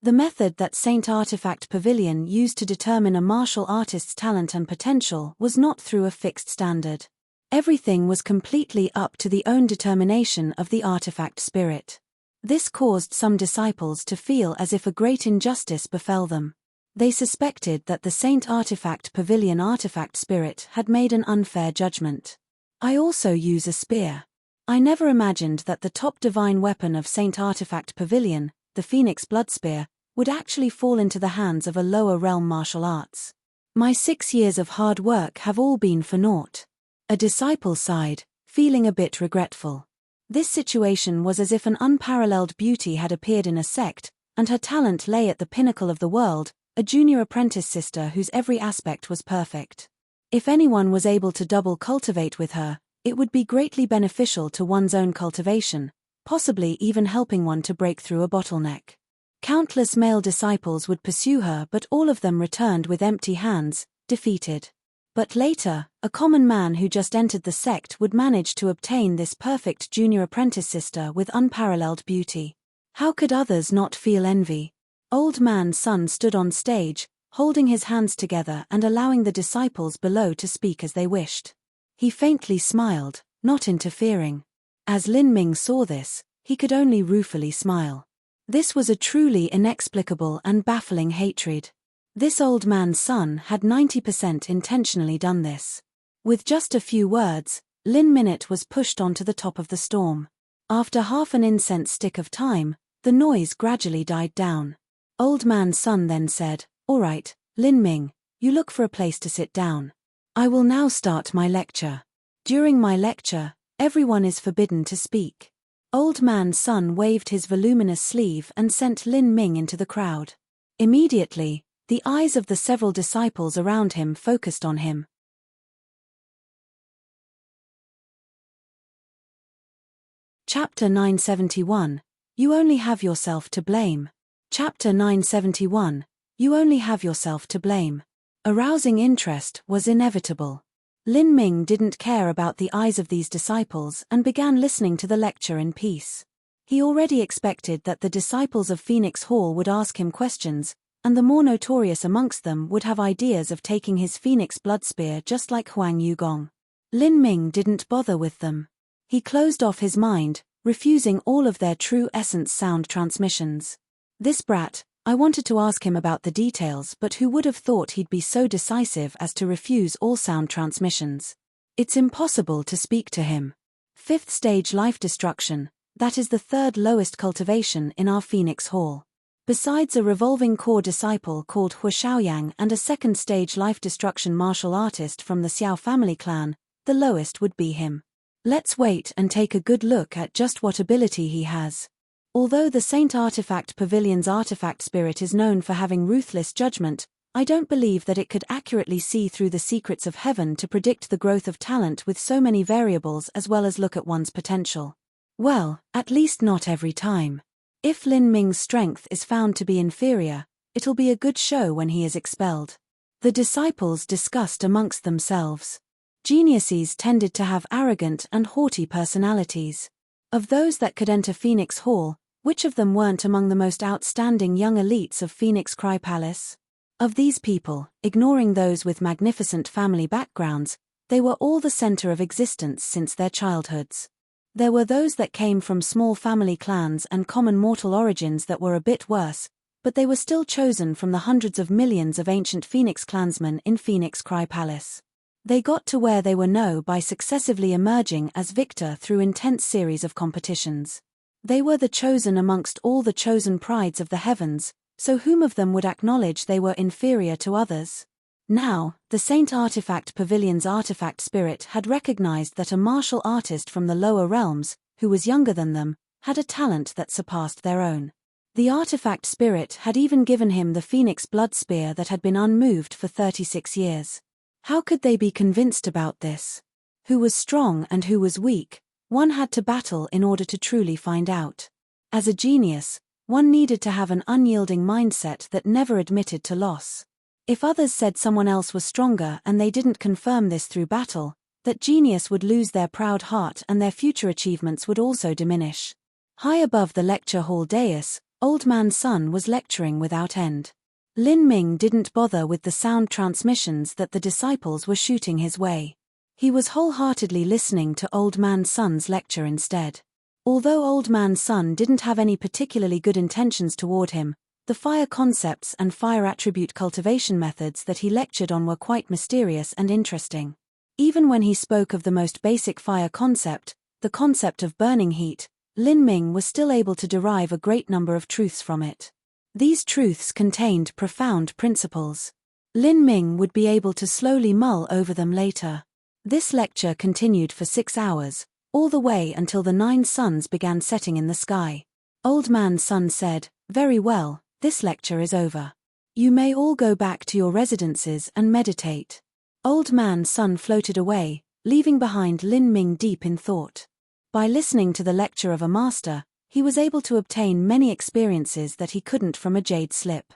S1: The method that Saint Artifact Pavilion used to determine a martial artist's talent and potential was not through a fixed standard. Everything was completely up to the own determination of the artifact spirit. This caused some disciples to feel as if a great injustice befell them. They suspected that the Saint Artifact Pavilion artifact spirit had made an unfair judgment. I also use a spear. I never imagined that the top divine weapon of Saint Artifact Pavilion, the Phoenix Blood Spear, would actually fall into the hands of a lower realm martial arts. My 6 years of hard work have all been for naught. A disciple sighed, feeling a bit regretful. This situation was as if an unparalleled beauty had appeared in a sect, and her talent lay at the pinnacle of the world, a junior apprentice sister whose every aspect was perfect. If anyone was able to double cultivate with her, it would be greatly beneficial to one's own cultivation, possibly even helping one to break through a bottleneck. Countless male disciples would pursue her, but all of them returned with empty hands, defeated. But later, a common man who just entered the sect would manage to obtain this perfect junior apprentice sister with unparalleled beauty. How could others not feel envy? Old Man Sun stood on stage, holding his hands together and allowing the disciples below to speak as they wished. He faintly smiled, not interfering. As Lin Ming saw this, he could only ruefully smile. This was a truly inexplicable and baffling hatred. This old man's son had 90% intentionally done this. With just a few words, Lin Minute was pushed onto the top of the storm. After half an incense stick of time, the noise gradually died down. Old Man Sun then said, "All right, Lin Ming, you look for a place to sit down. I will now start my lecture. During my lecture, everyone is forbidden to speak." Old Man Sun waved his voluminous sleeve and sent Lin Ming into the crowd. Immediately, the eyes of the several disciples around him focused on him. Chapter 971. You only have yourself to blame. Chapter 971. You only have yourself to blame. Arousing interest was inevitable. Lin Ming didn't care about the eyes of these disciples and began listening to the lecture in peace. He already expected that the disciples of Phoenix Hall would ask him questions, and the more notorious amongst them would have ideas of taking his Phoenix Blood Spear just like Huang Yugong. Lin Ming didn't bother with them. He closed off his mind, refusing all of their true essence sound transmissions. This brat, I wanted to ask him about the details, but who would have thought he'd be so decisive as to refuse all sound transmissions? It's impossible to speak to him. 5th stage life destruction, that is the 3rd lowest cultivation in our Phoenix Hall. Besides a revolving core disciple called Hu Xiaoyang and a 2nd stage life destruction martial artist from the Xiao family clan, the lowest would be him. Let's wait and take a good look at just what ability he has. Although the Saint Artifact Pavilion's artifact spirit is known for having ruthless judgment, I don't believe that it could accurately see through the secrets of heaven to predict the growth of talent with so many variables as well as look at one's potential. Well, at least not every time. If Lin Ming's strength is found to be inferior, it'll be a good show when he is expelled. The disciples discussed amongst themselves. Geniuses tended to have arrogant and haughty personalities. Of those that could enter Phoenix Hall, which of them weren't among the most outstanding young elites of Phoenix Cry Palace? Of these people, ignoring those with magnificent family backgrounds, they were all the center of existence since their childhoods. There were those that came from small family clans and common mortal origins that were a bit worse, but they were still chosen from the hundreds of millions of ancient Phoenix clansmen in Phoenix Cry Palace. They got to where they were now by successively emerging as victor through intense series of competitions. They were the chosen amongst all the chosen prides of the heavens, so whom of them would acknowledge they were inferior to others? Now, the Saint Artifact Pavilion's artifact spirit had recognized that a martial artist from the lower realms, who was younger than them, had a talent that surpassed their own. The artifact spirit had even given him the Phoenix Blood Spear that had been unmoved for 36 years. How could they be convinced about this? Who was strong and who was weak, one had to battle in order to truly find out. As a genius, one needed to have an unyielding mindset that never admitted to loss. If others said someone else was stronger and they didn't confirm this through battle, that genius would lose their proud heart and their future achievements would also diminish. High above the lecture hall dais, Old Man Sun was lecturing without end. Lin Ming didn't bother with the sound transmissions that the disciples were shooting his way. He was wholeheartedly listening to Old Man Sun's lecture instead. Although Old Man Sun didn't have any particularly good intentions toward him, the fire concepts and fire attribute cultivation methods that he lectured on were quite mysterious and interesting. Even when he spoke of the most basic fire concept, the concept of burning heat, Lin Ming was still able to derive a great number of truths from it. These truths contained profound principles. Lin Ming would be able to slowly mull over them later. This lecture continued for 6 hours, all the way until the 9 suns began setting in the sky. Old Man Sun said, "Very well, this lecture is over. You may all go back to your residences and meditate." Old Man Sun floated away, leaving behind Lin Ming deep in thought. By listening to the lecture of a master, he was able to obtain many experiences that he couldn't from a jade slip.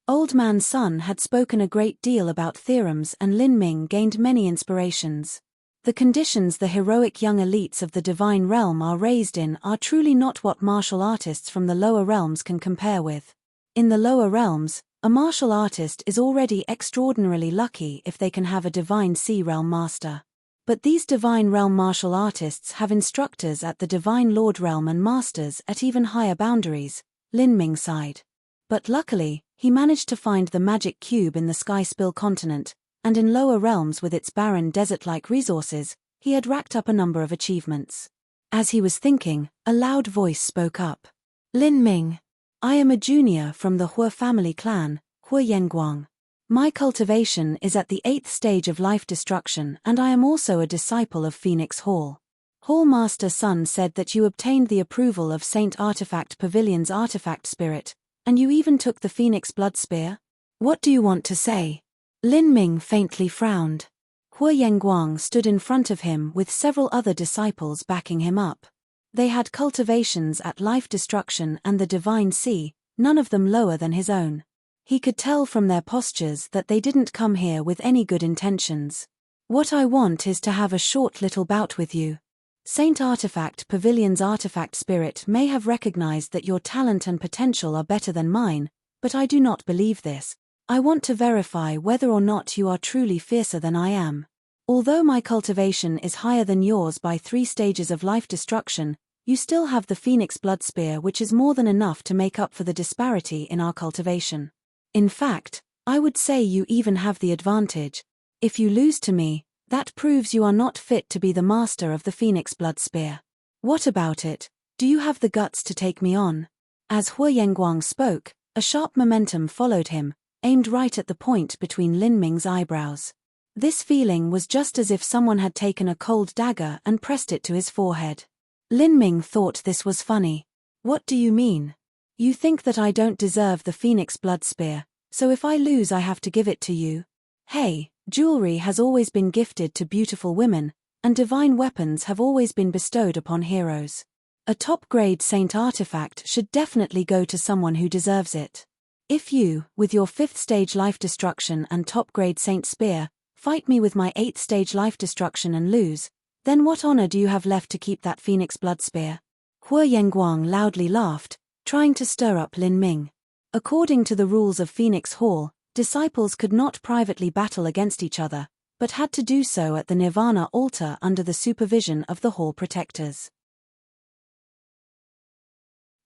S1: Old Man Sun had spoken a great deal about theorems and Lin Ming gained many inspirations. The conditions the heroic young elites of the divine realm are raised in are truly not what martial artists from the lower realms can compare with. In the lower realms, a martial artist is already extraordinarily lucky if they can have a divine sea realm master. But these divine realm martial artists have instructors at the divine lord realm and masters at even higher boundaries, Lin Ming sighed. But luckily, he managed to find the magic cube in the Sky Spill continent, and in lower realms with its barren desert-like resources, he had racked up a number of achievements. As he was thinking, a loud voice spoke up. "Lin Ming. I am a junior from the Hua family clan, Hua Yenguang. My cultivation is at the 8th stage of life destruction and I am also a disciple of Phoenix Hall. Hall Master Sun said that you obtained the approval of Saint Artifact Pavilion's artifact spirit, and you even took the Phoenix Blood Spear? What do you want to say?" Lin Ming faintly frowned. Hua Yenguang stood in front of him with several other disciples backing him up. They had cultivations at life destruction and the divine sea, none of them lower than his own. He could tell from their postures that they didn't come here with any good intentions. "What I want is to have a short little bout with you. Saint Artifact Pavilion's artifact spirit may have recognized that your talent and potential are better than mine, but I do not believe this. I want to verify whether or not you are truly fiercer than I am. Although my cultivation is higher than yours by 3 stages of life destruction, you still have the Phoenix Blood Spear, which is more than enough to make up for the disparity in our cultivation. In fact, I would say you even have the advantage. If you lose to me, that proves you are not fit to be the master of the Phoenix Blood Spear. What about it? Do you have the guts to take me on?" As Hua Yenguang spoke, a sharp momentum followed him, aimed right at the point between Lin Ming's eyebrows. This feeling was just as if someone had taken a cold dagger and pressed it to his forehead. Lin Ming thought this was funny. "What do you mean? You think that I don't deserve the Phoenix Blood Spear, so if I lose I have to give it to you? Hey, jewelry has always been gifted to beautiful women, and divine weapons have always been bestowed upon heroes. A top-grade saint artifact should definitely go to someone who deserves it. If you, with your 5th stage life destruction and top-grade saint spear, fight me with my 8th stage life destruction and lose, then what honor do you have left to keep that Phoenix Blood Spear?" Hua Yenguang loudly laughed, trying to stir up Lin Ming. According to the rules of Phoenix Hall, disciples could not privately battle against each other, but had to do so at the Nirvana altar under the supervision of the hall protectors.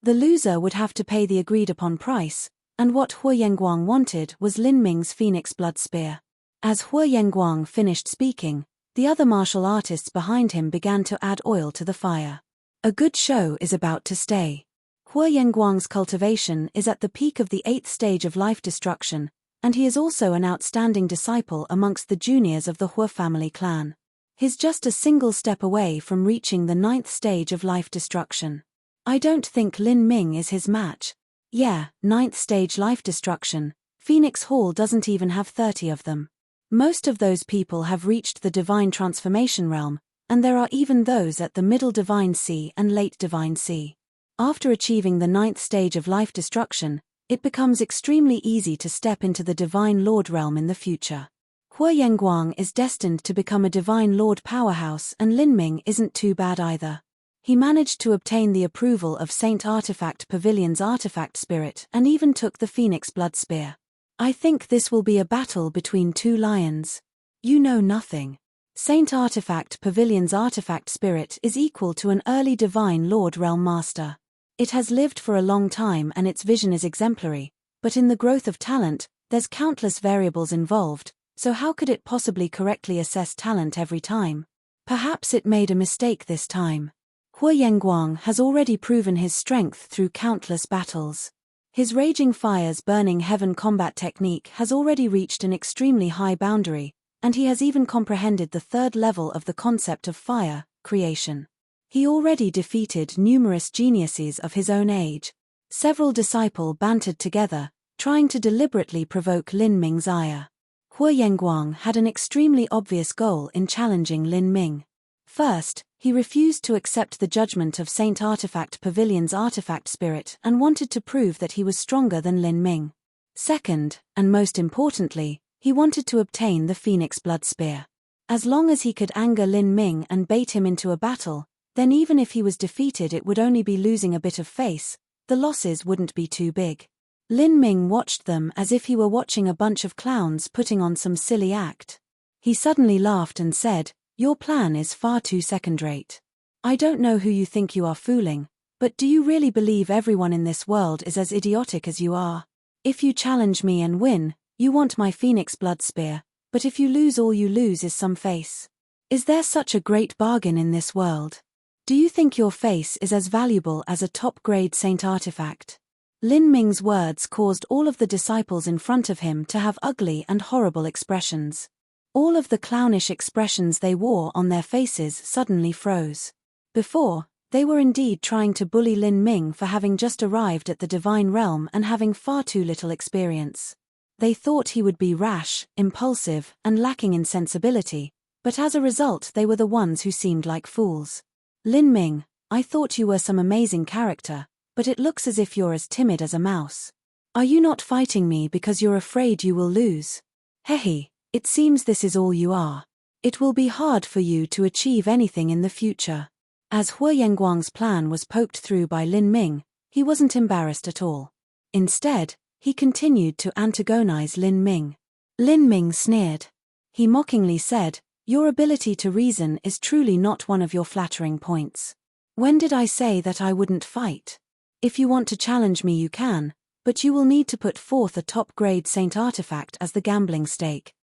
S1: The loser would have to pay the agreed-upon price, and what Hua Yenguang wanted was Lin Ming's Phoenix Blood Spear. As Hua Yenguang finished speaking, the other martial artists behind him began to add oil to the fire. A good show is about to stay. Hua Yenguang's cultivation is at the peak of the 8th stage of life destruction, and he is also an outstanding disciple amongst the juniors of the Hua family clan. He's just a single step away from reaching the 9th stage of life destruction. I don't think Lin Ming is his match. Yeah, 9th stage life destruction, Phoenix Hall doesn't even have 30 of them. Most of those people have reached the divine transformation realm, and there are even those at the middle divine sea and late divine sea. After achieving the 9th stage of life destruction, it becomes extremely easy to step into the divine lord realm in the future. Hua Yengguang is destined to become a divine lord powerhouse, and Lin Ming isn't too bad either. He managed to obtain the approval of Saint Artifact Pavilion's artifact spirit and even took the Phoenix Blood Spear. I think this will be a battle between two lions. You know nothing. Saint Artifact Pavilion's artifact spirit is equal to an early divine lord realm master. It has lived for a long time and its vision is exemplary, but in the growth of talent, there's countless variables involved, so how could it possibly correctly assess talent every time? Perhaps it made a mistake this time. Hua Yengguang has already proven his strength through countless battles. His Raging Fire's Burning Heaven combat technique has already reached an extremely high boundary, and he has even comprehended the 3rd level of the concept of fire, creation. He already defeated numerous geniuses of his own age. Several disciples bantered together, trying to deliberately provoke Lin Ming's ire. Hua Yengguang had an extremely obvious goal in challenging Lin Ming. First, he refused to accept the judgment of Saint Artifact Pavilion's artifact spirit and wanted to prove that he was stronger than Lin Ming. Second, and most importantly, he wanted to obtain the Phoenix Blood Spear. As long as he could anger Lin Ming and bait him into a battle, then even if he was defeated it would only be losing a bit of face, the losses wouldn't be too big. Lin Ming watched them as if he were watching a bunch of clowns putting on some silly act. He suddenly laughed and said, "Your plan is far too second-rate. I don't know who you think you are fooling, but do you really believe everyone in this world is as idiotic as you are? If you challenge me and win, you want my Phoenix Blood Spear, but if you lose all you lose is some face. Is there such a great bargain in this world? Do you think your face is as valuable as a top-grade saint artifact?" Lin Ming's words caused all of the disciples in front of him to have ugly and horrible expressions. All of the clownish expressions they wore on their faces suddenly froze. Before, they were indeed trying to bully Lin Ming for having just arrived at the divine realm and having far too little experience. They thought he would be rash, impulsive, and lacking in sensibility, but as a result they were the ones who seemed like fools. "Lin Ming, I thought you were some amazing character, but it looks as if you're as timid as a mouse. Are you not fighting me because you're afraid you will lose? Hehe, it seems this is all you are. It will be hard for you to achieve anything in the future." As Hua Yengguang's plan was poked through by Lin Ming, he wasn't embarrassed at all. Instead, he continued to antagonize Lin Ming. Lin Ming sneered. He mockingly said, "Your ability to reason is truly not one of your flattering points. When did I say that I wouldn't fight? If you want to challenge me you can, but you will need to put forth a top-grade saint artifact as the gambling stake."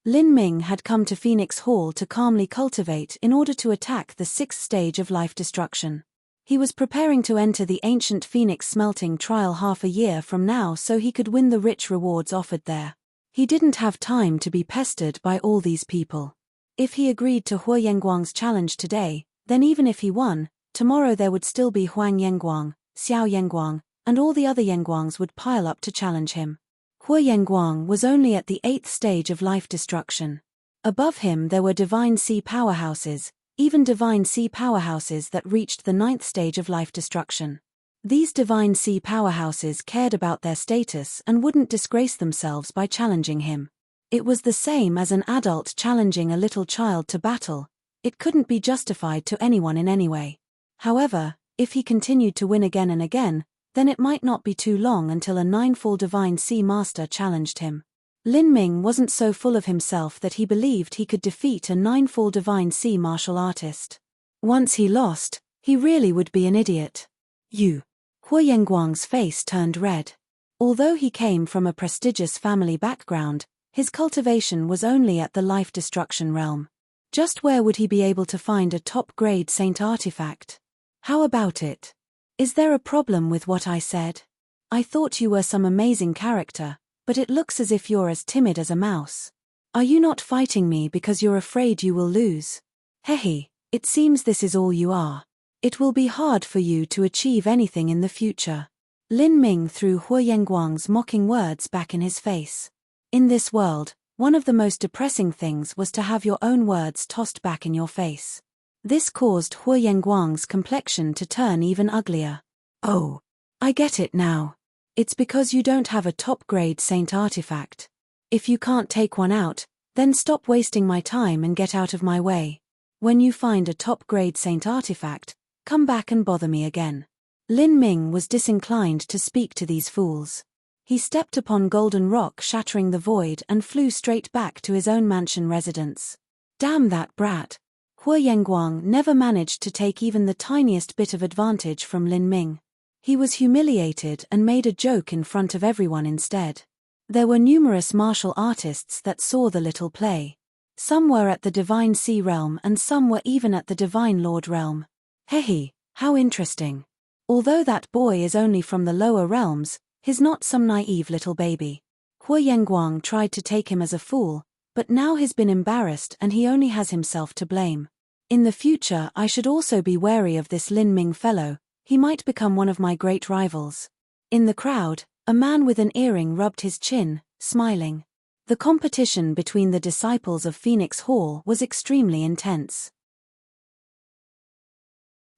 S1: Lin Ming had come to Phoenix Hall to calmly cultivate in order to attack the 6th stage of life destruction. He was preparing to enter the ancient Phoenix smelting trial half a year from now so he could win the rich rewards offered there. He didn't have time to be pestered by all these people. If he agreed to Hua Yengguang's challenge today, then even if he won, tomorrow there would still be Huang Yengguang, Xiao Yengguang, and all the other Yengguangs would pile up to challenge him. Hua Yengguang was only at the 8th stage of life destruction. Above him there were divine sea powerhouses, even divine sea powerhouses that reached the 9th stage of life destruction. These divine sea powerhouses cared about their status and wouldn't disgrace themselves by challenging him. It was the same as an adult challenging a little child to battle. It couldn't be justified to anyone in any way. However, if he continued to win again and again, then it might not be too long until a 9-fall divine sea master challenged him. Lin Ming wasn't so full of himself that he believed he could defeat a 9-fall divine sea martial artist. Once he lost, he really would be an idiot. "You." Hua Yengguang's face turned red. Although he came from a prestigious family background, his cultivation was only at the life destruction realm. Just where would he be able to find a top-grade saint artifact? How about it? Is there a problem with what I said? I thought you were some amazing character, but it looks as if you're as timid as a mouse. Are you not fighting me because you're afraid you will lose? Hehe, it seems this is all you are. It will be hard for you to achieve anything in the future. Lin Ming threw Huoyenguang's mocking words back in his face. In this world, one of the most depressing things was to have your own words tossed back in your face. This caused Huoyenguang's complexion to turn even uglier. Oh, I get it now. It's because you don't have a top-grade saint artifact. If you can't take one out, then stop wasting my time and get out of my way. When you find a top-grade saint artifact, come back and bother me again. Lin Ming was disinclined to speak to these fools. He stepped upon golden rock, shattering the void, and flew straight back to his own mansion residence. Damn that brat. Huoyenguang never managed to take even the tiniest bit of advantage from Lin Ming. He was humiliated and made a joke in front of everyone instead. There were numerous martial artists that saw the little play. Some were at the Divine Sea realm and some were even at the Divine Lord realm. Hehe, how interesting. Although that boy is only from the lower realms, he's not some naive little baby. Huoyenguang tried to take him as a fool, but now he's been embarrassed and he only has himself to blame. In the future I should also be wary of this Lin Ming fellow. He might become one of my great rivals. In the crowd, a man with an earring rubbed his chin, smiling. The competition between the disciples of Phoenix Hall was extremely intense.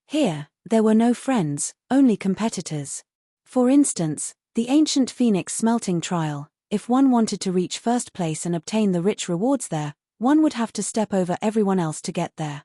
S1: Here, there were no friends, only competitors. For instance, the ancient Phoenix smelting trial. If one wanted to reach first place and obtain the rich rewards there, one would have to step over everyone else to get there.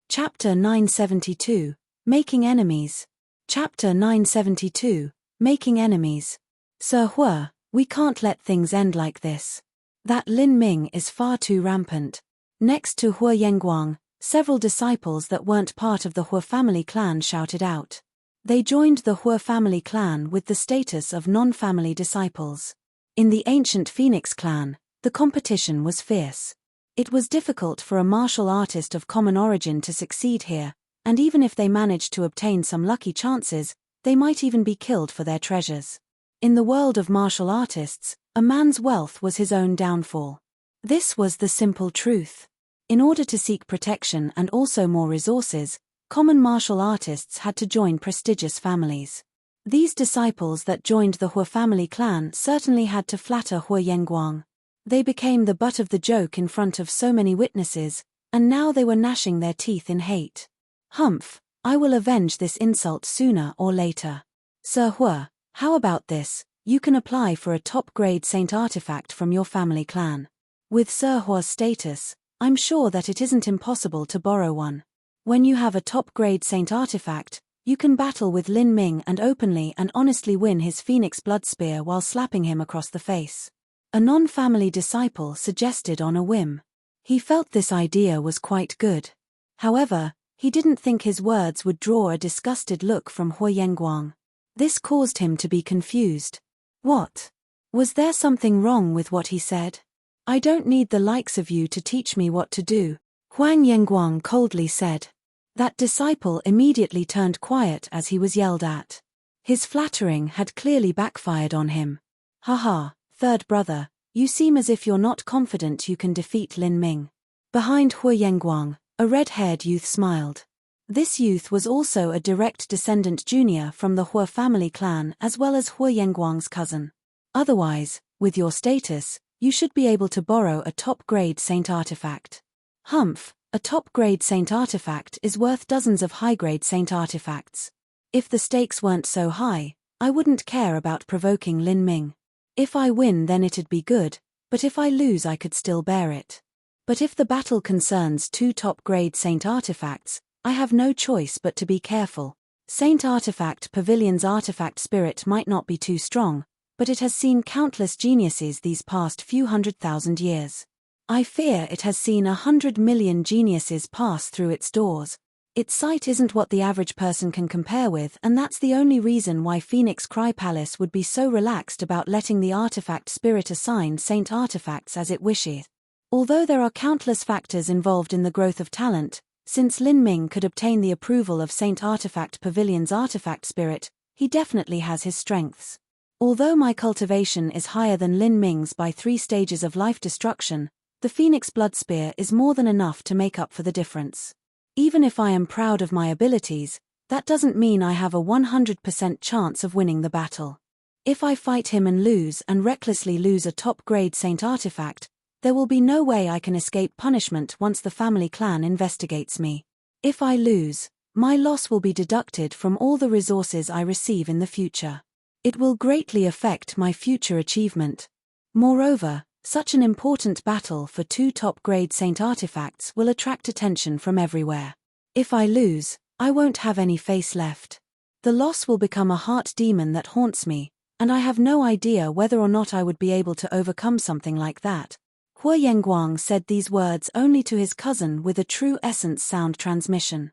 S1: Chapter 972, Making Enemies. Chapter 972, Making Enemies. Sir Hua, we can't let things end like this. That Lin Ming is far too rampant. Next to Huoyenguang, several disciples that weren't part of the Hua family clan shouted out. They joined the Hua family clan with the status of non-family disciples. In the ancient Phoenix clan, the competition was fierce. It was difficult for a martial artist of common origin to succeed here, and even if they managed to obtain some lucky chances, they might even be killed for their treasures. In the world of martial artists, a man's wealth was his own downfall. This was the simple truth. In order to seek protection and also more resources, common martial artists had to join prestigious families. These disciples that joined the Hua family clan certainly had to flatter Huoyenguang. They became the butt of the joke in front of so many witnesses, and now they were gnashing their teeth in hate. Humph, I will avenge this insult sooner or later. Sir Hua, how about this? You can apply for a top-grade saint artifact from your family clan. With Sir Hua's status, I'm sure that it isn't impossible to borrow one. When you have a top-grade saint artifact, you can battle with Lin Ming and openly and honestly win his Phoenix blood spear while slapping him across the face. A non-family disciple suggested on a whim. He felt this idea was quite good. However, he didn't think his words would draw a disgusted look from Huoyenguang. This caused him to be confused. What? Was there something wrong with what he said? I don't need the likes of you to teach me what to do, Huoyenguang coldly said. That disciple immediately turned quiet as he was yelled at. His flattering had clearly backfired on him. Haha. Third brother, you seem as if you're not confident you can defeat Lin Ming. Behind Huoyenguang, a red-haired youth smiled. This youth was also a direct descendant junior from the Hua family clan as well as Huoyenguang's cousin. Otherwise, with your status, you should be able to borrow a top-grade saint artifact. Humph, a top-grade saint artifact is worth dozens of high-grade saint artifacts. If the stakes weren't so high, I wouldn't care about provoking Lin Ming. If I win then it'd be good, but if I lose I could still bear it. But if the battle concerns two top-grade saint artifacts, I have no choice but to be careful. Saint Artifact Pavilion's artifact spirit might not be too strong, but it has seen countless geniuses these past few 100,000 years. I fear it has seen 100 million geniuses pass through its doors. Its sight isn't what the average person can compare with, and that's the only reason why Phoenix Cry Palace would be so relaxed about letting the artifact spirit assign saint artifacts as it wishes. Although there are countless factors involved in the growth of talent, since Lin Ming could obtain the approval of Saint Artifact Pavilion's artifact spirit, he definitely has his strengths. Although my cultivation is higher than Lin Ming's by 3 stages of life destruction, the Phoenix Blood Spear is more than enough to make up for the difference. Even if I am proud of my abilities, that doesn't mean I have a 100% chance of winning the battle. If I fight him and lose and recklessly lose a top-grade Saint artifact, there will be no way I can escape punishment once the family clan investigates me. If I lose, my loss will be deducted from all the resources I receive in the future. It will greatly affect my future achievement. Moreover, such an important battle for 2 top-grade Saint artifacts will attract attention from everywhere. If I lose, I won't have any face left. The loss will become a heart demon that haunts me, and I have no idea whether or not I would be able to overcome something like that. Hua Yenguang said these words only to his cousin with a true essence sound transmission.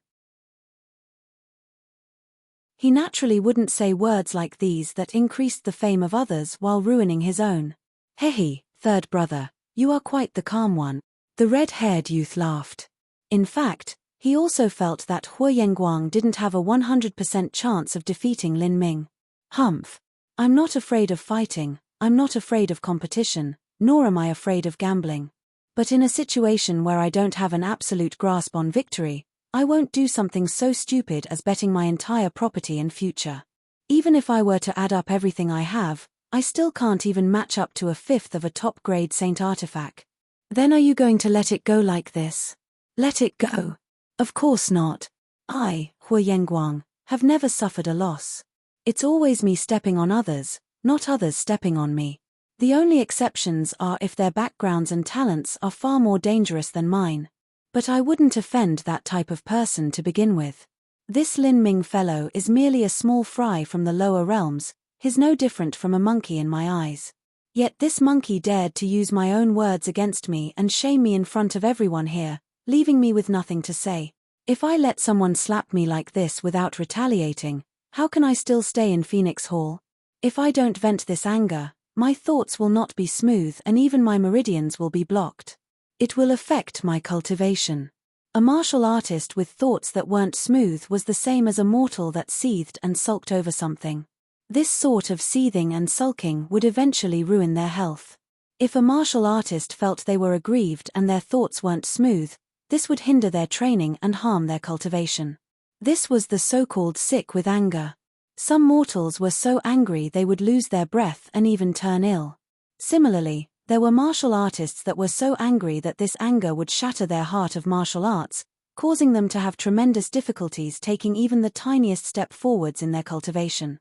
S1: He naturally wouldn't say words like these that increased the fame of others while ruining his own. Hehe, third brother, you are quite the calm one. The red-haired youth laughed. In fact, he also felt that Hua Yenguang didn't have a 100% chance of defeating Lin Ming. Humph. I'm not afraid of fighting, I'm not afraid of competition, nor am I afraid of gambling. But in a situation where I don't have an absolute grasp on victory, I won't do something so stupid as betting my entire property and future. Even if I were to add up everything I have, I still can't even match up to a fifth of a top-grade Saint artifact. Then are you going to let it go like this? Let it go? Of course not. I, Hua Yenguang, have never suffered a loss. It's always me stepping on others, not others stepping on me. The only exceptions are if their backgrounds and talents are far more dangerous than mine. But I wouldn't offend that type of person to begin with. This Lin Ming fellow is merely a small fry from the lower realms, he's no different from a monkey in my eyes. Yet this monkey dared to use my own words against me and shame me in front of everyone here, leaving me with nothing to say. If I let someone slap me like this without retaliating, how can I still stay in Phoenix Hall? If I don't vent this anger, my thoughts will not be smooth and even my meridians will be blocked. It will affect my cultivation. A martial artist with thoughts that weren't smooth was the same as a mortal that seethed and sulked over something. This sort of seething and sulking would eventually ruin their health. If a martial artist felt they were aggrieved and their thoughts weren't smooth, this would hinder their training and harm their cultivation. This was the so-called sick with anger. Some mortals were so angry they would lose their breath and even turn ill. Similarly, there were martial artists that were so angry that this anger would shatter their heart of martial arts, causing them to have tremendous difficulties taking even the tiniest step forwards in their cultivation.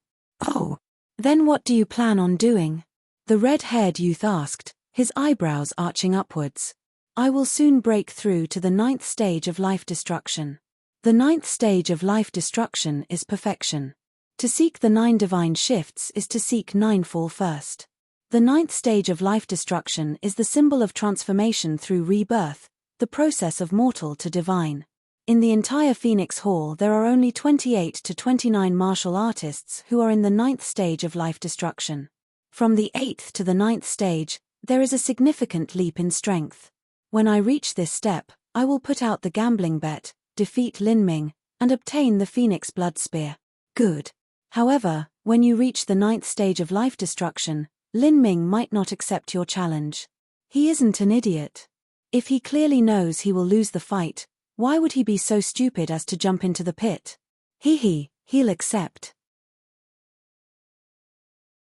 S1: Oh, then what do you plan on doing? The red-haired youth asked, his eyebrows arching upwards. I will soon break through to the 9th stage of life destruction. The 9th stage of life destruction is perfection. To seek the 9 divine shifts is to seek 9 fall first. The 9th stage of life destruction is the symbol of transformation through rebirth, the process of mortal to divine. In the entire Phoenix Hall there are only 28 to 29 martial artists who are in the 9th stage of life destruction. From the 8th to the 9th stage, there is a significant leap in strength. When I reach this step, I will put out the gambling bet, defeat Lin Ming, and obtain the Phoenix Blood Spear. Good. However, when you reach the 9th stage of life destruction, Lin Ming might not accept your challenge. He isn't an idiot. If he clearly knows he will lose the fight, why would he be so stupid as to jump into the pit? He'll accept.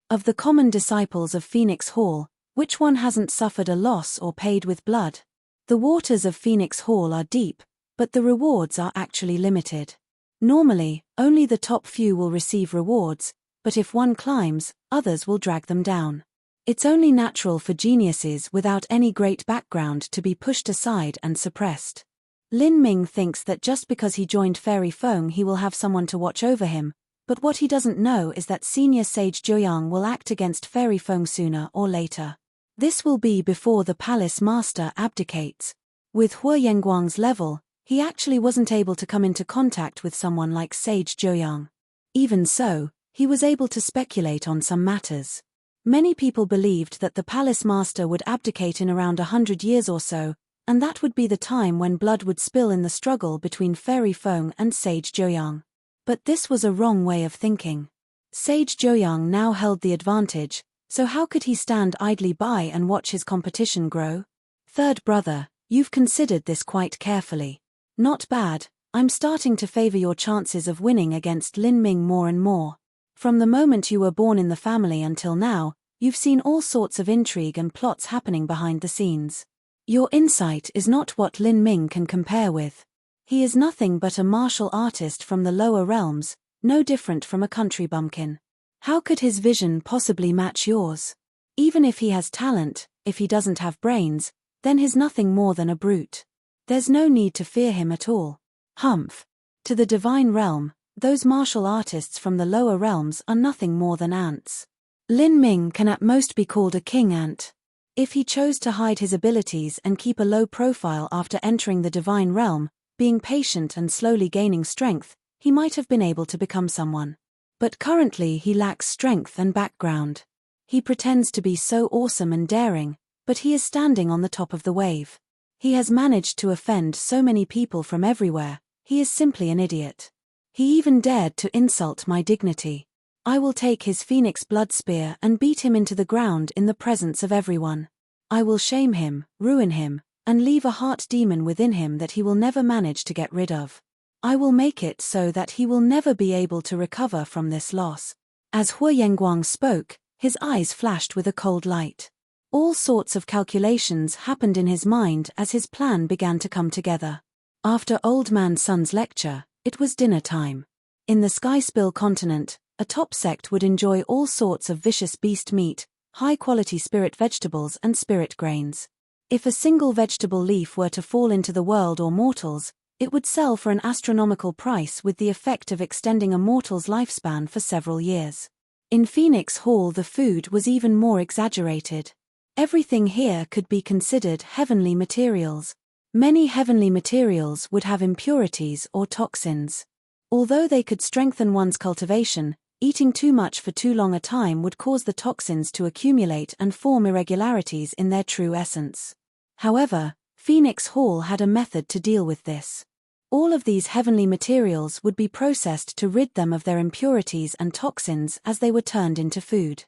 S1: Of the common disciples of Phoenix Hall, which one hasn't suffered a loss or paid with blood? The waters of Phoenix Hall are deep, but the rewards are actually limited. Normally, only the top few will receive rewards, but if one climbs, others will drag them down. It's only natural for geniuses without any great background to be pushed aside and suppressed. Lin Ming thinks that just because he joined Fairy Feng he will have someone to watch over him, but what he doesn't know is that Senior Sage Joyang will act against Fairy Feng sooner or later. This will be before the Palace Master abdicates. With Hua Yenguang's level, he actually wasn't able to come into contact with someone like Sage Joyang. Even so, he was able to speculate on some matters. Many people believed that the Palace Master would abdicate in around 100 years or so, and that would be the time when blood would spill in the struggle between Fairy Feng and Sage Joyang. But this was a wrong way of thinking. Sage Joyang now held the advantage, so how could he stand idly by and watch his competition grow? Third brother, you've considered this quite carefully. Not bad, I'm starting to favor your chances of winning against Lin Ming more and more. From the moment you were born in the family until now, you've seen all sorts of intrigue and plots happening behind the scenes. Your insight is not what Lin Ming can compare with. He is nothing but a martial artist from the lower realms, no different from a country bumpkin. How could his vision possibly match yours? Even if he has talent, if he doesn't have brains, then he's nothing more than a brute. There's no need to fear him at all. Humph. To the divine realm, those martial artists from the lower realms are nothing more than ants. Lin Ming can at most be called a king ant. If he chose to hide his abilities and keep a low profile after entering the divine realm, being patient and slowly gaining strength, he might have been able to become someone. But currently he lacks strength and background. He pretends to be so awesome and daring, but he is standing on the top of the wave. He has managed to offend so many people from everywhere, he is simply an idiot. He even dared to insult my dignity. I will take his phoenix blood spear and beat him into the ground in the presence of everyone. I will shame him, ruin him, and leave a heart demon within him that he will never manage to get rid of. I will make it so that he will never be able to recover from this loss. As Hu Yengguang spoke, his eyes flashed with a cold light. All sorts of calculations happened in his mind as his plan began to come together. After Old Man Sun's lecture, it was dinner time. In the Sky Spill continent, a top sect would enjoy all sorts of vicious beast meat, high-quality spirit vegetables and spirit grains. If a single vegetable leaf were to fall into the world or mortals, it would sell for an astronomical price with the effect of extending a mortal's lifespan for several years. In Phoenix Hall the food was even more exaggerated. Everything here could be considered heavenly materials. Many heavenly materials would have impurities or toxins. Although they could strengthen one's cultivation, eating too much for too long a time would cause the toxins to accumulate and form irregularities in their true essence. However, Phoenix Hall had a method to deal with this. All of these heavenly materials would be processed to rid them of their impurities and toxins as they were turned into food.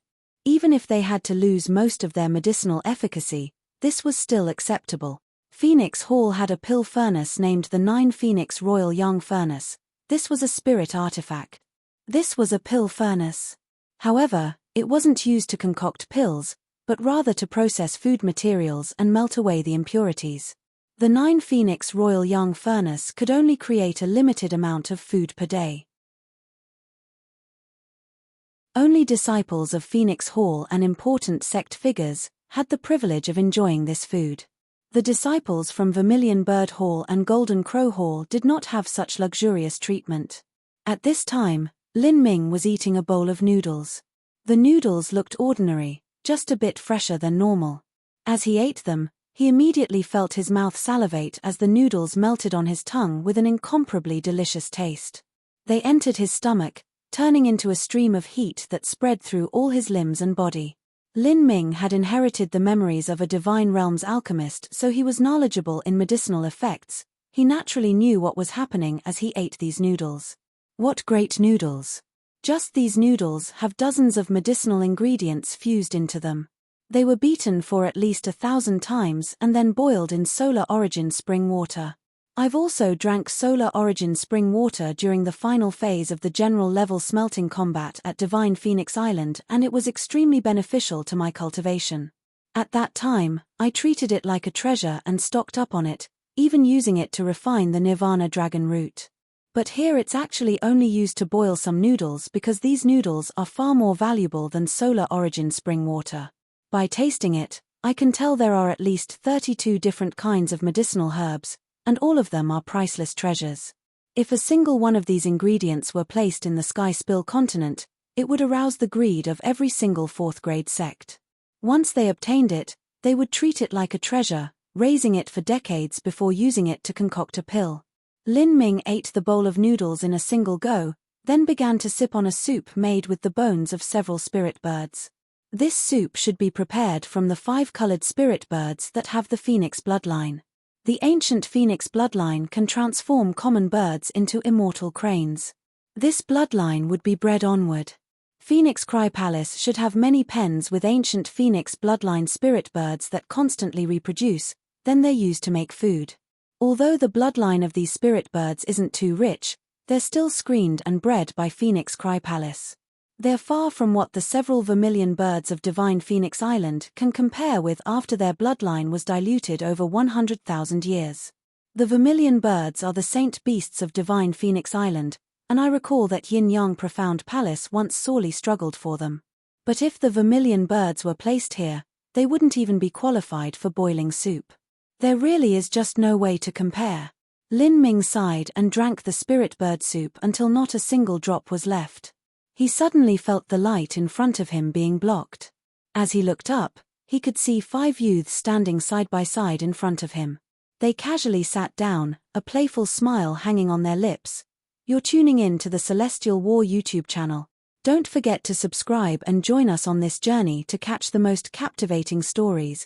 S1: Even if they had to lose most of their medicinal efficacy, this was still acceptable. Phoenix Hall had a pill furnace named the 9 Phoenix Royal Young Furnace. This was a spirit artifact. This was a pill furnace. However, it wasn't used to concoct pills, but rather to process food materials and melt away the impurities. The 9 Phoenix Royal Young Furnace could only create a limited amount of food per day. Only disciples of Phoenix Hall and important sect figures had the privilege of enjoying this food. The disciples from Vermilion Bird Hall and Golden Crow Hall did not have such luxurious treatment. At this time, Lin Ming was eating a bowl of noodles. The noodles looked ordinary, just a bit fresher than normal. As he ate them, he immediately felt his mouth salivate as the noodles melted on his tongue with an incomparably delicious taste. They entered his stomach, turning into a stream of heat that spread through all his limbs and body. Lin Ming had inherited the memories of a divine realms alchemist, so he was knowledgeable in medicinal effects. He naturally knew what was happening as he ate these noodles. What great noodles! Just these noodles have dozens of medicinal ingredients fused into them. They were beaten for at least 1,000 times and then boiled in solar origin spring water. I've also drank solar origin spring water during the final phase of the general level smelting combat at Divine Phoenix Island, and it was extremely beneficial to my cultivation. At that time, I treated it like a treasure and stocked up on it, even using it to refine the Nirvana dragon root. But here it's actually only used to boil some noodles because these noodles are far more valuable than solar origin spring water. By tasting it, I can tell there are at least 32 different kinds of medicinal herbs, and all of them are priceless treasures. If a single one of these ingredients were placed in the Sky Spill continent, it would arouse the greed of every single 4th grade sect. Once they obtained it, they would treat it like a treasure, raising it for decades before using it to concoct a pill. Lin Ming ate the bowl of noodles in a single go, then began to sip on a soup made with the bones of several spirit birds. This soup should be prepared from the 5-colored spirit birds that have the phoenix bloodline. The ancient phoenix bloodline can transform common birds into immortal cranes. This bloodline would be bred onward. Phoenix Cry Palace should have many pens with ancient phoenix bloodline spirit birds that constantly reproduce, then they're used to make food. Although the bloodline of these spirit birds isn't too rich, they're still screened and bred by Phoenix Crypalace. They're far from what the several vermilion birds of divine Phoenix Island can compare with after their bloodline was diluted over 100,000 years. The vermilion birds are the saint beasts of divine Phoenix Island, and I recall that yin-yang profound palace once sorely struggled for them. But if the vermilion birds were placed here, they wouldn't even be qualified for boiling soup. There really is just no way to compare. Lin Ming sighed and drank the spirit bird soup until not a single drop was left. He suddenly felt the light in front of him being blocked. As he looked up, he could see 5 youths standing side by side in front of him. They casually sat down, a playful smile hanging on their lips. You're tuning in to the Celestial War YouTube channel. Don't forget to subscribe and join us on this journey to catch the most captivating stories,